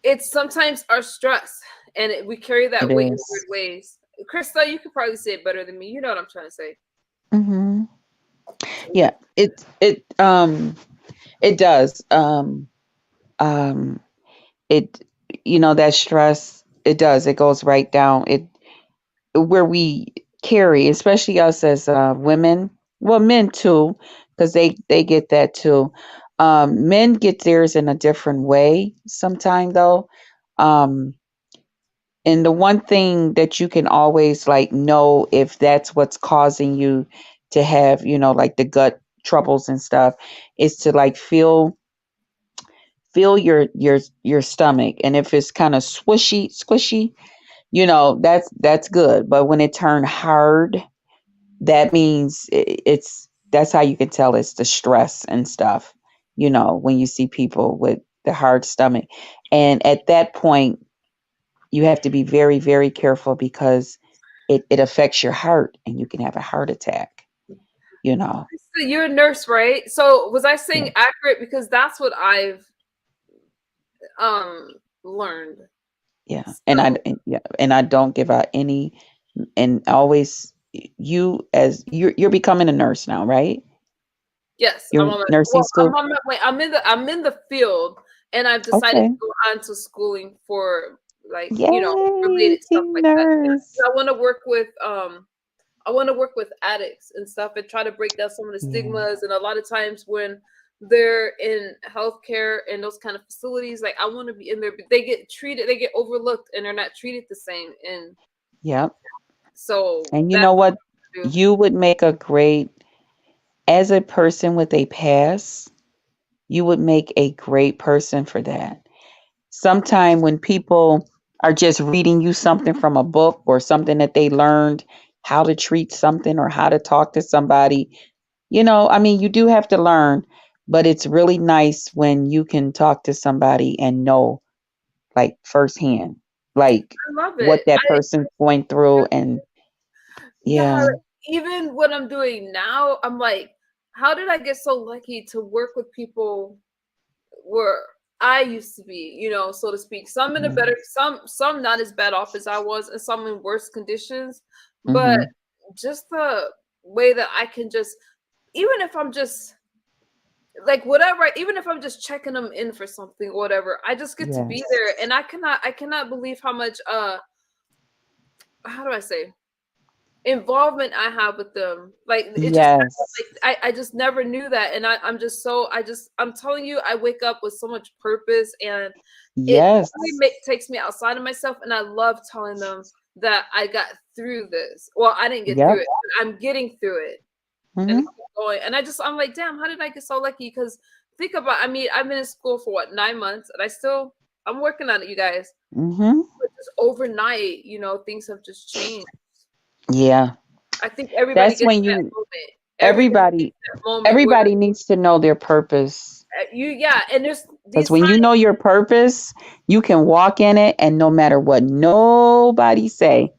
it's sometimes our stress, and we carry that It weight in is. weird ways. Krista, you could probably say it better than me. You know what I'm trying to say. Yeah, it does. It, you know, that stress, it does. It goes right down. It, where we carry, especially us as women, well, men too, because they get that too. Men get theirs in a different way sometimes though. Um, and the one thing that you can always like know if that's what's causing you to have, you know, like the gut troubles and stuff, is to like feel your stomach, and if it's kind of squishy, you know, that's good. But when it turned hard, that means that's how you can tell it's the stress and stuff, you know, when you see people with the hard stomach. And at that point, you have to be very, very careful because it affects your heart and you can have a heart attack, you know. So you're a nurse, right? So was I saying Yeah. accurate? Because that's what I've learned. Yeah. And I don't give out any, and always, you as you're becoming a nurse now, right? Yes, You're nursing I'm school. on my way. I'm in the field, and I've decided Okay. to go on to schooling for, like, Yay, related stuff team like that. nurse. I want to work with addicts and stuff and try to break down some of the Yeah. stigmas. And a lot of times when they're in healthcare and those kind of facilities, like, I want to be in there, but they get overlooked and they're not treated the same. And Yep. so And you that's know what what? I do. You would make a great, as a person with a past, you would make a great person for that. Sometime when people are just reading you something from a book or something that they learned how to treat something or how to talk to somebody, you know, I mean, you do have to learn, but it's really nice when you can talk to somebody and know, like, firsthand, like I love what it. that person's going through. And Yeah, yeah, even what I'm doing now, I'm like, how did I get so lucky to work with people where I used to be, so to speak. Some in a better, some not as bad off as I was, and some in worse conditions. But mm-hmm. just the way that I can just, even if I'm just like whatever, even if I'm just checking them in for something or whatever, I just get to be Yes. there, and I cannot believe how much how do I say, involvement I have with them. Like, it just, Yes. like, I just never knew that. And I'm telling you, I wake up with so much purpose, and it Yes. really takes me outside of myself. And I love telling them that I got through this. Well, I didn't get Yep. through it, but I'm getting through it. And Mm-hmm. it's going. And I'm like, damn, how did I get so lucky? Because think about, I mean, I've been in school for what, 9 months, and I'm working on it, you guys. Mm-hmm. But just overnight, things have just changed. Yeah. I think everybody That's gets when that you moment. everybody Gets that moment where everybody needs to know their purpose. and there's Because these when you signs. know your purpose, you can walk in it, and no matter what nobody say,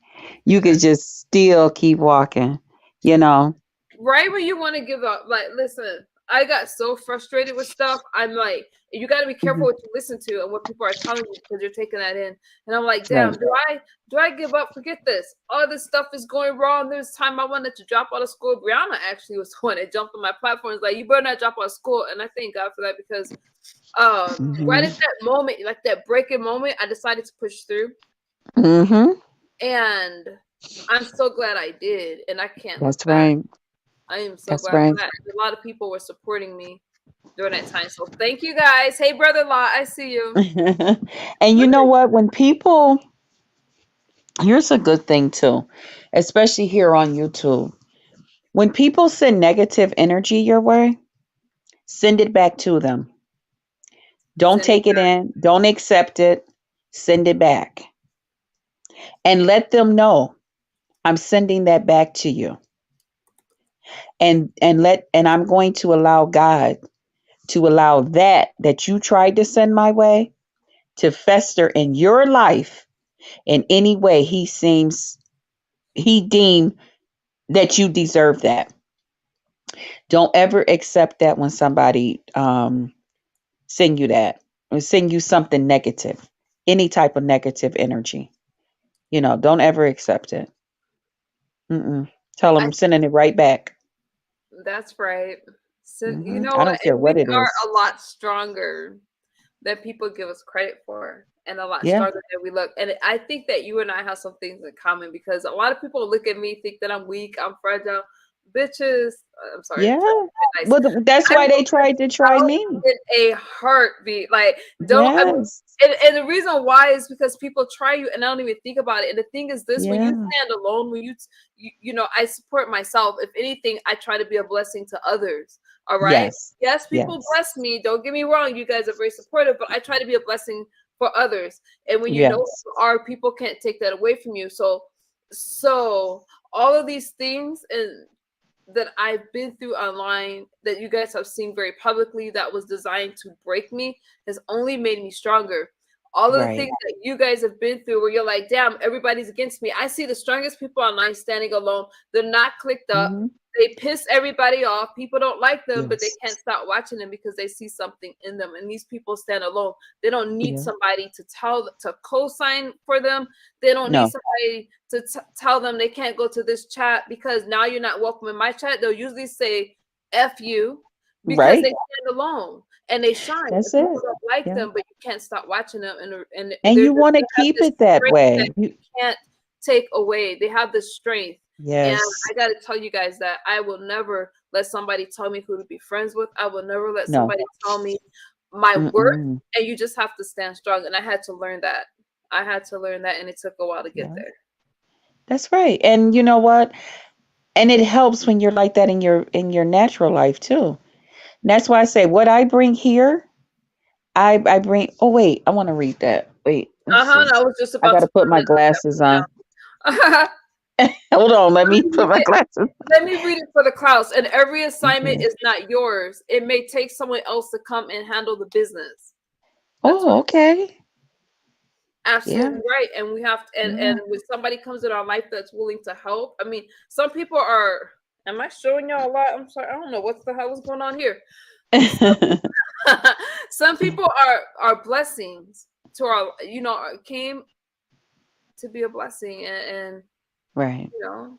you can just still keep walking. You know. Right when you want to give up, like, listen, I got so frustrated with stuff. I'm like, you got to be careful Mhm. what you listen to and what people are telling you, because you're taking that in. And I'm like, Right. damn, do I give up? Forget this. All this stuff is going wrong. There's time I wanted to drop out of school. Brianna actually was the one that jumped on my platform. It's like, you better not drop out of school. And I thank God for that, because right at that moment, like that breaking moment, I decided to push through. Mm-hmm. And I'm so glad I did. And I can't look That's back. right. I am so That's glad right. for that. A lot of people were supporting me during that time. So thank you guys. Hey, brother Law, I see you. And you know what? When people, here's a good thing too, especially here on YouTube. When people send negative energy your way, send it back to them. Don't Send take it in. Don't accept it. Send it back. And let them know I'm sending that back to you. And I'm going to allow God to allow that you tried to send my way to fester in your life in any way he deemed that you deserve that. Don't ever accept that when somebody send you that or send you something negative, any type of negative energy. Don't ever accept it. Tell them I'm sending it right back. That's right. So, you know I what? don't care And we what it are is. a lot stronger than people give us credit for, and a lot Yeah. stronger than we look. And I think that you and I have some things in common, because a lot of people look at me, think that I'm weak, I'm fragile. Bitches, I'm sorry. Yeah. Nice. Well, that's I why they will tried to try out me. in a heartbeat. Like, Yes. and the reason why is because people try you and I don't even think about it. And the thing is this: when you Yeah. stand alone, when I support myself. If anything, I try to be a blessing to others. All right. Yes. Yes, people Yes. bless me. Don't get me wrong. You guys are very supportive, but I try to be a blessing for others. And when you know who Yes. you are, people can't take that away from you. So all of these things and that I've been through online that you guys have seen very publicly that was designed to break me has only made me stronger. All of the Right. things that you guys have been through where you're like, damn, everybody's against me. I see the strongest people online standing alone. They're not clicked up. They piss everybody off. People don't like them, but they Yes. can't stop watching them because they see something in them. And these people stand alone. They don't need Yeah. somebody to co-sign for them. They don't No. need somebody to tell them they can't go to this chat because now you're not welcome in my chat. They'll usually say F you because Right. they stand alone and they shine. That's And people it. don't like Yeah. them, but you can't stop watching them. And And they're you want to they have keep this it that strength way. that you can't take away. They have this strength. And Yes. I got to tell you guys that I will never let somebody tell me who to be friends with. I will never let No. somebody tell me my worth. Mm-mm. And you just have to stand strong. And I had to learn that. And it took a while to get Yeah. there. That's right. And you know what? And it helps when you're like that in your natural life too. And that's why I say what I bring here, I bring. Oh wait, I want to read that. Wait, let's see. I was just I about got to to put my glasses on. Hold on, let me put my glasses. Let me read it for the Klaus. And every assignment is not yours. It may take someone else to come and handle the business. Oh, okay. Absolutely Yeah. right. And we have to, and Yeah. when somebody comes in our life that's willing to help. I mean, some people are. Am I showing y'all a lot? I'm sorry. I don't know what the hell is going on here. Some people are blessings to our. Came to be a blessing, and Right. you know.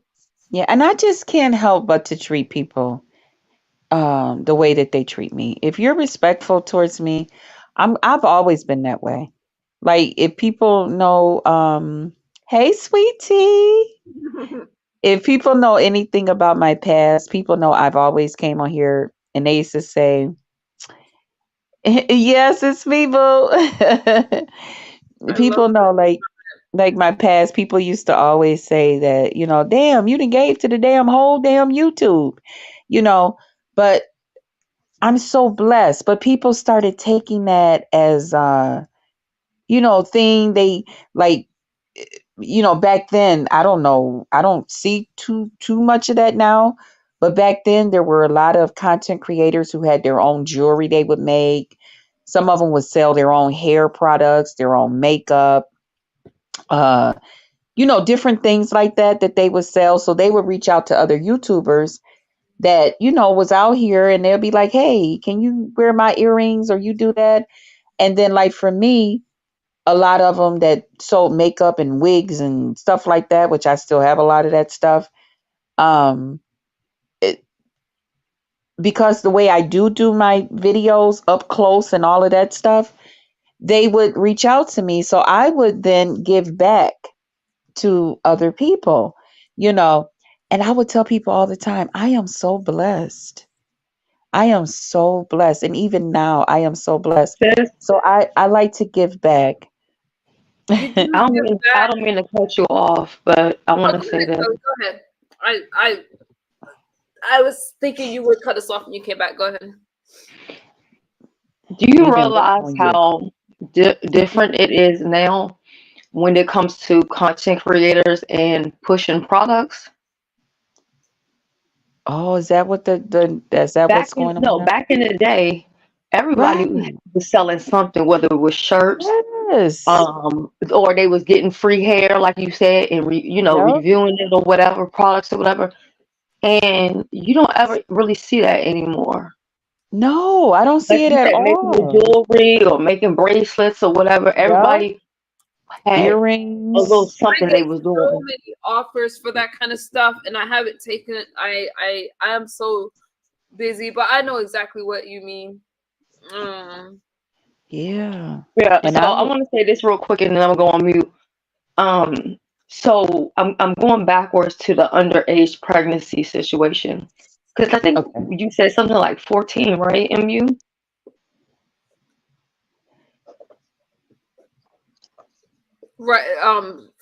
Yeah, and I just can't help but to treat people the way that they treat me. If you're respectful towards me, I've always been that way. Like if people know hey sweetie. If people know anything about my past, people know I've always came on here and they used to say, yes, it's me, boo. People know like my past, people used to always say that, damn, you done gave to the damn whole damn YouTube, but I'm so blessed. But people started taking that as thing they like, back then, I don't know, I don't see too much of that now. But back then there were a lot of content creators who had their own jewelry they would make. Some of them would sell their own hair products, their own makeup, different things like that they would sell. So they would reach out to other YouTubers that, was out here, and they'll be like, hey, can you wear my earrings, or you do that? And then, like, for me, a lot of them that sold makeup and wigs and stuff like that, which I still have a lot of that stuff. Because the way I do my videos up close and all of that stuff, they would reach out to me. So I would then give back to other people, and I would tell people all the time, I am so blessed. I am so blessed. And even now, I am so blessed. So I like to give back. You do I give back. don't mean to cut you off, but I want to say that. Go ahead. I was thinking you would cut us off and you came back. Go ahead. Do you realize how different it is now when it comes to content creators and pushing products? Oh, is that what what's going on? No, back in the day, everybody was selling something, whether it was shirts, yes, or they was getting free hair, like you said, and reviewing it or whatever products or whatever. And you don't ever really see that anymore. No, I don't see it at all. Making jewelry or making bracelets or whatever. Everybody had earrings, a little something they was doing. So many offers for that kind of stuff, and I haven't taken it. I am so busy, but I know exactly what you mean. Yeah. And so I want to say this real quick, and then I'm gonna go on mute. So I'm going backwards to the underage pregnancy situation, because I think you said something like 14, right, MU? Right.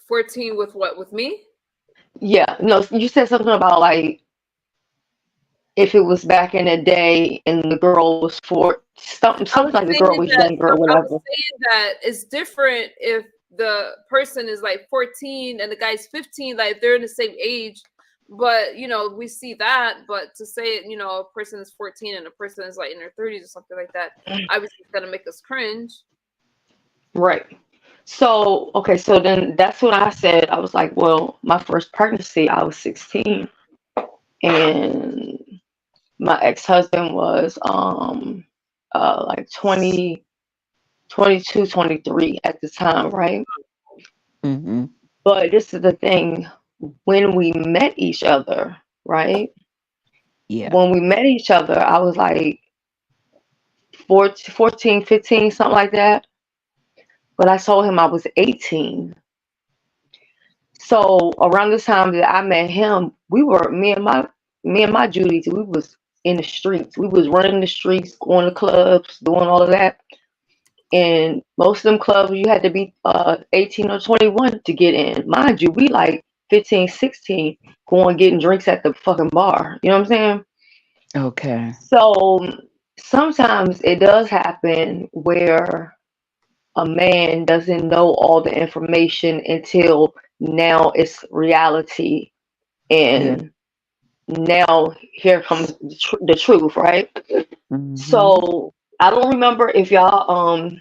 14 with what? With me? Yeah. No, you said something about like if it was back in the day and the girl was something like the girl was younger or whatever. I was saying that it's different if the person is like 14 and the guy's 15, like they're in the same age. But we see that. But to say a person is 14 and a person is like in their 30s or something like that, obviously it's gonna make us cringe. Right. So so then that's what I said. I was like, well, my first pregnancy, I was 16, and my ex-husband was like 20, 22, 23 at the time, right? Mm-hmm. But this is the thing, when we met each other, right? Yeah. When we met each other, I was like 14, 15, something like that. But I told him I was 18. So around the time that I met him, we were me and my Judy, we was in the streets. We was running the streets, going to clubs, doing all of that. And most of them clubs, you had to be 18 or 21 to get in. Mind you, we like 15, 16, going getting drinks at the fucking bar. You know what I'm saying? Okay. So sometimes it does happen where a man doesn't know all the information until now it's reality. And now here comes the truth, right? Mm-hmm. So I don't remember if y'all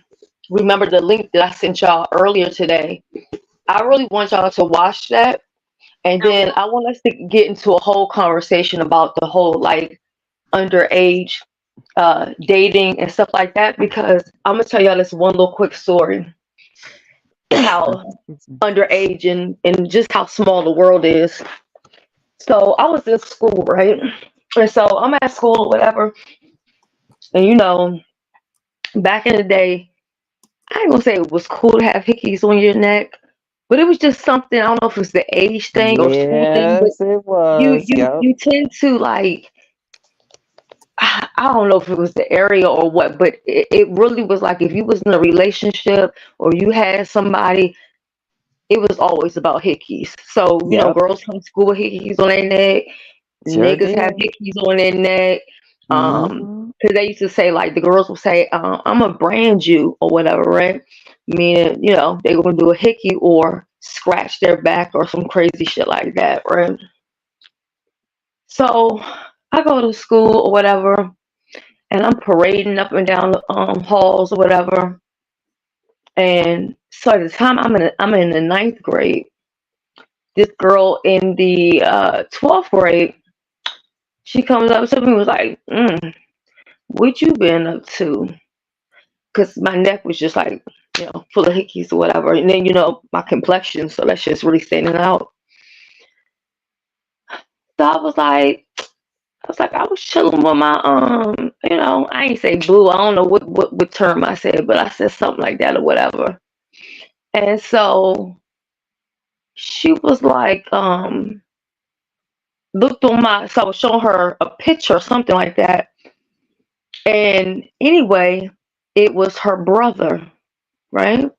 remember the link that I sent y'all earlier today. I really want y'all to watch that, and then I want us to get into a whole conversation about the whole like underage dating and stuff like that, because I'm gonna tell y'all this one little quick story how underage and just how small the world is. So I was in school, right? And so I'm at school or whatever. And back in the day, I ain't gonna say it was cool to have hickeys on your neck, but it was just something. I don't know if it was the age thing or school thing, but it was. You tend to like, I don't know if it was the area or what, but it really was like if you was in a relationship or you had somebody, it was always about hickeys. So girls come to school with hickeys on their neck, niggas have hickeys on their neck. Because they used to say, like, the girls would say, I'm gonna brand you or whatever, right? Meaning, you know, they were gonna do a hickey or scratch their back or some crazy shit like that, right? So I go to school or whatever, and I'm parading up and down the halls or whatever. And so at the time I'm in the ninth grade. This girl in the 12th grade, she comes up to me and was like, what you been up to? Because my neck was just like, you know, full of hickeys or whatever. And then, you know, my complexion, so that's just really standing out. So I was like, I was chilling with my, you know, I ain't say boo. I don't know what term I said, but I said something like that or whatever. And so she was like, looked on so I was showing her a picture or something like that. And anyway, it was her brother, right?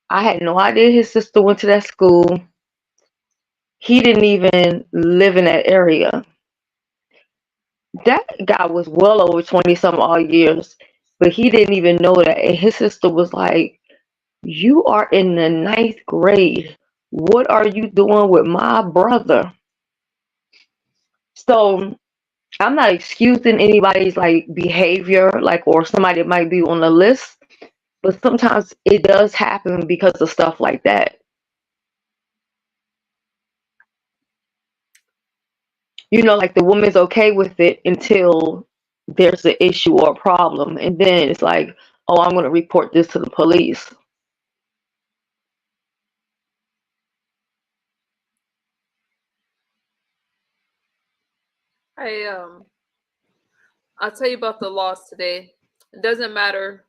I had no idea his sister went to that school. He didn't even live in that area. That guy was well over 20 some odd years, but he didn't even know that. And his sister was like, you are in the ninth grade. What are you doing with my brother? So I'm not excusing anybody's like behavior, like, or somebody that might be on the list, but sometimes it does happen because of stuff like that. You know, like the woman's okay with it until there's an issue or a problem, and then it's like, oh, I'm going to report this to the police. I'll tell you about the laws today. It doesn't matter.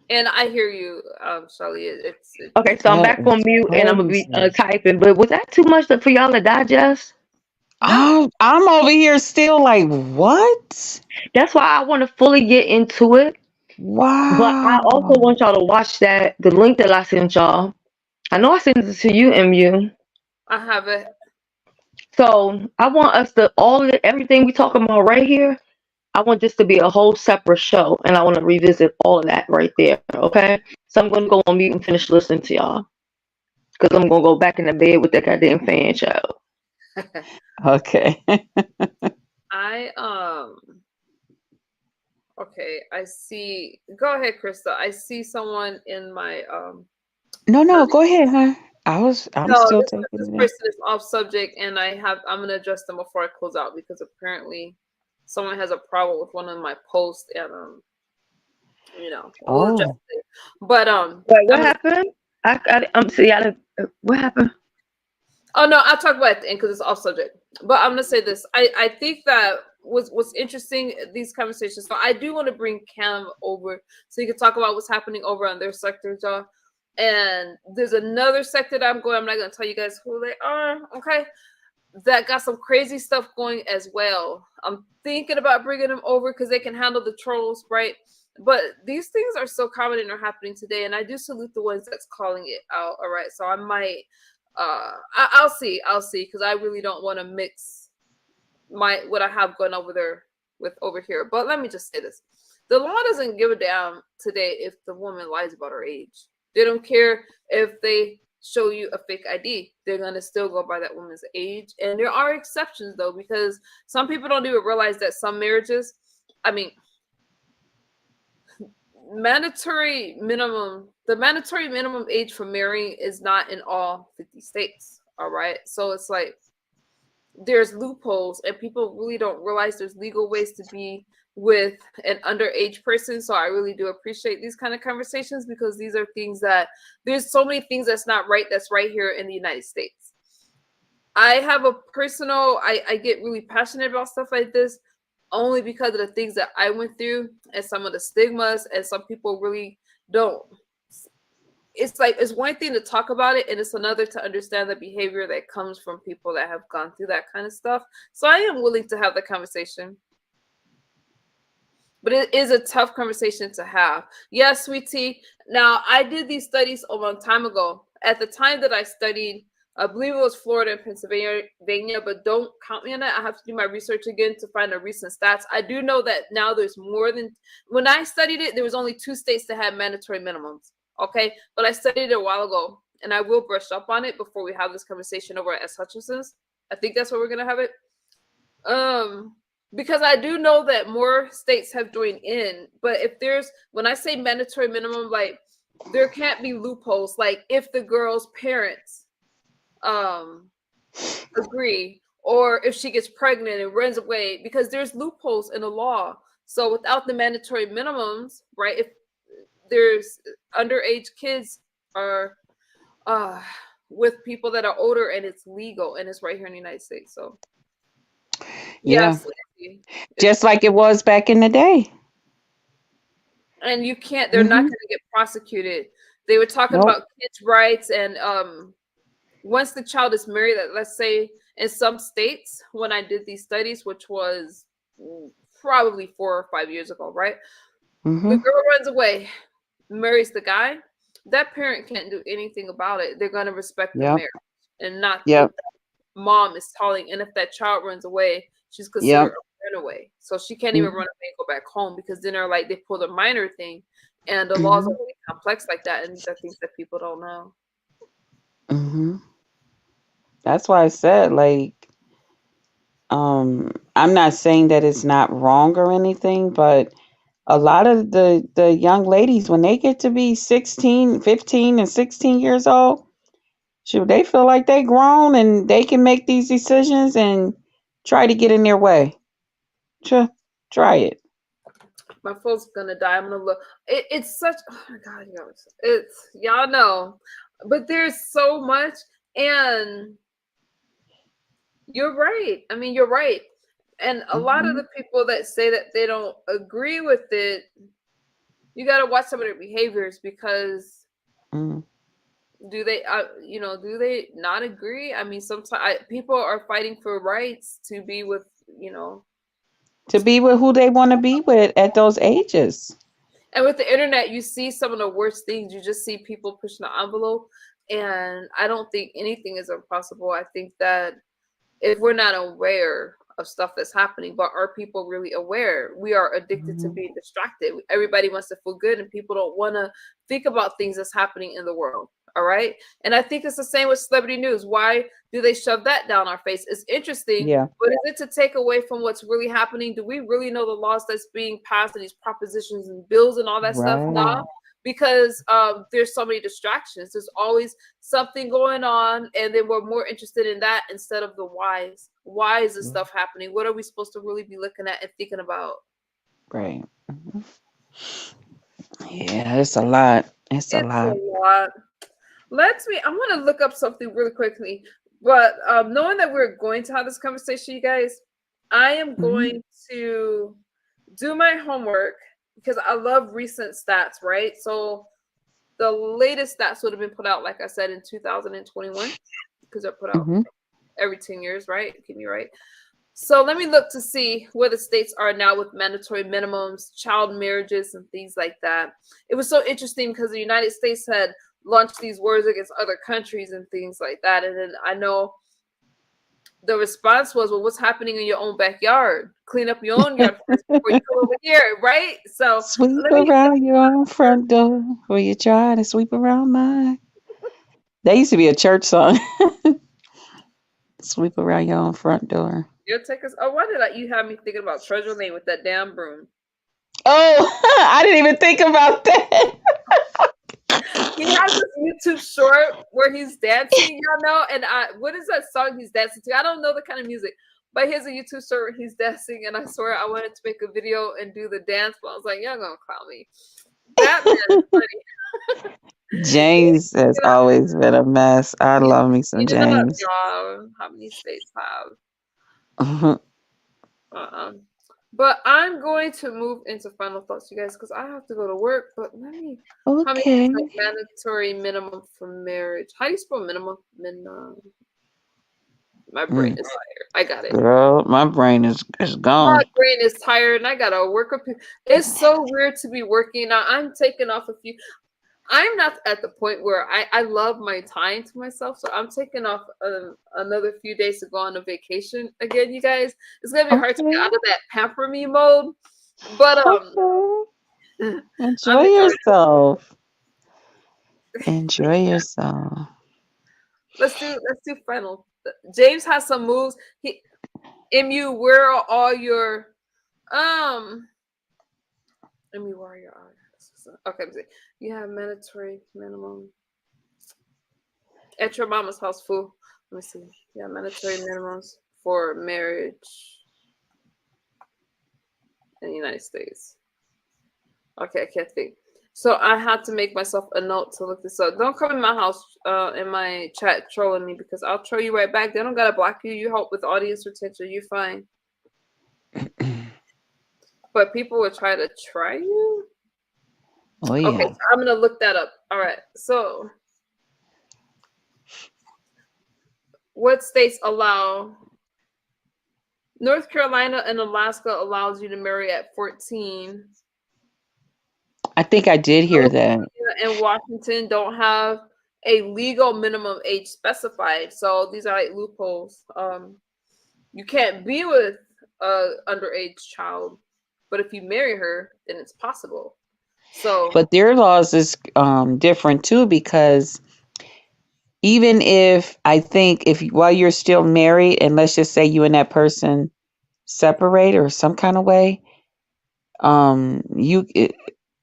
And I hear you, Shelly. It's okay. So I'm back on mute, and I'm gonna be typing. But was that too much for y'all to digest? No. I'm over here still like, what? That's why I want to fully get into it. Wow. But I also want y'all to watch the link that I sent y'all. I know I sent it to you, MU. I have it. So I want us to everything we talking about right here. I want this to be a whole separate show, and I want to revisit all of that right there. Okay, so I'm gonna go on mute and finish listening to y'all, because I'm gonna go back in the bed with that goddamn fan, child. Okay. Okay, I see. Go ahead, Krista. I see someone in my No, go ahead, huh? I'm still this taking it. person is off subject, and I'm gonna address them before I close out, because apparently someone has a problem with one of my posts, and you know, we'll address it. But wait, what happened? What happened? Oh no, I'll talk about it at the end because it's off subject. But I'm gonna say this. I think that what's interesting, these conversations. So I do want to bring Cam over so you can talk about what's happening over on their sector, y'all. And there's another sector that I'm going. I'm not gonna tell you guys who they are. Okay, that got some crazy stuff going as well. I'm thinking about bringing them over because they can handle the trolls, right? But these things are so common and are happening today, and I do salute the ones that's calling it out. All right, so I might. I'll see because I really don't want to mix what I have going over there with over here. But let me just say this: the law doesn't give a damn today if the woman lies about her age. They don't care if they show you a fake ID. They're gonna still go by that woman's age. And there are exceptions though, because some people don't even realize that some marriages, I mean, the mandatory minimum age for marrying is not in all 50 states. All right, so it's like there's loopholes, and people really don't realize there's legal ways to be with an underage person. So I really do appreciate these kind of conversations, because these are things that there's so many things that's not right that's right here in the United States. I have a personal, I get really passionate about stuff like this only because of the things that I went through and some of the stigmas, and some people really don't. It's like, it's one thing to talk about it, and it's another to understand the behavior that comes from people that have gone through that kind of stuff. So I am willing to have the conversation, but it is a tough conversation to have. Yes, sweetie. Now, I did these studies a long time ago. At the time that I studied I believe it was Florida and Pennsylvania, but don't count me on that. I have to do my research again to find the recent stats. I do know that now there's more than, when I studied it, there was only 2 states that had mandatory minimums. Okay, but I studied it a while ago, and I will brush up on it before we have this conversation over at S. Hutchinson's. I think that's where we're gonna have it. Because I do know that more states have joined in, but if there's, when I say mandatory minimum, like there can't be loopholes. Like if the girl's parents agree, or if she gets pregnant and runs away, because there's loopholes in the law. So without the mandatory minimums, right, if there's underage kids are with people that are older and it's legal and it's right here in the United States. So Yeah. yes, Just like it was back in the day. and you can't, they're not going to get prosecuted. They were talking about kids' rights, and once the child is married, let's say in some states, when I did these studies, which was probably 4 or 5 years ago, right? The girl runs away, marries the guy. That parent can't do anything about it. They're going to respect the marriage and not what the mom is telling. And if that child runs away, she's considered a runaway. So she can't even run away and go back home, because then they're like, they pull the minor thing, and the laws are really complex like that. And these are things that people don't know. That's why I said, like, I'm not saying that it's not wrong or anything, but a lot of the young ladies, when they get to be 16, 15, and 16 years old, shoot, they feel like they grown and they can make these decisions and try to get in their way. Try it. My phone's gonna die. I'm gonna look. It's such, oh my god, it's, y'all know, but there's so much, and you're right. I mean, you're right. And a lot of the people that say that they don't agree with it, you got to watch some of their behaviors, because do they, do they not agree? I mean, sometimes people are fighting for rights to be with, to be with who they want to be with at those ages. And with the internet, you see some of the worst things. You just see people pushing the envelope. And I don't think anything is impossible. I think that if we're not aware of stuff that's happening, but are people really aware? We are addicted to being distracted. Everybody wants to feel good, and people don't want to think about things that's happening in the world. All right. And I think it's the same with celebrity news. Why do they shove that down our face? It's interesting, but is it to take away from what's really happening? Do we really know the laws that's being passed and these propositions and bills and all that stuff? No, because there's so many distractions. There's always something going on, and then we're more interested in that instead of the whys. Why is this stuff happening? What are we supposed to really be looking at and thinking about? Right. Yeah, it's a lot. It's a lot. I want to look up something really quickly, but knowing that we're going to have this conversation, you guys, I am going to do my homework, because I love recent stats, right? So the latest stats would have been put out, like I said, in 2021, because they're put out every 10 years, right? Keep me right. So let me look to see where the states are now with mandatory minimums, child marriages, and things like that. It was so interesting because the United States had launched these wars against other countries and things like that. And then I know the response was, well, what's happening in your own backyard? Clean up your own yard first before you come over here, right? So sweep around your own front door before you try to sweep around mine. That used to be a church song. Sweep around your own front door. You'll take us. Oh, why did you have me thinking about Treasure Lane with that damn broom? Oh, I didn't even think about that. He has this YouTube short where he's dancing, y'all know. And what is that song he's dancing to? I don't know the kind of music, but here's a YouTube short where he's dancing, and I swear I wanted to make a video and do the dance, but I was like, y'all gonna clown me. That man is funny. James has always been a mess. I love me some James. How many states have? But I'm going to move into final thoughts, you guys, because I have to go to work. But let me. Okay. How many is mandatory minimum for marriage? How do you spell minimum? My brain is tired. I got it. Girl, my brain is gone. My brain is tired, and I gotta work up. It's so weird to be working. Now I'm taking off a few. I'm not at the point where I love my time to myself, so I'm taking off another few days to go on a vacation again, you guys. It's gonna be hard to get Okay. out of that pamper me mode, but Okay. I'm Enjoy excited. yourself. Enjoy yourself. Let's do final. James has some moves. Where are all your MU, where are your eyes? Okay, you have mandatory minimum at your mama's house, fool. Let me see. Yeah, mandatory minimums for marriage in the United States. Okay, I can't think. So I had to make myself a note to look this up. Don't come in my house, in my chat trolling me, because I'll troll you right back. They don't gotta block you. You help with audience retention. You're fine. But people will try to try you. Oh Okay, yeah. so I'm gonna look that up. All right. So, what states allow? North Carolina and Alaska allows you to marry at 14. I think I did hear that. And Washington don't have a legal minimum age specified, so these are like loopholes. You can't be with a underage child, but if you marry her, then it's possible. So, But their laws is different too, because even if I think if while you're still married, and let's just say you and that person separate or some kind of way,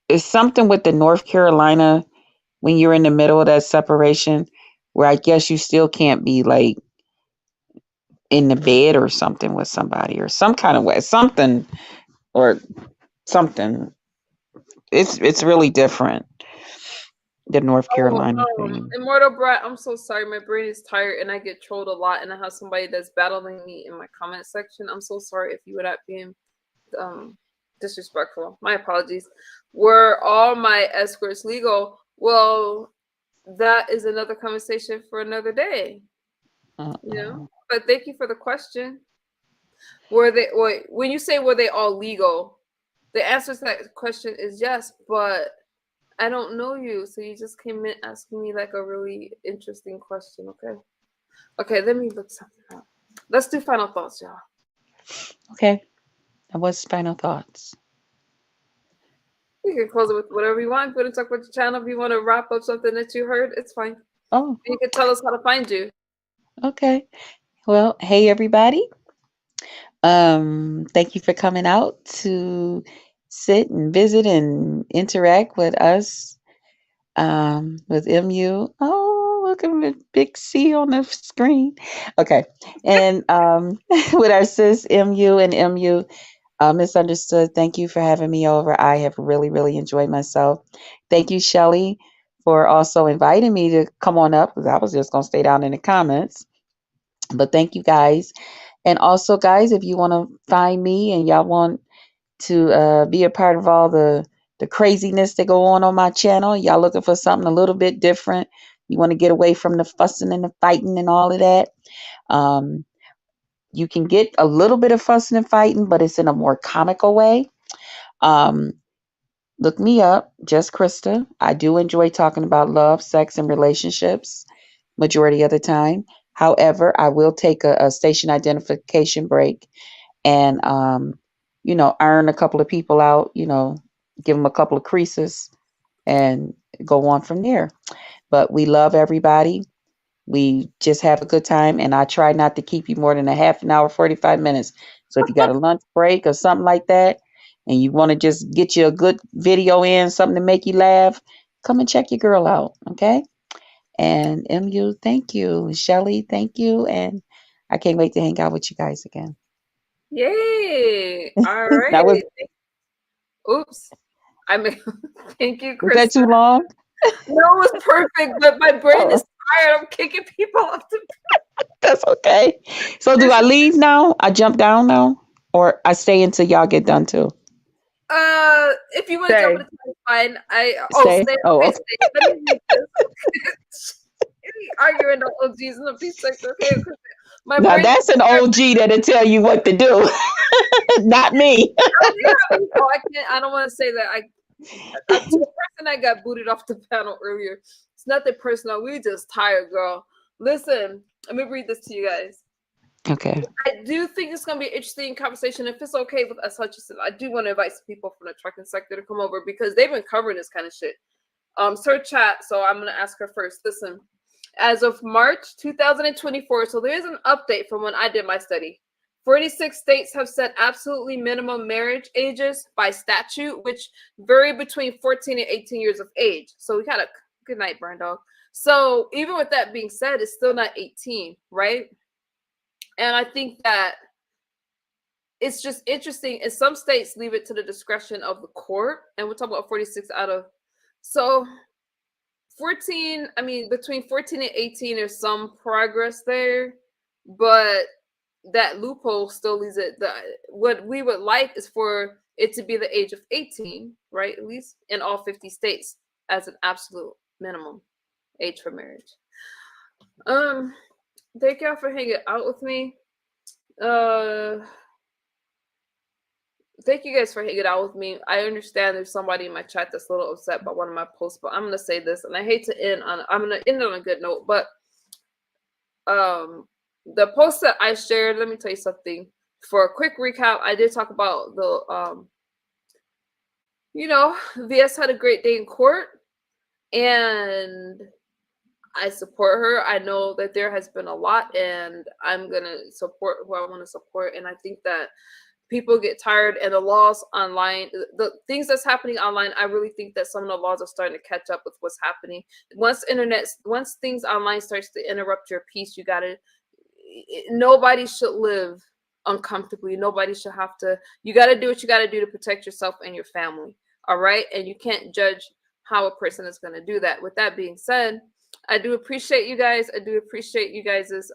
it's something with the North Carolina when you're in the middle of that separation, where I guess you still can't be like in the bed or something with somebody or some kind of way, something or something. It's really different. The North Carolina thing. Immortal Brat, I'm so sorry. My brain is tired and I get trolled a lot, and I have somebody that's battling me in my comment section. I'm so sorry if you were not being disrespectful. My apologies. Were all my escorts legal? Well, that is another conversation for another day. You know? But thank you for the question. When you say were they all legal, the answer to that question is yes, but I don't know you, so you just came in asking me like a really interesting question. Okay, let me look something up. Let's do final thoughts, y'all. Okay. And what's final thoughts? You can close it with whatever you want. If you want to talk about your channel, if you want to wrap up something that you heard, it's fine. Oh. You can tell us how to find you. Okay. Well, hey everybody. Thank you for coming out to sit and visit and interact with us. With MU. Oh, look at the big C on the screen. Okay. And with our sis MU and MU Misunderstood. Thank you for having me over. I have really, really enjoyed myself. Thank you, Shelly, for also inviting me to come on up, because I was just going to stay down in the comments. But thank you guys. And also, guys, if you want to find me and y'all want to be a part of all the craziness that go on my channel, y'all looking for something a little bit different, you want to get away from the fussing and the fighting and all of that, you can get a little bit of fussing and fighting, but it's in a more comical way. Look me up, Just Krista. I do enjoy talking about love, sex, and relationships majority of the time. However, I will take a station identification break and, iron a couple of people out, give them a couple of creases and go on from there. But we love everybody. We just have a good time, and I try not to keep you more than a half an hour, 45 minutes. So if you got a lunch break or something like that, and you want to just get you a good video in, something to make you laugh, come and check your girl out, okay? And MU, thank you. Shelly, thank you. And I can't wait to hang out with you guys again. Yay! All right. That was, oops. Thank you, Krista. Was that too long? No, it was perfect, but my brain is tired. I'm kicking people off the That's okay. So do I leave now? I jump down now? Or I stay until y'all get done too? If you want to jump into it, fine. Stay? Stay. Oh, Okay, okay. stay. Let me read this. Arguing the OGs in the peace sector. Okay, now that's an OG that'll tell you what to do. Not me. I don't want to say that. To the person that got booted off the panel earlier, it's nothing personal. We just tired, girl. Listen, let me read this to you guys. Okay. I do think it's going to be an interesting conversation. If it's okay with us, Hutchinson, I do want to invite some people from the trucking sector to come over because they've been covering this kind of shit. Sir chat, so I'm going to ask her first. Listen, as of March 2024, so there is an update from when I did my study. 46 states have set absolutely minimum marriage ages by statute, which vary between 14 and 18 years of age. So we got a good night, Burn Dog. So even with that being said, it's still not 18, right? And I think that it's just interesting. And some states leave it to the discretion of the court. And we're talking about 46 out of, so 14, I mean, between 14 and 18, there's some progress there, but that loophole still leaves it. What we would like is for it to be the age of 18, right? At least in all 50 states as an absolute minimum age for marriage. Thank y'all for hanging out with me. Thank you guys for hanging out with me. I understand there's somebody in my chat that's a little upset by one of my posts, but I'm gonna say this, and I hate to end on. I'm gonna end on a good note, but the post that I shared. Let me tell you something. For a quick recap, I did talk about the VS had a great day in court, and I support her. I know that there has been a lot, and I'm gonna support who I want to support, and I think that people get tired, and the laws online, the things that's happening online, I really think that some of the laws are starting to catch up with what's happening. Once things online starts to interrupt your peace, nobody should live uncomfortably. Nobody should have to. You got to do what you got to do to protect yourself and your family. All right. And you can't judge how a person is going to do that. With that being said, I do appreciate you guys. I do appreciate you guys'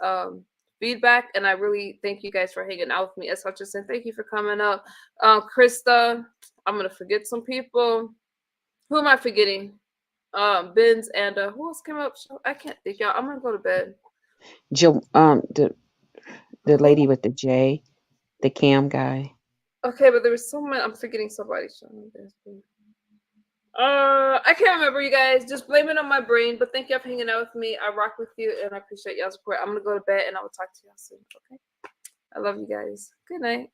feedback, and I really thank you guys for hanging out with me. As Hutchinson, thank you for coming up. Krista, I'm gonna forget some people. Who am I forgetting? Benz and who else came up? I can't think, y'all. I'm gonna go to bed. The lady with the J, the cam guy. Okay, but there was so many. I'm forgetting somebody. I can't remember, you guys. Just blame it on my brain. But thank y'all for hanging out with me. I rock with you, and I appreciate y'all's support. I'm gonna go to bed, and I will talk to y'all soon. Okay. I love you guys. Good night.